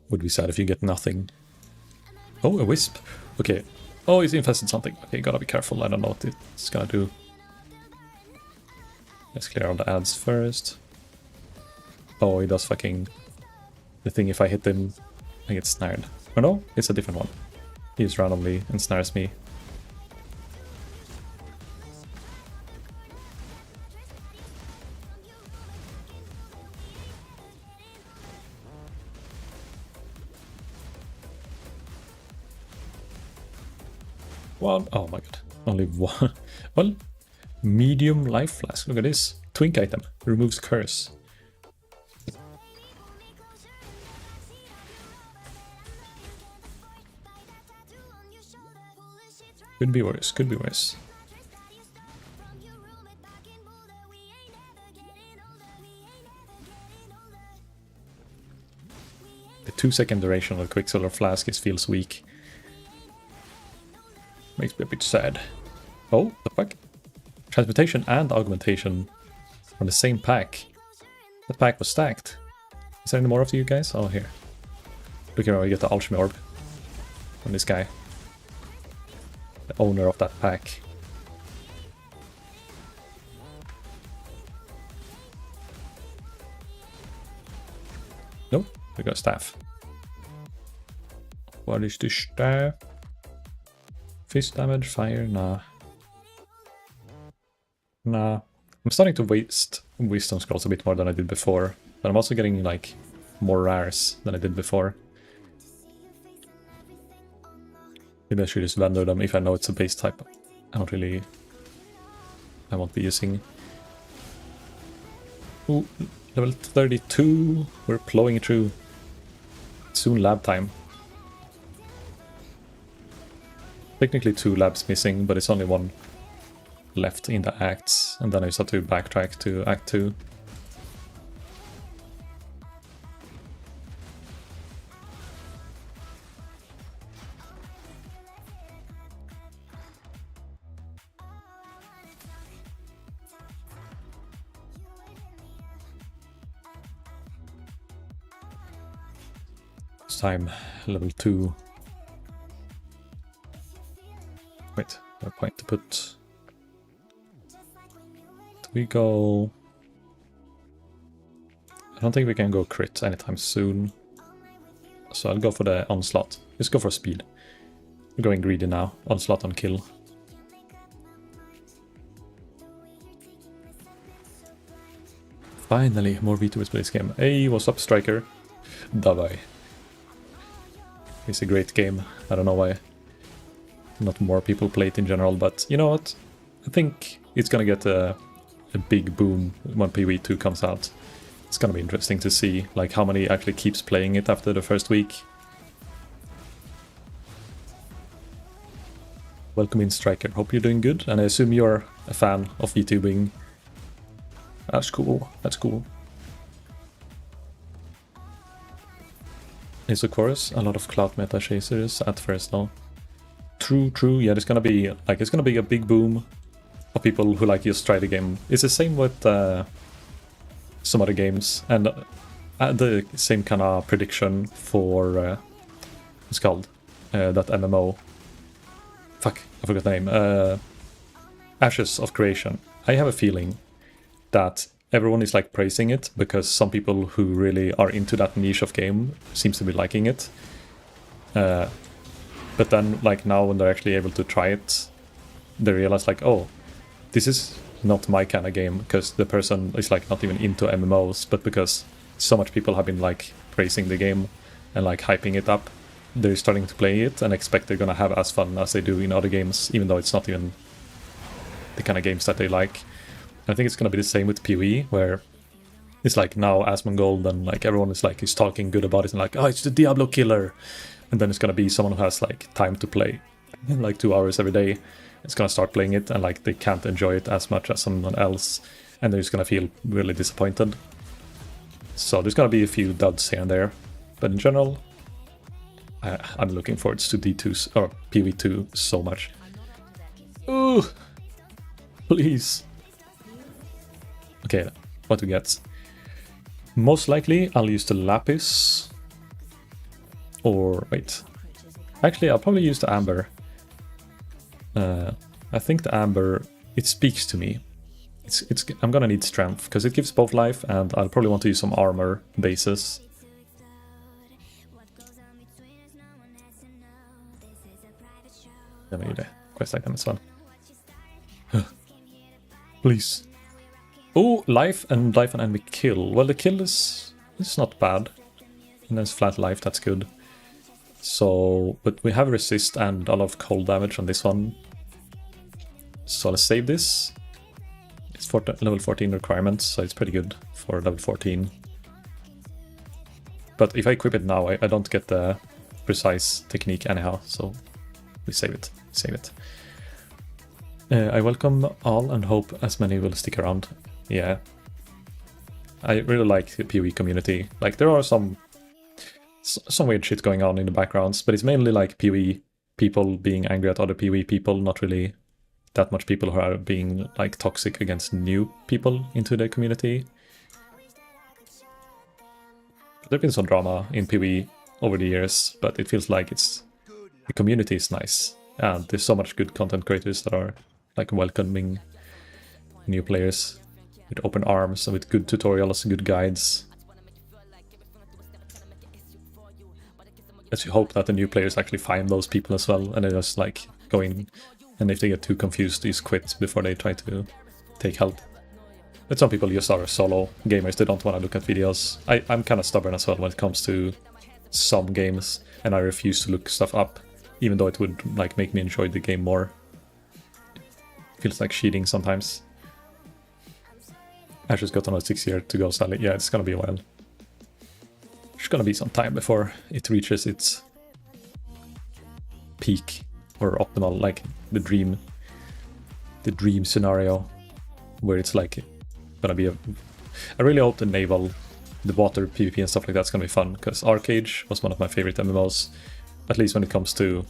would be sad if you get nothing. Oh, a wisp. Okay. Oh, it's infested something. Okay, gotta be careful. I don't know what it's gonna do. Let's clear all the ads first. Oh, he does fucking the thing. If I hit him, I get snared. Oh no, it's a different one. He just randomly ensnares me. One. Oh my god. Only one. Well, medium life flask. Look at this. Twink item. Removes curse. Could be worse, could be worse. The 2-second duration of Quicksilver Flask feels weak. Makes me a bit sad. Oh, the fuck? Transmutation and Augmentation from the same pack. The pack was stacked. Is there any more of you guys? Oh, here. Look here, we get the alchemy orb from this guy. The owner of that pack. Nope, we got staff. What is the staff? Fist damage, fire, nah. Nah. I'm starting to waste wisdom scrolls a bit more than I did before. But I'm also getting like more rares than I did before. Maybe I should just vendor them if I know it's a base type. I won't be using. Ooh, level 32. We're plowing through. Soon lab time. Technically 2 labs missing, but it's only 1 left in the acts, and then I just have to backtrack to Act 2. This time, level 2. Wait, no point to put... We go... I don't think we can go crit anytime soon. So I'll go for the onslaught. Let's go for speed. We're going greedy now. Onslaught on kill. Finally, more Vtubers play this game. Hey, what's up, Striker? Davai. It's a great game. I don't know why not more people play it in general, but you know what? I think it's gonna get a big boom when PoE2 comes out. It's gonna be interesting to see like how many actually keeps playing it after the first week. Welcome in, Striker. Hope you're doing good, and I assume you're a fan of VTubing. That's cool. That's cool. Is of course a lot of cloud meta chasers at first though. True. Yeah, there's gonna be like it's gonna be a big boom of people who like just try the game. It's the same with some other games, and the same kind of prediction for what's it called that MMO. Fuck, I forgot the name. Ashes of Creation. I have a feeling that everyone is like praising it because some people who really are into that niche of game seems to be liking it. But then like now when they're actually able to try it, they realize like, oh, this is not my kind of game, because the person is like not even into MMOs, but because so much people have been like praising the game and like hyping it up, they're starting to play it and expect they're gonna have as fun as they do in other games, even though it's not even the kind of games that they like. I think it's gonna be the same with PoE, where it's like now Asmongold and like everyone is talking good about it and like, oh, it's the Diablo killer. And then it's gonna be someone who has like time to play, like 2 hours every day. It's gonna start playing it and like they can't enjoy it as much as someone else, and they're just gonna feel really disappointed. So there's gonna be a few duds here and there, but in general, I'm looking forward to D2 or PoE2 so much. Ooh, please. Okay, what to get? Most likely I'll use the Lapis. Or wait, actually I'll probably use the Amber. I think the Amber, it speaks to me. I'm gonna need strength because it gives both life, and I'll probably want to use some armor bases. Then I need a quest item as well. Please. Oh, life and enemy kill. Well, the kill is not bad. And there's flat life, that's good. So, but we have resist and a lot of cold damage on this one. So let's save this. It's for level 14 requirements, so it's pretty good for level 14. But if I equip it now, I don't get the precise technique anyhow, so we save it. Save it. I welcome all and hope as many will stick around. Yeah. I really like the PoE community. Like, there are some weird shit going on in the backgrounds, but it's mainly like PoE people being angry at other PoE people, not really that much people who are being like toxic against new people into the community. There's been some drama in PoE over the years, but it feels like the community is nice, and there's so much good content creators that are like welcoming new players with open arms and with good tutorials, good guides. Let's hope that the new players actually find those people as well, and they just like go in, and if they get too confused, they just quit before they try to take help. But some people just are solo gamers, they don't want to look at videos. I'm kind of stubborn as well when it comes to some games, and I refuse to look stuff up, even though it would like make me enjoy the game more. Feels like cheating sometimes. I just got on a 6 year to go Sally. Yeah, it's gonna be a while. It's gonna be some time before it reaches its peak or optimal, like the dream scenario, where it's like gonna be I really hope the water PvP and stuff like that's gonna be fun, because Arcade was one of my favorite MMOs, at least when it comes to,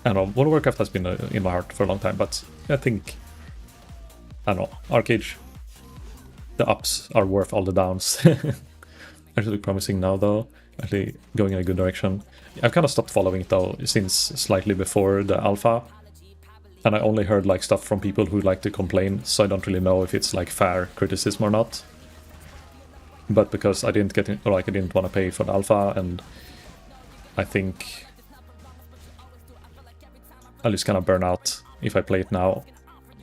I don't know, World of Warcraft has been in my heart for a long time, but I think, I don't know, Arcade, the ups are worth all the downs. Actually look promising now though, actually going in a good direction. I've kind of stopped following it though since slightly before the alpha, and I only heard like stuff from people who like to complain, so I don't really know if it's like fair criticism or not. But because I didn't get in, or like I didn't want to pay for the alpha, and I think I'll just kind of burn out if I play it now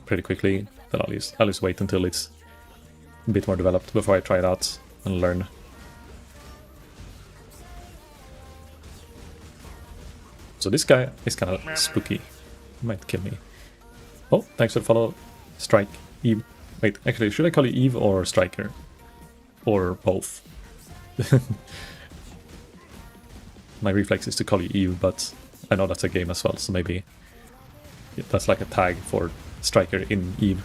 pretty quickly. Then I'll just wait until it's a bit more developed before I try it out and learn. So this guy is kind of spooky. He might kill me. Oh, thanks for the follow, Strike. Eve. Wait, actually, should I call you Eve or Striker? Or both? My reflex is to call you Eve, but I know that's a game as well, so maybe that's like a tag for Striker in Eve.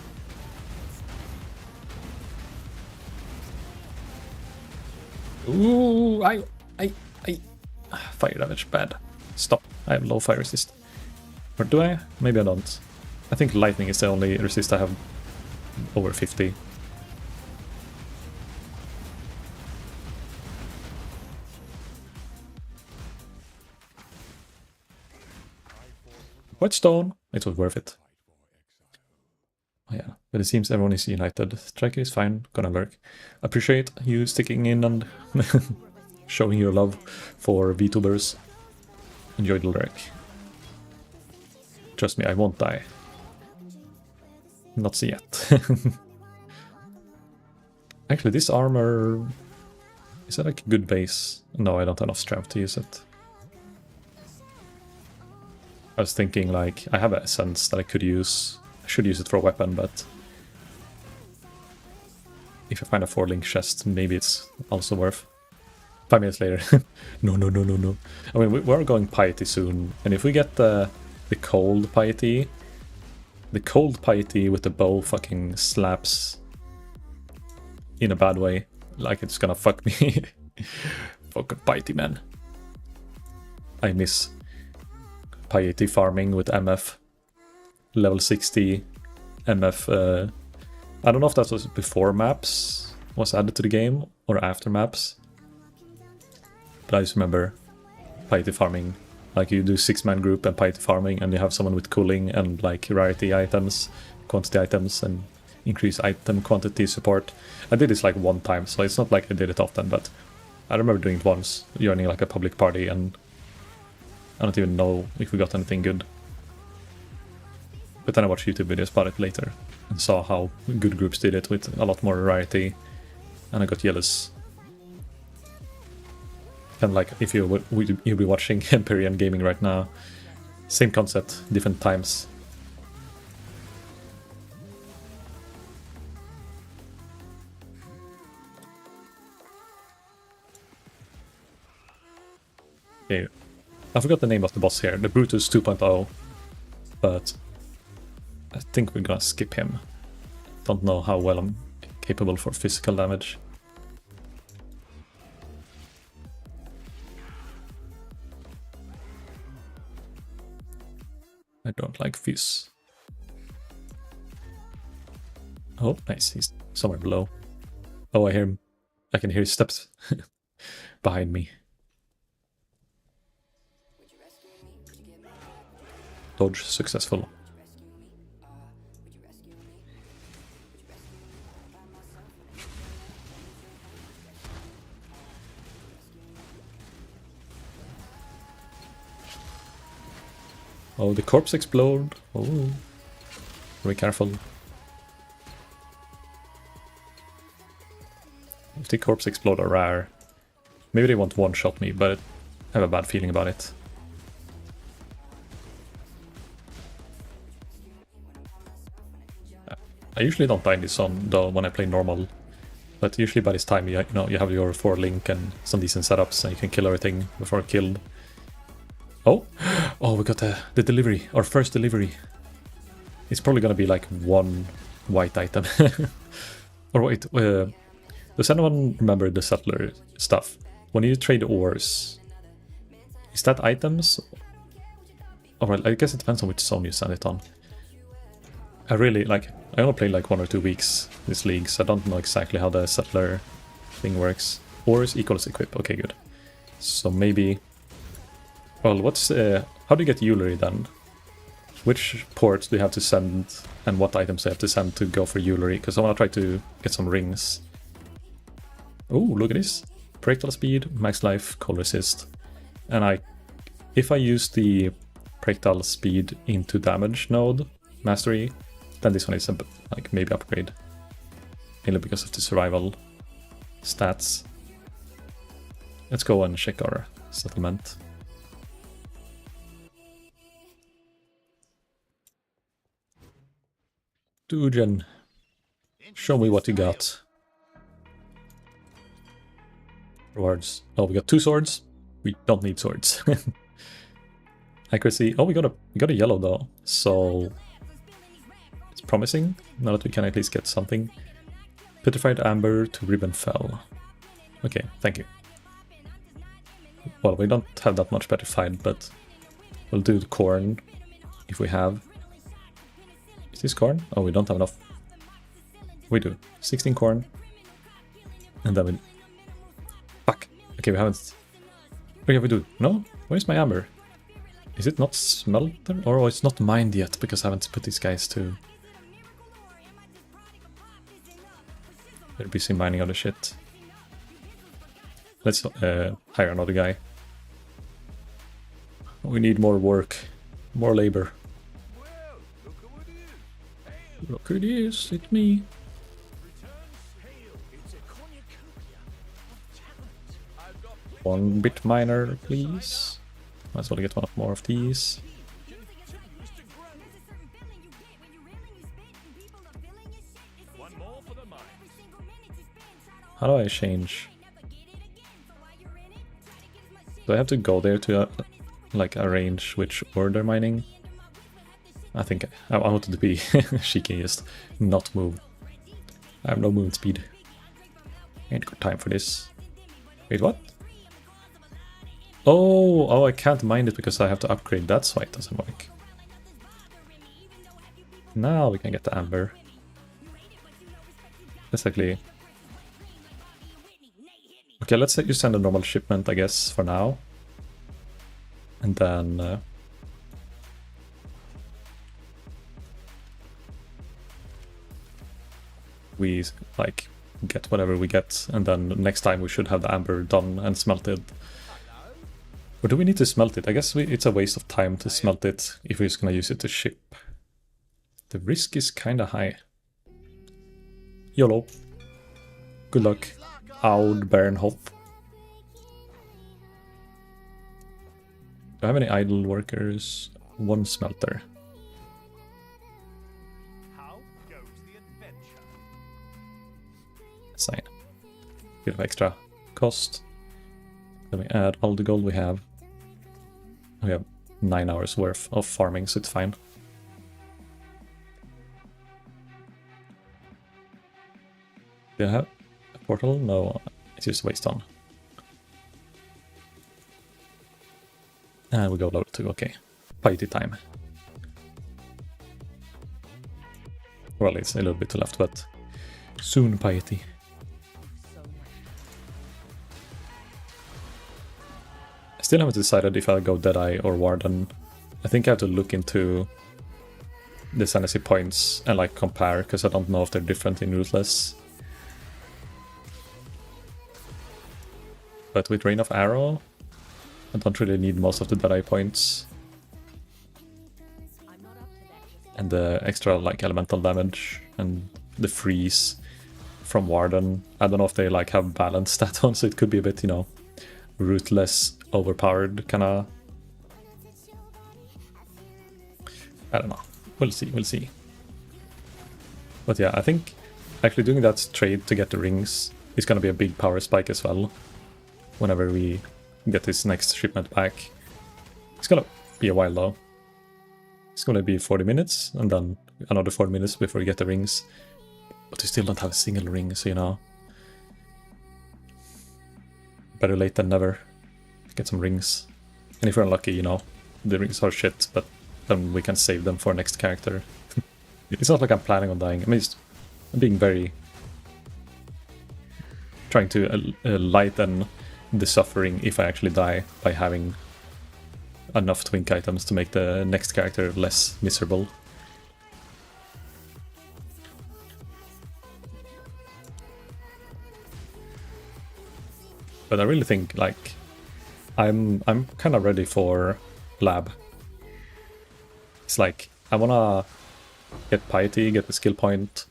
Ooh, fire damage, bad. Stop. I have low fire resist. Or do I? Maybe I don't. I think lightning is the only resist I have over 50. Whetstone! It was worth it. Oh yeah, but it seems everyone is united. Striker is fine, gonna lurk. Appreciate you sticking in and showing your love for Vtubers. Enjoy the lurk. Trust me, I won't die. Not yet. Actually, this armor... Is that like a good base? No, I don't have enough strength to use it. I was thinking like, I have a essence that I could use. I should use it for a weapon, but... If I find a 4-link chest, maybe it's also worth. 5 minutes later. No. I mean, we're going piety soon, and if we get the cold piety... The cold piety with the bow fucking slaps in a bad way. Like it's gonna fuck me. Fucking piety, man. I miss piety farming with MF. Level 60 MF. I don't know if that was before maps was added to the game or after maps. But I just remember piety farming. Like you do 6-man group and piety farming, and you have someone with cooling and like rarity items, quantity items, and increase item quantity support. I did this like one time, so it's not like I did it often, but I remember doing it once, joining like a public party, and I don't even know if we got anything good. But then I watched YouTube videos about it later and saw how good groups did it with a lot more rarity, and I got jealous. And like, if you'll be watching Empyrean Gaming right now, same concept, different times. Okay, I forgot the name of the boss here, the Brutus 2.0, but I think we're gonna skip him. Don't know how well I'm capable for physical damage. I don't like Fizz. Oh, nice. He's somewhere below. Oh, I hear him. I can hear his steps. behind me. Dodge successful. Oh, the corpse explode. Oh, very careful. If the corpse explode are rare, maybe they won't one-shot me, but I have a bad feeling about it. I usually don't die in this zone though when I play normal, but usually by this time you know you have your 4-link and some decent setups and you can kill everything before killed. Oh, oh, we got the delivery, our first delivery. It's probably gonna be like one white item. Or wait, does anyone remember the settler stuff? When you trade ores, is that items? Oh well, I guess it depends on which zone you send it on. I only played like 1 or 2 weeks this league, so I don't know exactly how the settler thing works. Ores equals equip, okay, good. So maybe... Well, how do you get jewelry then? Which ports do you have to send, and what items do you have to send to go for jewelry? Because I want to try to get some rings. Oh, look at this. Projectile speed, max life, cold resist. And if I use the projectile speed into damage node, mastery, then this one is like maybe upgrade. Mainly because of the survival stats. Let's go and check our settlement. Dujan, show me what you got. Rewards. Oh, we got 2 swords. We don't need swords. Accuracy. Oh, we got a yellow though, so it's promising. Now that we can at least get something. Petrified amber to ribbon fell. Okay, thank you. Well, we don't have that much petrified, but we'll do the corn if we have. Is this corn? Oh, we don't have enough. We do. 16 corn. And then we... Fuck. Okay, we haven't... Oh yeah, we do. No? Where's my amber? Is it not smelter? Or it's not mined yet, because I haven't put these guys to... They're busy mining other shit. Let's hire another guy. We need more work. More labor. Look who it is, it's me. One bit miner, please. Might as well get more of these. How do I change? Do I have to go there to like arrange which order mining? I think I wanted to be cheeky, just not move. I have no movement speed. Ain't got time for this. Wait, what? Oh, I can't mine it because I have to upgrade. That's why it doesn't work. Now we can get the amber. That's actually... Okay, let's say you send a normal shipment, I guess, for now. And then... we like get whatever we get, and then next time we should have the amber done and smelted. Or do we need to smelt it? I guess it's a waste of time to smelt it if we're just gonna use it to ship. The risk is kinda high. YOLO. Good luck. Aud Bernhof. Do I have any idle workers? 1 smelter. Sign. Bit of extra cost. Then we add all the gold we have. We have 9 hours worth of farming, so it's fine. Do I have a portal? No, it's just waste on. And we go level 2, okay. Piety time. Well, it's a little bit left, but soon piety. Still haven't decided if I'll go Deadeye or Warden. I think I have to look into the sanity points and like compare, because I don't know if they're different in Ruthless. But with Rain of Arrow, I don't really need most of the Deadeye points. And the extra like elemental damage and the freeze from Warden. I don't know if they like have balanced that one, so it could be a bit, you know, Ruthless, overpowered kinda. I don't know. We'll see. But yeah, I think actually doing that trade to get the rings is gonna be a big power spike as well. Whenever we get this next shipment back. It's gonna be a while though. It's gonna be 40 minutes, and then another 40 minutes before we get the rings. But we still don't have a single ring, so you know. Better late than never. Get some rings. And if we're unlucky, you know, the rings are shit, but then we can save them for next character. It's not like I'm planning on dying. I mean, I'm being very... trying to lighten the suffering if I actually die by having enough twink items to make the next character less miserable. But I really think, like, I'm kind of ready for lab. It's like, I wanna get piety, get the skill point,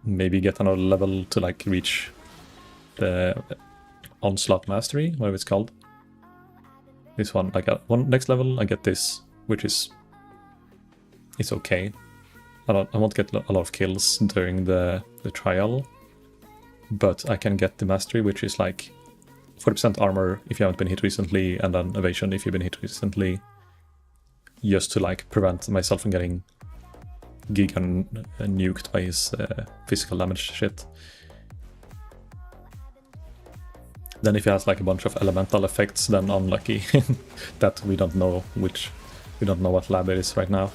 maybe get another level to like reach the onslaught mastery, whatever it's called. This one, like one next level, I get this, which is it's okay. I won't get a lot of kills during the trial, but I can get the mastery, which is like 40% armor if you haven't been hit recently, and then evasion if you've been hit recently, just to like prevent myself from getting Gigan nuked by his physical damage shit. Then if he has like a bunch of elemental effects, then unlucky that we don't know what lab it is right now.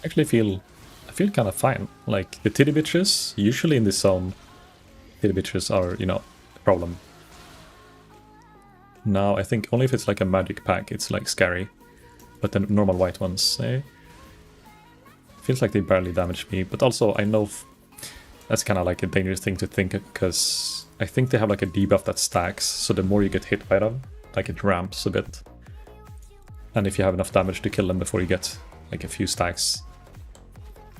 I feel kind of fine. Like the titty bitches, usually in this zone, titty bitches are, you know, a problem. Now I think only if it's like a magic pack, it's like scary. But the normal white ones, feels like they barely damage me. But also I know that's kind of like a dangerous thing to think, because I think they have like a debuff that stacks. So the more you get hit by them, like it ramps a bit. And if you have enough damage to kill them before you get like a few stacks,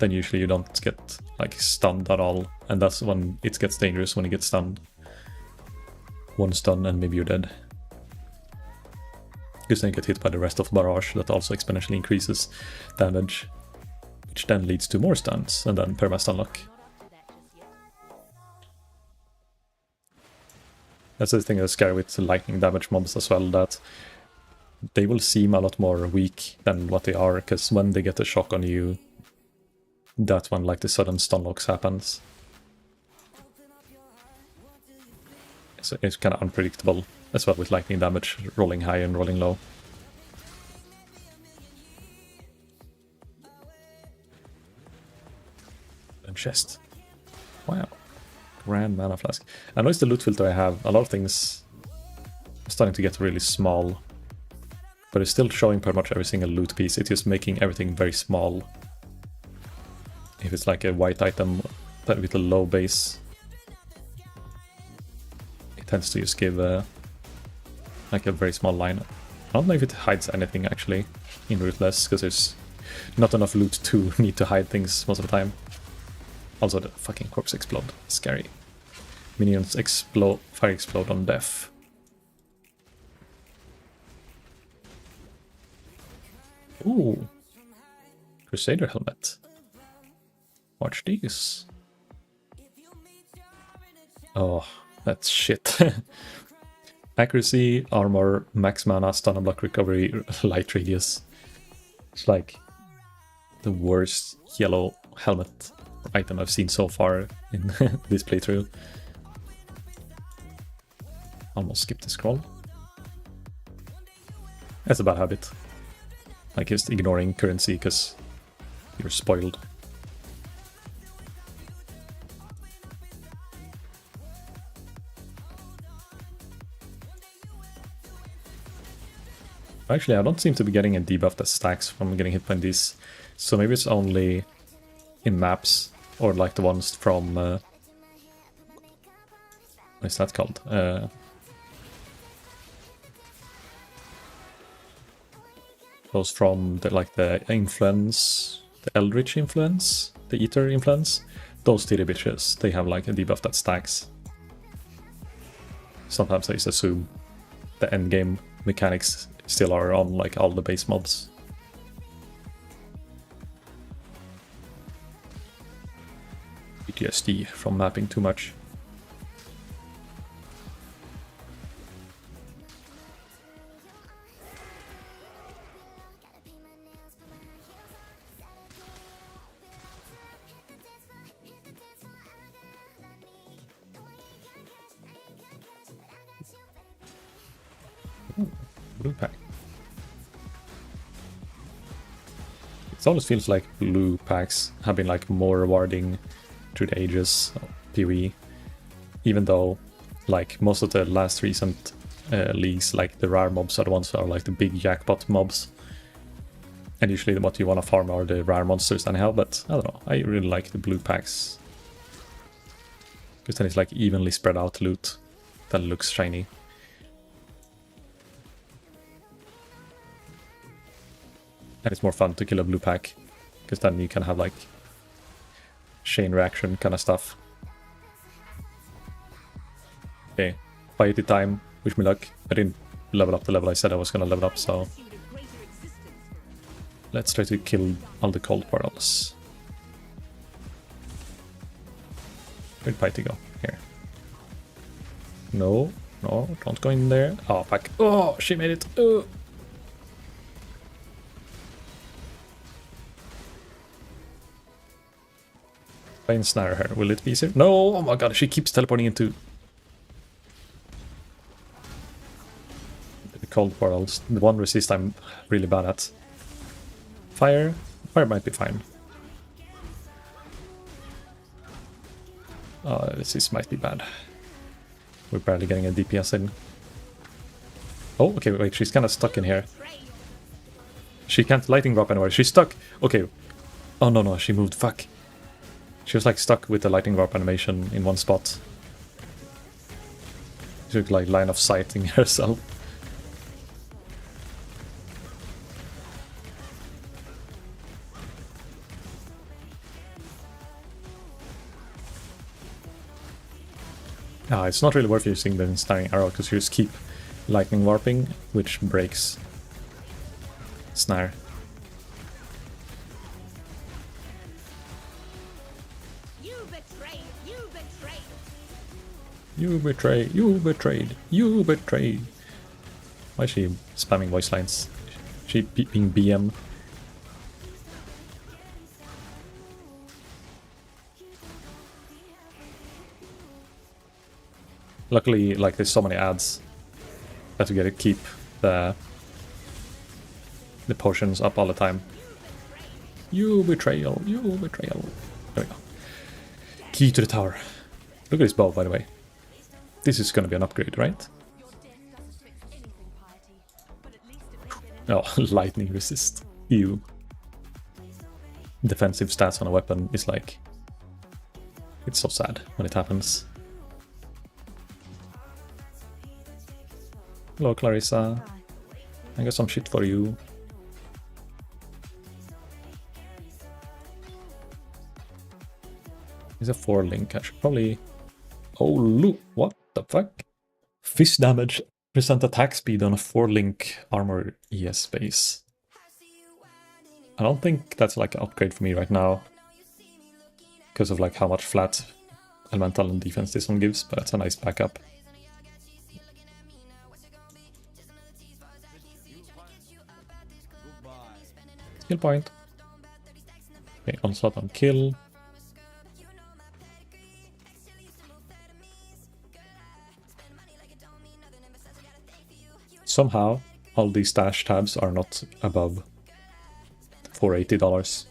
then usually you don't get like stunned at all, and that's when it gets dangerous, when you get stunned. One stun and maybe you're dead. Because then you get hit by the rest of Barrage that also exponentially increases damage, which then leads to more stuns, and then perma-stun lock. That's the thing that's scary with lightning damage mobs as well, that they will seem a lot more weak than what they are, because when they get a shock on you, that's when like the sudden stun locks happens. So it's kind of unpredictable as well with lightning damage rolling high and rolling low. And chest. Wow. Grand mana flask. I know it's the loot filter I have. A lot of things are starting to get really small. But it's still showing pretty much every single loot piece. It's just making everything very small. If it's like a white item with a low base, it tends to just give like a very small line. I don't know if it hides anything actually in Ruthless, because there's not enough loot to need to hide things most of the time. Also the fucking corpse explode. Scary. Minions explode, fire explode on death. Ooh. Crusader helmet. Watch these. Oh, that's shit. Accuracy, armor, max mana, stun and block recovery, light radius. It's like the worst yellow helmet item I've seen so far in this playthrough. Almost skipped the scroll. That's a bad habit. Like just ignoring currency because you're spoiled. Actually, I don't seem to be getting a debuff that stacks from getting hit by these. So maybe it's only in maps, or like the ones from... what is that called? Those from the, like the influence, the Eldritch influence, the Ether influence. Those titty bitches, they have like a debuff that stacks. Sometimes I just assume the endgame mechanics still are on like all the base mobs. PTSD from mapping too much. Blue pack. It always feels like blue packs have been like more rewarding through the ages of PoE, even though like most of the last recent leagues, like the rare mobs are the ones that are like the big jackpot mobs, and usually what you want to farm are the rare monsters anyhow. But I don't know, I really like the blue packs because then it's like evenly spread out loot that looks shiny. And it's more fun to kill a blue pack, because then you can have like chain reaction kind of stuff. Okay, piety time, wish me luck. I didn't level up the level I said I was gonna level up, so let's try to kill all the cold portals. Where'd piety go? Here. No, no, don't go in there. Oh, fuck. Oh, she made it. Oh. If I ensnare her, will it be easier? No! Oh my god, she keeps teleporting into the cold portals. The one resist I'm really bad at. Fire? Fire might be fine. This might be bad. We're barely getting a DPS in. Oh, okay, wait, she's kind of stuck in here. She can't lightning drop anywhere. She's stuck! Okay. Oh no, no, she moved. Fuck. She was like stuck with the lightning warp animation in one spot. She took like line of sighting herself. It's not really worth using the ensnaring arrow because you just keep lightning warping, which breaks snare. You betrayed, you betrayed, you betrayed. Why is she spamming voice lines? She being BM. Luckily, like, there's so many ads that we gotta keep the potions up all the time. You betrayal, you betrayal. There we go. Key to the tower. Look at this bow, by the way. This is gonna be an upgrade, right? Oh, lightning resist. Ew. Defensive stats on a weapon is like... It's so sad when it happens. Hello, Clarissa. I got some shit for you. It's a 4-link. I should probably... Oh, look! What the fuck? Fist damage. Percent attack speed on a 4-link armor ES base. I don't think that's like an upgrade for me right now. Because of like how much flat elemental and defense this one gives, but it's a nice backup. Skill point. Okay, onslaught on kill. Somehow, all these stash tabs are not above $480.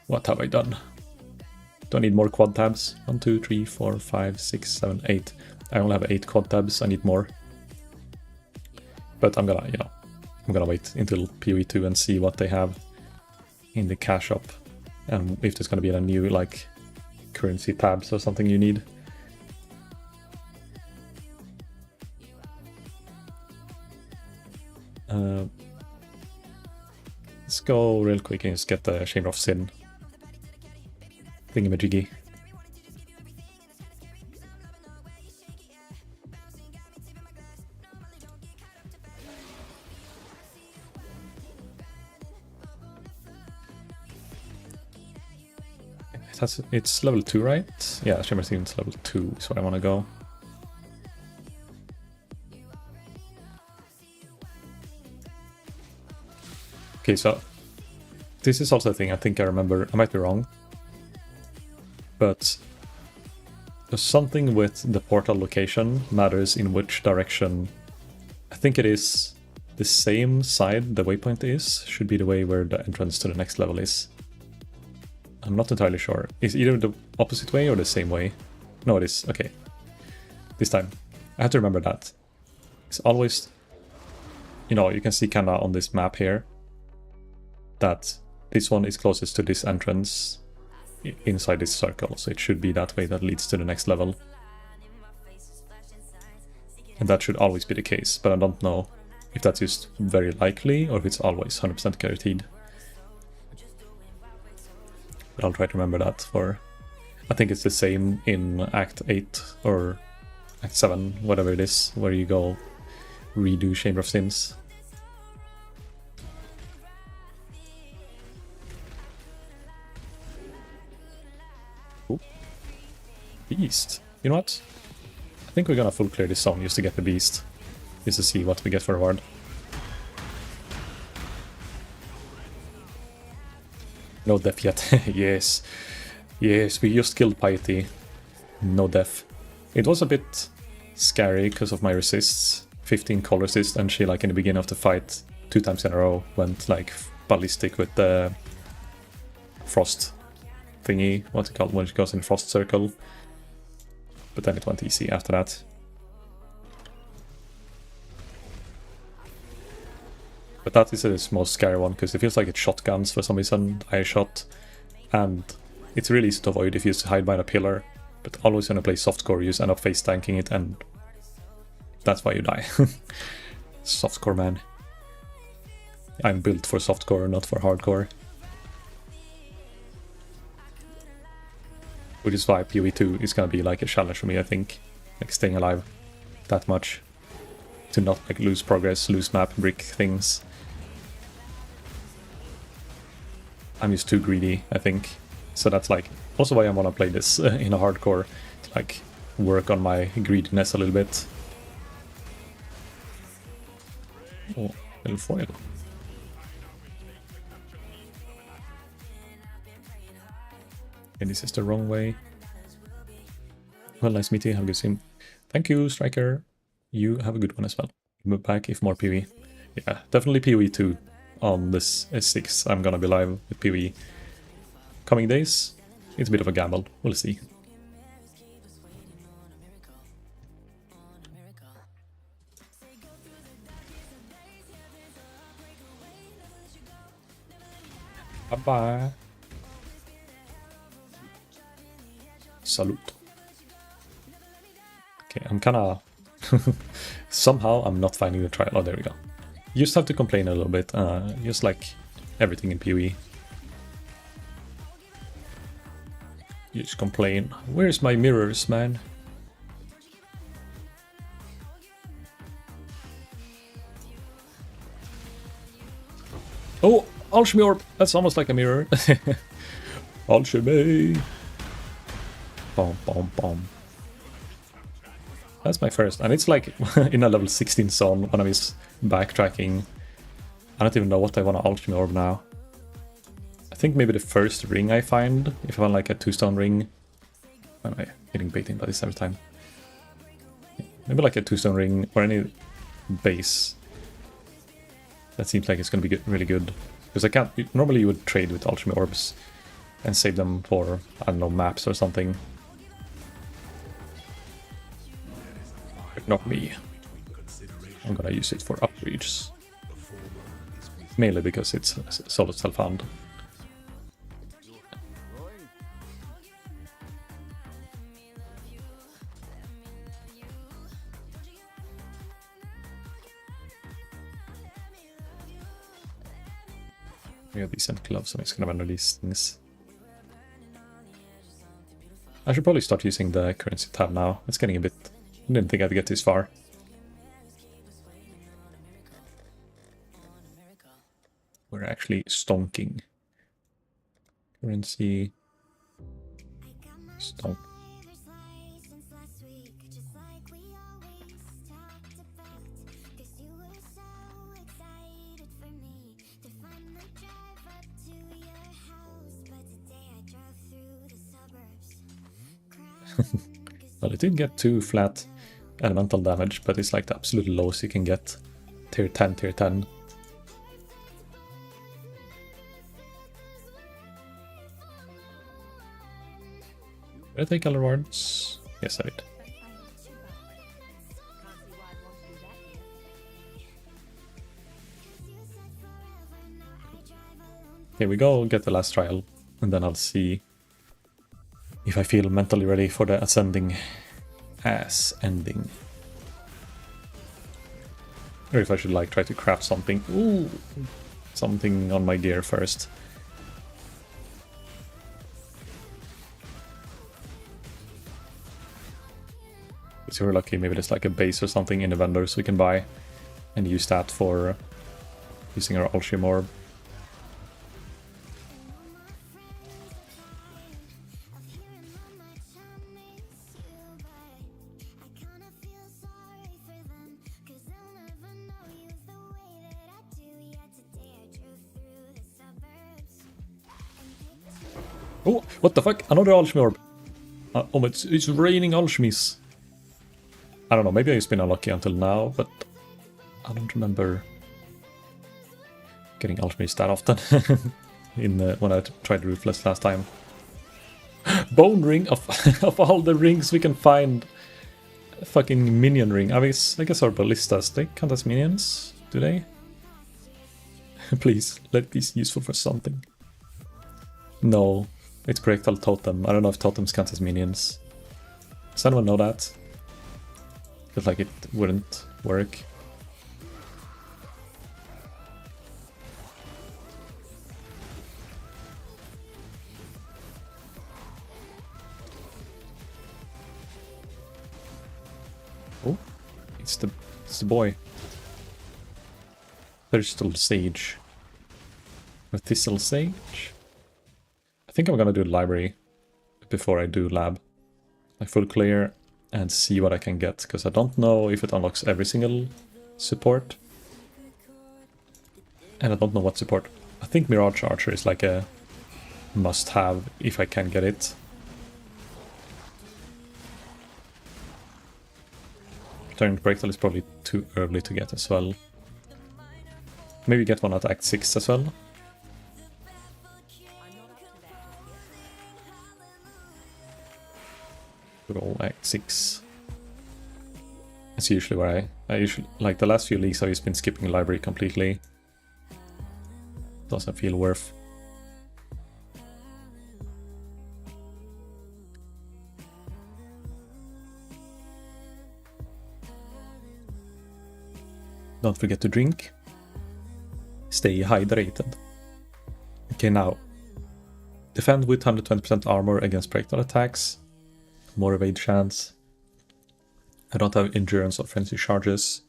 What have I done? Do I need more quad tabs? 1, 2, 3, 4, 5, 6, 7, 8. I only have 8 quad tabs, I need more. But I'm gonna, I'm gonna wait until PoE2 and see what they have in the cash shop. And if there's gonna be a new, like, currency tabs or something you need. Let's go real quick and just get the Chamber of Sin thingamajiggy. It's level 2, right? Yeah, Chamber of Sin is level 2 is where I want to go. Okay, so this is also a thing I think I remember. I might be wrong, but something with the portal location matters in which direction. I think it is the same side the waypoint is, should be the way where the entrance to the next level is. I'm not entirely sure. Is either the opposite way or the same way? No, it is. Okay. This time. I have to remember that. It's always, you can see kinda on this map here that this one is closest to this entrance inside this circle, so it should be that way that leads to the next level. And that should always be the case, but I don't know if that's just very likely or if it's always 100% guaranteed. But I'll try to remember that for... I think it's the same in Act 8 or Act 7, whatever it is, where you go redo Chamber of Sins. Ooh. Beast. You know what? I think we're gonna full clear this zone just to get the beast. Just to see what we get for reward. No death yet. Yes. Yes, we just killed Piety. No death. It was a bit scary because of my resists. 15 call resist, and she, like, in the beginning of the fight, 2 times in a row, went, like, ballistic with the frost thingy. What's it called when she goes in frost circle? But then it went easy after that. But that is the most scary one, because it feels like it's shotguns for some reason. I shot, and it's really easy to avoid if you just hide behind a pillar. But always when I play softcore, you just end up face tanking it, and that's why you die. Softcore, man. I'm built for softcore, not for hardcore. Which is why PoE2 is gonna be like a challenge for me, I think. Like staying alive that much. To not like lose progress, lose map, brick things. I'm just too greedy, I think. So that's like also why I wanna play this in a hardcore, to like work on my greediness a little bit. Oh, little foil. And this is the wrong way. Well, nice meeting you. Have a good stream. Thank you, Striker. You have a good one as well. Move back if more PoE. Yeah, definitely PoE2 on this S6. I'm gonna be live with PoE. Coming days, it's a bit of a gamble. We'll see. Bye-bye. Salute. Okay, I'm kinda... Somehow I'm not finding the trial. Oh, there we go. You just have to complain a little bit, just like everything in PoE. You just complain. Where's my mirrors, man? Oh, Alchemy Orb! That's almost like a mirror. Alchemy! Boom, boom, boom. That's my first, and it's like in a level 16 zone when I was backtracking. I don't even know what I want to Alchemy Orb now. I think maybe the first ring I find, if I find like a 2-stone ring. Why am I hitting baiting buddies every time? Maybe like a 2-stone ring or any base. That seems like it's going to be really good. Because I can't... Normally you would trade with alchemy orbs and save them for, I don't know, maps or something. But not me. I'm gonna use it for upgrades. Mainly because it's solo self-found. We have decent gloves, I'm just gonna render these things. I should probably start using the currency tab now. It's getting a bit... I didn't think I'd get this far. We're actually stonking. Currency... Stonk. Well, it didn't get too flat elemental damage, but it's like the absolute lowest you can get. Tier 10, tier 10. Did I take all rewards? Yes, I did. Here we go, get the last trial, and then I'll see if I feel mentally ready for the ascending ass ending. Or if I should like try to craft something. Ooh, something on my gear first. If you're lucky, maybe there's like a base or something in the vendor so we can buy and use that for using our alchemy orb. Oh, what the fuck? Another alchemy orb. Oh, it's raining alchemies. I don't know, maybe I've just been unlucky until now, but I don't remember getting alchemies that often in when I tried Ruthless last time. Bone ring of all the rings we can find. Fucking minion ring. I guess our ballistas, they count as minions, do they? Please, let it be useful for something. No. It's projectile totem. I don't know if totems count as minions. Does anyone know that? Feels like it wouldn't work. Oh, it's the boy. Thistle Sage. Or Thistle Sage? I think I'm gonna do library before I do lab. Like full clear and see what I can get, because I don't know if it unlocks every single support. And I don't know what support. I think Mirage Archer is like a must-have if I can get it. Turning Projectile is probably too early to get as well. Maybe get one at Act 6 as well. Good old Act 6. That's usually where I usually, like the last few leagues I've just been skipping library completely. Doesn't feel worth. Don't forget to drink. Stay hydrated. Okay, now. Defend with 120% armor against projectile attacks. More evade chance. I don't have endurance or frenzy charges.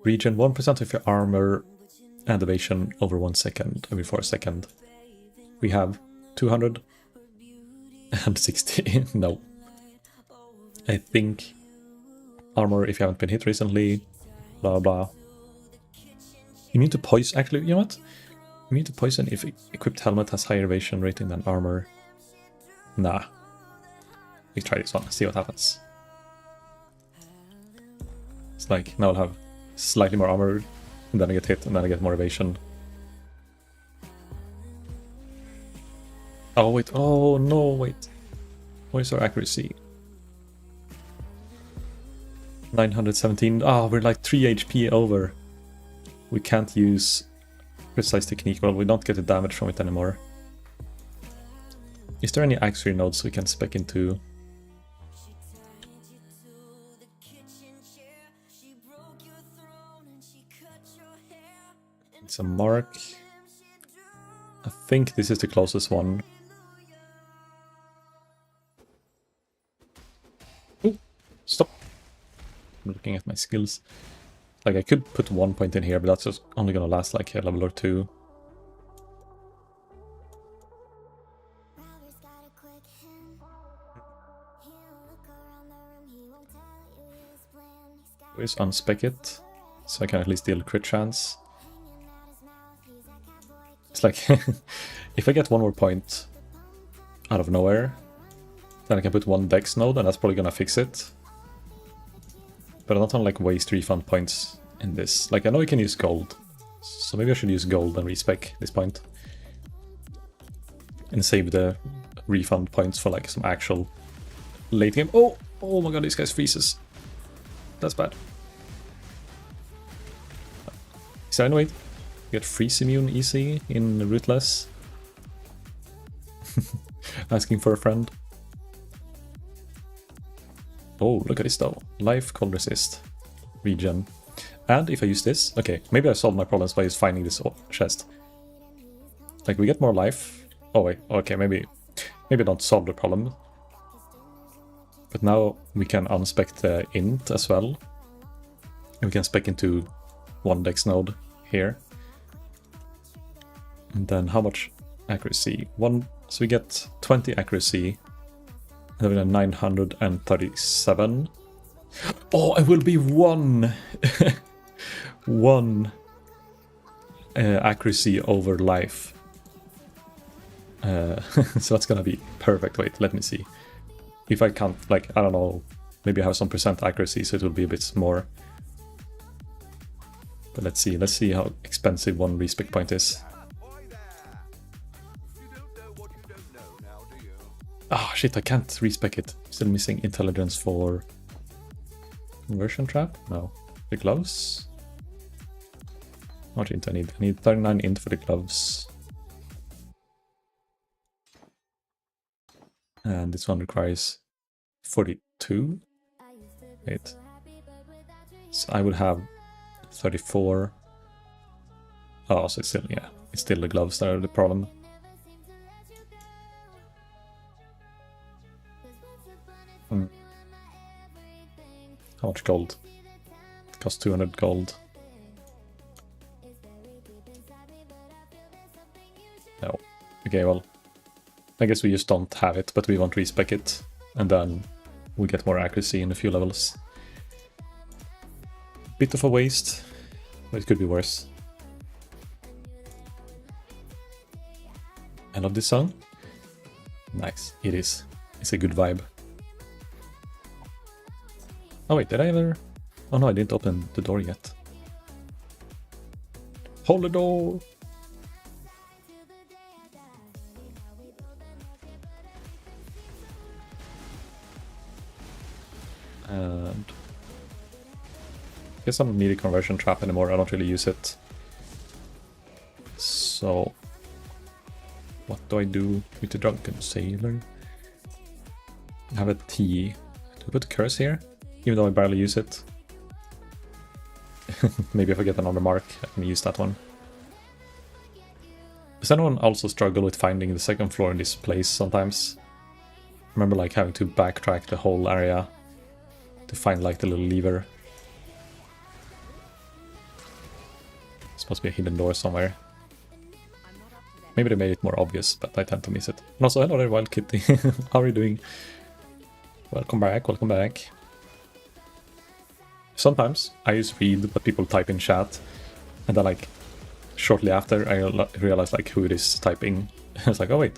Regen 1% of your armor and evasion over 1 second, every 4 seconds. We have 260. No. I think armor if you haven't been hit recently. Blah blah. Immune to poison. Actually, you know what? Immune to poison if equipped helmet has higher evasion rating than armor. Nah. We try this one, see what happens. It's like, now I'll have slightly more armor, and then I get hit, and then I get more evasion. Oh wait, oh no, wait. What is our accuracy? 917. Ah, we're like 3 HP over. We can't use precise technique. Well, we don't get the damage from it anymore. Is there any accuracy nodes we can spec into? It's a mark. I think this is the closest one. Ooh, stop. I'm looking at my skills. Like, I could put 1 point in here, but that's just only gonna last like a level or two. Always unspec it, so I can at least deal crit chance. It's like, if I get one more point out of nowhere, then I can put one dex node, and that's probably gonna fix it. But I don't want to like waste refund points in this. Like, I know you can use gold, so maybe I should use gold and respec this point. And save the refund points for like some actual late game. Oh! Oh my god, this guy freezes. That's bad. So anyway, get freeze immune easy in Ruthless. Asking for a friend. Oh, look at this though. Life, cold resist, regen. And if I use this, okay, maybe I solved my problems by just finding this chest. Like, we get more life. Oh wait, okay, maybe don't solve the problem. But now we can unspec the int as well. And we can spec into one dex node here. And then how much accuracy? So we get 20 accuracy. And then 937. Oh, I will be one accuracy over life. So that's gonna be perfect. Wait, let me see. If I can't, like, I don't know, maybe I have some percent accuracy, so it will be a bit more. But let's see how expensive one respec point is. Ah, oh, shit, I can't respec it. Still missing intelligence for conversion trap? No. The gloves? How much int I need? I need 39 int for the gloves. And this one requires 42. Wait. So I would have 34. Oh, so it's still, yeah, it's still the gloves that are the problem. How much gold? It costs 200 gold. No. Okay, well, I guess we just don't have it, but we won't respec it, and then we get more accuracy in a few levels. Bit of a waste, but it could be worse. I love this song. Nice, it is. It's a good vibe. Oh wait, did I ever? Oh no, I didn't open the door yet. Hold the door! And I guess I don't need a conversion trap anymore, I don't really use it. So what do I do with the drunken sailor? I have a T. Do I put a curse here? Even though I barely use it. Maybe if I get another mark, I can use that one. Does anyone also struggle with finding the second floor in this place sometimes? I remember like having to backtrack the whole area to find like the little lever. It's supposed to be a hidden door somewhere. Maybe they made it more obvious, but I tend to miss it. And also, hello there, Wild Kitty. How are you doing? Welcome back, welcome back. Sometimes I just read what people type in chat, and then like shortly after I realized like who it is typing. I was like, oh wait,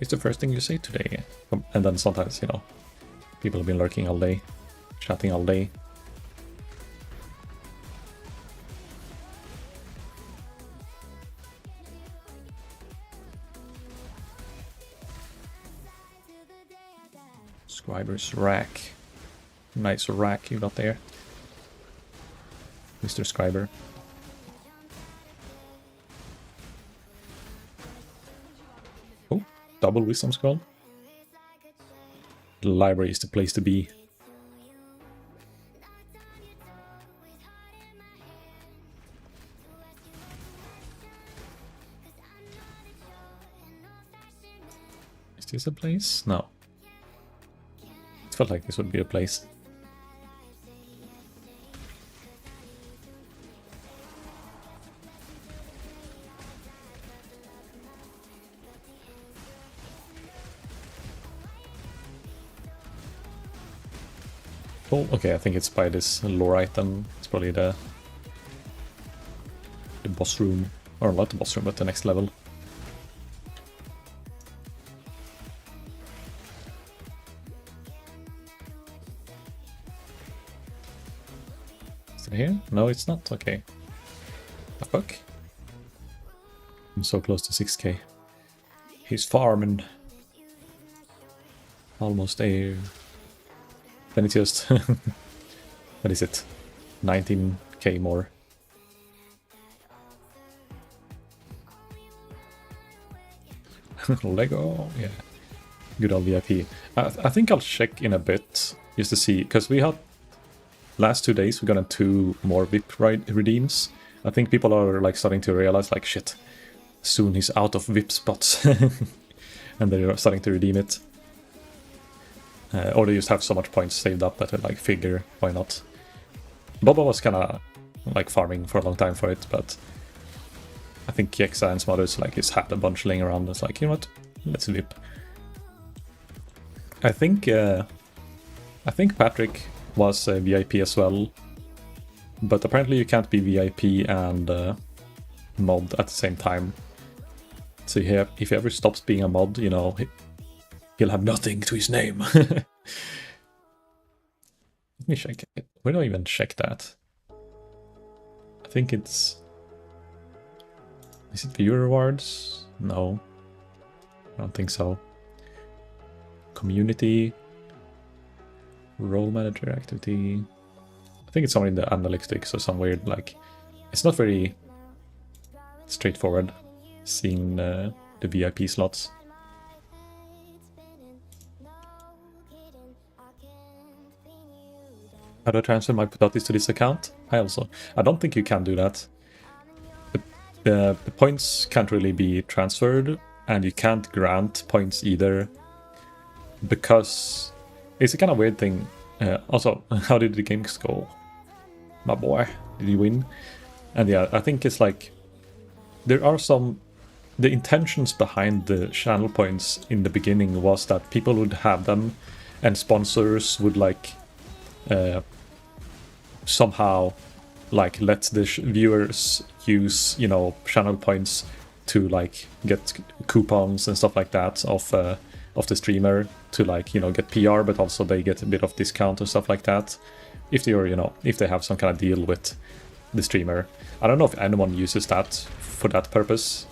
it's the first thing you say today. And then sometimes, you know, people have been lurking all day, chatting all day. Scriber's rack. Nice rack you got there, Mr. Scriber. Oh, double wisdom scroll. The library is the place to be. Is this a place? No. It felt like this would be a place. Oh, okay, I think it's by this lore item. It's probably the boss room. Or not the boss room, but the next level. Is it here? No, it's not. Okay. The fuck? I'm so close to 6k. He's farming. Almost there. Then it's just, what is it, 19k more. Lego, yeah, good old VIP. I think I'll check in a bit just to see, because we had last 2 days we got 2 more VIP redeems. I think people are like starting to realize like shit, soon he's out of VIP spots, and they're starting to redeem it. Or they just have so much points saved up that they like figure why not. Boba was kinda like farming for a long time for it, but I think Yexa and some others like just had a bunch laying around. It's like, you know what, let's VIP. I think Patrick was a VIP as well, but apparently you can't be VIP and mod at the same time. So if he ever stops being a mod, you know, he'll have nothing to his name. Let me check it. Where do I even check that? I think it's... Is it viewer rewards? No. I don't think so. Community. Role manager activity. I think it's somewhere in the analytics or some weird, like... It's not very straightforward seeing the VIP slots. How do I transfer my Patatis to this account? I don't think you can do that. The points can't really be transferred, and you can't grant points either, because it's a kind of weird thing. Also, how did the games go? My boy, did you win? And yeah, I think it's like, there are some... The intentions behind the channel points in the beginning was that people would have them, and sponsors would like... somehow like let the viewers use, you know, channel points to like get coupons and stuff like that of the streamer to like, you know, get PR, but also they get a bit of discount and stuff like that if they're, you know, if they have some kind of deal with the streamer. I don't know if anyone uses that for that purpose,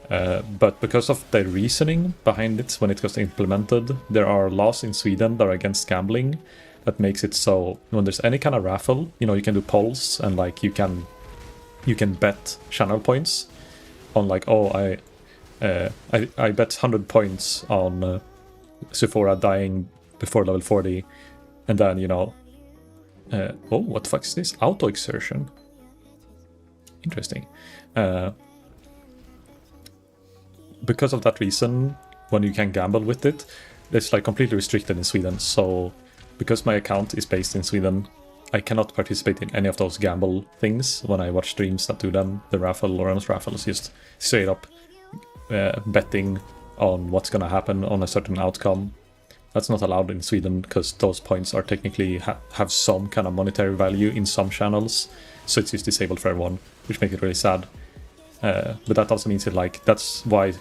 but because of the reasoning behind it when it was implemented, there are laws in Sweden that are against gambling. That makes it so when there's any kind of raffle, you know, you can do polls and like you can bet channel points on like, oh, I bet 100 points on Sephora dying before level 40, and then, you know, oh, what the fuck is this? Auto exertion. Interesting. Because of that reason, when you can gamble with it, it's like completely restricted in Sweden. So because my account is based in Sweden, I cannot participate in any of those gamble things when I watch streams that do them. The raffle or almost raffle is just straight up betting on what's gonna happen on a certain outcome. That's not allowed in Sweden because those points are technically have some kind of monetary value in some channels, so it's just disabled for everyone, which makes it really sad. But that also means that like that's why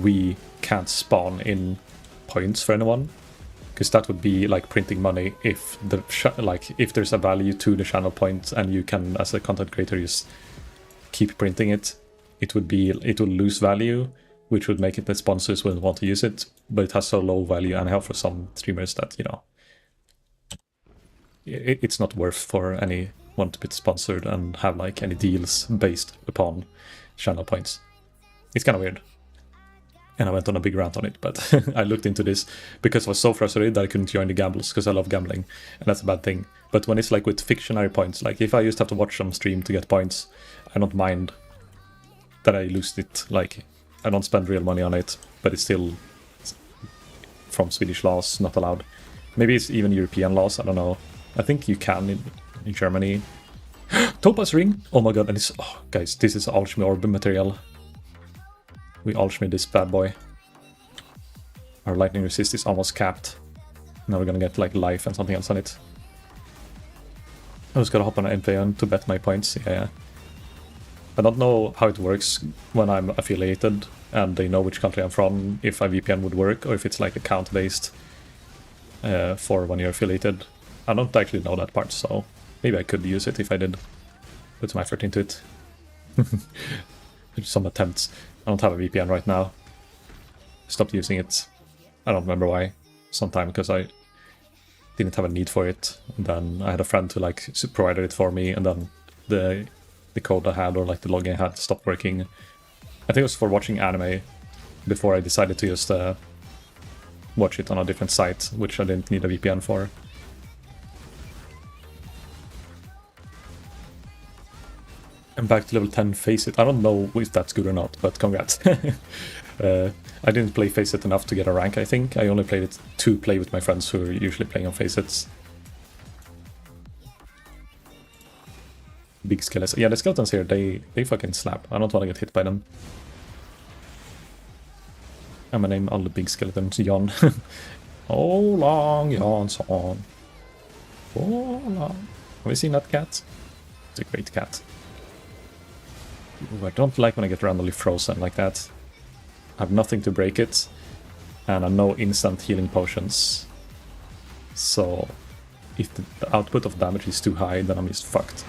we can't spawn in points for anyone, because that would be like printing money if the if there's a value to the channel point and you can as a content creator just keep printing it, it would lose value, which would make it that sponsors wouldn't want to use it, but it has so low value anyhow for some streamers that, you know, it's not worth for anyone to be sponsored and have like any deals based upon channel points. It's kind of weird. And I went on a big rant on it, but I looked into this because I was so frustrated that I couldn't join the gambles because I love gambling, and that's a bad thing. But when it's like with fictionary points, like if I just have to watch some stream to get points, I don't mind that I lose it. Like, I don't spend real money on it, but it's still from Swedish laws not allowed. Maybe it's even European laws, I don't know. I think you can in Germany. Topaz ring! Oh my god, and it's... Oh, guys, this is alchemy orb material. We alchemy this bad boy. Our lightning resist is almost capped. Now we're gonna get like life and something else on it. I was gonna hop on an NPN to bet my points, yeah. I don't know how it works when I'm affiliated and they know which country I'm from, if a VPN would work, or if it's like account based for when you're affiliated. I don't actually know that part, so maybe I could use it if I did put some effort into it. Some attempts. I don't have a VPN right now. Stopped using it. I don't remember why. Sometime because I didn't have a need for it. And then I had a friend who like provided it for me, and then the code I had, or like the login I had, stopped working. I think it was for watching anime before I decided to just watch it on a different site, which I didn't need a VPN for. I'm back to level 10 Face It. I don't know if that's good or not, but congrats. I didn't play Face It enough to get a rank, I think. I only played it to play with my friends who are usually playing on Face It. Big skeletons. Yeah, the skeletons here, they fucking slap. I don't want to get hit by them. I'm gonna name all the big skeletons Jon. Oh, long Jansson. Oh, long. Have you seen that cat? It's a great cat. Ooh, I don't like when I get randomly frozen like that. I have nothing to break it, and I have no instant healing potions. So, if the output of damage is too high, then I'm just fucked.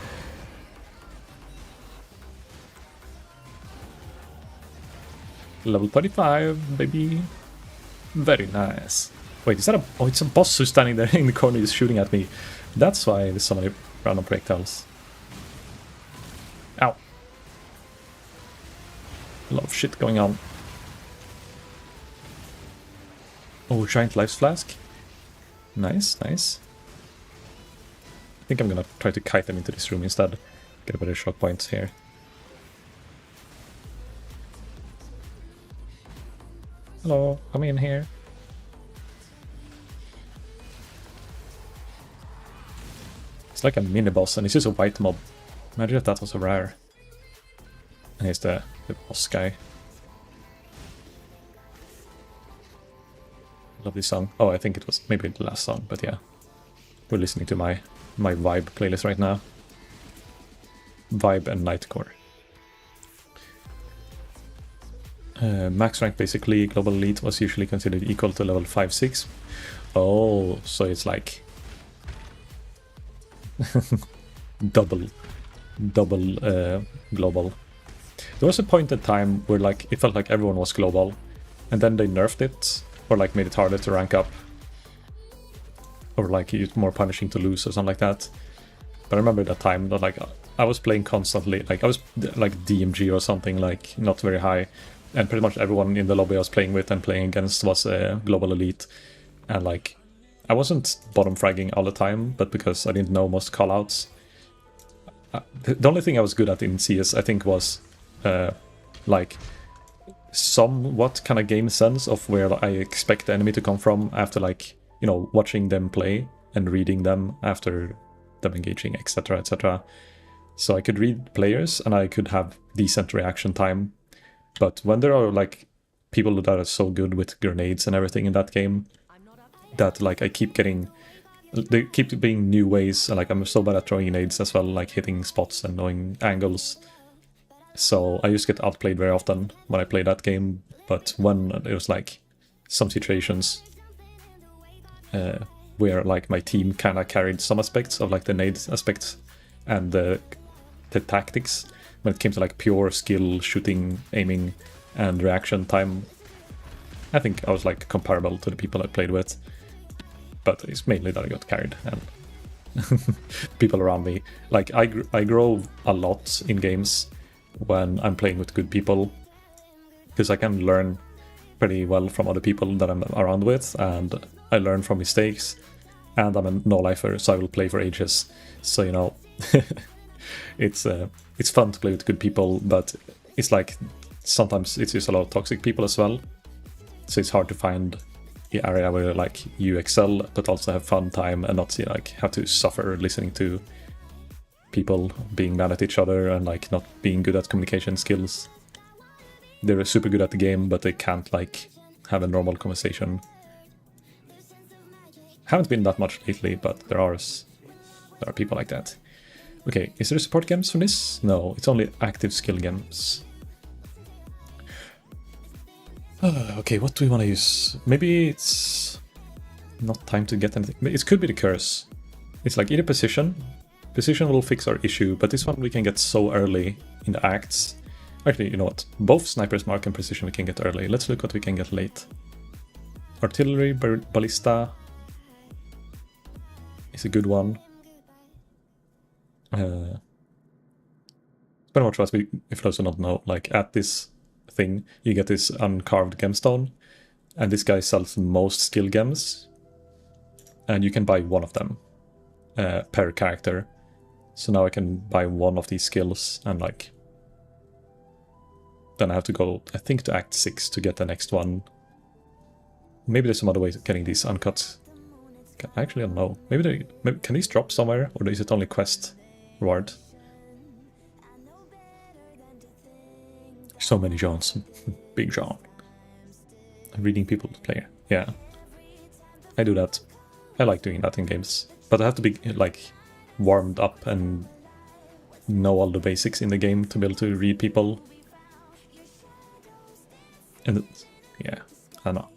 Level 35, baby. Very nice. Wait, is that a... Oh, it's a boss who's standing there in the corner just shooting at me. That's why there's so many random projectiles. Ow. A lot of shit going on. Oh, giant life flask. Nice, nice. I think I'm gonna try to kite them into this room instead. Get a better shock points here. Hello, come in here. It's like a mini boss, and it's just a white mob. Imagine if that was a rare. And here's the boss guy. Love this song. Oh, I think it was maybe the last song, but yeah. We're listening to my Vibe playlist right now. Vibe and Nightcore. Max rank, basically, Global Elite was usually considered equal to level 5-6. Oh, so it's like... double global. There was a point in time where like it felt like everyone was global, and then they nerfed it, or like made it harder to rank up, or like it's more punishing to lose or something like that. But I remember that time that like I was playing constantly, like I was like DMG or something, like not very high, and pretty much everyone in the lobby I was playing with and playing against was a global elite, and like I wasn't bottom fragging all the time, but because I didn't know most callouts. The only thing I was good at in CS, I think, was like somewhat kind of game sense of where I expect the enemy to come from after, like, you know, watching them play and reading them after them engaging, etc, etc. So I could read players and I could have decent reaction time. But when there are like people that are so good with grenades and everything in that game, that like I keep getting, there keep being new ways, and like I'm so bad at throwing nades as well, like hitting spots and knowing angles. So I used to get outplayed very often when I played that game, but when it was like some situations where like my team kind of carried some aspects of like the nade aspects and the tactics, when it came to like pure skill, shooting, aiming, and reaction time, I think I was like comparable to the people I played with. But it's mainly that I got carried and people around me. Like I grow a lot in games when I'm playing with good people, because I can learn pretty well from other people that I'm around with, and I learn from mistakes, and I'm a no-lifer, so I will play for ages. So, you know, it's fun to play with good people, but it's like sometimes it's just a lot of toxic people as well. So it's hard to find the area where like you excel, but also have fun time and not like have to suffer listening to people being mad at each other and like not being good at communication skills. They're super good at the game, but they can't like have a normal conversation. Haven't been that much lately, but there are people like that. Okay, is there support gems for this? No, it's only active skill gems. Okay, what do we want to use? Maybe it's not time to get anything. It could be the curse. It's like either position. Position will fix our issue, but this one we can get so early in the acts. Actually, you know what? Both Sniper's Mark and Precision we can get early. Let's look what we can get late. Artillery, Ballista is a good one. Pretty much what we, if those who don't know, like at this thing, you get this uncarved gemstone, and this guy sells most skill gems, and you can buy one of them per character. So now I can buy one of these skills, and like then I have to go, I think, to Act 6 to get the next one. Maybe there's some other way of getting these uncut. Actually, I don't know. Maybe can these drop somewhere, or is it only quest reward? So many Johns. Big John. Reading people to play. Yeah. I do that. I like doing that in games. But I have to be like warmed up and know all the basics in the game to be able to read people. And yeah, I don't know.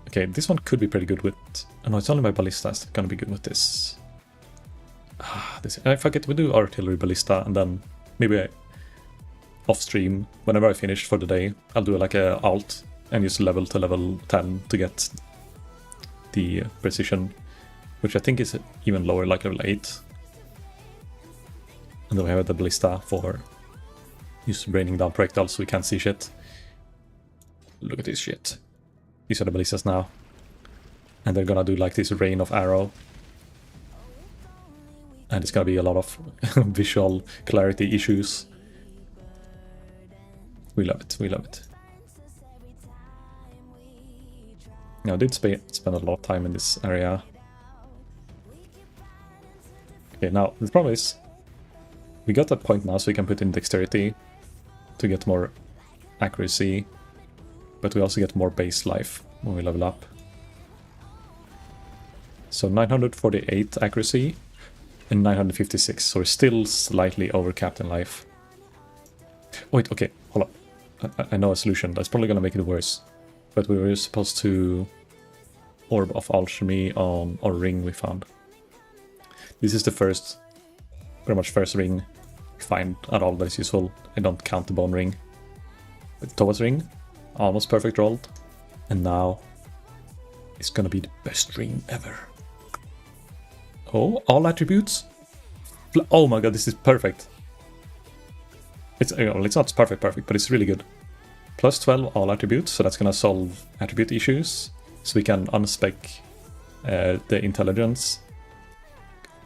Okay, this one could be pretty good with... Oh no, it's only my ballista that's gonna be good with this. If I get, we do artillery ballista, and then maybe off stream, whenever I finish for the day, I'll do like a alt and use level to level 10 to get the precision, which I think is even lower, like level 8. And then we have the ballista for use raining down projectiles so we can't see shit. Look at this shit. These are the ballistas now. And they're gonna do like this rain of arrow. And it's gonna be a lot of visual clarity issues. We love it, we love it. Now I did spend a lot of time in this area. Okay, now the problem is, we got that point now so we can put in dexterity to get more accuracy, but we also get more base life when we level up. So 948 accuracy and 956, so we're still slightly overcapped in life. Wait, okay, hold up. I know a solution. That's probably gonna make it worse. But we were supposed to Orb of Alchemy on our ring we found. This is the first, pretty much first ring we find at all that is useful. I don't count the bone ring. The Tova's ring, almost perfect rolled. And now it's gonna be the best ring ever. Oh, all attributes? Oh my god, this is perfect. It's not perfect, but it's really good. Plus 12 all attributes, so that's gonna solve attribute issues. So we can unspec the intelligence.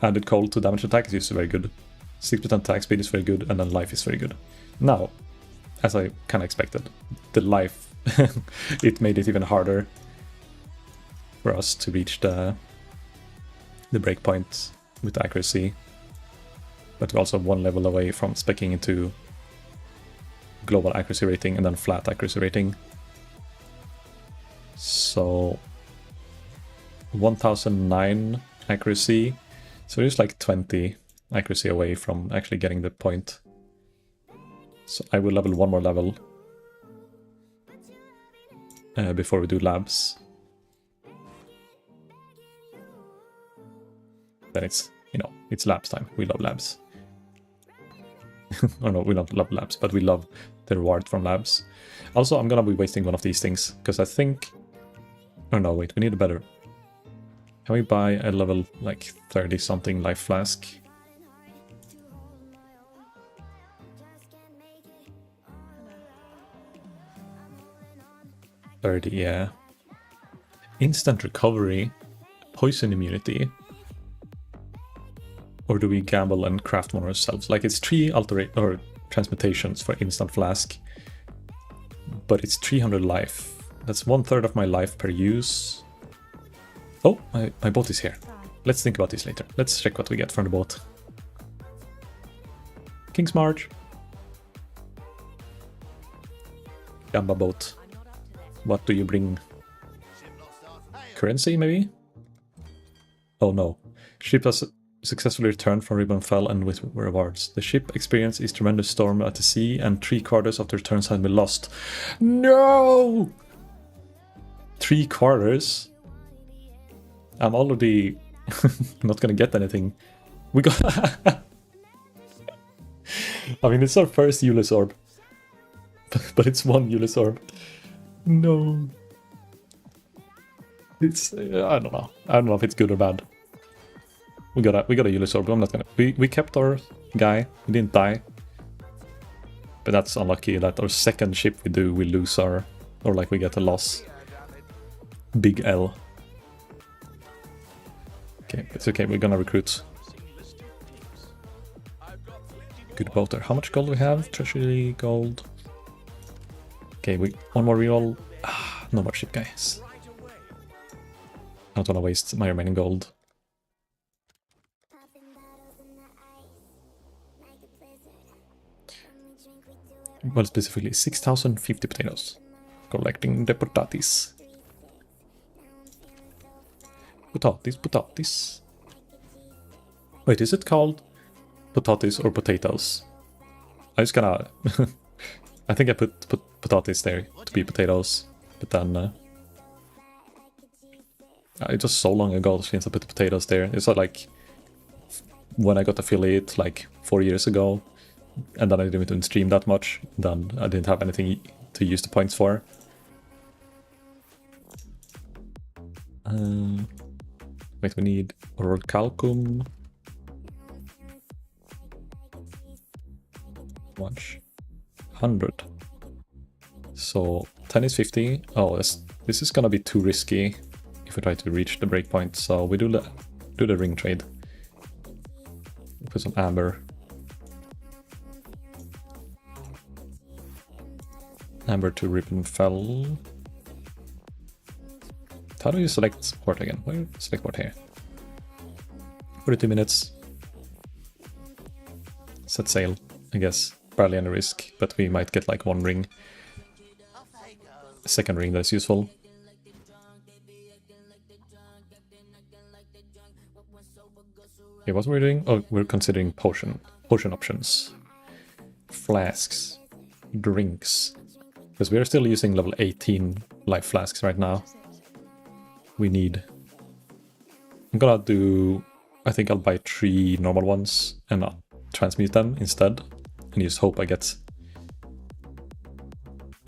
Added cold to damage attack is very good. 6% attack speed is very good, and then life is very good. Now, as I kinda expected, the life, it made it even harder for us to reach the breakpoint with accuracy. But we're also one level away from speccing into global accuracy rating and then flat accuracy rating. So 1009 accuracy. So it's like 20 accuracy away from actually getting the point. So I will level one more level before we do labs. Then it's, you know, it's labs time. We love labs. Oh no, we don't love labs, but we love the reward from labs. Also, I'm gonna be wasting one of these things, because I think... Oh no, wait, we need a better... Can we buy a level, like, 30-something life flask? 30, yeah. Instant recovery, poison immunity. Or do we gamble and craft one ourselves? Like, it's 3 or transmutations for instant flask, but it's 300 life. That's 1/3 of my life per use. Oh, my boat is here. Let's think about this later. Let's check what we get from the boat. King's March. Gamba boat. What do you bring? Currency, maybe? Oh no. Ship has successfully returned from Ribbon Fell and with rewards. The ship experienced a tremendous storm at the sea and 3/4 of the returns had been lost. No! 3/4? I'm already not gonna get anything. We got... I mean, it's our first Euless orb. But it's one Euless orb. No. It's... I don't know. I don't know if it's good or bad. We got a Euless orb. I'm not gonna... We kept our guy. We didn't die. But that's unlucky that our second ship we do, we lose our... Or like we get a loss. Big L. Okay, it's okay. We're gonna recruit. Good boater. How much gold do we have? Treasury gold. Okay, one more reroll. No more ship, guys. I don't want to waste my remaining gold. Well, specifically 6,050 potatoes. Collecting the patatis. Potatis. Wait, is it called patatis or potatoes? I just gonna... I think I put patatis there to be potatoes, but then... it was so long ago since I put the potatoes there. It's not like when I got affiliate like 4 years ago, and then I didn't stream that much, then I didn't have anything to use the points for. Wait, we need orichalcum. Much. 100. So 10 is 50. Oh, this is gonna be too risky if we try to reach the breakpoint. So we do the ring trade. Put some amber. Amber to Ribbon Fell. How do you select port again? Where? Select port here. 42 minutes. Set sail, I guess. Barely any risk, but we might get like one ring. A second ring that's useful. Okay, what were we doing? Oh, we're considering potion options. Flasks. Drinks. Because we're still using level 18 life flasks right now. We need... I'm gonna do... I think I'll buy 3 normal ones and I'll transmute them instead. And just hope I get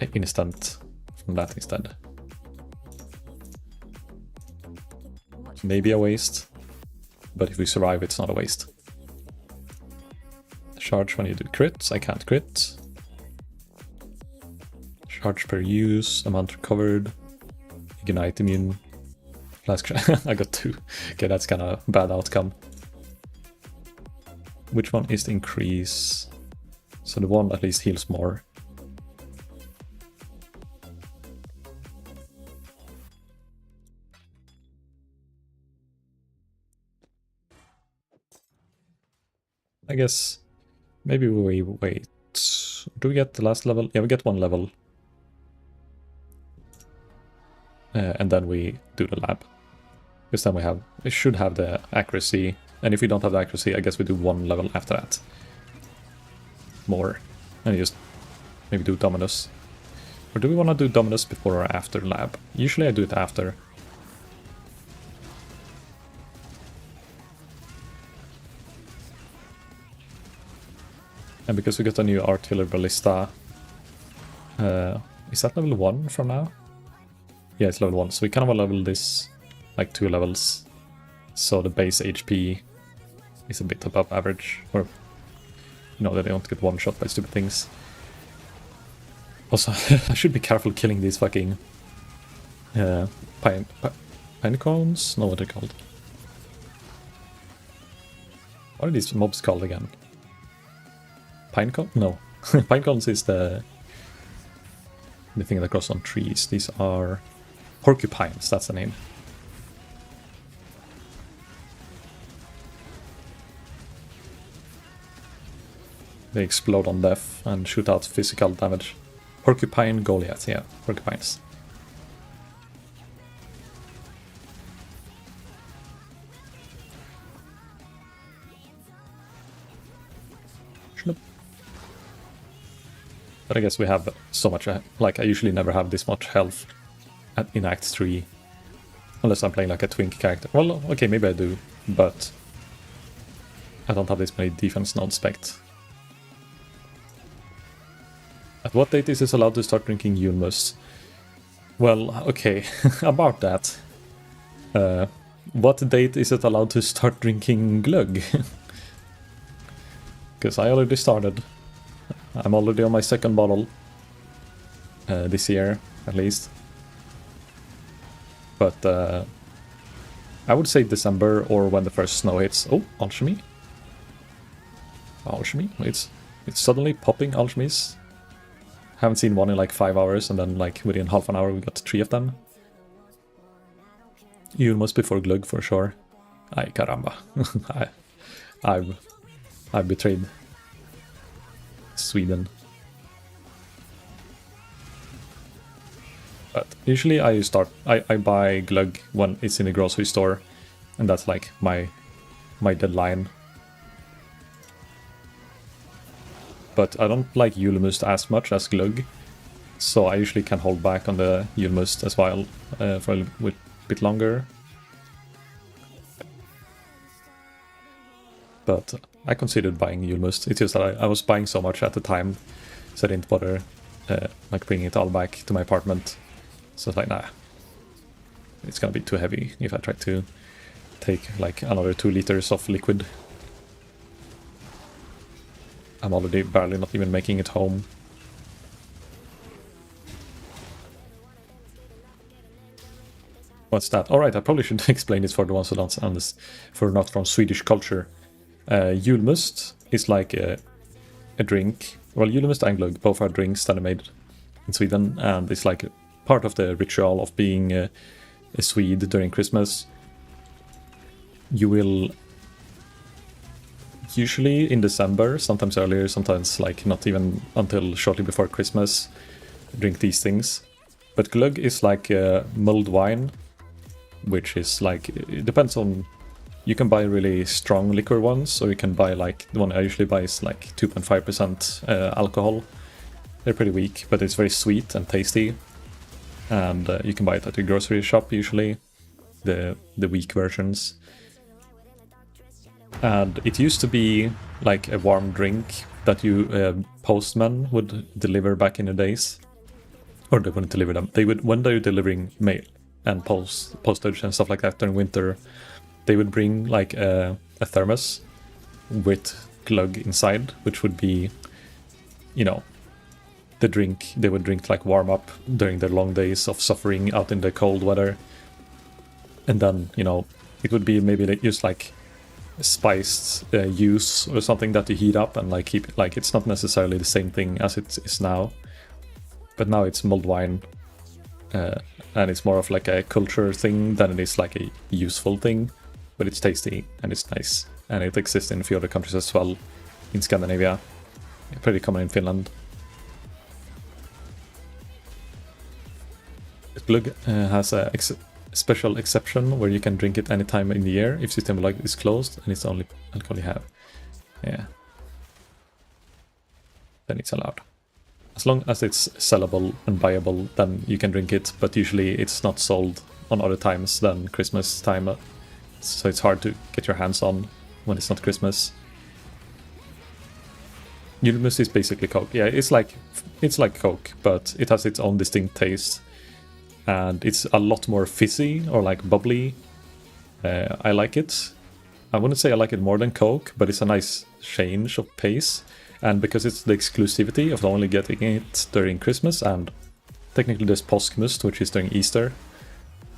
an instant from that instead. Maybe a waste, but if we survive, it's not a waste. Charge when you do crits, I can't crit. Charge per use, amount recovered, ignite immune, flask. I got 2. Okay, that's kind of a bad outcome. Which one is the increase? So the one at least heals more. I guess maybe we wait. Do we get the last level? Yeah, we get 1 level. and then we do the lab. Because then we should have the accuracy, and if we don't have the accuracy, I guess we do one level after that. More. And just maybe do Dominus. Or do we want to do Dominus before or after lab? Usually I do it after. And because we got a new Artillery Ballista, is that level 1 from now? Yeah, it's level 1, so we kind of want to level this like 2 levels, so the base HP is a bit above average, or you know, that they don't get one shot by stupid things. Also, I should be careful killing these fucking pine cones? No, what they're called. What are these mobs called again? Pine cone? No. Pine cones is the thing that grows on trees. These are porcupines, that's the name. They explode on death and shoot out physical damage. Porcupine Goliath, yeah, porcupines. But I guess we have so much, like I usually never have this much health in Act 3. Unless I'm playing like a twink character. Well, okay, maybe I do, but I don't have this many defense non-spect. At what date is this allowed to start drinking Yulmus? Well, okay, about that. What date is it allowed to start drinking Glug? Because I already started. I'm already on my second bottle. This year, at least. But I would say December or when the first snow hits. Oh, alchemy. Alchemy? It's suddenly popping alchemies. Haven't seen one in like 5 hours, and then like within half an hour we got 3 of them. Yulmus before Glug for sure. Ay caramba. I've betrayed Sweden. But usually I buy Glug when it's in the grocery store, and that's like my deadline. But I don't like Yulmust as much as Glug, so I usually can hold back on the Yulmust as well for a bit longer. But I considered buying Yulmust. It's just that I was buying so much at the time, so I didn't bother like bringing it all back to my apartment. So it's like, nah, it's gonna be too heavy if I try to take like another 2 liters of liquid. I'm already barely not even making it home. What's that? Alright, I probably should explain this for the ones who don't understand, for not from Swedish culture. Julmust is like a drink. Well, Julmust and Glug both are drinks that are made in Sweden, and it's like part of the ritual of being a Swede during Christmas. You will usually in December, sometimes earlier, sometimes like not even until shortly before Christmas, drink these things. But Glug is like mulled wine, which is like, it depends on, you can buy really strong liquor ones, or you can buy like, the one I usually buy is like 2.5% alcohol. They're pretty weak, but it's very sweet and tasty. And you can buy it at the grocery shop usually, the weak versions. And it used to be like a warm drink that you postmen would deliver back in the days. Or they wouldn't deliver them. They would, when they're delivering mail and postage and stuff like that during winter, they would bring like a thermos with Glug inside, which would be, you know, the drink they would drink like warm up during their long days of suffering out in the cold weather. And then, you know, it would be maybe they use like spiced juice or something that you heat up and like keep, like it's not necessarily the same thing as it is now, but now it's mulled wine, and it's more of like a culture thing than it is like a useful thing, but it's tasty and it's nice, and it exists in a few other countries as well, in Scandinavia, pretty common in Finland. Glögg has a special exception where you can drink it any time in the year if Systembolaget is closed and it's the only alcohol you have. Yeah. Then it's allowed. As long as it's sellable and buyable, then you can drink it, but usually it's not sold on other times than Christmas time. So it's hard to get your hands on when it's not Christmas. Julmust is basically Coke. Yeah, it's like Coke, but it has its own distinct taste. And it's a lot more fizzy or like bubbly. I like it. I wouldn't say I like it more than Coke, but it's a nice change of pace. And because it's the exclusivity of only getting it during Christmas, and technically there's Påskmust, which is during Easter,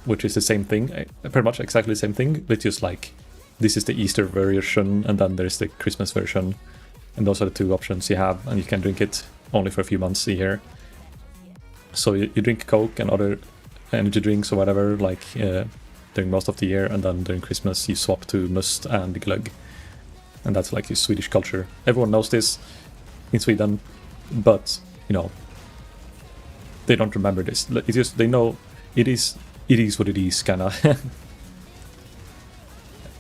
which is the same thing, pretty much exactly the same thing, but just like this is the Easter version and then there's the Christmas version. And those are the two options you have, and you can drink it only for a few months a year. So you drink Coke and other energy drinks or whatever, like during most of the year, and then during Christmas you swap to Must and Glögg. And that's like Swedish culture. Everyone knows this in Sweden, but, you know, they don't remember this. It's just, they know it is what it is, kinda.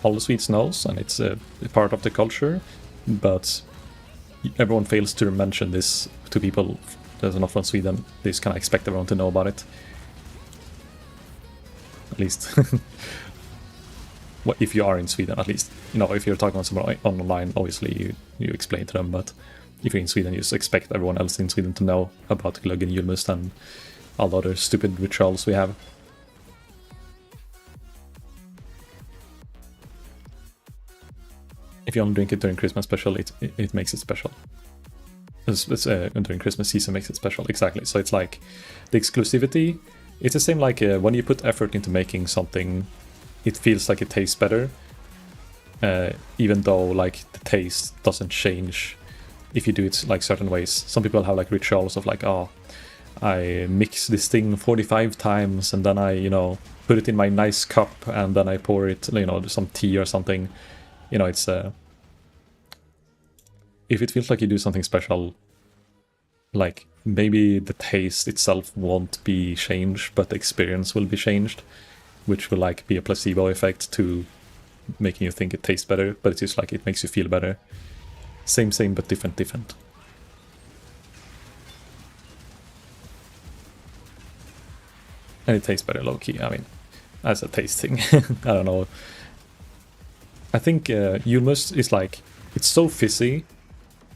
All the Swedes knows, and it's a part of the culture, but everyone fails to mention this to people that are not from Sweden. They just kind of expect everyone to know about it. At least. Well, if you are in Sweden, at least. You know, if you're talking to someone online, obviously you explain to them, but if you're in Sweden, you just expect everyone else in Sweden to know about Glögg and Julmust and all the other stupid rituals we have. If you only drink it during Christmas special, it makes it special. During Christmas season makes it special, exactly. So it's like the exclusivity. It's the same like when you put effort into making something, it feels like it tastes better, even though like the taste doesn't change if you do it like certain ways. Some people have like rituals of like, oh, I mix this thing 45 times and then I, you know, put it in my nice cup and then I pour it, you know, some tea or something. You know, it's if it feels like you do something special, like maybe the taste itself won't be changed, but the experience will be changed, which will like be a placebo effect to making you think it tastes better, but it's just like it makes you feel better. Same but different. And it tastes better low-key, I mean, as a taste thing. I don't know. I think Julmust is like, it's so fizzy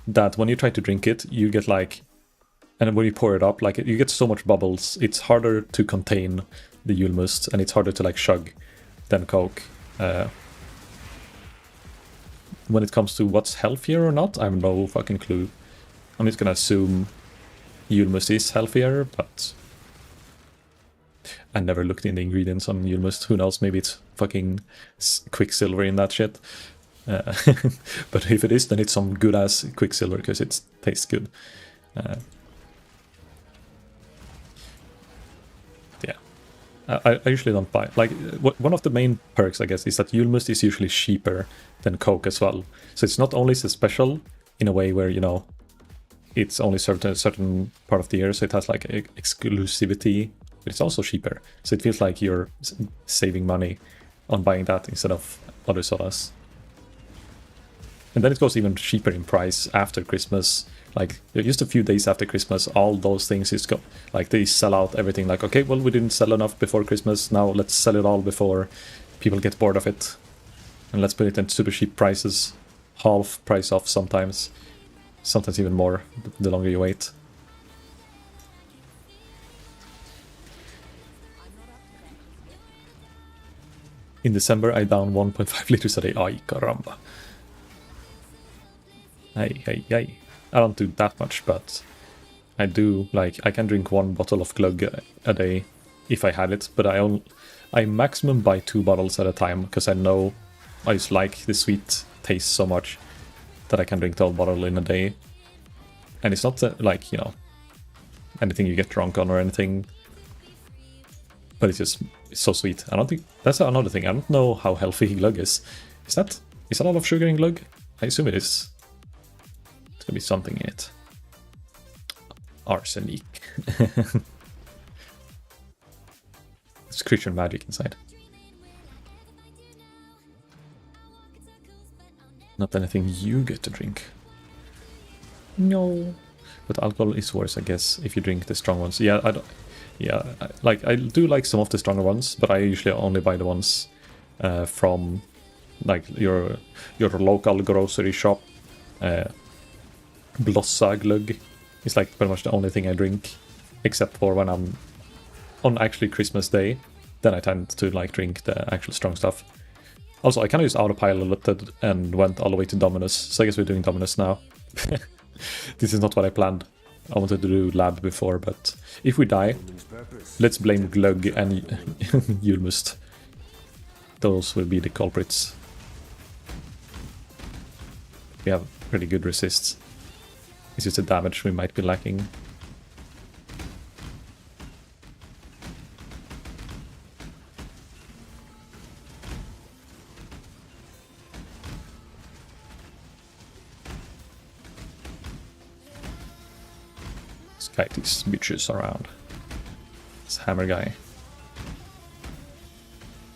that when you try to drink it, you get like, and when you pour it up, like you get so much bubbles, it's harder to contain the Julmust, and it's harder to like chug than Coke. When it comes to what's healthier or not, I have no fucking clue. I'm just gonna assume Julmust is healthier, but I never looked in the ingredients on Julmust. Who knows, maybe it's fucking quicksilver in that shit. But if it is, then it's some good ass quicksilver because it tastes good. Yeah, I usually don't buy. Like one of the main perks, I guess, is that Julmust is usually cheaper than Coke as well. So it's not only so special in a way where, you know, it's only served in a certain part of the year, so it has like exclusivity, but it's also cheaper. So it feels like you're saving money on buying that instead of other sodas. And then it goes even cheaper in price after Christmas. Like just a few days after Christmas, all those things is like they sell out everything. Like, okay, well, we didn't sell enough before Christmas. Now let's sell it all before people get bored of it. And let's put it in super cheap prices, half price off sometimes even more the longer you wait. In December, I down 1.5 liters a day. Ay, caramba. Hey. I don't do that much, but I do, like, I can drink 1 bottle of Glögg a day if I had it, but I maximum buy 2 bottles at a time, because I know I just like the sweet taste so much that I can drink the whole bottle in a day. And it's not like, you know, anything you get drunk on or anything, but it's so sweet. I don't think, that's another thing, I don't know how healthy Glögg is. Is that a lot of sugar in Glögg? I assume it is. It's gonna be something in it. Arsenic. It's Christian magic inside. Not anything you get to drink. No. But alcohol is worse, I guess, if you drink the strong ones. Yeah, I don't. Yeah, I do like some of the stronger ones, but I usually only buy the ones from like your local grocery shop. Blossa glug is like pretty much the only thing I drink, except for when I'm on actually Christmas Day. Then I tend to like drink the actual strong stuff. Also, I kind of just autopiloted and went all the way to Dominus, so I guess we're doing Dominus now. This is not what I planned. I wanted to do lab before, but if we die, let's blame Glug and Yulmust. Those will be the culprits. We have pretty good resists. It's just the damage we might be lacking. Let's kite these bitches around. This hammer guy.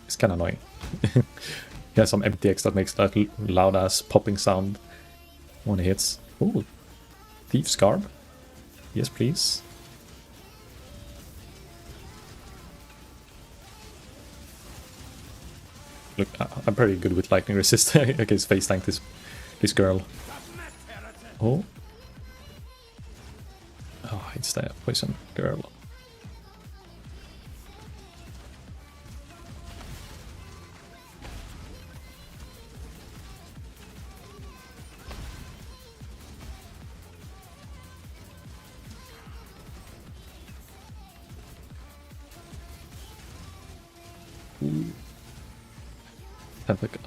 It's kinda annoying. He has some MTX that makes that loud ass popping sound when he hits. Ooh. Thief's Garb? Yes, please. Look, I'm pretty good with lightning resist. I can face tank this girl. Oh. Oh, it's the poison girl.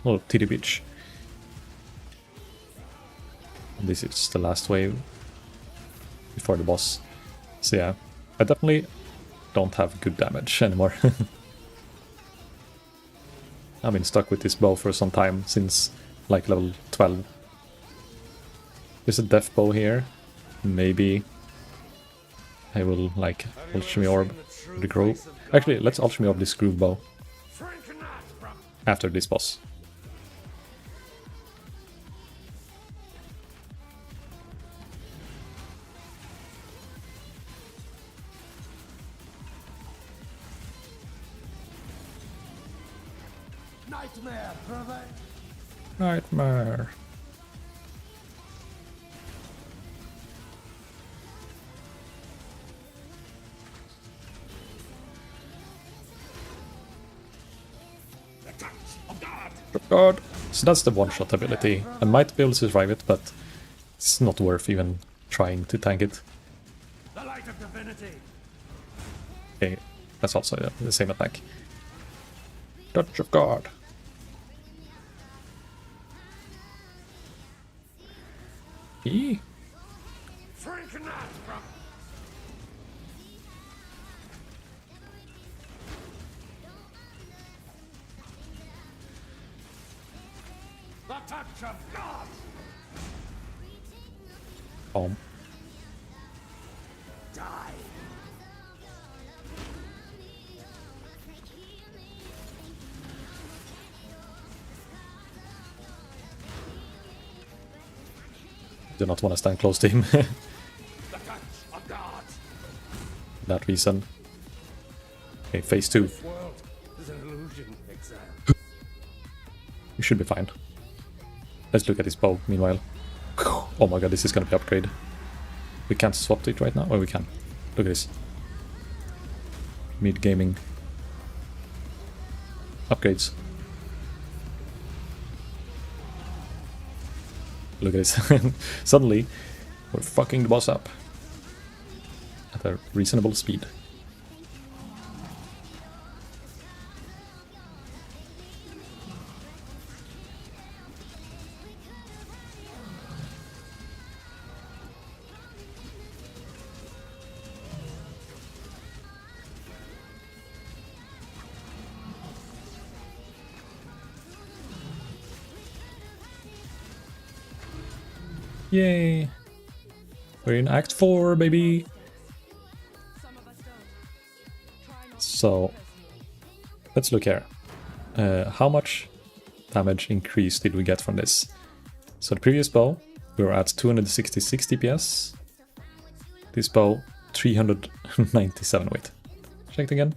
Oh, TD Beach. This is the last wave before the boss. So yeah, I definitely don't have good damage anymore. I've been stuck with this bow for some time, since like level 12. There's a death bow here. Maybe I will like alchemy orb the grove. Actually, let's alchemy orb this groove bow after this boss. Nightmare, brother. Nightmare. God. So that's the one-shot ability. I might be able to survive it, but it's not worth even trying to tank it. The light of divinity. Okay, that's also the same attack. Touch of God. E. The touch of God. Boom. Die. Do not want to stand close to him. The touch of God. That reason. Okay, phase 2. This world is an illusion, exile. You should be fine. Let's look at his bow, meanwhile. Oh my god, this is gonna be upgrade. We can't swap it right now? Oh, we can. Look at this. Mid gaming. Upgrades. Look at this. Suddenly, we're fucking the boss up. At a reasonable speed. Yay! We're in Act 4, baby! Some of us don't. Try not to So, personally. let's look here. How much damage increase did we get from this? So the previous bow, we were at 266 DPS. This bow, 397. Wait, check it again.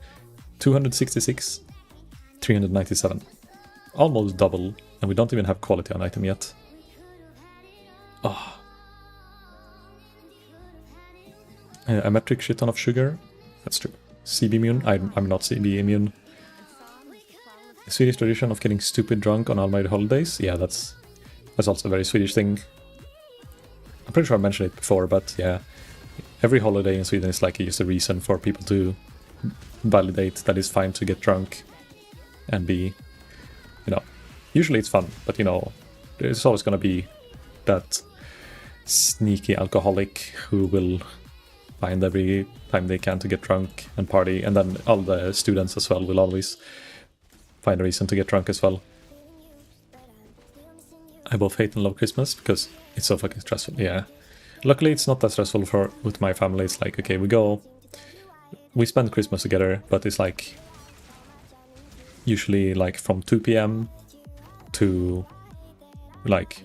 266, 397. Almost double, and we don't even have quality on item yet. Oh. A metric shit ton of sugar. That's true. CB immune. I'm not CB immune. The Swedish tradition of getting stupid drunk on Almighty holidays. Yeah, that's also a very Swedish thing. I'm pretty sure I mentioned it before, but yeah. Every holiday in Sweden is like just a reason for people to validate that it's fine to get drunk and be, you know, usually it's fun, but you know, there's always gonna be that sneaky alcoholic who will find every time they can to get drunk and party, and then all the students as well will always find a reason to get drunk as well. I both hate and love Christmas because it's so fucking stressful. Yeah, luckily it's not that stressful with my family. It's like, okay, we spend Christmas together, but it's like usually like from 2 p.m. to like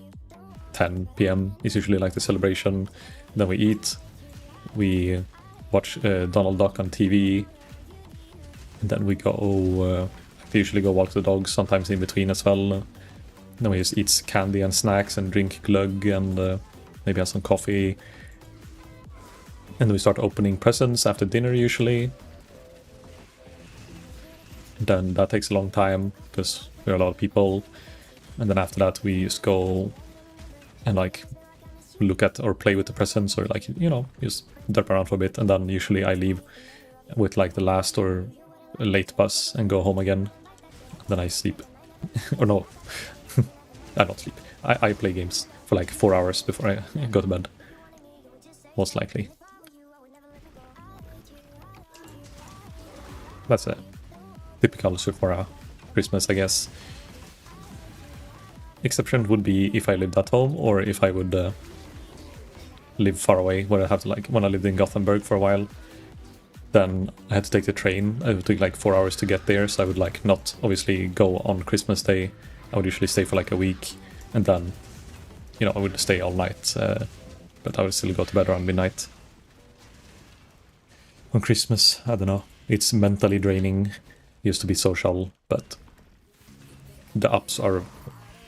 10 p.m. is usually like the celebration. Then we eat, we watch Donald Duck on TV, and then we go, we usually go walk the dogs sometimes in between as well. Then we just eat candy and snacks and drink glögg and maybe have some coffee. And then we start opening presents after dinner usually. And then that takes a long time because we're a lot of people. And then after that we just go and like look at or play with the presents or like, you know, just derp around for a bit. And then usually I leave with like the last or late bus and go home again. Then I sleep. Or no, I don't sleep. I play games for like 4 hours before I go to bed. Most likely. That's a typical Sephora Christmas, I guess. Exception would be if I lived at home or if I would live far away, where I have to like, when I lived in Gothenburg for a while, then I had to take the train. It would take like 4 hours to get there, so I would like not obviously go on Christmas Day. I would usually stay for like a week, and then, you know, I would stay all night, but I would still go to bed around midnight. On Christmas, I don't know, it's mentally draining. It used to be social, but the ups are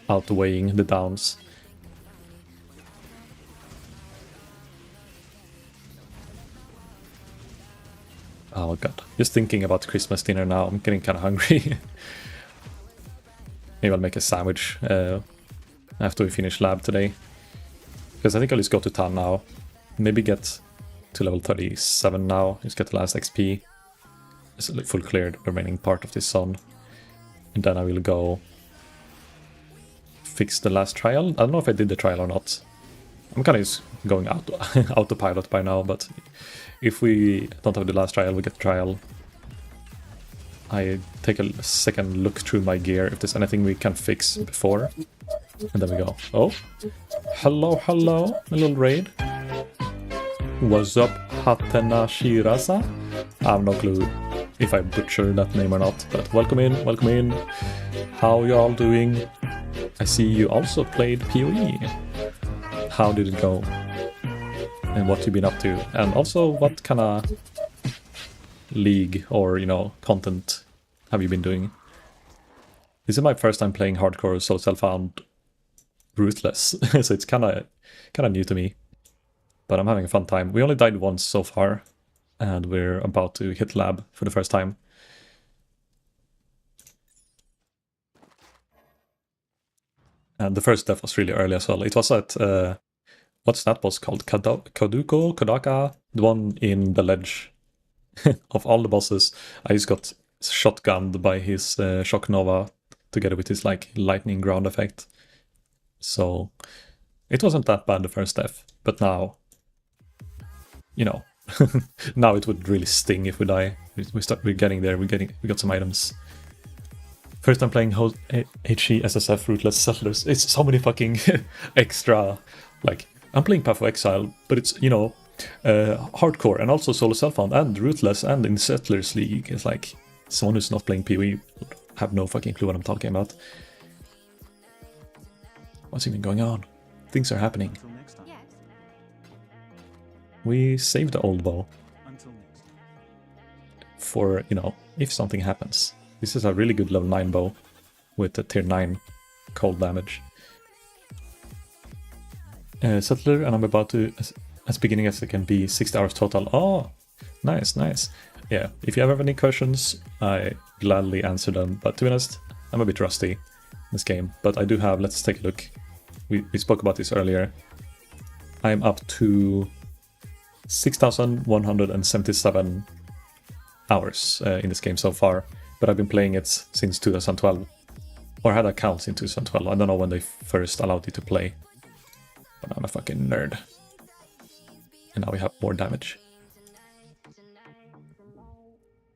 outweighing the downs. Oh god, just thinking about Christmas dinner now, I'm getting kind of hungry. Maybe I'll make a sandwich after we finish lab today. Because I think I'll just go to town now. Maybe get to level 37 now, just get the last XP. Just full clear the remaining part of this zone. And then I will go fix the last trial. I don't know if I did the trial or not. I'm kind of just going autopilot by now, but if we don't have the last trial, we get the trial. I take a second look through my gear if there's anything we can fix before. And then we go. Oh, hello, hello, a little raid. What's up, Hatena Shirasa? I have no clue if I butchered that name or not, but welcome in, welcome in. How y'all doing? I see you also played PoE. How did it go? And what you been up to? And also, what kind of league or, you know, content have you been doing? This is my first time playing hardcore solo self-found Ruthless, so it's kind of new to me. But I'm having a fun time. We only died once so far, and we're about to hit lab for the first time. And the first death was really early as well. It was at, what's that boss called? Kodaka? The one in the ledge. Of all the bosses, I just got shotgunned by his Shock Nova together with his like lightning ground effect. So it wasn't that bad the first death, but now, you know, now it would really sting if we die. We're getting there. We got some items. First time playing HCSSF Ruthless Settlers. It's so many fucking extra, like, I'm playing Pathofexile, but it's, you know, hardcore and also solo self-found and Ruthless and in Settlers League. It's like someone who's not playing PoE have no fucking clue what I'm talking about. What's even going on? Things are happening. Until next time. Yes. We saved the old bow Until next time. for, you know, if something happens. This is a really good level 9 bow with a tier 9 cold damage. Settler, and I'm about to, as beginning as it can be, 60 hours total. Oh, nice, nice. Yeah, if you have any questions, I gladly answer them. But to be honest, I'm a bit rusty in this game. But I do have, let's take a look. We spoke about this earlier. I'm up to 6,177 hours in this game so far. But I've been playing it since 2012. Or had accounts in 2012. I don't know when they first allowed you to play. But I'm a fucking nerd. And now we have more damage.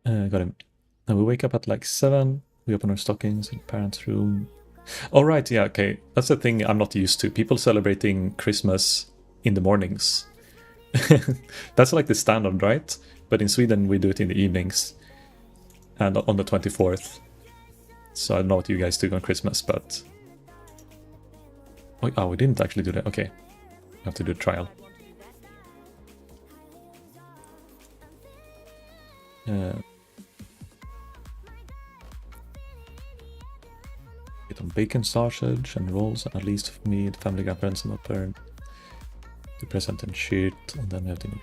Got him. And we wake up at like 7. We open our stockings in parents' room. Oh, right, yeah, okay. That's the thing I'm not used to. People celebrating Christmas in the mornings. That's like the standard, right? But in Sweden, we do it in the evenings. And on the 24th. So I don't know what you guys do on Christmas, but... Oh, we didn't actually do that. Okay. We have to do a trial. Get on bacon, sausage, and rolls, and at least for me, the family, grandparents, and upper. The present and shit, and then we have dinner.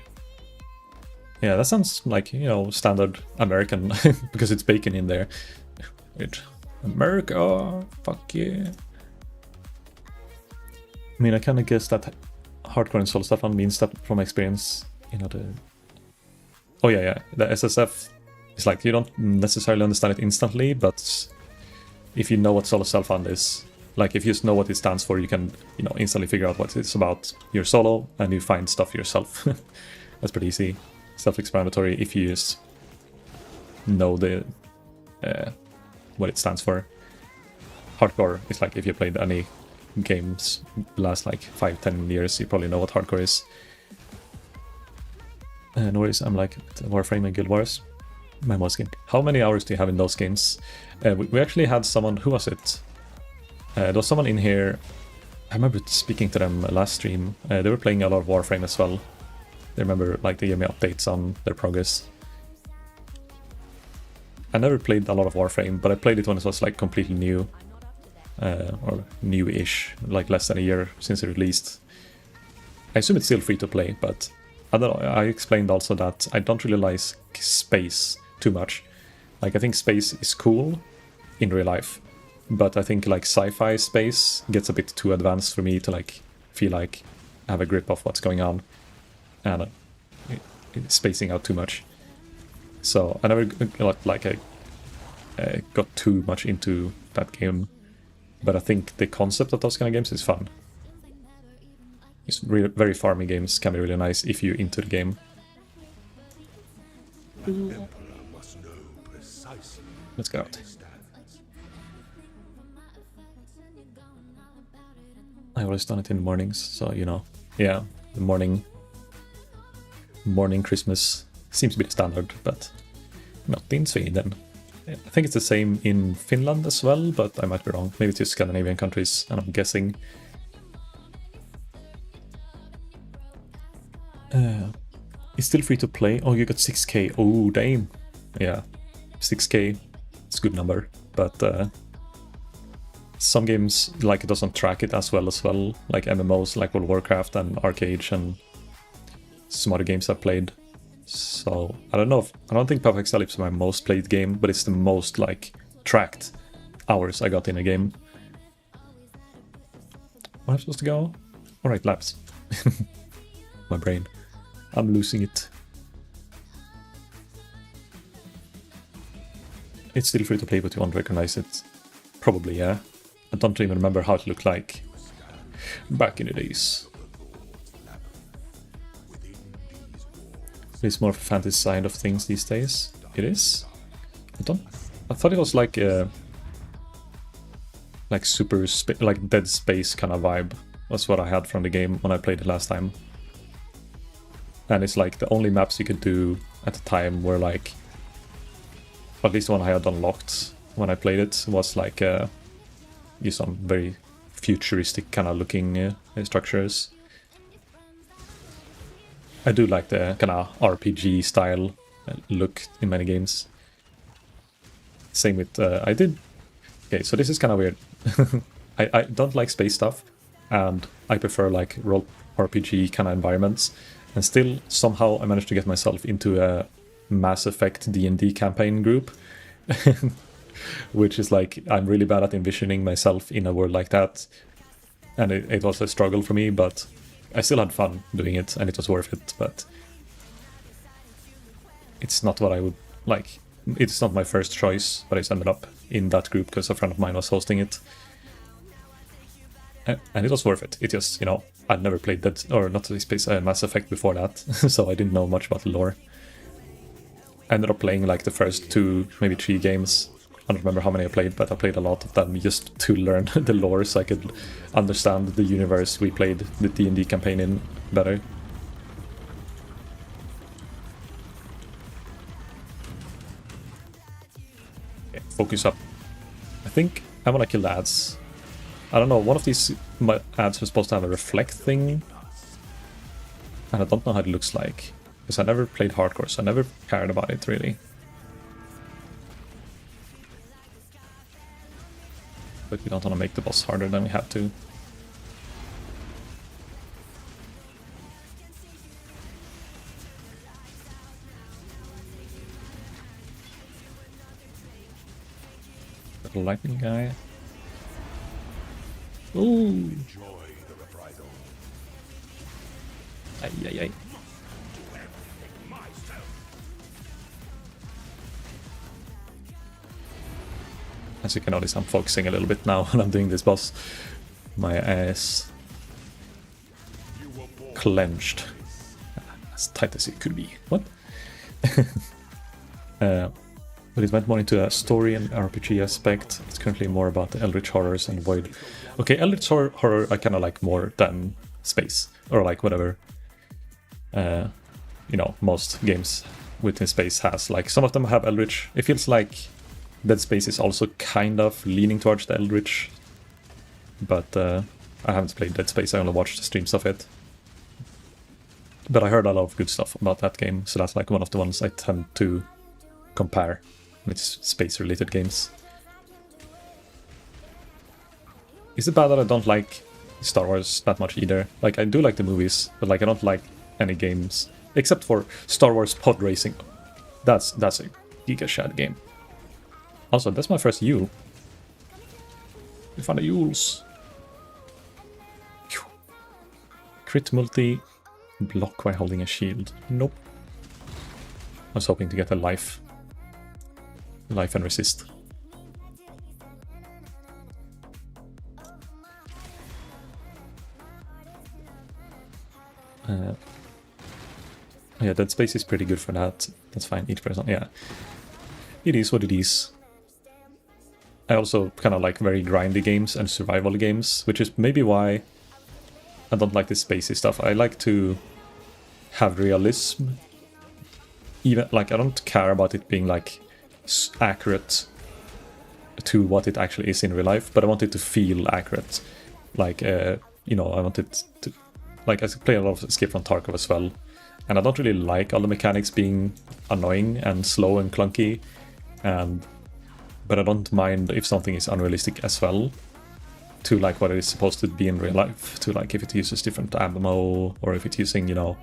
Yeah, that sounds like, you know, standard American, because it's bacon in there. It, America, fuck yeah. I mean, I kind of guess that hardcore and solo stuff means that from experience, you know, the... Oh yeah, the SSF is like, you don't necessarily understand it instantly, but if you know what solo self-found is, like if you just know what it stands for, you can, you know, instantly figure out what it's about. You're solo, and you find stuff yourself. That's pretty easy. Self-explanatory if you just know the what it stands for. Hardcore is like if you played any games last like 5-10 years, you probably know what hardcore is. No worries, I'm like Warframe and Guild Wars. My most game. How many hours do you have in those games? We actually had someone, who was it? There was someone in here, I remember speaking to them last stream. They were playing a lot of Warframe as well. I remember like they gave me updates on their progress. I never played a lot of Warframe, but I played it when it was like completely new. Or new-ish, like less than a year since it released. I assume it's still free to play, but I don't know. I explained also that I don't really like space too much. Like, I think space is cool in real life, but I think like sci-fi space gets a bit too advanced for me to like feel like I have a grip of what's going on, and it's spacing out too much. So I never got like got too much into that game. But I think the concept of those kind of games is fun. It's very farming games can be really nice if you're into the game. Let's go out. I always done it in the mornings, so you know. Yeah, the morning Christmas seems to be the standard, but not in Sweden. I think it's the same in Finland as well, but I might be wrong. Maybe it's just Scandinavian countries, and I'm guessing. It's still free to play. Oh, you got 6k. Oh, damn. Yeah, 6k. It's a good number, but some games, like, it doesn't track it as well, like MMOs like World of Warcraft and Arcade and some other games I've played. So I don't think Pathofexile is my most played game, but it's the most like tracked hours I got in a game. Where am I supposed to go? Alright, labs. My brain. I'm losing it. It's still free to play, but you won't recognize it. Probably, yeah. I don't even remember how it looked like back in the days. It's more of a fantasy side of things these days. It is. I thought it was like super like Dead Space kind of vibe. Was what I had from the game when I played it last time. And it's like the only maps you could do at the time were like at least the one I had unlocked when I played it, was like some very futuristic kind of looking structures. I do like the kind of RPG style look in many games. Same with okay, so this is kind of weird. I don't like space stuff, and I prefer like role RPG kind of environments, and still somehow I managed to get myself into a Mass Effect D&D campaign group, which is like, I'm really bad at envisioning myself in a world like that, and it was a struggle for me, but I still had fun doing it, and it was worth it. But it's not what I would like. It's not my first choice, but I just ended up in that group because a friend of mine was hosting it. And it was worth it. It just, you know, I'd never played that, or not Space Mass Effect before that, so I didn't know much about the lore. I ended up playing like the first 2, maybe 3 games. I don't remember how many I played, but I played a lot of them just to learn the lore so I could understand the universe we played the D&D campaign in better. Okay, focus up. I think I want to kill the ads. I don't know, one of these ads was supposed to have a reflect thing, and I don't know how it looks like, because I never played hardcore, so I never cared about it really. But we don't want to make the boss harder than we have to. Little lightning guy. Ooh! Ay, ay, ay. As you can notice, I'm focusing a little bit now when I'm doing this boss. My ass clenched. As tight as it could be. What? But it went more into a story and RPG aspect. It's currently more about the Eldritch Horrors and Void. Okay, Eldritch Horror I kind of like more than space. Or like whatever, you know, most games within space has. Like, some of them have Eldritch. It feels like Dead Space is also kind of leaning towards the Eldritch. But I haven't played Dead Space, I only watched the streams of it. But I heard a lot of good stuff about that game, so that's like one of the ones I tend to compare with space-related games. Is it bad that I don't like Star Wars that much either? Like, I do like the movies, but like I don't like any games except for Star Wars Pod Racing. That's a Giga Shad game. Also, that's my first Yule. We found the Yules. Crit multi, block while holding a shield. Nope. I was hoping to get a life and resist. Yeah, Dead Space is pretty good for that. That's fine, each person, yeah. It is what it is. I also kind of like very grindy games and survival games, which is maybe why I don't like the spacey stuff. I like to have realism. Even, like, I don't care about it being like accurate to what it actually is in real life, but I want it to feel accurate. Like, you know, I want it to... Like, I play a lot of Escape from Tarkov as well, and I don't really like all the mechanics being annoying and slow and clunky, but I don't mind if something is unrealistic as well, to like what it is supposed to be in real life, to like if it uses different ammo, or if it's using, you know,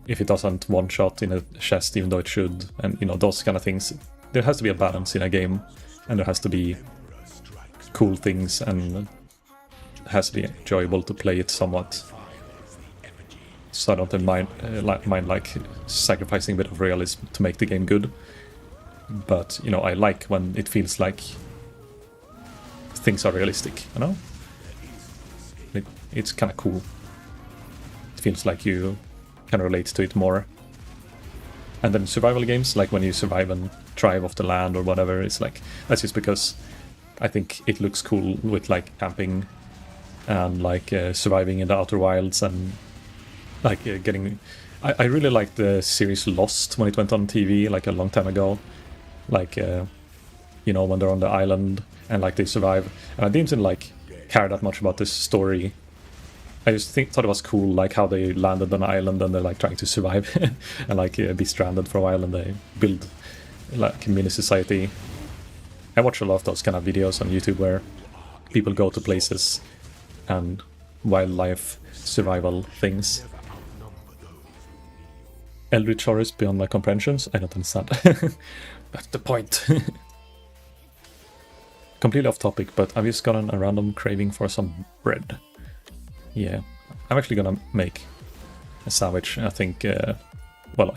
if it doesn't one-shot in a chest even though it should, and, you know, those kind of things. There has to be a balance in a game, and there has to be cool things, and it has to be enjoyable to play it somewhat. So I don't mind like sacrificing a bit of realism to make the game good. But, you know, I like when it feels like things are realistic, you know? It's kind of cool. It feels like you can relate to it more. And then survival games, like when you survive and thrive off the land or whatever, it's like, that's just because I think it looks cool with like camping and like surviving in the outer wilds, and like getting... I really liked the series Lost when it went on TV like a long time ago. like you know, when they're on the island and like they survive. And I didn't like care that much about this story. I just thought it was cool, like how they landed on an island and they're like trying to survive and like be stranded for a while, and they build like a mini society. I watch a lot of those kind of videos on YouTube where people go to places and wildlife survival things. Eldritch horrors beyond my comprehensions? I don't understand. That's the point. Completely off topic, but I've just gotten a random craving for some bread. Yeah, I'm actually gonna make a sandwich. I think, well,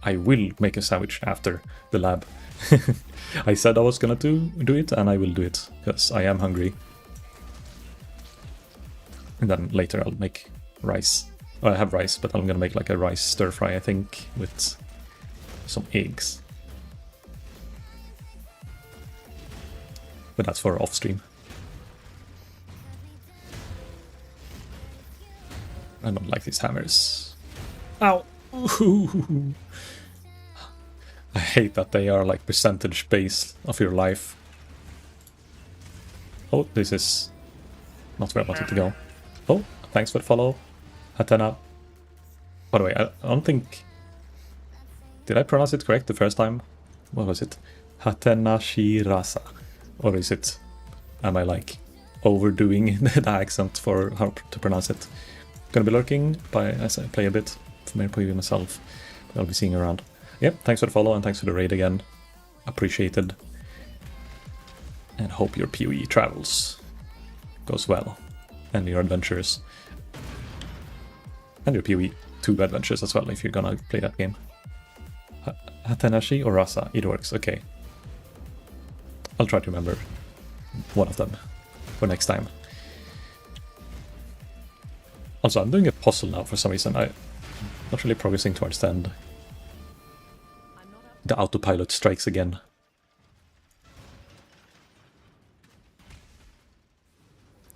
I will make a sandwich after the lab. I said I was gonna do it, and I will do it, because I am hungry. And then later I'll make rice. Well, I have rice, but I'm gonna make like a rice stir fry, I think, with some eggs. But that's for off stream. I don't like these hammers. Ow! Ooh. I hate that they are like percentage base of your life. Oh, this is not where I wanted to go. Oh, thanks for the follow, Hatena. By the way, I don't think... Did I pronounce it correct the first time? What was it? Hatena Shirasa. Or is it... Am I like overdoing the accent for how to pronounce it? Gonna be lurking as I play a bit for my PoE myself. I'll be seeing around. Yep, thanks for the follow and thanks for the raid again. Appreciated. And hope your PoE travels goes well. And your adventures. And your PoE2 adventures as well, if you're gonna play that game. Hatenashi or Rasa? Either works, okay. I'll try to remember one of them for next time. Also, I'm doing a puzzle now for some reason. I'm not really progressing towards the end. The autopilot strikes again.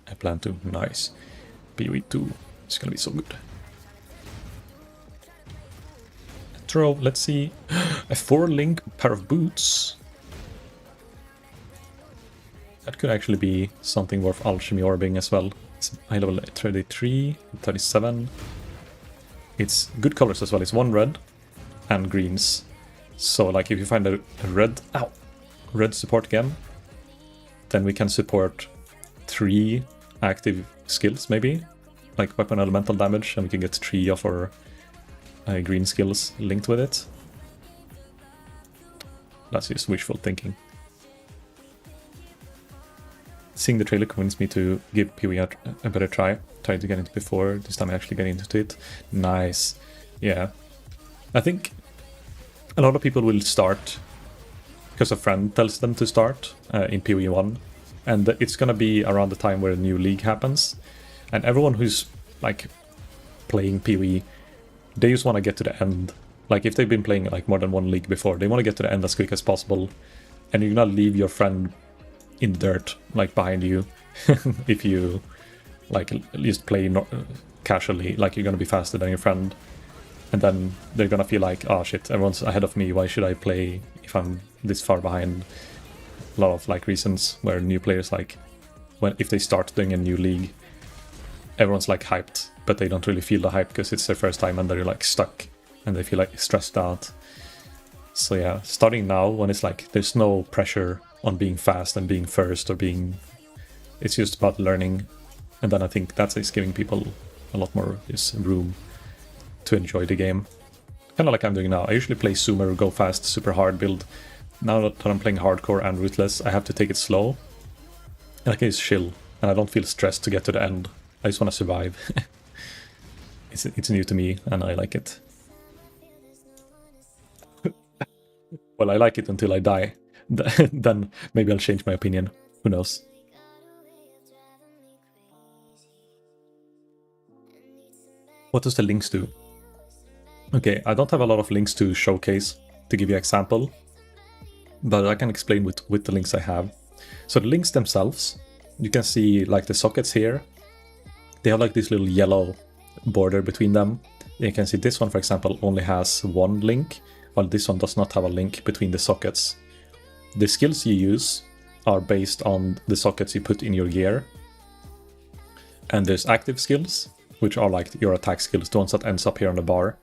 I plan to. Nice. PoE2. It's gonna be so good. Throw, let's see. A 4-link pair of boots. That could actually be something worth alchemy orbing as well. It's high level 33, 37. It's good colors as well. It's 1 red and greens. So like if you find a red support gem, then we can support 3 active skills maybe, like weapon elemental damage, and we can get 3 of our green skills linked with it. That's just wishful thinking. Seeing the trailer convinced me to give PoE a better try. Tried to get into it before, this time I actually get into it. Nice. Yeah. I think a lot of people will start because a friend tells them to start in PoE 1. And it's gonna be around the time where a new league happens. And everyone who's like playing PoE, they just want to get to the end. Like if they've been playing like more than 1 league before, they want to get to the end as quick as possible. And you're gonna leave your friend in the dirt, like behind you, if you like just play casually, like you're gonna be faster than your friend, and then they're gonna feel like, oh shit, everyone's ahead of me, why should I play if I'm this far behind? A lot of like reasons where new players, like if they start doing a new league, everyone's like hyped, but they don't really feel the hype because it's their first time and they're like stuck and they feel like stressed out. So yeah, starting now when it's like there's no pressure on being fast and being first or being... It's just about learning. And then I think that is giving people a lot more room to enjoy the game. Kind of like I'm doing now. I usually play Zoomer, go fast, super hard build. Now that I'm playing hardcore and ruthless, I have to take it slow. And I can just chill. And I don't feel stressed to get to the end. I just want to survive. It's new to me and I like it. Well, I like it until I die. Then maybe I'll change my opinion. Who knows? What does the links do? Okay, I don't have a lot of links to showcase to give you an example, but I can explain with the links I have. So the links themselves, you can see like the sockets here. They have like this little yellow border between them. You can see this one, for example, only has 1 link, while this one does not have a link between the sockets. The skills you use are based on the sockets you put in your gear. And there's active skills, which are like your attack skills, the ones that ends up here on the bar.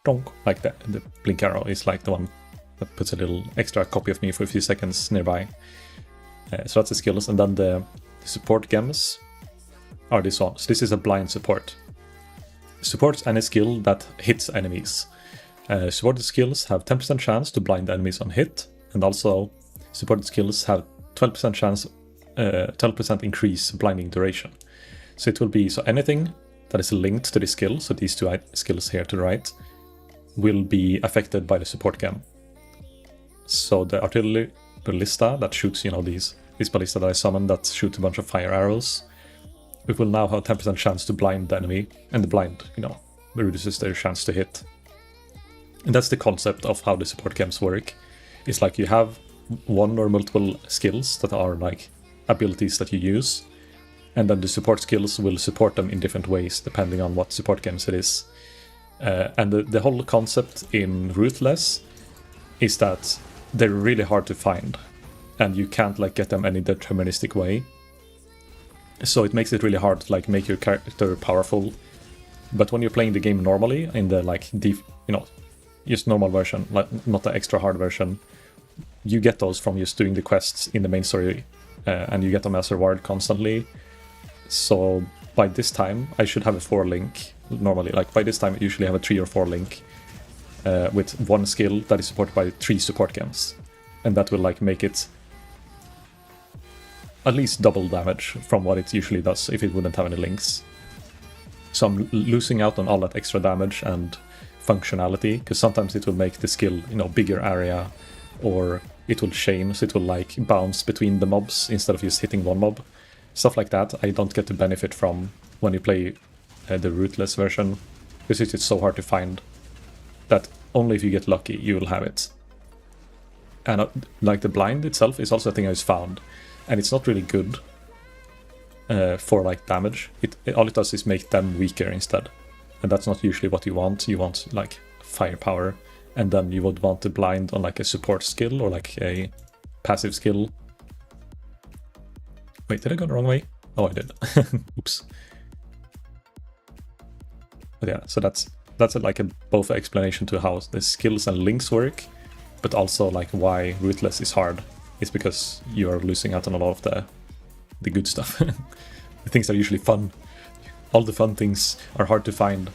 Donk, like that. The blink arrow is like the one that puts a little extra copy of me for a few seconds nearby. So that's the skills, and then the support gems are this one. So this is a blind support. Supports any skill that hits enemies. Supported skills have 10% chance to blind enemies on hit, and also supported skills have 12% chance, 12% increase blinding duration. So it will be, so anything that is linked to the skill, so these two skills here to the right, will be affected by the support gem. So the artillery ballista that shoots, you know, this ballista that I summoned that shoots a bunch of fire arrows, it will now have 10% chance to blind the enemy, and the blind, you know, reduces their chance to hit. And that's the concept of how the support gems work. It's like you have one or multiple skills that are like abilities that you use, and then the support skills will support them in different ways depending on what support gems it is. And the whole concept in Ruthless is that they're really hard to find, and you can't like get them any deterministic way. So it makes it really hard to like make your character powerful. But when you're playing the game normally, in the like just normal version, like not the extra hard version, you get those from just doing the quests in the main story, and you get them as a reward constantly. So by this time, I should have a 4 link normally. Like by this time, I usually have a 3 or 4 link with one skill that is supported by 3 support gems, and that will like make it at least double damage from what it usually does if it wouldn't have any links. So I'm losing out on all that extra damage and functionality, because sometimes it will make the skill, you know, bigger area, or it will chain, so it will like bounce between the mobs instead of just hitting one mob. Stuff like that I don't get to benefit from when you play the Ruthless version, because it's so hard to find that only if you get lucky you will have it. And like the blind itself is also a thing I found, and it's not really good for like damage. All it does is make them weaker instead, and that's not usually what you want. You want like firepower, and then you would want the blind on like a support skill or like a passive skill. Wait, did I go the wrong way? Oh, I did. Oops. But yeah, so that's like both explanation to how the skills and links work, but also like why Ruthless is hard. It's because you are losing out on a lot of the good stuff. The things that are usually fun. All the fun things are hard to find,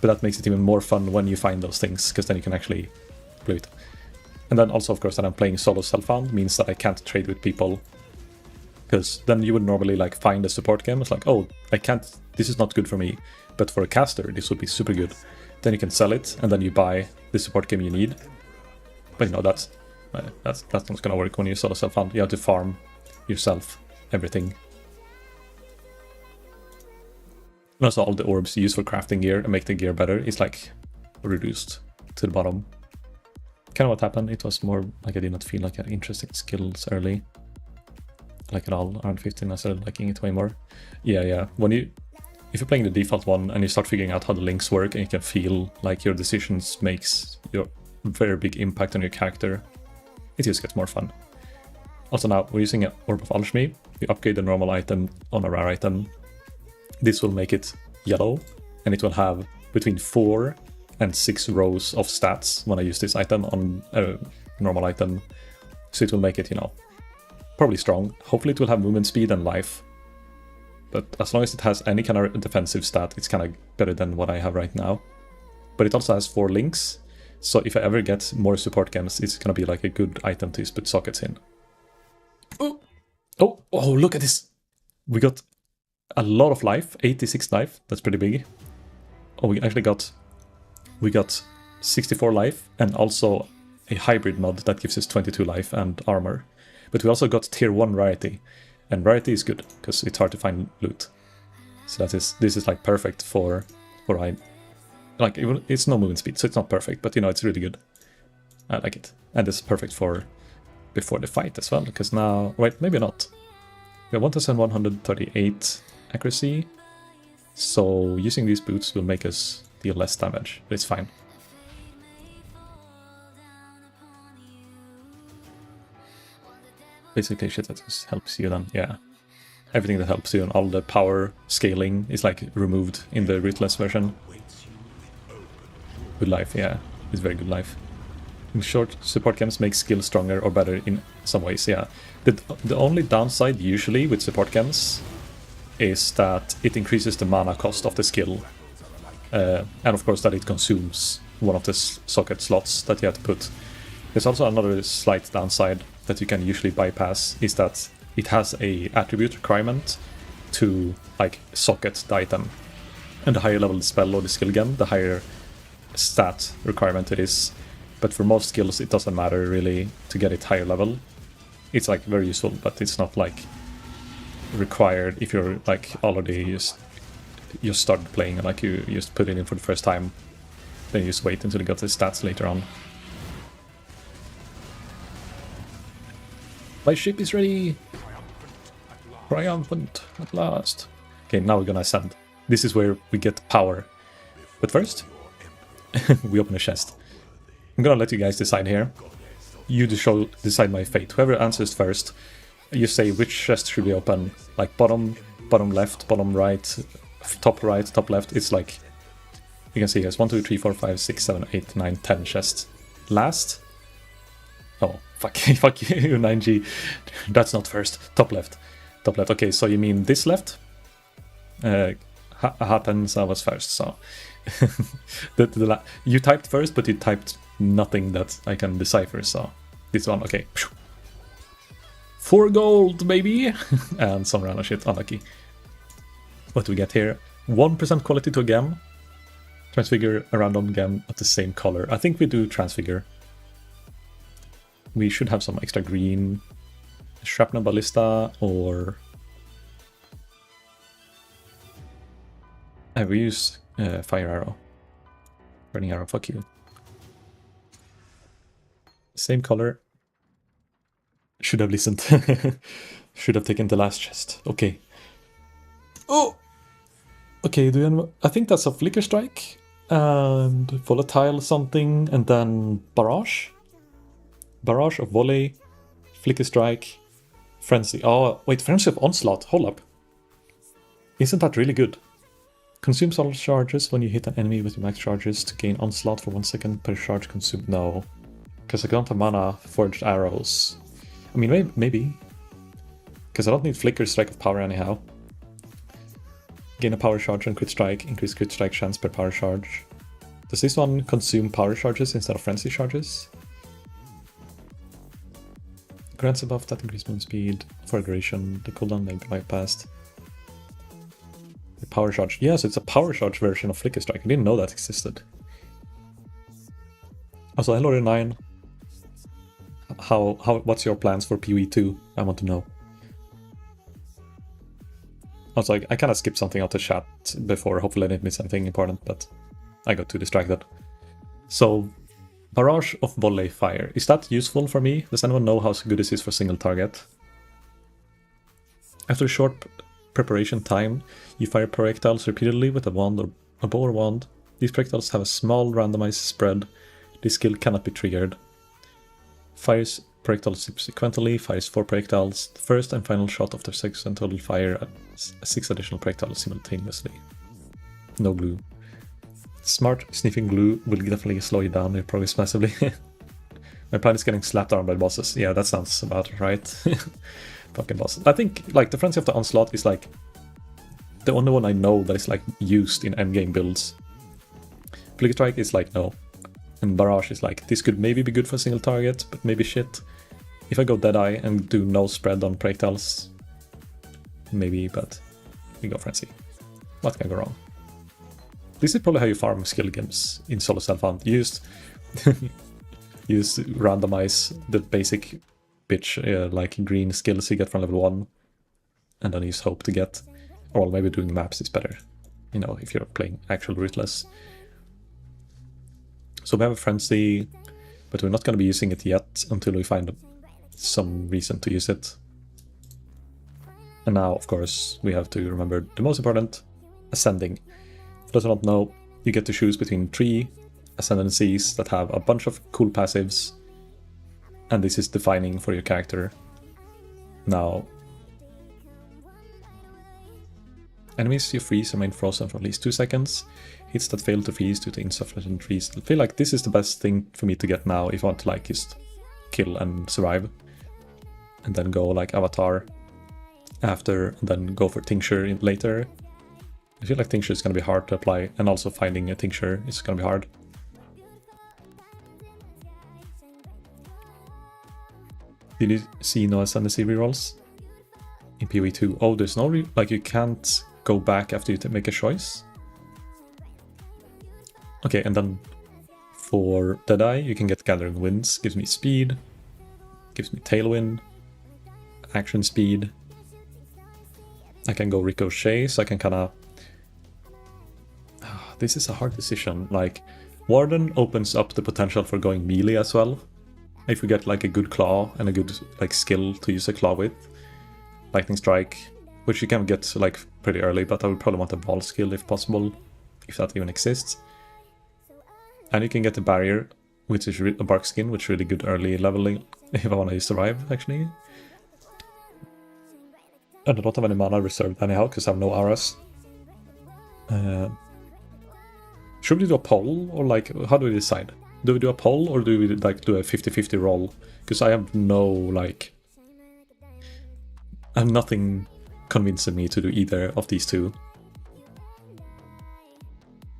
but that makes it even more fun when you find those things, because then you can actually play it. And then also, of course, that I'm playing solo self-found means that I can't trade with people, because then you would normally like find a support gem. It's like, oh, I can't, this is not good for me, but for a caster this would be super good. Then you can sell it, and then you buy the support gem you need. But you know, that's not gonna work when you solo self-found. You have to farm yourself everything. And also all the orbs you use for crafting gear and make the gear better is like reduced to the bottom. Kind of what happened, it was more like I did not feel like I had interesting skills early. Like at all, around 15 I started liking it way more. Yeah. If you're playing the default one and you start figuring out how the links work, and you can feel like your decisions makes your very big impact on your character, it just gets more fun. Also now, we're using an Orb of Alchemy. We upgrade the normal item on a rare item. This will make it yellow, and it will have between 4 and 6 rows of stats when I use this item on a normal item. So it will make it, you know, probably strong. Hopefully it will have movement speed and life. But as long as it has any kind of defensive stat, it's kind of better than what I have right now. But it also has 4 links, so if I ever get more support gems, it's gonna be like a good item to put sockets in. Oh, look at this! We got a lot of life, 86 life, that's pretty big. Oh, we got 64 life, and also a hybrid mod that gives us 22 life and armor. But we also got tier 1 rarity, and rarity is good because it's hard to find loot. So this is like perfect for like it's no movement speed, so it's not perfect, but you know, it's really good. I like it, and it's perfect for before the fight as well, because now, wait, maybe not. We have 1138 accuracy, so using these boots will make us deal less damage, but it's fine. Basically shit that just helps you then, yeah. Everything that helps you and all the power scaling is like removed in the Ruthless version. Good life, yeah. It's very good life. In short, support chems make skills stronger or better in some ways, yeah. The only downside usually with support chems is that it increases the mana cost of the skill. And of course that it consumes one of the socket slots that you have to put. There's also another slight downside that you can usually bypass, is that it has a attribute requirement to like socket the item. And the higher level the spell or the skill gem, the higher stat requirement it is. But for most skills it doesn't matter really to get it higher level. It's like very useful, but it's not like required if you're like already just started playing and like you just put it in for the first time. Then you just wait until you get the stats later on. My ship is ready! Triumphant at last. Okay, now we're gonna ascend. This is where we get power. But first, we open a chest. I'm gonna let you guys decide here. You decide my fate. Whoever answers first, you say which chest should we open. Like bottom left, bottom right, top left. It's like, you can see here's 1, 2, 3, 4, 5, 6, 7, 8, 9, 10 chests. Last. Oh, fuck you, 9G. That's not first. Top left. Okay, so you mean this left? Happens I was first, so. You typed first, but you typed nothing that I can decipher, so. This one, okay. 4 gold, baby! And some random shit, unlucky. What do we get here? 1% quality to a gem. Transfigure a random gem at the same color. I think we do transfigure. We should have some extra green. Shrapnel ballista or... I will use fire arrow. Burning arrow, fuck you. Same color. Should have listened. Should have taken the last chest. Okay. Oh! Okay, I think that's a Flicker Strike. And Volatile something. And then Barrage. Barrage of Volley. Flicker Strike. Frenzy. Oh, wait, Frenzy of Onslaught. Hold up. Isn't that really good? Consumes all charges when you hit an enemy with your max charges to gain Onslaught for 1 second per charge consumed. No. Because I don't have mana for Forged Arrows. I mean, maybe. Because I don't need Flicker Strike of power anyhow. Gain a power charge and crit strike. Increase crit strike chance per power charge. Does this one consume power charges instead of frenzy charges? Grants a buff that increase movement speed for a duration. The cooldown may be bypassed. The power charge. Yes, it's a power charge version of Flicker Strike. I didn't know that existed. Also, hello 9. What's your plans for PoE2? I want to know. Also, I kind of skipped something out the chat before. Hopefully I didn't miss anything important, but I got too distracted. So, Barrage of Volley Fire. Is that useful for me? Does anyone know how good this is for single target? After a short preparation time, you fire projectiles repeatedly with a wand or a bow or wand. These projectiles have a small randomized spread. This skill cannot be triggered. Fires projectiles sequentially, fires 4 projectiles. The first and final shot of the sequence will fire 6 additional projectiles simultaneously. No glue. Smart sniffing glue will definitely slow you down your progress massively. My plan is getting slapped around by bosses. Yeah, that sounds about right. Fucking bosses. I think like the Frenzy of the Onslaught is like the only one I know that is like used in endgame builds. Flicker Strike is like no. And Barrage is like, this could maybe be good for a single target, but maybe shit. If I go Deadeye and do no spread on projectiles, maybe, but we go Frenzy. What can go wrong? This is probably how you farm skill games in solo self-hunt. You just randomize the basic bitch, like green skills you get from level 1, and then you just hope to get, or maybe doing maps is better, you know, if you're playing actual Ruthless. So we have a Frenzy, but we're not going to be using it yet until we find some reason to use it. And now, of course, we have to remember the most important, Ascending. For those who don't know, you get to choose between 3 Ascendancies that have a bunch of cool passives, and this is defining for your character. Now, enemies you freeze remain frozen for at least 2 seconds. Hits that fail to freeze due to insufficient freeze. I feel like this is the best thing for me to get now if I want to like just kill and survive. And then go like Avatar after, and then go for Tincture later. I feel like Tincture is going to be hard to apply, and also finding a Tincture is going to be hard. Did you see no ascendancy rerolls in PoE2? Oh, there's no like you can't go back after you make a choice. Okay, and then for Deadeye you can get Gathering Winds, gives me speed, gives me Tailwind, action speed. I can go Ricochet, so I can kind of... This is a hard decision. Like, Warden opens up the potential for going melee as well. If we get like a good claw and a good like skill to use a claw with. Lightning Strike, which you can get like pretty early, but I would probably want a ball skill if possible, if that even exists. And you can get the Barrier, which is a Bark Skin, which is really good early leveling if I want to survive, actually. And I don't have any mana reserved anyhow, because I have no auras. Should we do a poll, or like, how do we decide? Do we do a poll, or do we like do a 50-50 roll? Because I have no, like... I have nothing convincing me to do either of these two.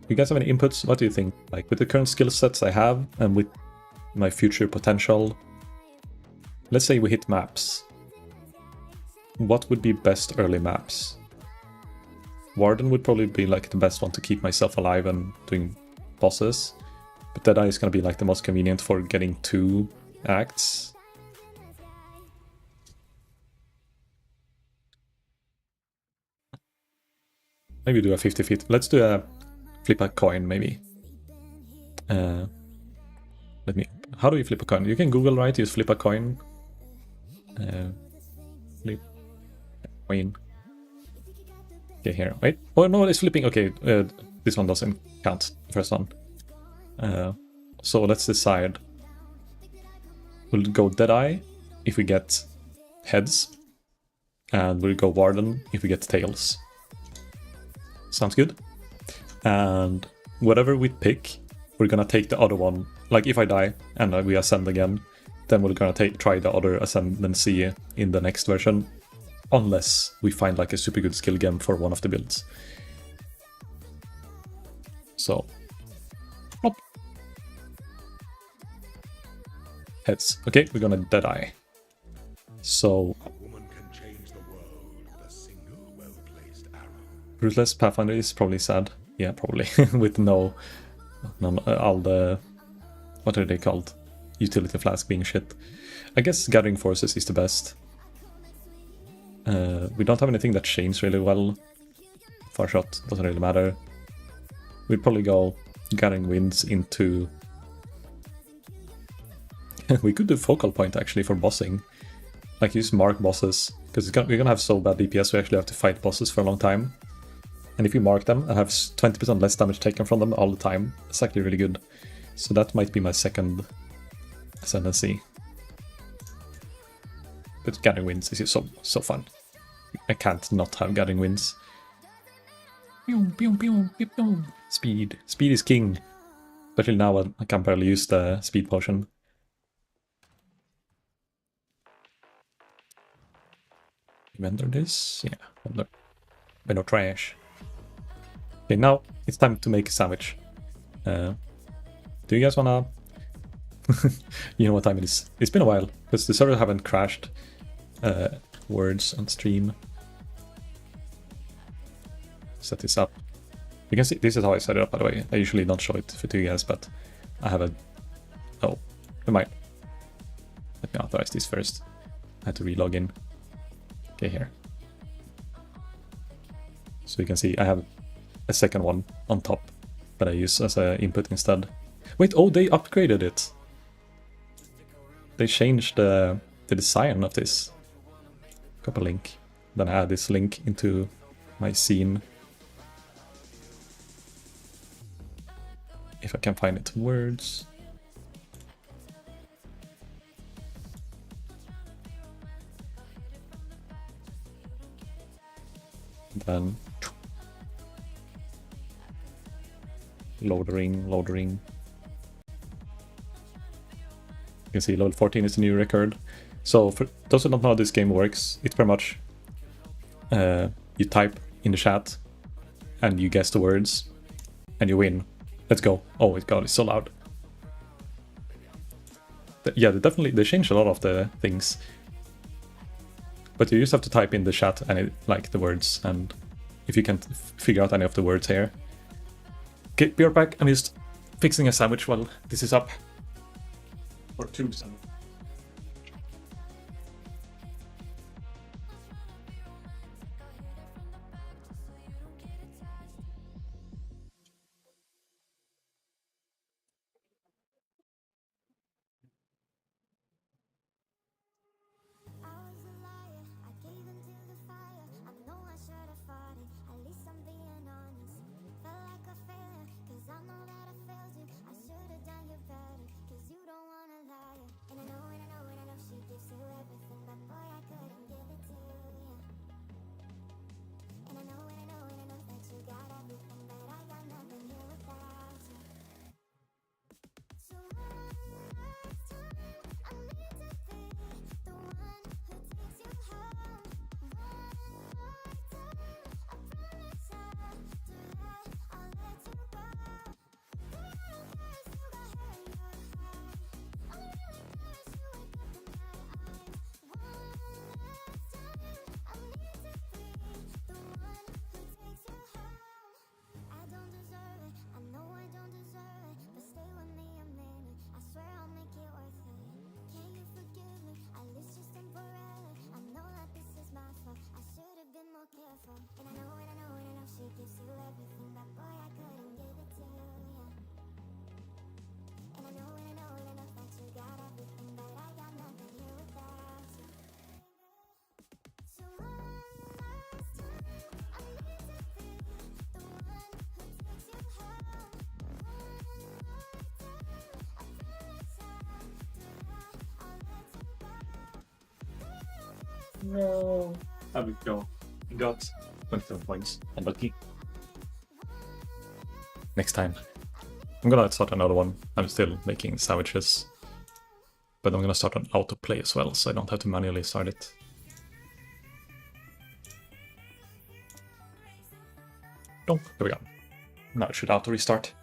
You guys have any inputs? What do you think? Like, with the current skill sets I have, and with my future potential... Let's say we hit maps. What would be best early maps? Warden would probably be like the best one to keep myself alive and doing bosses. But Deadeye is going to be like the most convenient for getting 2 acts. Maybe do a 50-50. Let's do a flip a coin, maybe. Let me... How do you flip a coin? You can Google, right? Use flip a coin. Flip a coin. Okay, here. Wait. Oh, no, it's flipping. Okay, this one doesn't count. The first one. So let's decide. We'll go Deadeye if we get heads. And we'll go Warden if we get tails. Sounds good. And whatever we pick, we're gonna take the other one. Like if I die and we ascend again, then we're gonna try the other ascendancy in the next version. Unless we find like a super good skill gem for one of the builds. So, plop. Heads. Okay, we're gonna Deadeye. So, Ruthless Pathfinder is probably sad. Yeah, probably. With no all the... What are they called? Utility flask being shit. I guess Gathering Forces is the best. We don't have anything that chains really well. Far shot doesn't really matter. We'd probably go Gathering Winds into... We could do Focal Point actually for bossing. Like use mark bosses. Because we're gonna have so bad DPS we actually have to fight bosses for a long time. And if you mark them and have 20% less damage taken from them all the time, it's actually really good. So that might be my second ascendancy. But Gathering Winds is so fun. I can't not have Gathering Winds. Speed. Speed is king. Especially now I can barely use the speed potion. Vendor this? Yeah, vendor. Vendor trash. Okay, now it's time to make a sandwich. Do you guys wanna... You know what time it is. It's been a while, because the server haven't crashed words on stream. Set this up. You can see, this is how I set it up, by the way. I usually don't show it to you guys, but I have a... Oh, never mind. Let me authorize this first. I had to relog in. Okay, here. So you can see I have a second one on top that I use as an input instead. Wait, oh, they upgraded it. They changed the design of this. Copy link. Then I add this link into my scene. If I can find it. Words. Then loading. You can see level 14 is the new record. So for those who don't know how this game works, it's pretty much you type in the chat and you guess the words and you win. Let's go. Oh my god, it's so loud. Yeah, they changed a lot of the things. But you just have to type in the chat and like the words, and if you can't figure out any of the words here. Okay, be right back. I'm just fixing a sandwich while this is up. Or two sandwiches. I was a liar, I gave into the fire. I know I should have fought it, at least I'm being honest. Felt like a failure, cause I know that I failed you. I should have done you better, cause you don't wanna lie. And I know she gives you everything, but boy, I couldn't give it to you, yeah. And I know that you got everything, but I got nothing here without you. So one last time, I need to be the one who takes you home. One more time, I promise I'll do that. I'll let you go. Girl, I don't care if you got hair in your heart. All I really care is you wake up in my eyes. One last time, I need to be the one who takes you home. I don't deserve it, I know I don't deserve it, but stay with me a minute, I swear I'll make it worth it. Can you forgive me, at least just temporarily? I know that this is my fault, I should have been more careful. And I know she gives you everything, but boy, I couldn't give it to you, yeah. And I know that you got everything, but I got nothing here without you. So one last time, I need to be the one who takes you home. One more time, I promise I'll do that. I'll let you go. Girl, I don't care if you No. There we go. We got 27 points. Unlucky. Next time. I'm gonna start another one. I'm still making sandwiches. But I'm gonna start an autoplay as well, so I don't have to manually start it. Oh, here we go. Now it should auto restart.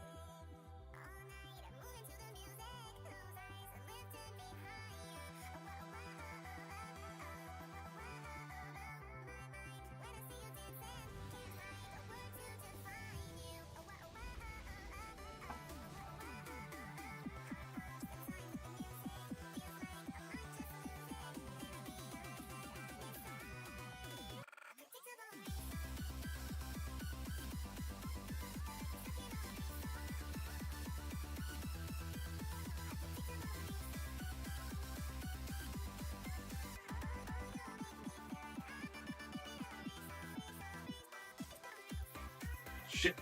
Shit.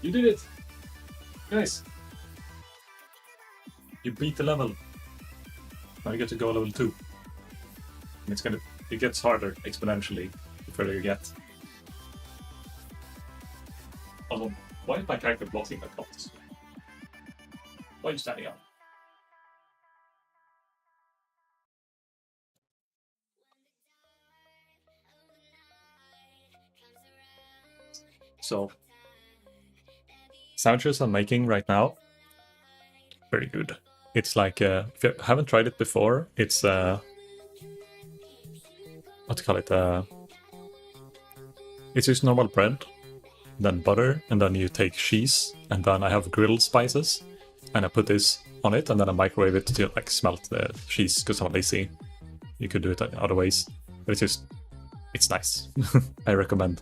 You did it! Nice! You beat the level. Now you get to go level 2. And it gets harder exponentially the further you get. Also, why is my character blocking my cops? Why are you standing up? So, sandwiches I'm making right now, very good. It's like, if you haven't tried it before, it's, what do you call it? It's just normal bread, then butter, and then you take cheese, and then I have grilled spices, and I put this on it, and then I microwave it to like smelt the cheese, because I'm lazy. You could do it other ways, but it's just, it's nice. I recommend.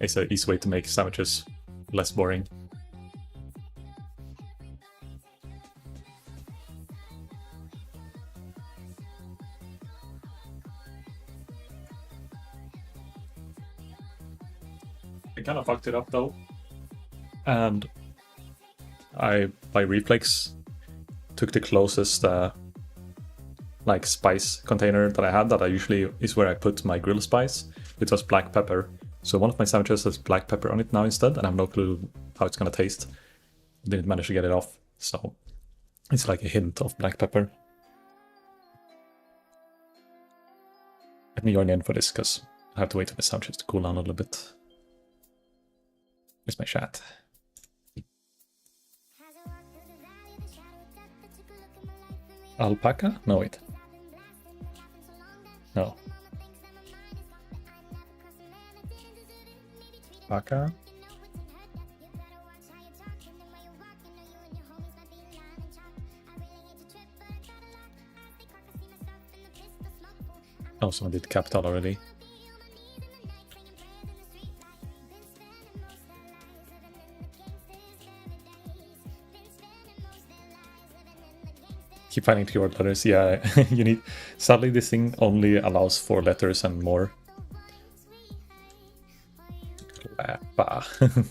It's an easy way to make sandwiches less boring. I kind of fucked it up though, and I, by reflex, took the closest like spice container that I had, that I usually is where I put my grill spice, which was black pepper. So one of my sandwiches has black pepper on it now instead, and I have no clue how it's gonna taste. Didn't manage to get it off, so it's like a hint of black pepper. Let me join in for this, because I have to wait for the sandwiches to cool down a little bit. Here's my chat. Alpaca? No, wait. No. Alpaca? Oh, someone did capital already. Keep finding keyword letters. Yeah, you need. Sadly, this thing only allows 4 letters and more. Clapa.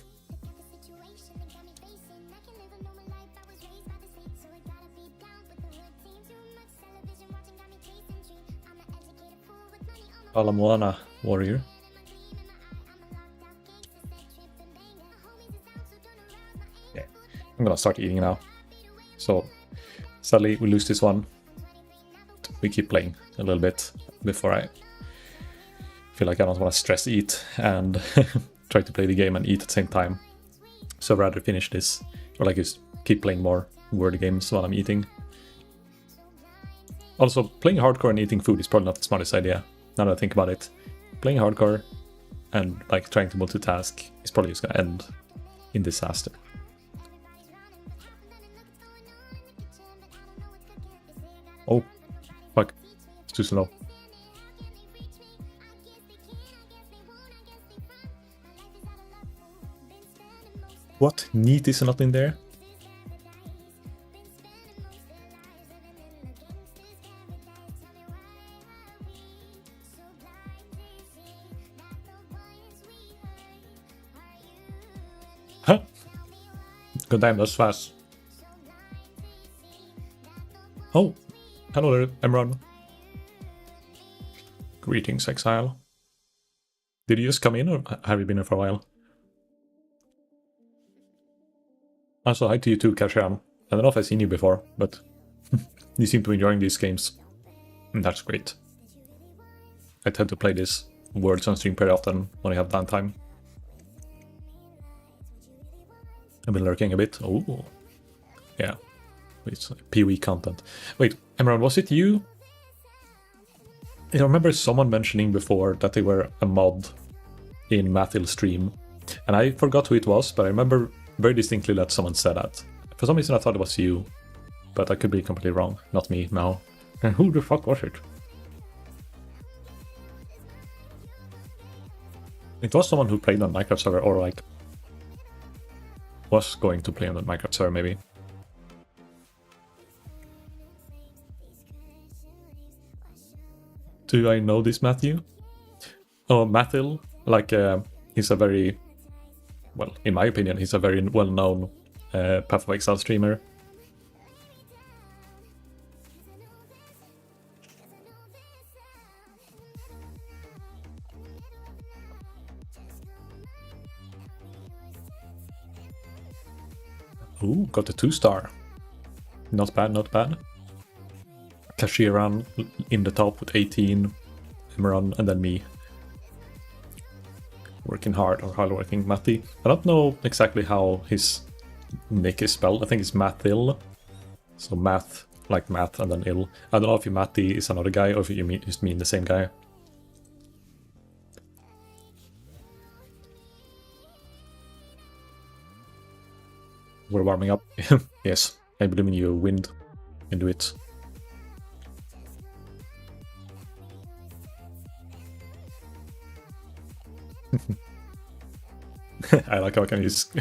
Alamoana warrior. Yeah, I'm gonna start eating now. So. Sadly, we lose this one. We keep playing a little bit before I feel like I don't want to stress eat and try to play the game and eat at the same time. So I'd rather finish this, or like just keep playing more word games while I'm eating. Also, playing hardcore and eating food is probably not the smartest idea, now that I think about it. Playing hardcore and like trying to multitask is probably just gonna end in disaster. Oh, fuck. It's too slow. What? Neat is not in there? Huh? God damn, that's fast. Oh! Hello there, Emron. Greetings, Exile. Did you just come in, or have you been here for a while? Also, hi to you too, Kashan. I don't know if I've seen you before, but you seem to be enjoying these games. And that's great. I tend to play this Words on stream pretty often when I have downtime. I've been lurking a bit. Oh, yeah. It's like PoE content. Wait, Emran, was it you? I remember someone mentioning before that they were a mod in Mathil's stream, and I forgot who it was, but I remember very distinctly that someone said that. For some reason I thought it was you, but I could be completely wrong. Not me now. And who the fuck was it? It was someone who played on Minecraft server, or like was going to play on the Minecraft server maybe. Do I know this Matthew? Oh, Mathil, like, he's a very, well, in my opinion, he's a very well-known Pathofexile streamer. Ooh, got a 2-star. Not bad, not bad. Kashiran in the top with 18, Imran, and then me. Working hard or hardworking Matti. I don't know exactly how his nick is spelled. I think it's Mathil. So math, like math, and then ill. I don't know if Matti is another guy or if you just mean the same guy. We're warming up. Yes, I believe in you, Wind. You can do it. I like how I can just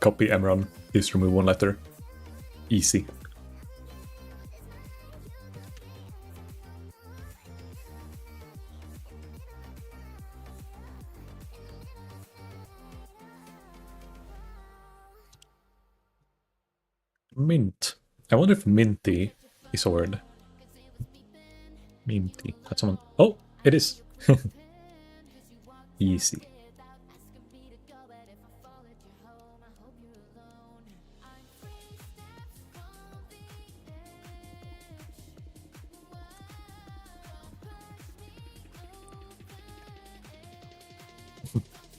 copy Emron, just remove one letter. Easy. Mint. I wonder if minty is a word. Minty. That's someone. Oh, it is. Easy.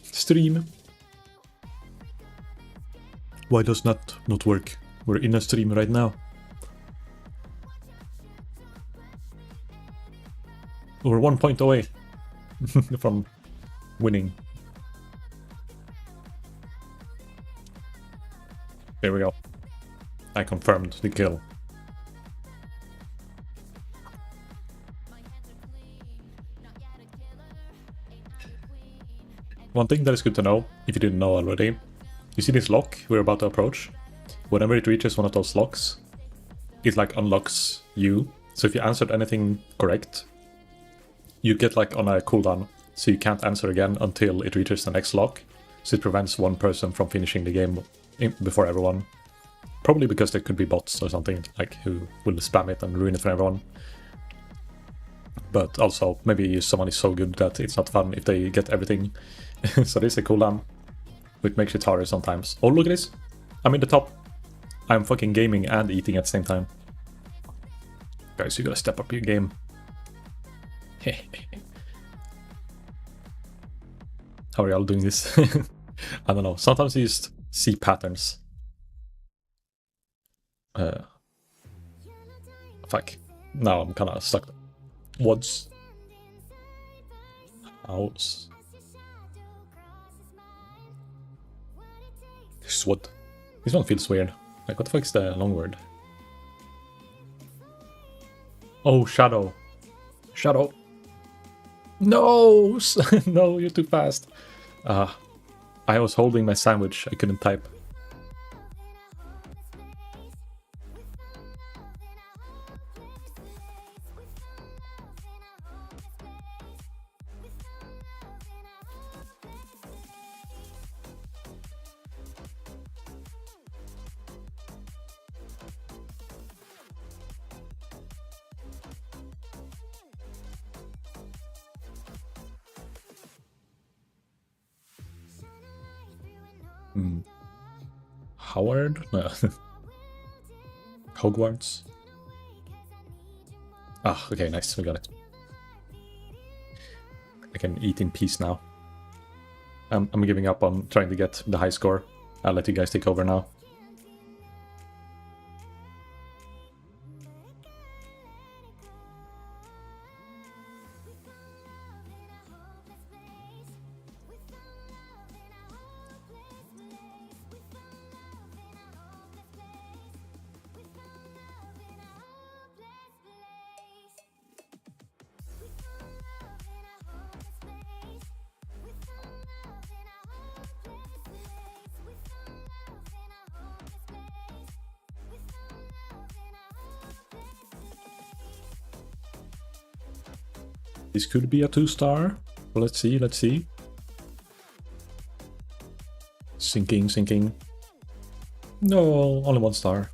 Stream. Why does that not work? We're in a stream right now. We're 1 point away from winning. There we go. I confirmed the kill. One thing that is good to know, if you didn't know already, you see this lock we're about to approach? Whenever it reaches one of those locks, it like unlocks you. So if you answered anything correct, you get like on a cooldown, so you can't answer again until it reaches the next lock. So it prevents one person from finishing the game before everyone. Probably because there could be bots or something like who will spam it and ruin it for everyone. But also, maybe someone is so good that it's not fun if they get everything. So this is a cooldown, which makes it harder sometimes. Oh, look at this! I'm in the top. I'm fucking gaming and eating at the same time. Guys, you gotta step up your game. How are y'all doing this? I don't know. Sometimes you just see patterns. Fuck. Now I'm kinda stuck. Woods. House. This is wood. This one feels weird. Like, what the fuck is the long word? Oh, shadow. Shadow. No! No, you're too fast. I was holding my sandwich. I couldn't type. Howard? No. Hogwarts? Ah, okay, nice, we got it. I can eat in peace now. I'm giving up on trying to get the high score. I'll let you guys take over now. This could be a 2-star. Well, let's see, let's see. Sinking, sinking. No, only 1 star.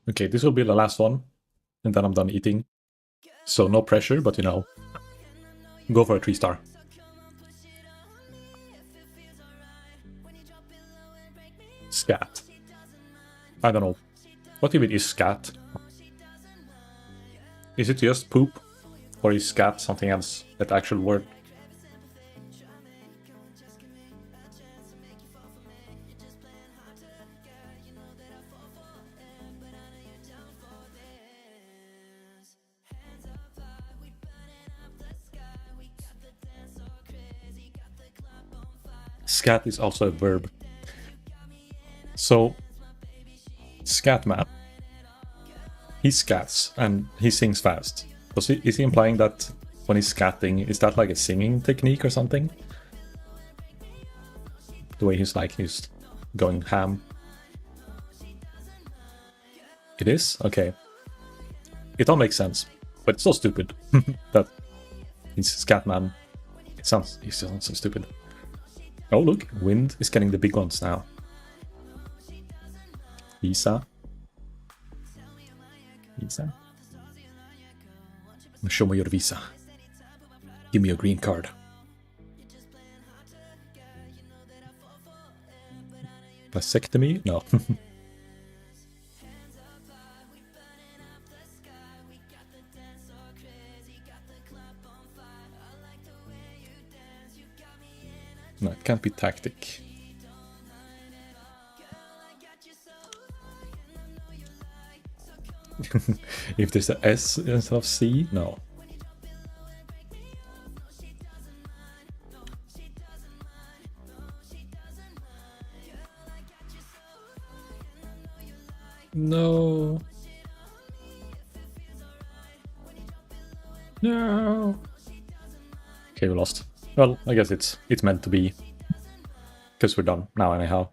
Okay, this will be the last one. And then I'm done eating. So no pressure, but you know. Go for a 3-star. Scat. I don't know. What even is scat? Is it just poop? Or is scat something else? That actual word? Scat is also a verb. So, Scatman, he scats and he sings fast. Is he implying that when he's scatting, is that like a singing technique or something? The way he's going ham. It is? Okay. It all makes sense, but it's so stupid that he's Scatman. He sounds so stupid. Oh look, Wind is getting the big ones now. Visa. Show me your visa. Give me your green card. Vasectomy? No. No, it can't be tactic. If there's a S instead of C, no. No. No. Okay, we lost. Well, I guess it's meant to be. Because we're done now anyhow.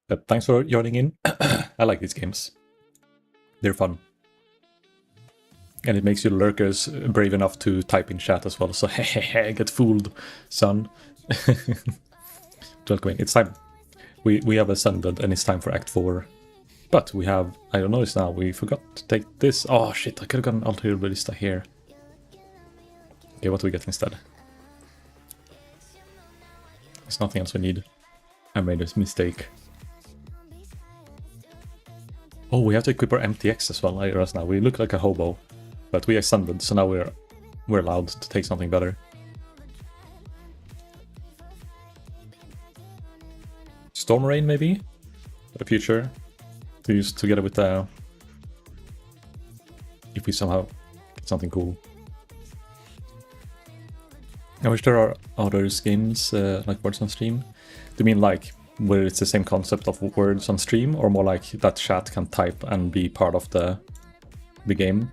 But thanks for joining in. I like these games. They're fun. And it makes you lurkers brave enough to type in chat as well. So hehehe, get fooled, son. Don't go in. It's time. We have ascended and it's time for Act 4. But we have, I don't know this now, we forgot to take this. Oh shit, I could have gotten Ulterior Ballista here. Okay, what do we get instead? There's nothing else we need. I made this mistake. Oh, we have to equip our MTX as well. I realize now. We look like a hobo. But we ascended, so now we're allowed to take something better. Storm Rain, maybe? For the future. To use together with the... If we somehow get something cool. I wish there are other games like Words on Stream. Do you mean like where it's the same concept of words on stream, or more like that chat can type and be part of the game?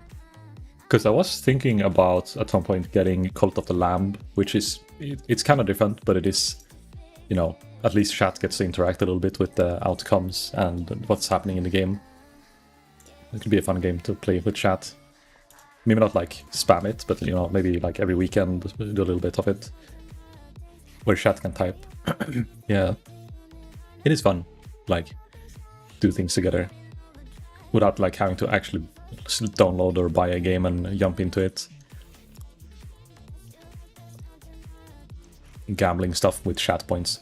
Because I was thinking about at some point getting Cult of the Lamb, which is it's kind of different, but it is, you know, at least chat gets to interact a little bit with the outcomes and what's happening in the game. It could be a fun game to play with chat. Maybe not like spam it, but you know, maybe like every weekend do a little bit of it. Where chat can type. Yeah. It is fun, like, do things together. Without like having to actually download or buy a game and jump into it. Gambling stuff with chat points.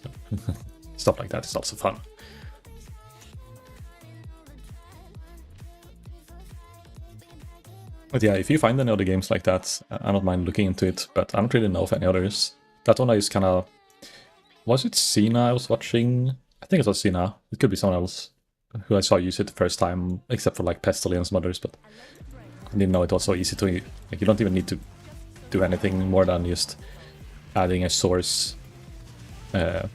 Stuff like that is also fun. But yeah, if you find any other games like that, I don't mind looking into it, but I don't really know of any others. That one is kind of... Was it Cena I was watching? I think it was Cena. It could be someone else who I saw use it the first time, except for like Pestle and some others, but I didn't know it was so easy to... Like, you don't even need to do anything more than just adding a source in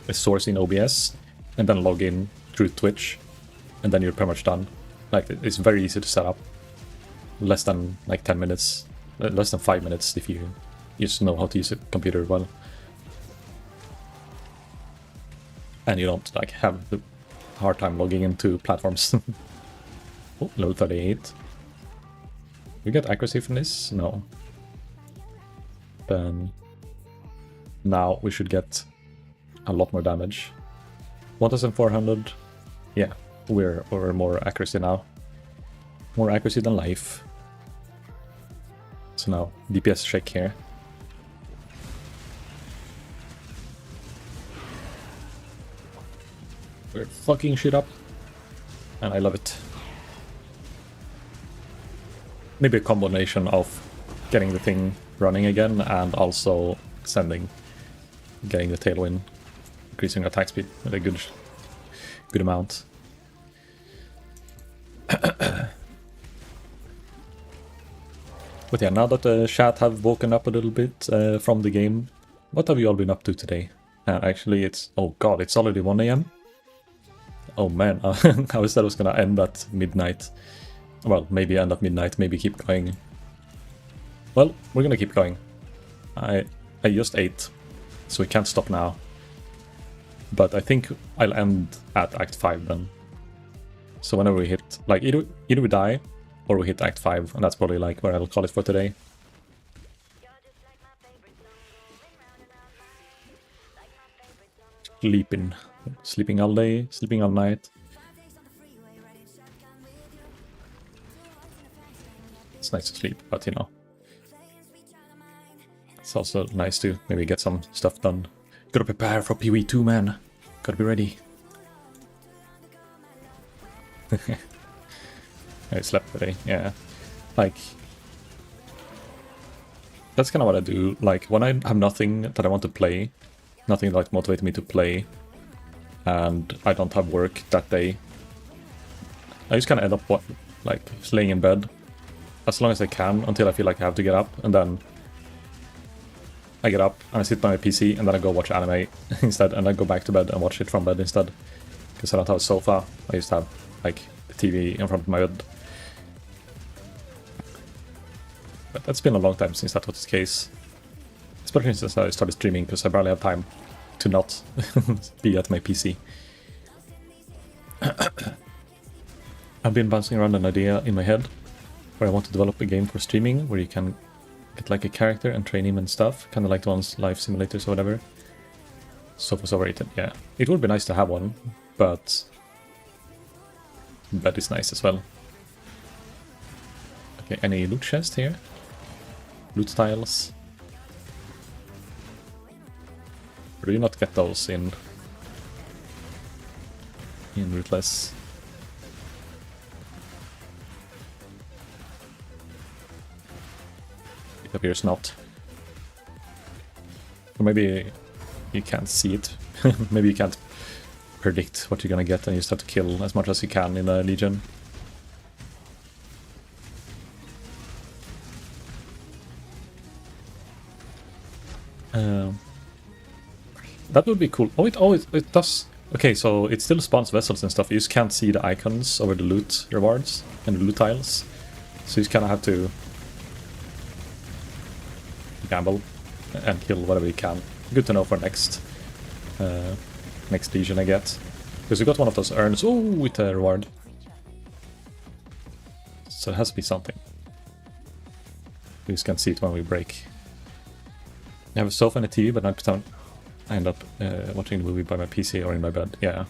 OBS, and then log in through Twitch, and then you're pretty much done. Like, it's very easy to set up. Less than like 10 minutes, less than 5 minutes if you just know how to use a computer well. And you don't like have the hard time logging into platforms. Oh, level 38. We get accuracy from this? No. Then now we should get a lot more damage. 1400. Yeah, we're more accuracy now. More accuracy than life. So now DPS check here. We're fucking shit up. And I love it. Maybe a combination of getting the thing running again and also sending, getting the tailwind, increasing attack speed at a good amount. But yeah, now that the chat have woken up a little bit from the game, What have you all been up to today? Actually, it's... Oh god, it's already 1 AM? Oh man, I was that was gonna end at midnight. Well, maybe end at midnight, maybe keep going. Well, we're gonna keep going. I just ate, so we can't stop now. But I think I'll end at Act 5 then. So whenever we hit... Like, either we die, or we hit Act 5, and that's probably like where I'll call it for today. Sleeping all day, sleeping all night. It's nice to sleep, but you know, it's also nice to maybe get some stuff done. Gotta prepare for PoE2, man. Gotta be ready. I slept today, yeah. Like, that's kind of what I do. Like, when I have nothing that I want to play, nothing like motivates me to play, and I don't have work that day, I just kind of end up like laying in bed as long as I can until I feel like I have to get up, and then I get up and I sit by my PC and then I go watch anime instead, and I go back to bed and watch it from bed instead, because I don't have a sofa. I just have like the TV in front of my bed. But that's been a long time since that was the case. Especially since I started streaming, because I barely have time to not be at my PC. I've been bouncing around an idea in my head where I want to develop a game for streaming where you can get like a character and train him and stuff, kind of like the ones life simulators or whatever. Sofa's overrated, yeah. It would be nice to have one, but bed is nice as well. Okay, any loot chest here? Loot tiles. Or do you not get those in Ruthless? It appears not. Or maybe you can't see it. Maybe you can't predict what you're gonna get and you just have to kill as much as you can in a Legion. That would be cool. Oh, it does. Okay, so it still spawns vessels and stuff. You just can't see the icons over the loot rewards and the loot tiles. So you just kind of have to gamble and kill whatever you can. Good to know for next Legion I get. Because we got one of those urns. Oh, with a reward. So it has to be something. We just can't see it when we break. I have a sofa and a TV, but not I end up watching the movie by my PC or in my bed, yeah.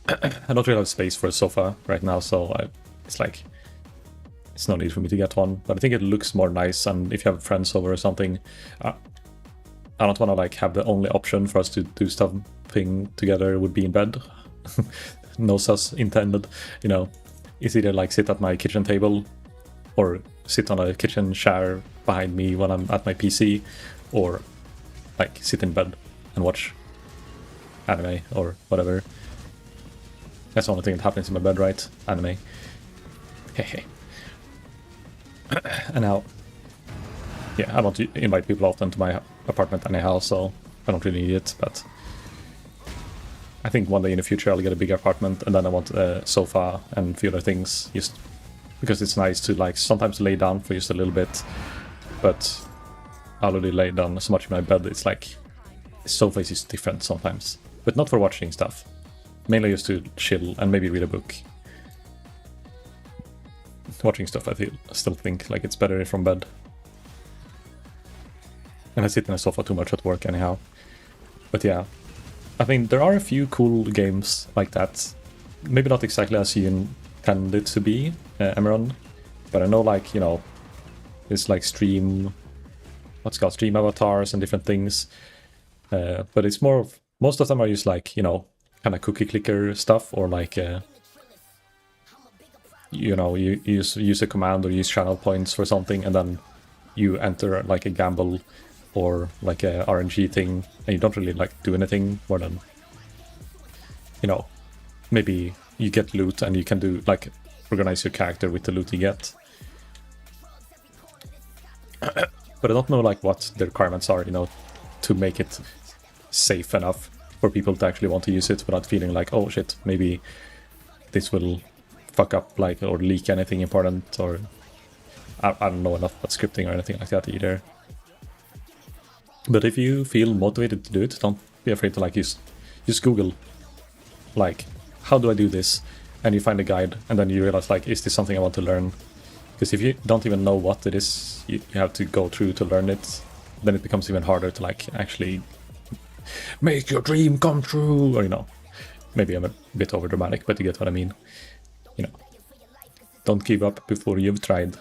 I don't really have space for a sofa right now, so it's like, it's no need for me to get one. But I think it looks more nice, and if you have friends over or something, I don't want to like have the only option for us to do something together would be in bed. No sus intended, you know. It's either like sit at my kitchen table, or sit on a kitchen chair behind me when I'm at my PC, or like sit in bed and watch anime or whatever. That's the only thing that happens in my bed, right? Anime. Hehe. And now, yeah, I don't invite people often to my apartment anyhow, so I don't really need it, but I think one day in the future I'll get a bigger apartment, and then I want a sofa and a few other things, just because it's nice to like sometimes lay down for just a little bit, but I'll already lay down so much in my bed, it's like the sofa is just different sometimes, but not for watching stuff, mainly just to chill and maybe read a book. Watching stuff I still think like it's better from bed, and I sit in a sofa too much at work anyhow. But yeah, I think there are a few cool games like that, maybe not exactly as you intend it to be, Emeron, but I know, like, you know, it's like stream avatars and different things, but it's more of, most of them are just like, you know, kind of cookie clicker stuff, or like you know, you use a command or use channel points for something, and then you enter like a gamble or like a RNG thing, and you don't really like do anything more than, you know, maybe you get loot and you can do like organize your character with the loot you get. but I don't know like what the requirements are, you know, to make it safe enough for people to actually want to use it without feeling like, oh shit, maybe this will fuck up like or leak anything important, or I don't know enough about scripting or anything like that either. But if you feel motivated to do it, don't be afraid to like just Google like, how do I do this? And you find a guide, and then you realize like, is this something I want to learn? Because if you don't even know what it is you have to go through to learn it, then it becomes even harder to like actually make your dream come true, or you know, maybe I'm a bit over dramatic, but you get what I mean. You know, don't give up before you've tried,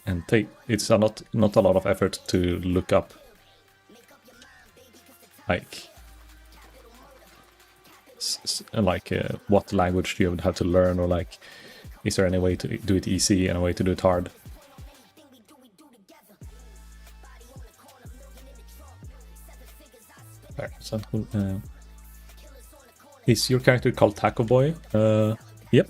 and it's not a lot of effort to look up like what language do you have to learn, or like is there any way to do it easy and a way to do it hard. Is your character called Taco Boy? Yep,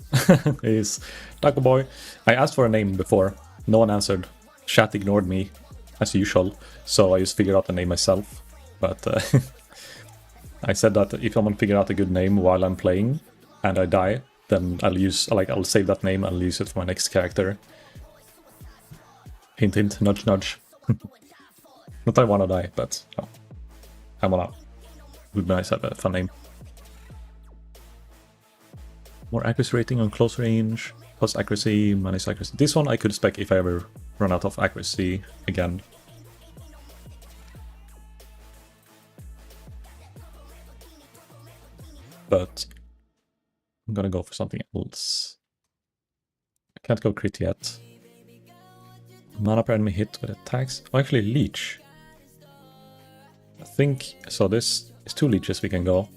is Taco Boy. I asked for a name before, no one answered. Chat ignored me, as usual, so I just figured out the name myself. But I said that if someone figure out a good name while I'm playing and I die, then I'll save that name and I'll use it for my next character. Hint hint, nudge nudge. Not that I wanna die, but no. I wanna. It would be nice to have a fun name. More accuracy rating on close range, plus accuracy, minus accuracy. This one I could spec if I ever run out of accuracy again. But I'm gonna go for something else. I can't go crit yet. Mana per enemy hit with attacks. Oh, actually leech. I think so. This is 2 leeches we can go.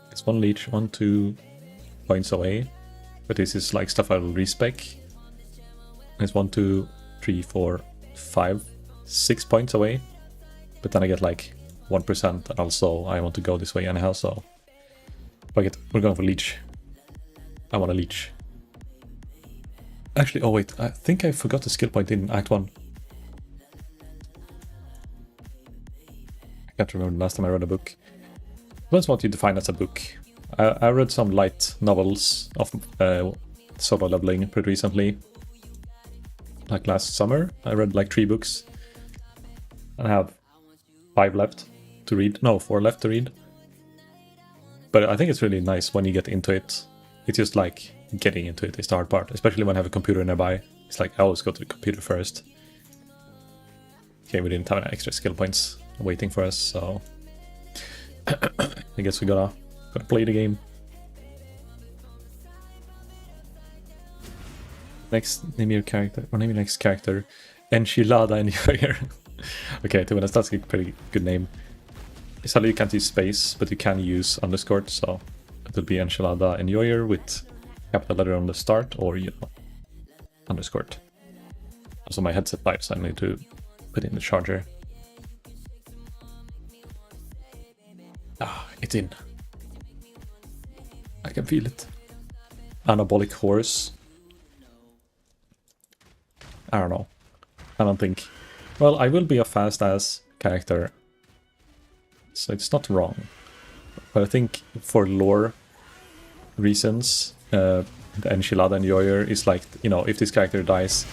It's 1 leech, 1-2 points away. But this is like stuff I will respec. It's 1, 2, 3, 4, 5, 6 points away. But then I get like 1%, and also I want to go this way anyhow, so we're going for leech. I want a leech. Actually, oh wait, I think I forgot the skill point in Act 1. I can't remember the last time I read a book. Depends what you define as a book. I read some light novels of solo leveling pretty recently. Like last summer, I read like 3 books. And I have 5 left to read. No, 4 left to read. But I think it's really nice when you get into it. It's just like getting into it is the hard part, especially when I have a computer nearby. It's like I always go to the computer first. Okay, we didn't have any extra skill points waiting for us, so I guess we gotta play the game. Next, name your character, or name your next character. Enchilada Enjoyer. Okay, to be honest, that's a pretty good name. Sadly, you can't use space, but you can use underscore, so it will be Enchilada Enjoyer with capital letter on the start, or you know, underscore. Also, my headset died, so I need to put in the charger. Ah, it's in. I can feel it. Anabolic horse. I don't know. I don't think. Well, I will be a fast-ass character, so it's not wrong. But I think for lore reasons, the Enchilada Enjoyer is like, you know, if this character dies...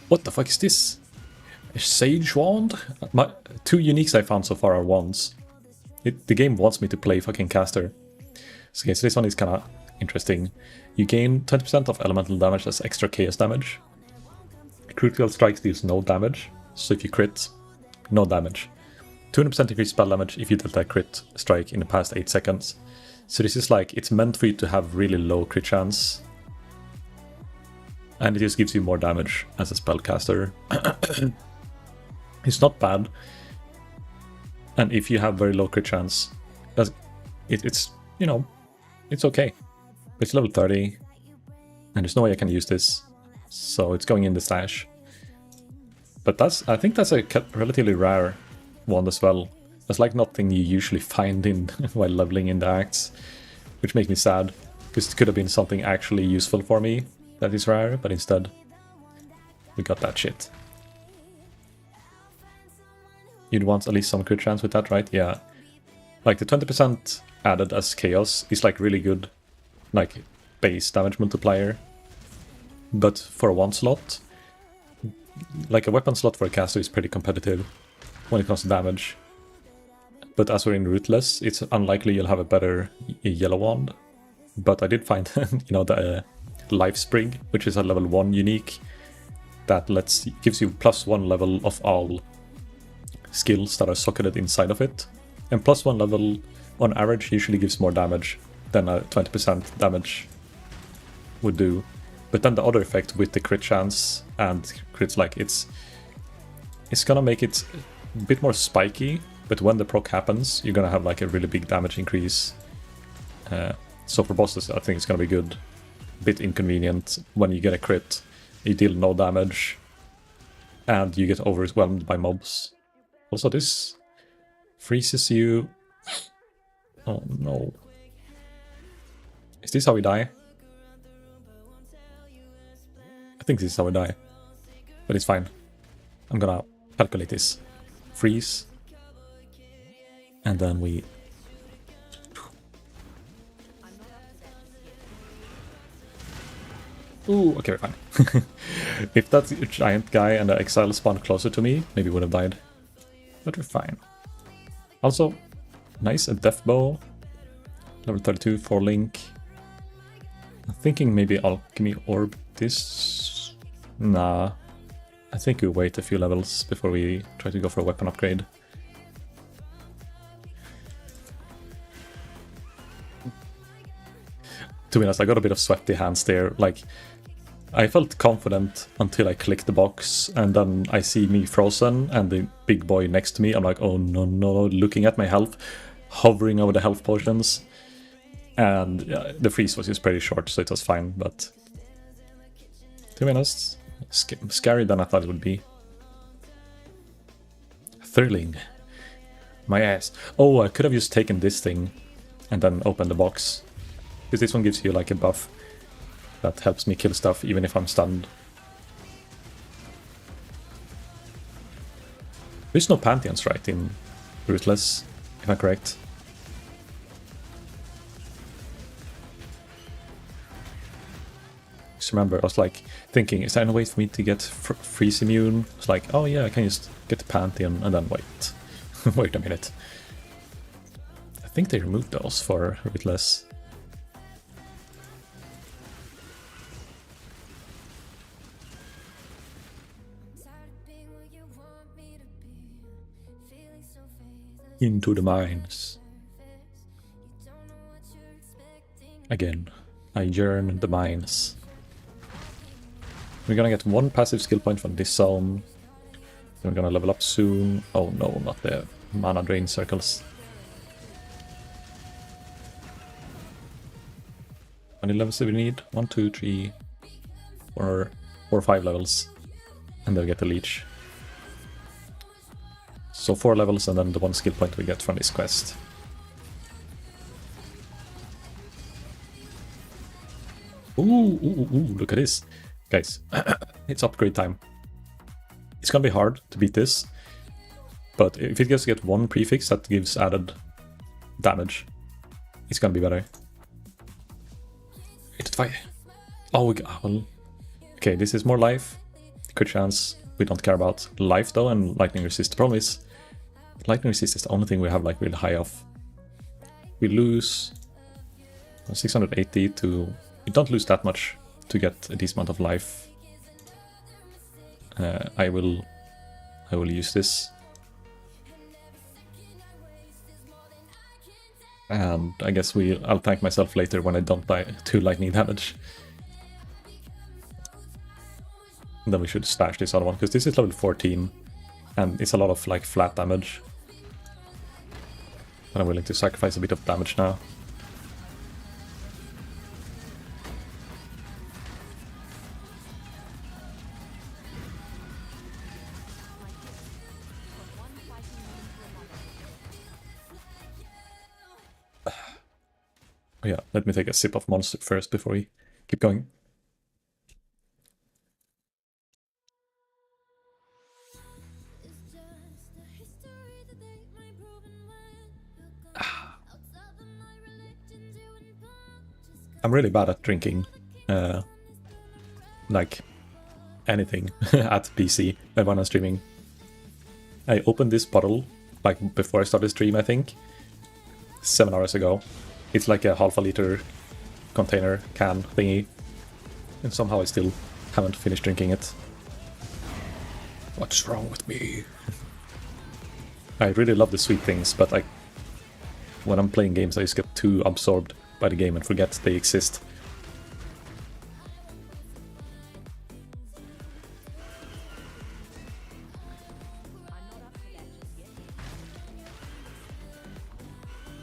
What the fuck is this? A Sage Wand? 2 uniques I found so far are wands. The game wants me to play fucking caster. So, okay, so this one is kinda interesting. You gain 20% of elemental damage as extra chaos damage. Critical strikes deals no damage, so if you crit, no damage. 200% increased spell damage if you dealt a crit strike in the past 8 seconds. So this is like, it's meant for you to have really low crit chance. And it just gives you more damage as a spellcaster. It's not bad. And if you have very low crit chance, it's, you know, it's okay. It's level 30, and there's no way I can use this. So it's going in the stash. But I think that's a relatively rare one as well. That's like nothing you usually find in while leveling in the acts, which makes me sad, because it could have been something actually useful for me that is rare, but instead we got that shit. You'd want at least some crit chance with that, right? Yeah. Like the 20% added as chaos is like really good, like base damage multiplier. But for a 1 slot, like a weapon slot for a caster is pretty competitive when it comes to damage. But as we're in Ruthless, it's unlikely you'll have a better yellow wand. But I did find, you know, the Life Sprig, which is a level 1 unique, that gives you +1 level of all skills that are socketed inside of it. And +1 level, on average, usually gives more damage than a 20% damage would do. But then the other effect with the crit chance and crits, like it's gonna make it a bit more spiky, but when the proc happens, you're gonna have like a really big damage increase. So for bosses, I think it's gonna be good. A bit inconvenient when you get a crit, you deal no damage, and you get overwhelmed by mobs. Also, this freezes you. Oh no. Is this how we die? I think this is how we die. But it's fine. I'm gonna calculate this. Freeze. And then we... Ooh, okay, we're fine. If that giant guy and the exile spawned closer to me, maybe would have died. But we're fine. Also, nice, a death bow. Level 32 for Link. I'm thinking maybe Alchemy Orb this. Nah. I think we wait a few levels before we try to go for a weapon upgrade. To be honest, I got a bit of sweaty hands there. Like, I felt confident until I clicked the box, and then I see me frozen and the big boy next to me. I'm like, oh no, no, looking at my health, hovering over the health potions. And the freeze was just pretty short, so it was fine, but to be honest, scarier than I thought it would be. Thrilling. My ass. Oh, I could have just taken this thing and then opened the box. Because this one gives you like a buff that helps me kill stuff even if I'm stunned. There's no Pantheons, right, in Ruthless, if I'm correct. Just remember, I was like thinking, is there any way for me to get freeze immune? It's like, oh yeah, I can just get the Pantheon and then wait. Wait a minute. I think they removed those for Ruthless. Into the mines. Again, I yearn the mines. We're gonna get 1 passive skill point from this zone. Then we're gonna level up soon. Oh no, not the mana drain circles. How many levels do we need? 1, 2, 3, 4 or 5 levels. And then we get the leech. So 4 levels and then the 1 skill point we get from this quest. Ooh, look at this. Guys, it's upgrade time. It's gonna be hard to beat this, but if it gets to get 1 prefix that gives added damage, it's gonna be better. Oh, well, okay, this is more life. Good chance. We don't care about life though, and lightning resist. The problem is, lightning resist is the only thing we have like really high off. We lose 680 to... We don't lose that much to get a decent amount of life. I will use this. And I guess I'll thank myself later when I don't die 2 lightning damage. And then we should stash this other one, because this is level 14. And it's a lot of like flat damage. And I'm willing to sacrifice a bit of damage now. Oh yeah, let me take a sip of Monster first before we keep going. I'm really bad at drinking, like anything at PC when I'm streaming. I opened this bottle like before I started stream, I think, 7 hours ago. It's like a half a liter container can thingy, and somehow I still haven't finished drinking it. What's wrong with me? I really love the sweet things, but when I'm playing games I just get too absorbed by the game and forget they exist.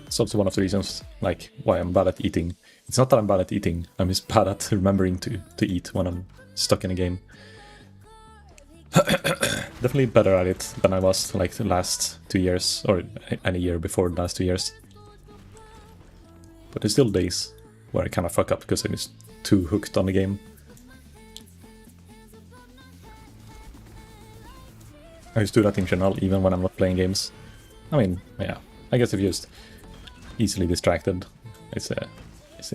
It's also one of the reasons like why I'm bad at eating. It's not that I'm bad at eating, I'm just bad at remembering to eat when I'm stuck in a game. Definitely better at it than I was like the last 2 years, or any year before the last 2 years. But there's still days where I kind of fuck up because I'm just too hooked on the game. I just do that in general, even when I'm not playing games. I mean, yeah, I guess if you're just easily distracted, it's an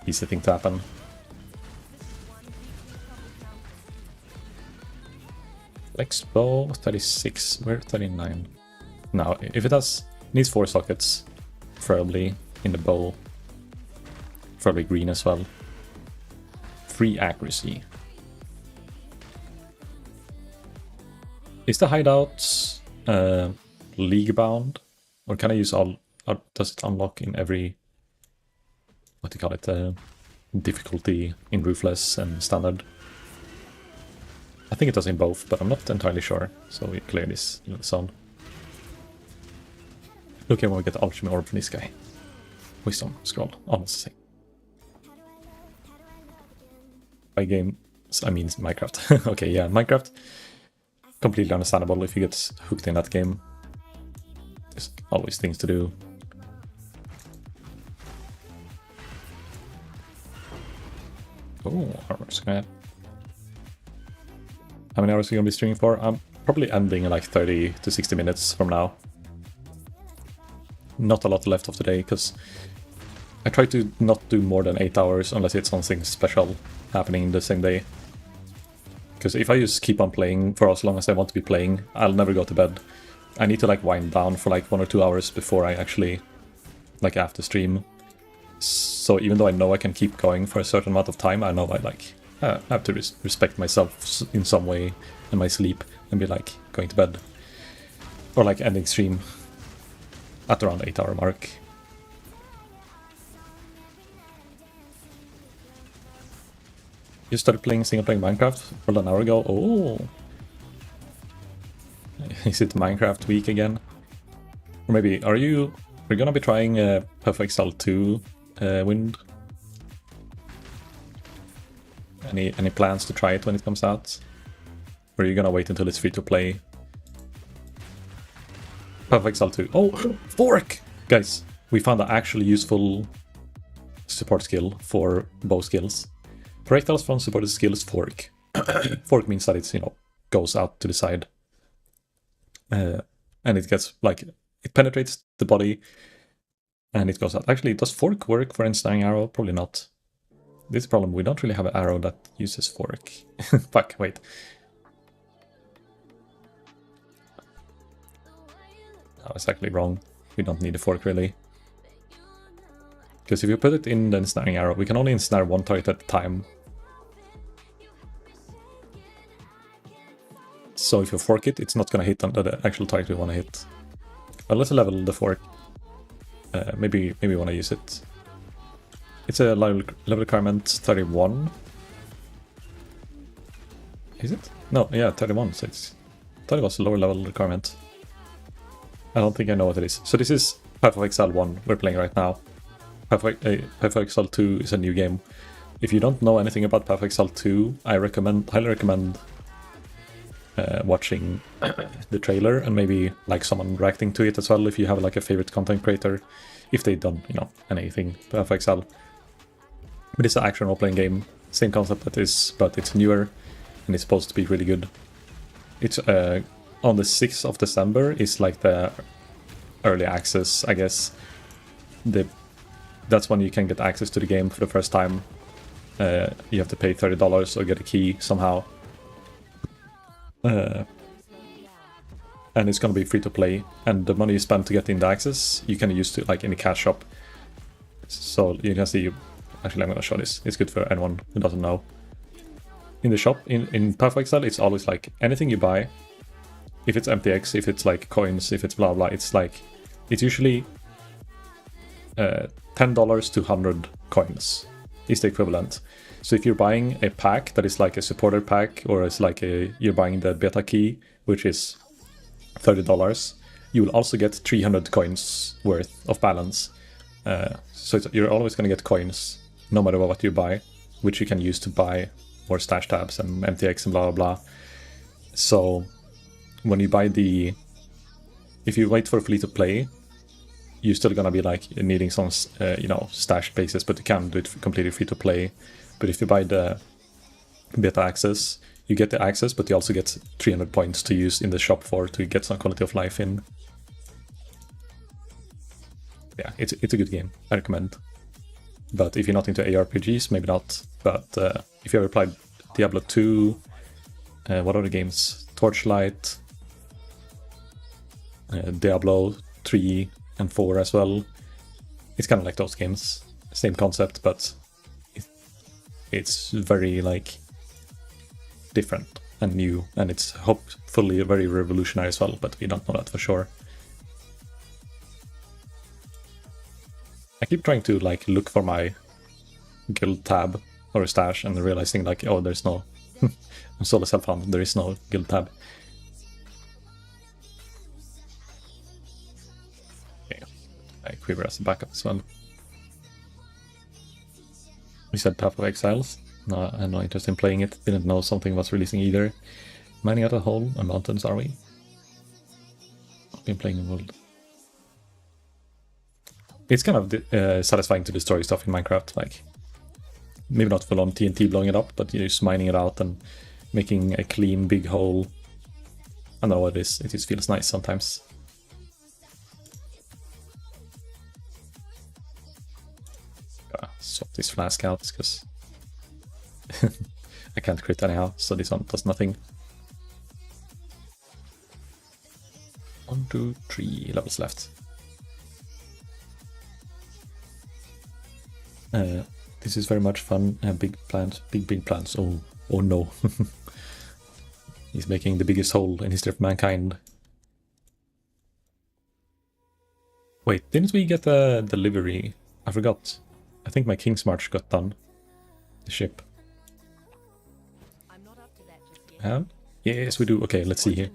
easy thing to happen. Flex bow 36, we're 39. Now, if it needs 4 sockets, preferably in the bow, preferably green as well. 3 accuracy. Is the hideout league bound, or can I use all? Or does it unlock in every, what do you call it, difficulty in Ruthless and standard? I think it does in both, but I'm not entirely sure, so we clear this zone. Look here when we get the Alchemy Orb from this guy. Wisdom Scroll, almost the same. By game, I mean Minecraft. Okay, yeah, Minecraft. Completely understandable if you get hooked in that game. There's always things to do. Oh, armor scrap. How many hours are you gonna be streaming for? I'm probably ending in like 30 to 60 minutes from now. Not a lot left of the day, because I try to not do more than 8 hours unless it's something special happening the same day. Because if I just keep on playing for as long as I want to be playing, I'll never go to bed. I need to like wind down for like 1 or 2 hours before I actually, like after stream. So even though I know I can keep going for a certain amount of time, I know I have to respect myself in some way and my sleep and be like going to bed. Or like ending stream at around 8-hour mark. You started playing single-player Minecraft more than an hour ago? Oh! Is it Minecraft week again? Or maybe, we're gonna be trying Pathofexile 2 Wind? Any plans to try it when it comes out? Or are you gonna wait until it's free to play? Pathofexile 2. Oh! Fork! Guys, we found an actually useful support skill for both skills. Projectiles from supported skill is fork. Fork means that it's, goes out to the side. And it gets, it penetrates the body and it goes out. Actually, does fork work for ensnaring arrow? Probably not. This is a problem, we don't really have an arrow that uses fork. Fuck, wait. I was actually wrong. We don't need a fork, really. Because if you put it in the ensnaring arrow, we can only ensnare one target at a time. So if you fork it, it's not going to hit on the actual target we want to hit. Well, let's level the fork. Maybe we want to use it. It's a level requirement 31. Is it? No, yeah, 31. So I thought it was a lower level requirement. I don't think I know what it is. So this is Pathofexile 1 we're playing right now. Pathofexile 2 is a new game. If you don't know anything about Pathofexile 2, I highly recommend watching the trailer and maybe someone reacting to it as well if you have a favorite content creator, if they've done anything Pathofexile. But it's an action role-playing game, same concept that this, but it's newer and it's supposed to be really good. It's on the 6th of December is the early access, I guess. That's when you can get access to the game for the first time. you have to pay $30 or get a key somehow. And it's gonna be free to play, and the money you spend to get in the access you can use to like in the cash shop. So you can see, actually I'm gonna show this, it's good for anyone who doesn't know. In the shop, in Pathofexile, it's always like anything you buy, if it's MTX, if it's like coins, if it's blah blah, it's like, it's usually $10 to 100 coins is the equivalent. So if you're buying a pack that is like a supporter pack, or it's like you're buying the beta key, which is $30, you will also get 300 coins worth of balance. So you're always going to get coins no matter what you buy, which you can use to buy more stash tabs and MTX and blah blah blah. So when you buy if you wait for free to play, you're still gonna be like needing some stash bases, but you can do it completely free to play. But if you buy the beta access, you get the access, but you also get 300 points to use in the shop to get some quality of life in. Yeah, it's a good game, I recommend. But if you're not into ARPGs, maybe not. But if you ever played Diablo 2, what other games? Torchlight, Diablo 3 and 4 as well. It's kind of like those games. Same concept, but it's very like different and new, and it's hopefully very revolutionary as well, but we don't know that for sure. I keep trying to like look for my guild tab or a stash and realizing like, oh, there's no I'm solo self-found, there is no guild tab. Okay. I Quiver as a backup as well. We said Pathofexile. No, I had no interest in playing it. Didn't know something was releasing either. Mining out a hole and mountains, are we? I've been playing in World. It's kind of satisfying to destroy stuff in Minecraft, like maybe not full on TNT blowing it up, but you're just mining it out and making a clean big hole. I don't know what it is, it just feels nice sometimes. Swap this flask out because I can't crit anyhow, so this one does nothing. 1, 2, 3 levels left. This is very much fun. Big plans, big plans. Oh no. He's making the biggest hole in history of mankind. Wait, didn't we get a delivery? I forgot. I think my King's March got done. The ship. I'm not up to that just yet. Yes, we do. Okay, let's see here.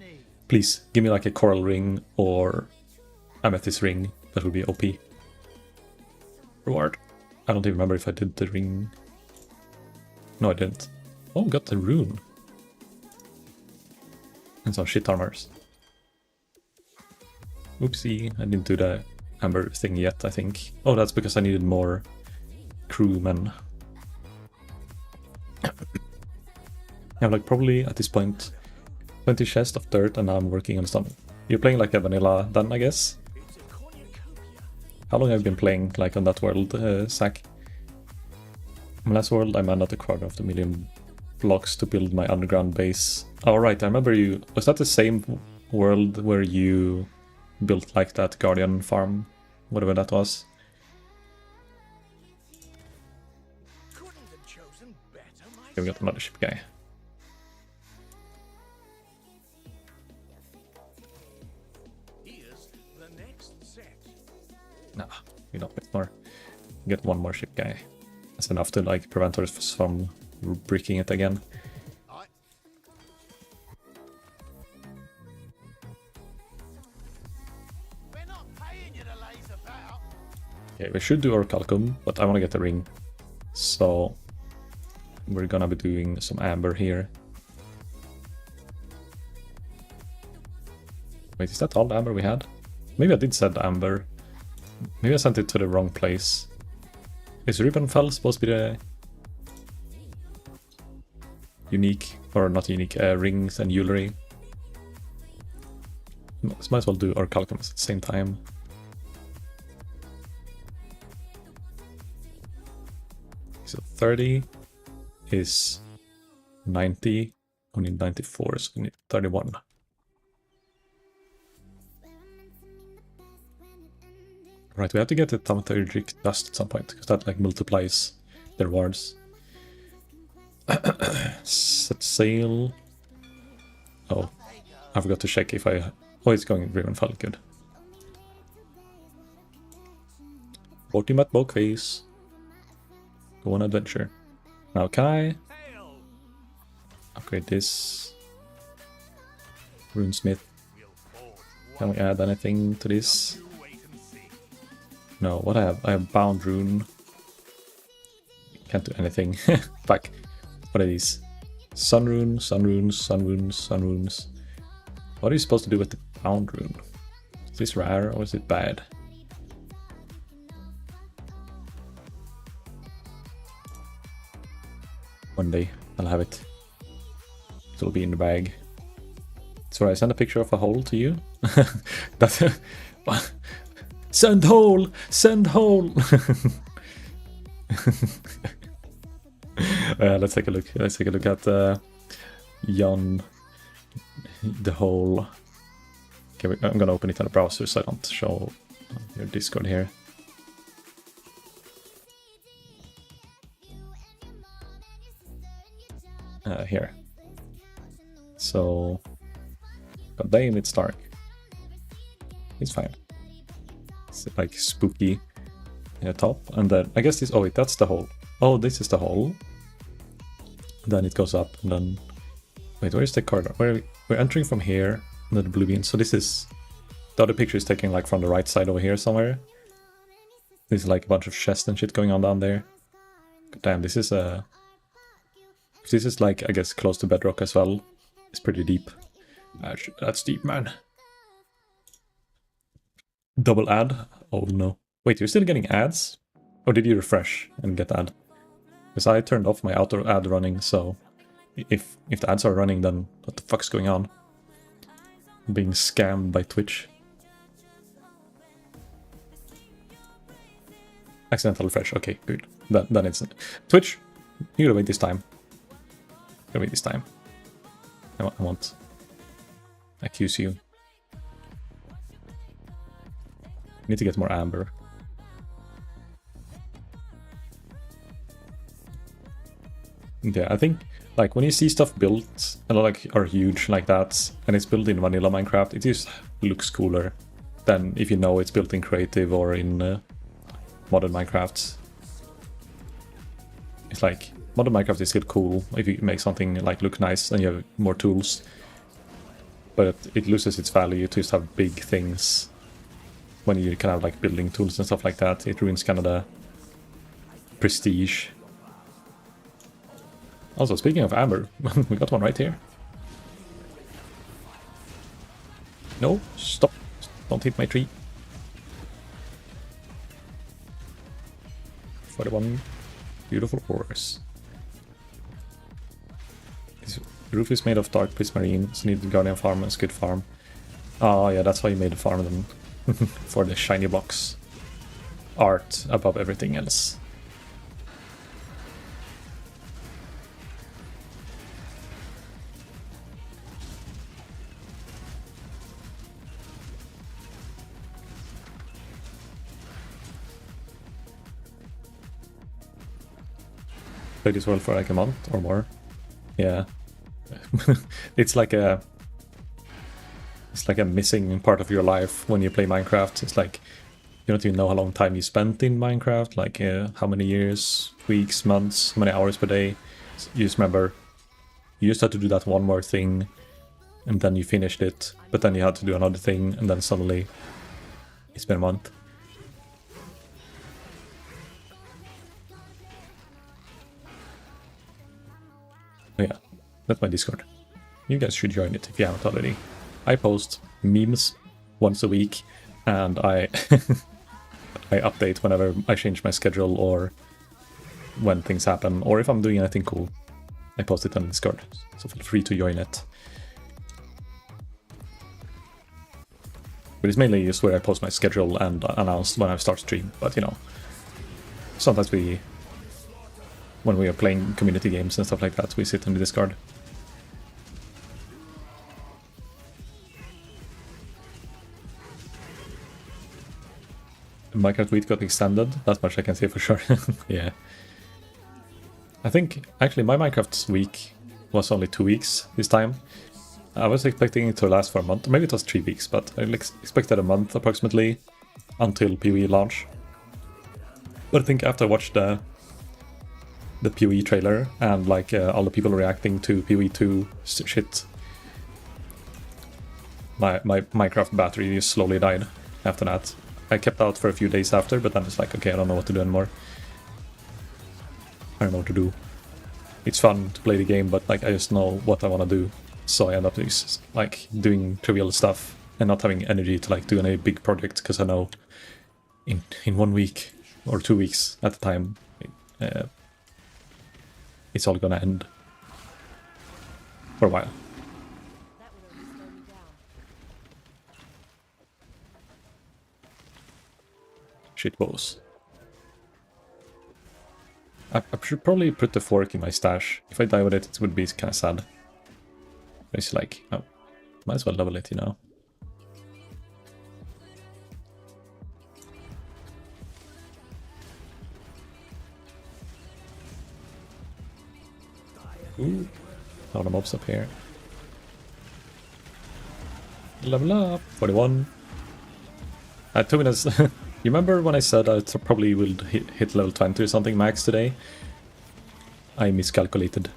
Please, give me like a coral ring or amethyst ring. That would be OP. Reward. I don't even remember if I did the ring. No, I didn't. Oh, got the rune. And some shit armors. Oopsie, I didn't do the amber thing yet, I think. Oh, that's because I needed more crewmen. I have like probably at this point 20 chests of dirt, and now I'm working on some. You're playing like a vanilla then, I guess? How long have you been playing like on that world, Zach? My last world I managed a quarter of the million blocks to build my underground base. Oh right, I remember you. Was that the same world where you built like that guardian farm? Whatever that was. Okay, we got another ship guy. Nah, we don't wait more. Get one more ship guy. That's enough to like prevent us from bricking it again. Okay, we should do our Calcum, but I want to get the ring. So we're gonna be doing some amber here. Wait, is that all the amber we had? Maybe I did send amber. Maybe I sent it to the wrong place. Is Ribbonfell supposed to be the unique, or not unique, rings and jewelry? Might as well do our Calcums at the same time. So 30, is 90. We need 94, so we need 31. Right, we have to get the thaumaturgic dust at some point, because that like multiplies the rewards. Set sail. Oh, I forgot to check if I... Oh, it's going Rivenfell, good. Ultimate Bokeface. Go on adventure. Now can I upgrade this? Runesmith. Can we add anything to this? No, what I have? I have Bound Rune. Can't do anything. Fuck. What are these? Sun Rune, Sun Runes, Sun Runes, Sun Runes. What are you supposed to do with the Bound Rune? Is this rare or is it bad? One day I'll have it. It'll be in the bag. So I send a picture of a hole to you. That's send hole! Send hole! Let's take a look. Let's take a look at Jan the hole. Okay, I'm gonna open it on the browser so I don't show your Discord here. Here. So, god damn, it's dark. It's fine. It's like spooky top, and then I guess this. Oh wait, that's the hole. Oh, this is the hole. Then it goes up, and then wait, where is the corridor? We're entering from here, and then the blue bean. So this is the other picture is taken like from the right side over here somewhere. There's like a bunch of chests and shit going on down there. God damn, this is a. This is like, I guess, close to bedrock as well. It's pretty deep. That's deep, man. Double ad? Oh no. Wait, you're still getting ads? Or did you refresh and get ad? Because I turned off my auto ad running, so if the ads are running, then what the fuck's going on? I'm being scammed by Twitch. Accidental refresh. Okay, good. Then it's Twitch. You gotta wait this time. Wait this time. I won't accuse you. Need to get more amber. Yeah, I think like when you see stuff built and like are huge like that, and it's built in vanilla Minecraft, it just looks cooler than if you know it's built in creative or in modern Minecraft. It's like modern Minecraft is still cool if you make something like look nice and you have more tools, but it loses its value to just have big things. When you kind of like building tools and stuff like that, it ruins kind of the prestige. Also, speaking of amber, we got one right here. No, stop! Don't hit my tree. 41 beautiful ores. This roof is made of dark prismarine, so need the guardian farm and squid farm. Oh yeah, that's why you made the farm then. For the shiny box art above everything else. Played this world for like a month or more. Yeah. It's like a missing part of your life when you play Minecraft. It's like you don't even know how long time you spent in Minecraft, like how many years, weeks, months, how many hours per day. You just remember you just had to do that one more thing and then you finished it, but then you had to do another thing and then suddenly it's been a month. Oh yeah, that's my Discord. You guys should join it if you haven't already. I post memes once a week, and I I update whenever I change my schedule or when things happen, or if I'm doing anything cool. I post it on Discord, so feel free to join it. But it's mainly just where I post my schedule and announce when I start stream, but you know, sometimes we when we are playing community games and stuff like that, we sit in the Discord. Minecraft week got extended, that much I can say for sure. Yeah. I think, actually, my Minecraft week was only 2 weeks this time. I was expecting it to last for a month, maybe it was 3 weeks, but I expected a month approximately until PoE launch. But I think after I watched the PoE trailer and like all the people reacting to PoE2 shit, my Minecraft battery just slowly died after that. I kept out for a few days after, but then it's like, okay, I don't know what to do anymore. I don't know what to do. It's fun to play the game, but like I just know what I want to do. So I end up just like doing trivial stuff and not having energy to like do any big project, because I know in 1 week or 2 weeks at a time it's all gonna end for a while. That would only slow me down. Shit balls. I should probably put the fork in my stash. If I die with it, it would be kind of sad. It's like, oh, might as well level it, you know. Ooh, a lot of mobs up here. Level up, 41. 2 minutes. You remember when I said I probably will hit level 20 or something max today? I miscalculated.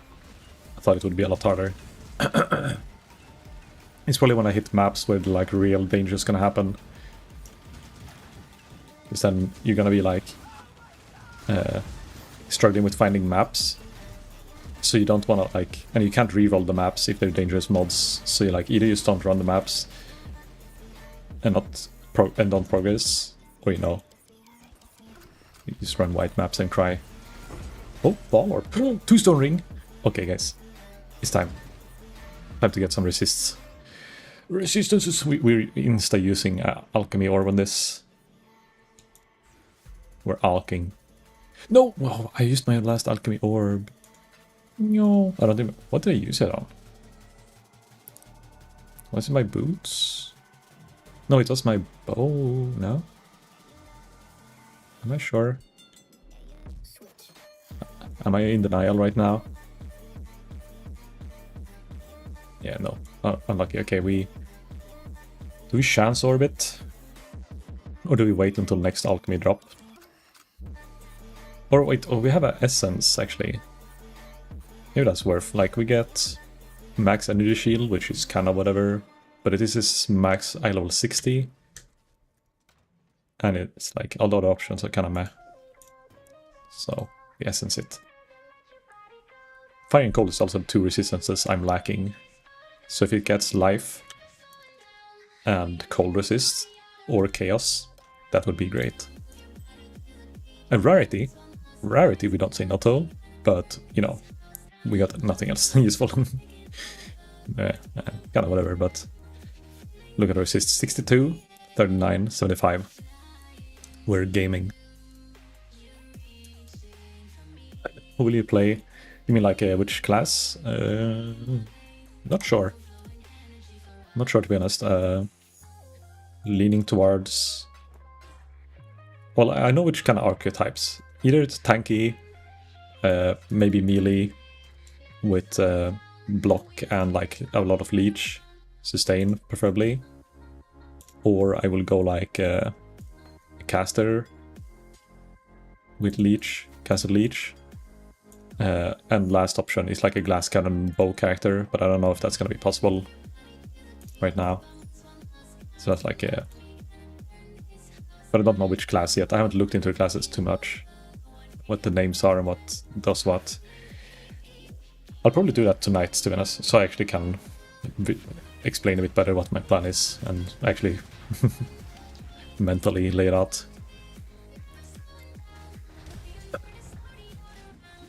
I thought it would be a lot harder. It's probably when I hit maps where like real danger is gonna happen. Because then you're gonna be like struggling with finding maps. So you don't wanna like, and you can't reroll the maps if they're dangerous mods. So you like either you just don't run the maps and don't progress, or you know, you just run white maps and cry. Oh, ball or 2 stone ring. Okay, guys, it's time. Time to get some resists. Resistances. We're insta using alchemy orb on this. We're alking. No, whoa, I used my last alchemy orb. No, I don't even. What did I use it on? Was it my boots? No, it was my bow. No. Am I sure? Am I in denial right now? Yeah, no. Unlucky. Okay, do we chance orbit? Or do we wait until next alchemy drop? Or wait, oh, we have an essence actually. Maybe that's worth. Like, we get max energy shield, which is kind of whatever. But this is max eye level 60. And it's like, all the other options are kind of meh. So, we essence it. Fire and cold is also 2 resistances I'm lacking. So if it gets life and cold resist or chaos, that would be great. And rarity we don't say no to, but you know, we got nothing else useful. Kind of whatever, but look at the resist: 62, 39, 75. We're gaming. Who will you play? You mean like which class? Not sure. Not sure, to be honest. Leaning towards... Well, I know which kind of archetypes. Either it's tanky, maybe melee with block and like a lot of leech, sustain preferably. Or I will go like a caster with leech, casted leech. And last option is like a glass cannon bow character, but I don't know if that's going to be possible right now. So that's like a... But I don't know which class yet. I haven't looked into the classes too much. What the names are and what does what. I'll probably do that tonight, to be honest, so I actually can explain a bit better what my plan is and actually mentally lay it out.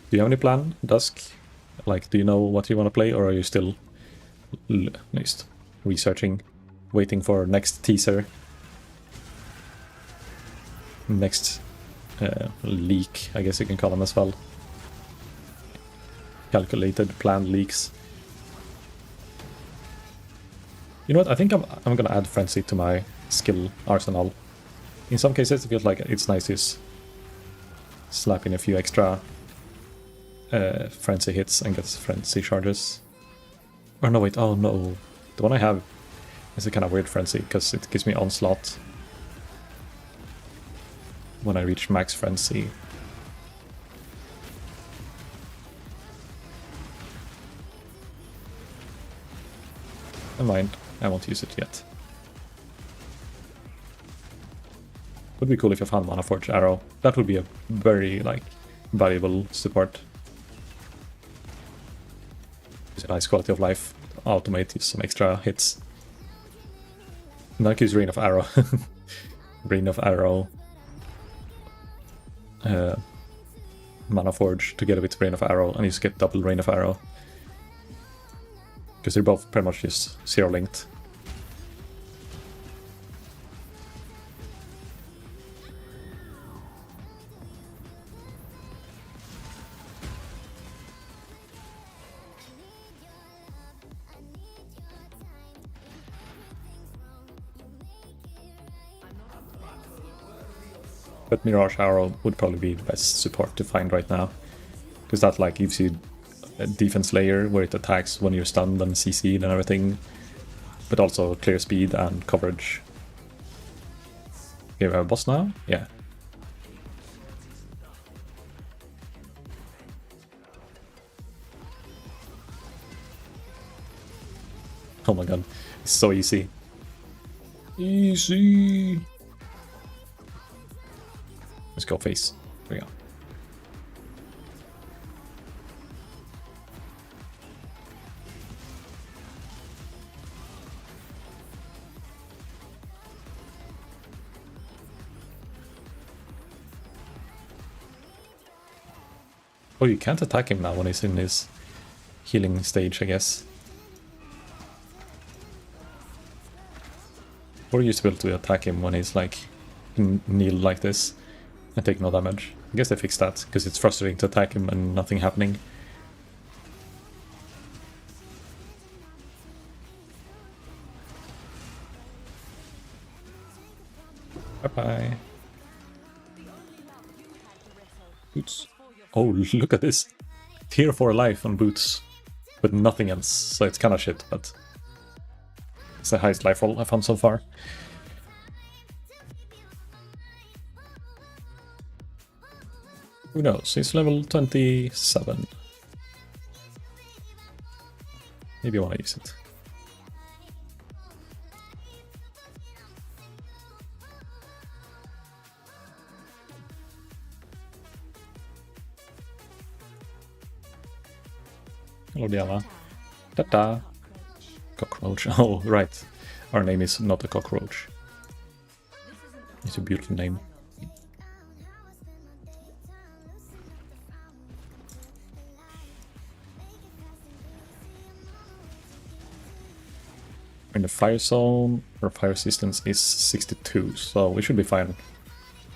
Do you have any plan, Dusk? Like, do you know what you want to play, or are you still just researching, waiting for next teaser? Next leak, I guess you can call them as well. calculated, planned leaks. You know what? I think I'm gonna add Frenzy to my skill arsenal. In some cases, it feels like it's nice to just slap in a few extra Frenzy hits and get Frenzy charges. Or no, wait, oh no. The one I have is a kind of weird Frenzy, because it gives me Onslaught when I reach max Frenzy. Never mind, I won't use it yet. Would be cool if I found Mana Forge Arrow. That would be a very, like, valuable support. It's a nice quality of life. Automate, use some extra hits. And I use Rain of Arrow. Rain of Arrow. Mana Forge together with Rain of Arrow, and you just get double Rain of Arrow. Because they're both pretty much just zero linked. But Mirage Arrow would probably be the best support to find right now. Because that like gives you a defense layer where it attacks when you're stunned and CC'd and everything. But also clear speed and coverage. Okay, we have a boss now? Yeah. Oh my god, it's so easy. Easy! Let's go face. There we go. Oh, you can't attack him now when he's in his healing stage, I guess. Or you used to be able to attack him when he's like kneel like this and take no damage. I guess they fixed that, because it's frustrating to attack him and nothing happening. Bye-bye. Boots. Oh, look at this. Tier 4 life on boots, but nothing else, so it's kind of shit, but it's the highest life roll I've found so far. Who knows, he's level 27. Maybe I want to use it. Hello, Diana. Ta-ta. Cockroach. Oh, right. Our name is not a cockroach. It's a beautiful name. In the fire zone, our fire resistance is 62, so we should be fine.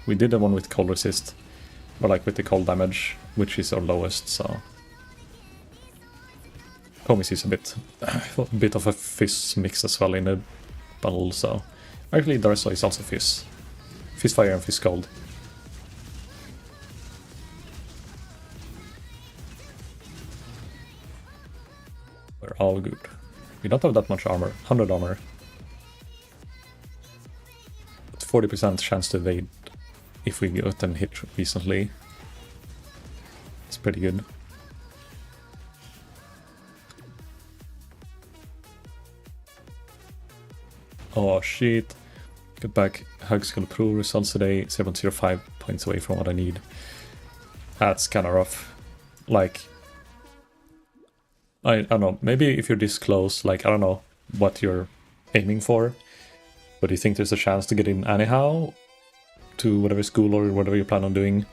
We did the one with cold resist, or like with the cold damage, which is our lowest, so... Komis is a bit of a fizz mix as well in the battle, so... Actually, Darso is also fizz. Fizz fire and fizz cold. We're all good. We don't have that much armor, 100 armor. But 40% chance to evade if we get an hit recently. It's pretty good. Oh shit. Get back. Hugskull Pro results today, 7.05 points away from what I need. That's kinda rough. Like... I don't know, maybe if you're this close, like, I don't know what you're aiming for, but do you think there's a chance to get in anyhow to whatever school or whatever you plan on doing?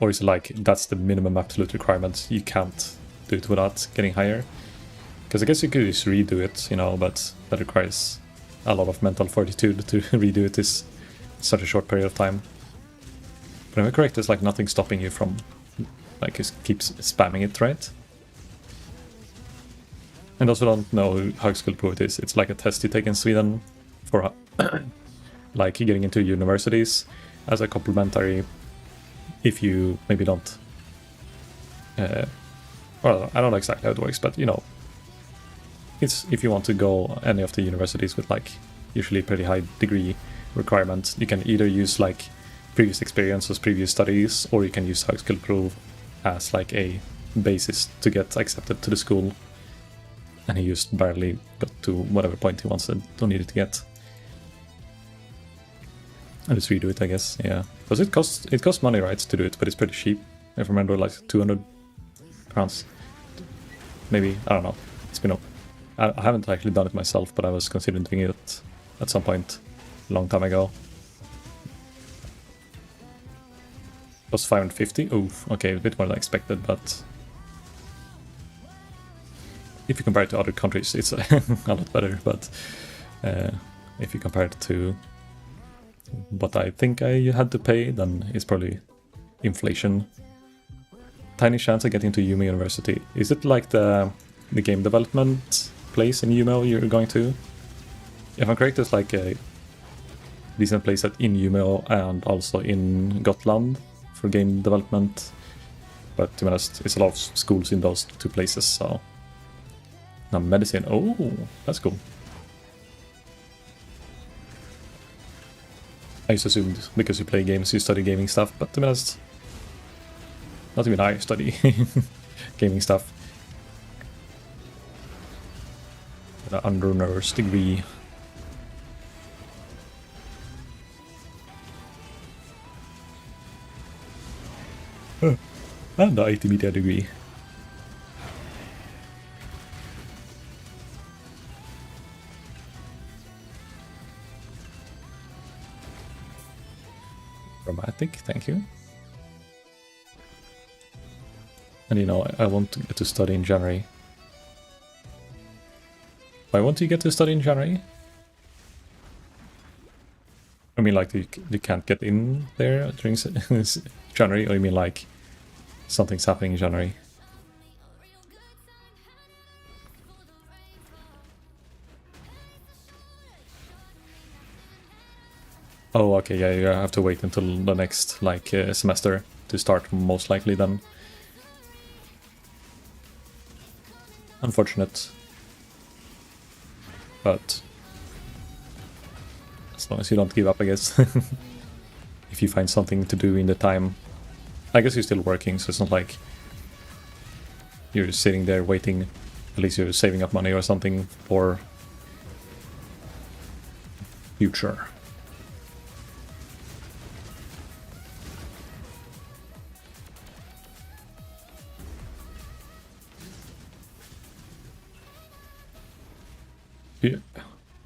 Or is it like, that's the minimum absolute requirement, you can't do it without getting higher? Because I guess you could just redo it, you know, but that requires a lot of mental fortitude to redo it in such a short period of time. But am I correct, there's like nothing stopping you from, like, just keep spamming it, right? And those who don't know how skill proof it is, it's like a test you take in Sweden for like getting into universities as a complementary if you maybe don't. Well, I don't know exactly how it works, but you know, it's if you want to go any of the universities with like usually pretty high degree requirements, you can either use like previous experiences, previous studies, or you can use high skill proof as like a basis to get accepted to the school. And he just barely got to whatever point he wanted or needed to get. I'll just redo it, I guess. Yeah, because it costs money, right, to do it, but it's pretty cheap. If I remember, like 200 crowns, maybe. I don't know. It's been. I haven't actually done it myself, but I was considering doing it at some point a long time ago. It was 550. Oof. Okay, a bit more than expected, but if you compare it to other countries, it's a lot better. But if you compare it to what I think I had to pay, then it's probably inflation. Tiny chance of getting to Yuma University. Is it like the game development place in Yuma you're going to? If I'm correct, it's like a decent place in Yuma and also in Gotland for game development. But to be honest, it's a lot of schools in those two places, so... Now medicine, oh, that's cool. I just assumed because you play games you study gaming stuff, but to be honest, not even I study gaming stuff. An under nurse degree. And the IT media degree. Romantic, thank you. And you know, I want to get to study in January. Why won't you get to study in January? I mean, like, you can't get in there during January, or you mean like something's happening in January? Oh, okay, yeah, you have to wait until the next, like, semester to start, most likely, then. Unfortunate. But as long as you don't give up, I guess. If you find something to do in the time. I guess you're still working, so it's not like you're sitting there waiting. At least you're saving up money or something for future.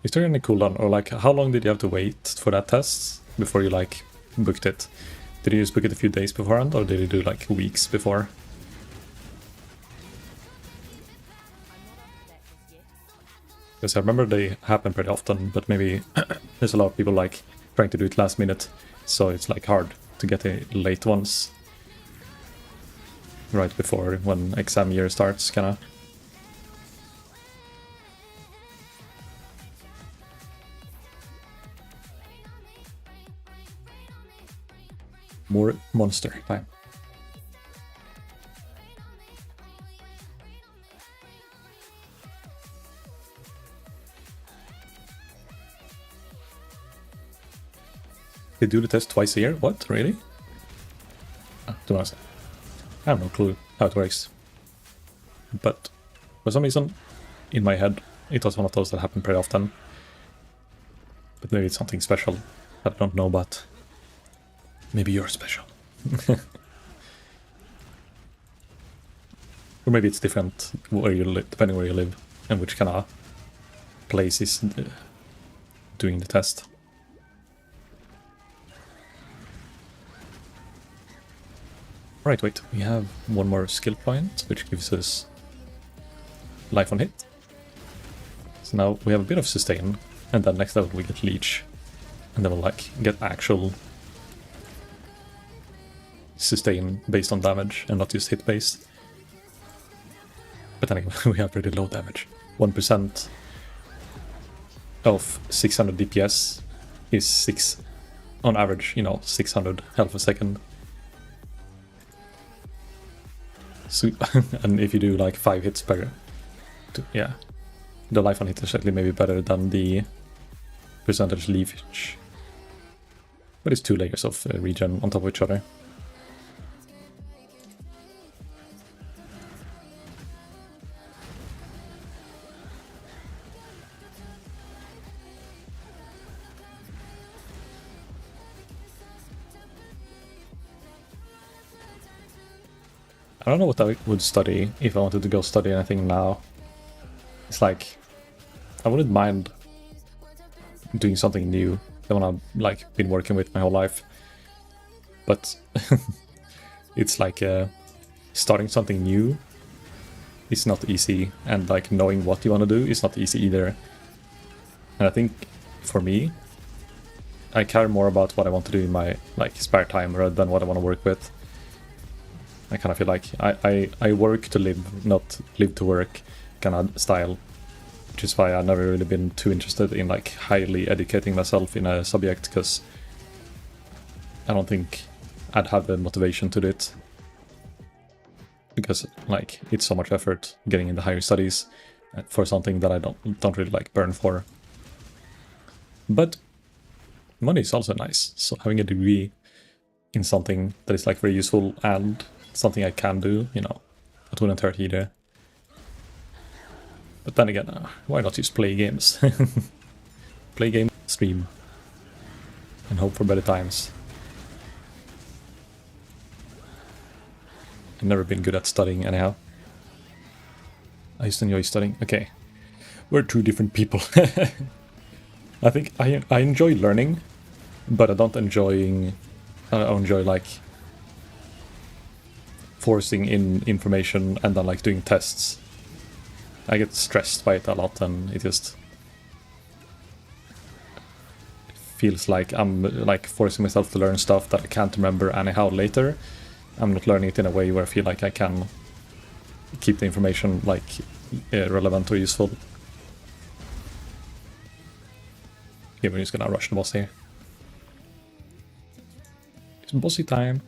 Is there any cooldown, or like how long did you have to wait for that test before you like booked it? Did you just book it a few days beforehand, or did you do like weeks before? Because I remember they happen pretty often, but maybe there's a lot of people like trying to do it last minute, so it's like hard to get the late ones right before when exam year starts, kinda. More monster time. They do the test twice a year? What? Really? To be honest, I have no clue how it works. But for some reason, in my head, it was one of those that happen pretty often. But maybe it's something special that I don't know about. Maybe you're special. Or maybe it's different where you live, depending where you live and which kind of place is doing the test. Right, wait, we have one more skill point, which gives us life on hit. So now we have a bit of sustain, and then next level we get leech, and then we'll like get actual sustain based on damage and not just hit based. But then again, we have pretty low damage. 1% of 600 DPS is 6, on average, you know, 600 health a second. So, and if you do like 5 hits per, yeah, the life on hit is actually maybe better than the percentage leakage. But it's 2 layers of regen on top of each other. I don't know what I would study if I wanted to go study anything now. It's like, I wouldn't mind doing something new than what I've like been working with my whole life. But it's like starting something new is not easy, and like knowing what you want to do is not easy either. And I think for me, I care more about what I want to do in my like spare time rather than what I want to work with. I kind of feel like I work to live, not live to work kind of style, which is why I've never really been too interested in like highly educating myself in a subject, because I don't think I'd have the motivation to do it, because like it's so much effort getting into higher studies for something that I don't really like burn for. But money is also nice, so having a degree in something that is like very useful and something I can do, you know, that wouldn't hurt either. But then again, why not just play games? Play game, stream, and hope for better times. I've never been good at studying anyhow. I used to enjoy studying. Okay, we're 2 different people. I think I enjoy learning, but I don't enjoy like forcing in information and then like doing tests. I get stressed by it a lot, and it just feels like I'm like forcing myself to learn stuff that I can't remember anyhow later. I'm not learning it in a way where I feel like I can keep the information like relevant or useful. Okay, we're just gonna rush the boss here. It's bossy time.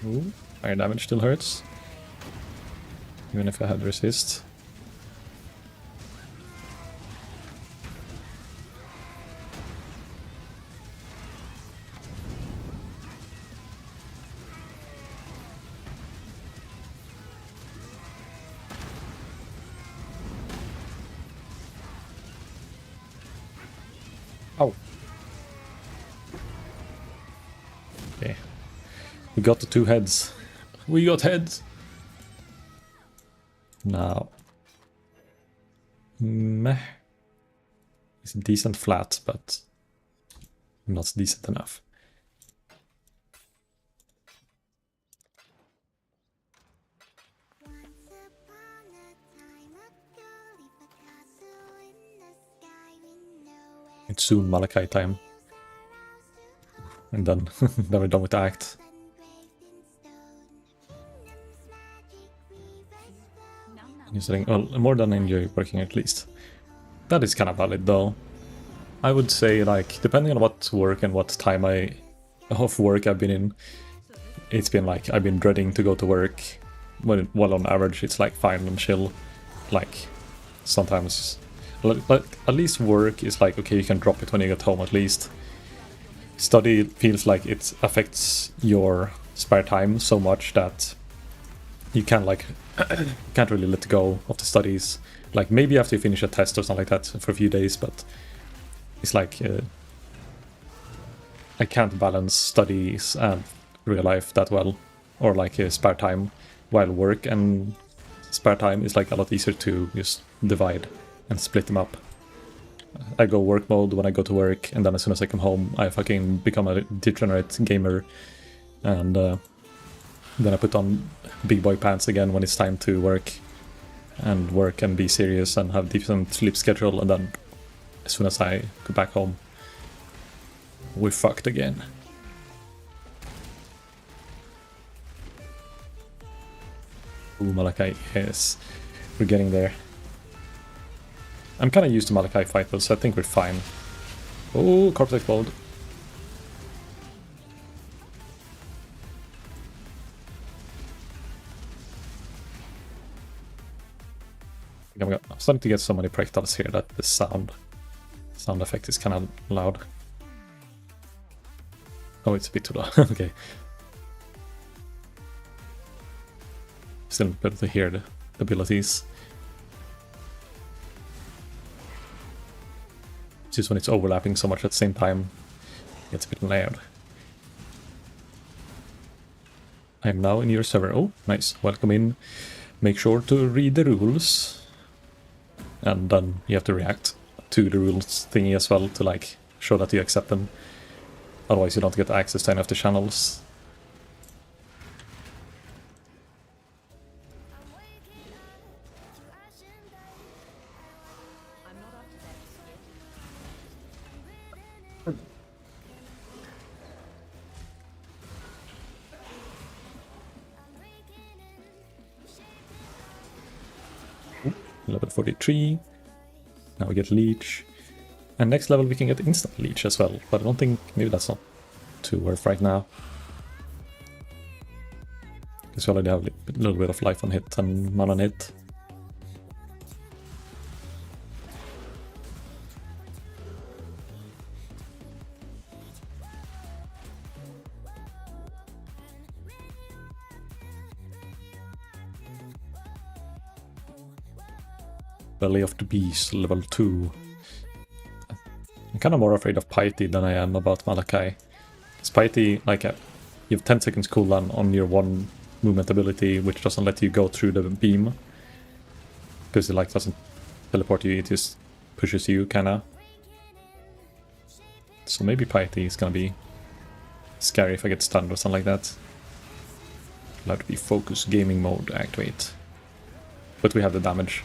Ooh, fire damage still hurts, even if I had resist. Oh. Okay. We got the 2 heads. We got heads! Now. Meh. It's decent flat, but not decent enough. It's soon Malachi time. And then, then we're done with the act. You're saying, well, more than I enjoy working at least. That is kind of valid though. I would say, like, depending on what work and what time of work I've been in, it's been like I've been dreading to go to work. Well, on average it's like fine and chill. Like sometimes, like at least work is like, okay, you can drop it when you get home at least. Study feels like it affects your spare time so much that you can like can't really let go of the studies. Like maybe after you finish a test or something like that for a few days, but it's like I can't balance studies and real life that well, or like spare time, while work and spare time is like a lot easier to just divide and split them up. I go work mode when I go to work, and then as soon as I come home I fucking become a degenerate gamer, and then I put on big boy pants again when it's time to work. and work and be serious and have decent sleep schedule, and then as soon as I go back home, we're fucked again. Ooh, Malachi, yes. We're getting there. I'm kind of used to Malachi fight though, so I think we're fine. Oh, corpse explode. I'm starting to get so many projectiles here that the sound effect is kind of loud. Oh, it's a bit too loud. Okay. Still better to hear the abilities. Just when it's overlapping so much at the same time, it gets a bit loud. I am now in your server. Oh, nice. Welcome in. Make sure to read the rules. And then you have to react to the rules thingy as well to like show that you accept them. Otherwise you don't get access to any of the channels. I'm not up to that yet. Level 43. Now we get leech. And next level we can get instant leech as well. But I don't think, maybe that's not too worth right now. Because we already have a little bit of life on hit and mana on hit. Belly of the Beast, level 2. I'm kind of more afraid of Piety than I am about Malachi. Because Piety, like, you have 10 seconds cooldown on your one movement ability, which doesn't let you go through the beam. Because it, like, doesn't teleport you, it just pushes you, kinda. So maybe Piety is gonna be scary if I get stunned or something like that. Allowed to be focus gaming mode, activate. But we have the damage.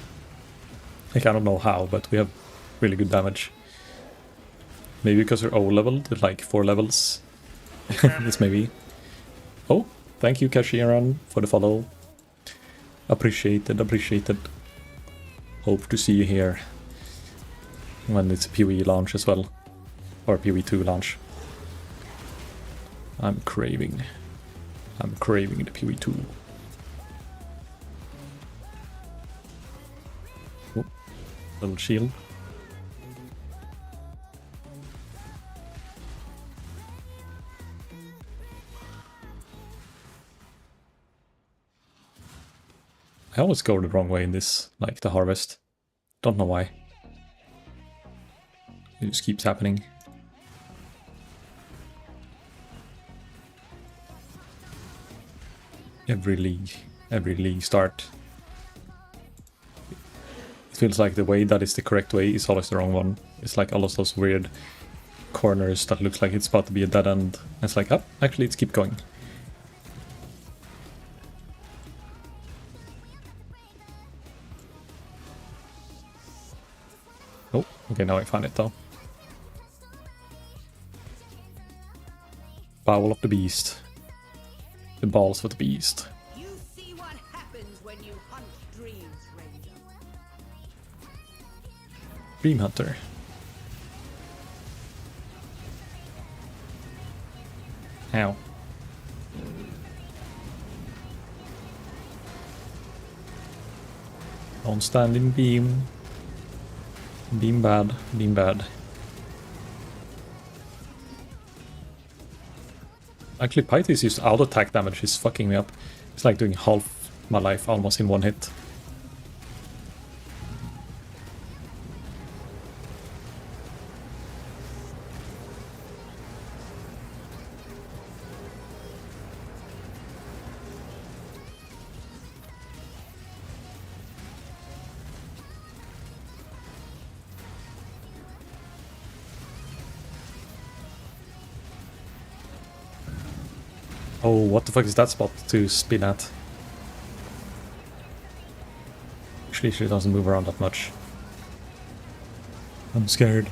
Like, I don't know how, but we have really good damage. Maybe because we're O-leveled, with like 4 levels. This maybe. Oh, thank you Kashiran for the follow. Appreciated, appreciated. Hope to see you here when it's a PoE launch as well. Or PoE2 launch. I'm craving the PoE2. Oh, little shield. I always go the wrong way in this, like the harvest. Don't know why. It just keeps happening. Every league start. It feels like the way that is the correct way is always the wrong one. It's like all of those weird corners that looks like it's about to be a dead end. And it's like, oh, actually it's keep going. Oh, okay, now I found it though. Bowl of the Beast. The balls of the beast. You see what happens when you hunt dreams, Ranger. Dream Hunter. Ow. Don't stand in beam. Beam bad, beam bad. Actually, Pythe's used auto attack damage is fucking me up. It's like doing half my life almost in one hit. Oh, what the fuck is that spot to spin at? Actually, she doesn't move around that much. I'm scared.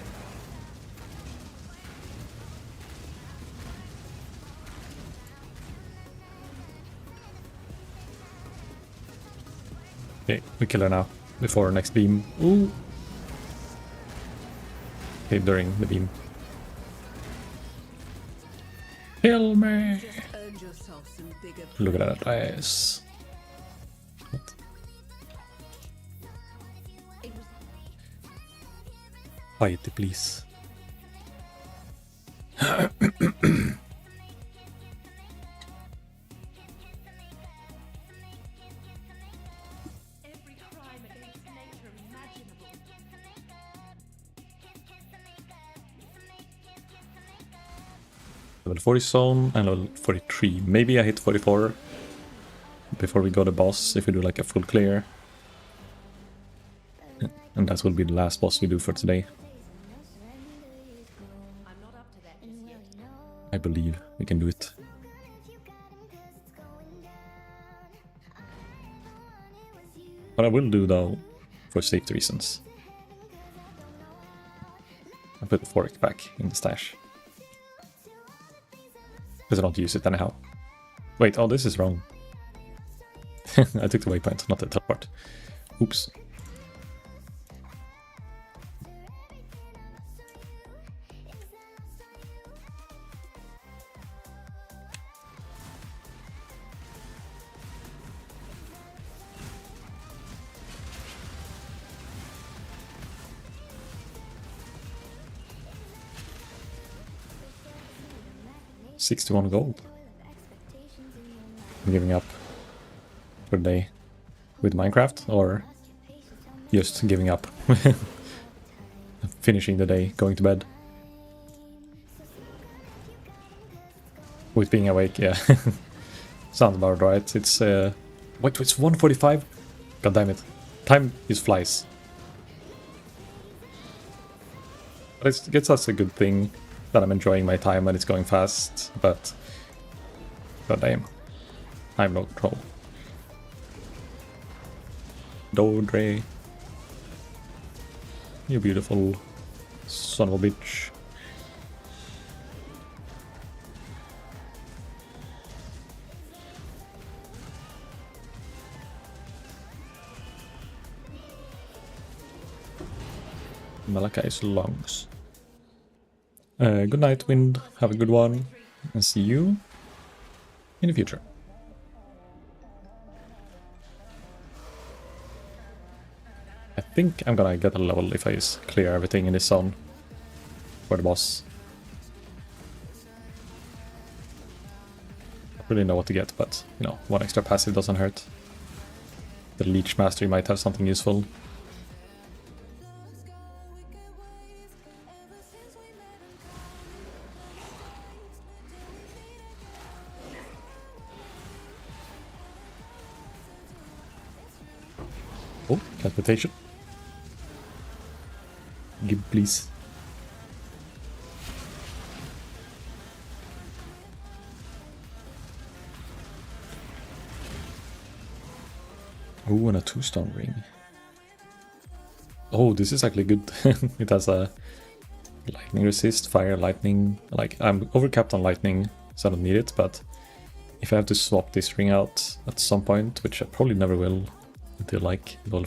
Okay, we kill her now, before next beam. Ooh! Okay, during the beam. Kill me! Just earned yourself some bigger. Look at that eyes. What? Fight it, please. Every crime against nature imaginable. Level 40 zone and level 43. Maybe I hit 44 before we go to boss if we do like a full clear. And that will be the last boss we do for today. I'm not up to that just yet. I believe we can do it. What I will do though, for safety reasons, I put the fork back in the stash. Because I don't use it anyhow. Wait, oh, this is wrong. I took the waypoint, not the teleport. Oops. $61 gold. I'm giving up for the day with Minecraft, or just giving up. Finishing the day, going to bed. With being awake, yeah. Sounds about right. It's wait, it's 1:45? God damn it. Time is flies. But I guess that's a good thing, that I'm enjoying my time and it's going fast, but god damn. I have no control. Dodre. You beautiful son of a bitch. Malakai's lungs. Good night, Wind. Have a good one. And see you in the future. I think I'm gonna get a level if I just clear everything in this zone for the boss. I don't really know what to get, but you know, one extra passive doesn't hurt. The Leech Mastery might have something useful. Oh, transportation. Give, please. Oh, and a 2-stone ring. Oh, this is actually good. It has a lightning resist, fire, lightning. Like, I'm overcapped on lightning, so I don't need it, but if I have to swap this ring out at some point, which I probably never will, until like level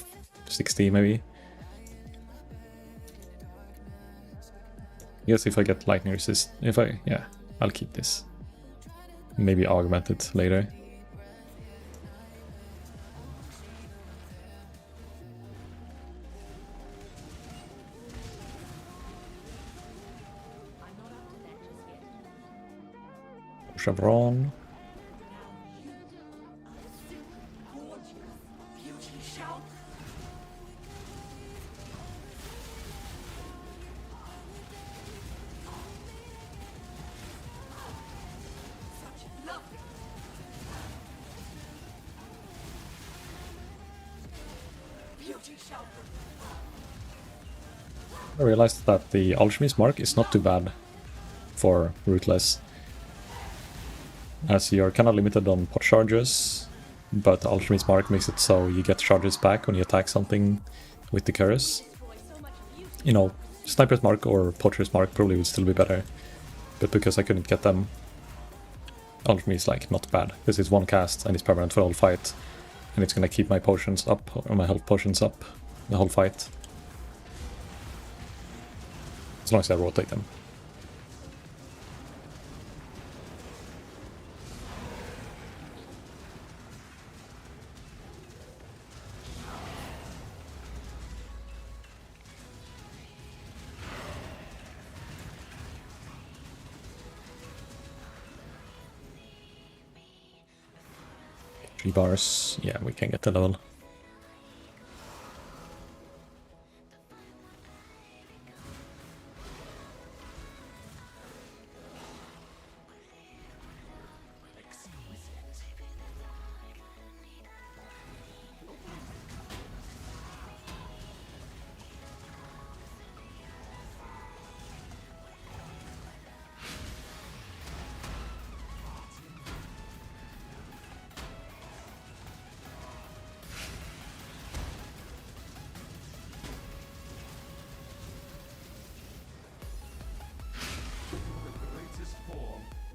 60 maybe. I guess if I get lightning resist, yeah, I'll keep this. Maybe augment it later. Chevron. I realized that the Alchemist mark is not too bad for Ruthless, as you're kind of limited on pot charges but Alchemy's Mark makes it so you get charges back when you attack something with the curse. You know, Sniper's Mark or Poacher's Mark probably would still be better, but because I couldn't get them, Alchemy is like not bad, because it's one cast and it's permanent for the whole fight, and it's gonna keep my potions up, or my health potions up, the whole fight. As long as I rotate them. Three bars, yeah, we can get the level.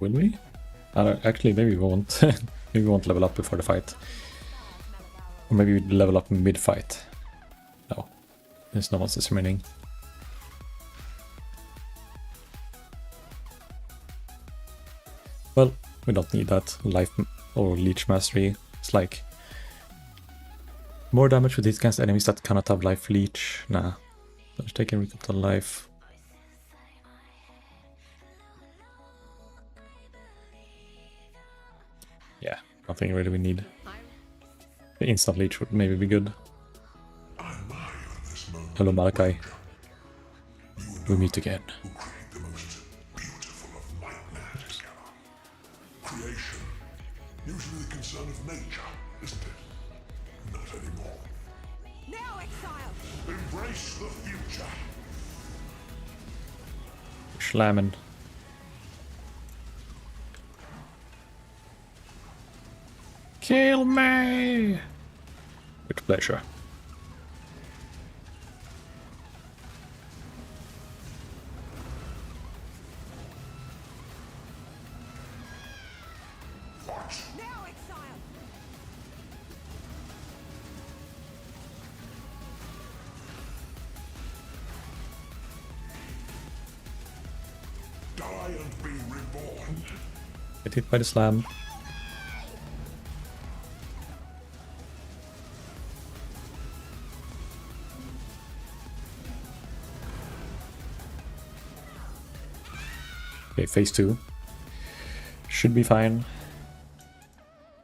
Will we? Actually, maybe we won't. Maybe we won't level up before the fight. Or maybe we level up mid-fight. No. There's no monsters remaining. Well, we don't need that. Life or Leech Mastery. It's like more damage with these kinds of enemies that cannot have Life Leech. Nah. Let's take a recap on life. Yeah, nothing really we need. The instant leech would maybe be good. Hello Malachi. We meet again. The most beautiful of nightmares. Creation, usually the concern of nature, isn't it? Not anymore. Now, exile! Embrace the future. Slamming. Kill me! With pleasure. Now, exile! Die and be reborn. Get hit by the slam. Okay, phase 2. Should be fine.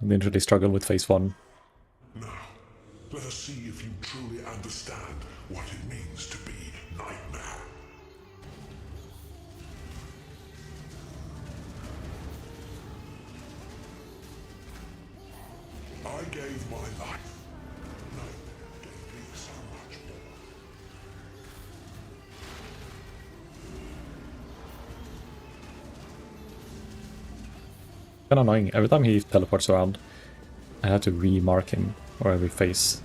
Didn't really struggle with phase 1. Now, let us see if you truly understand what it means to be Nightmare. I gave my life. Nightmare gave me so much more. Kinda annoying. Every time he teleports around, I have to remark him, or every phase.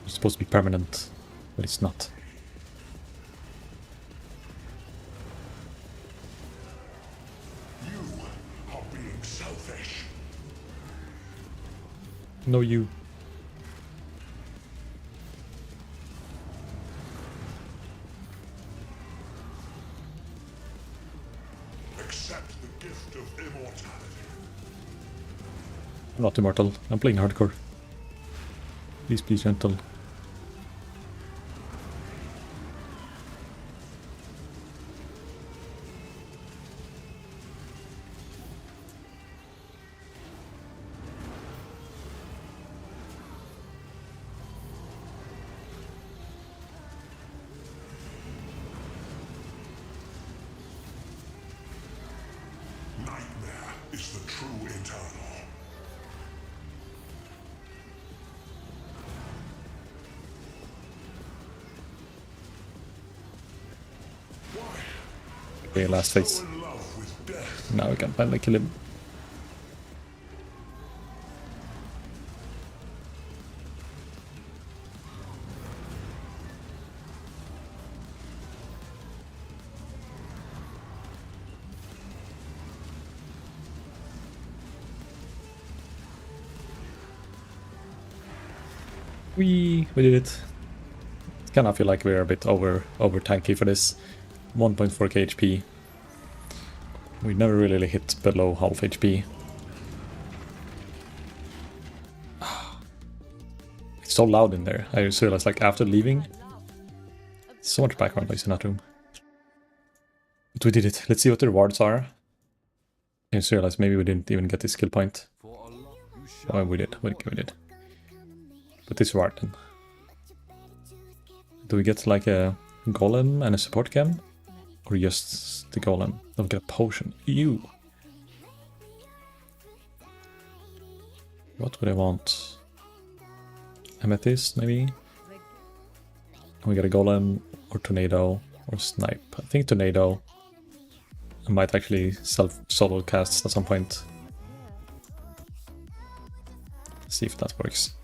It's supposed to be permanent, but it's not. You are being selfish. No, you. Accept the gift of immortality. I'm not immortal. I'm playing hardcore. Please be gentle. Nightmare is the true eternal. Okay, last phase. In love with death. Now we can finally kill him. We did it. Kind of feel like we're a bit over tanky for this. 1.4k HP. We never really hit below half HP. It's so loud in there. I just realized, like, after leaving, so much background noise in that room. But we did it. Let's see what the rewards are. I just realized maybe we didn't even get this skill point. Oh, we did. We did. But this reward then. Do we get like a golem and a support cam? Or just the golem? Don't get a potion. Ew. What would I want? Amethyst, maybe? And we get a golem, or tornado, or snipe. I think tornado. I might actually solo cast at some point. See if that works.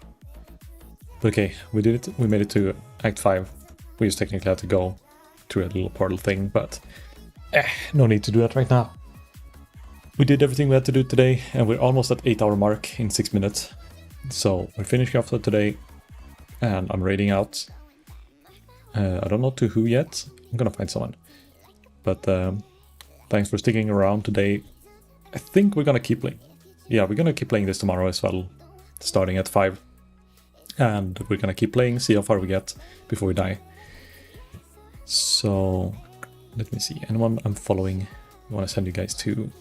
But okay, we did it. We made it to Act 5. We just technically had to go through a little portal thing, but no need to do that right now. We did everything we had to do today, and we're almost at 8-hour mark in 6 minutes. So we're finishing off for today, and I'm raiding out. I don't know to who yet. I'm gonna find someone. But thanks for sticking around today. I think we're gonna keep playing. Yeah, we're gonna keep playing this tomorrow as well, starting at 5. And we're gonna keep playing, see how far we get before we die. So let me see. Anyone I'm following I want to send you guys to?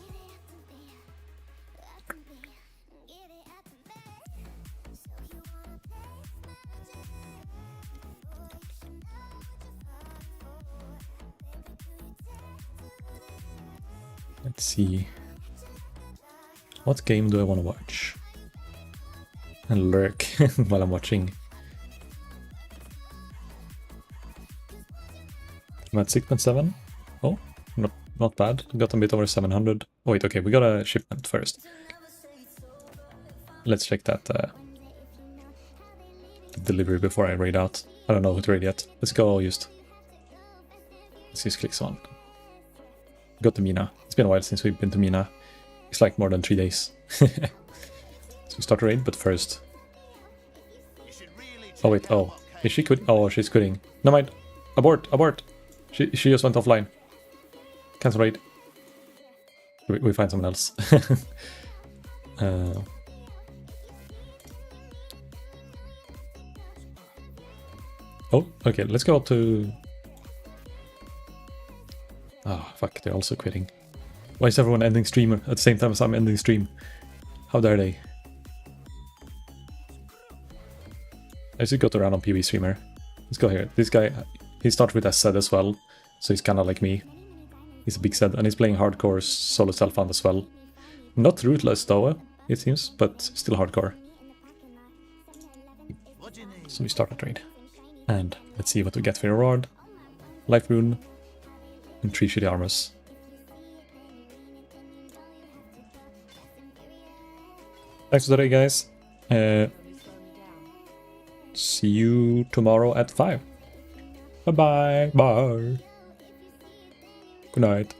Let's see. What game do I want to watch? And lurk while I'm watching. I'm at 6.7. Oh, not bad. Got a bit over 700. Oh wait, okay, we got a shipment first. Let's check that delivery before I raid out. I don't know who to raid yet. Let's just click on. Got to Mina. It's been a while since we've been to Mina. It's like more than 3 days. So we start a raid, but first. Oh wait, oh. Is she quitting? Oh, she's quitting. No mind. Abort. She just went offline. Cancel raid. We find someone else. Oh, okay, let's go to... Oh, fuck, they're also quitting. Why is everyone ending stream at the same time as I'm ending stream? How dare they? I should go to random PV streamer. Let's go here. This guy, he started with a SZ as well, so he's kind of like me. He's a big SZ, and he's playing hardcore solo self-found as well. Not Ruthless though, it seems, but still hardcore. So we start a trade. And let's see what we get for reward. Life rune. And 3 shitty armors. Thanks for today, guys. See you tomorrow at 5. Bye-bye. Bye. Good night.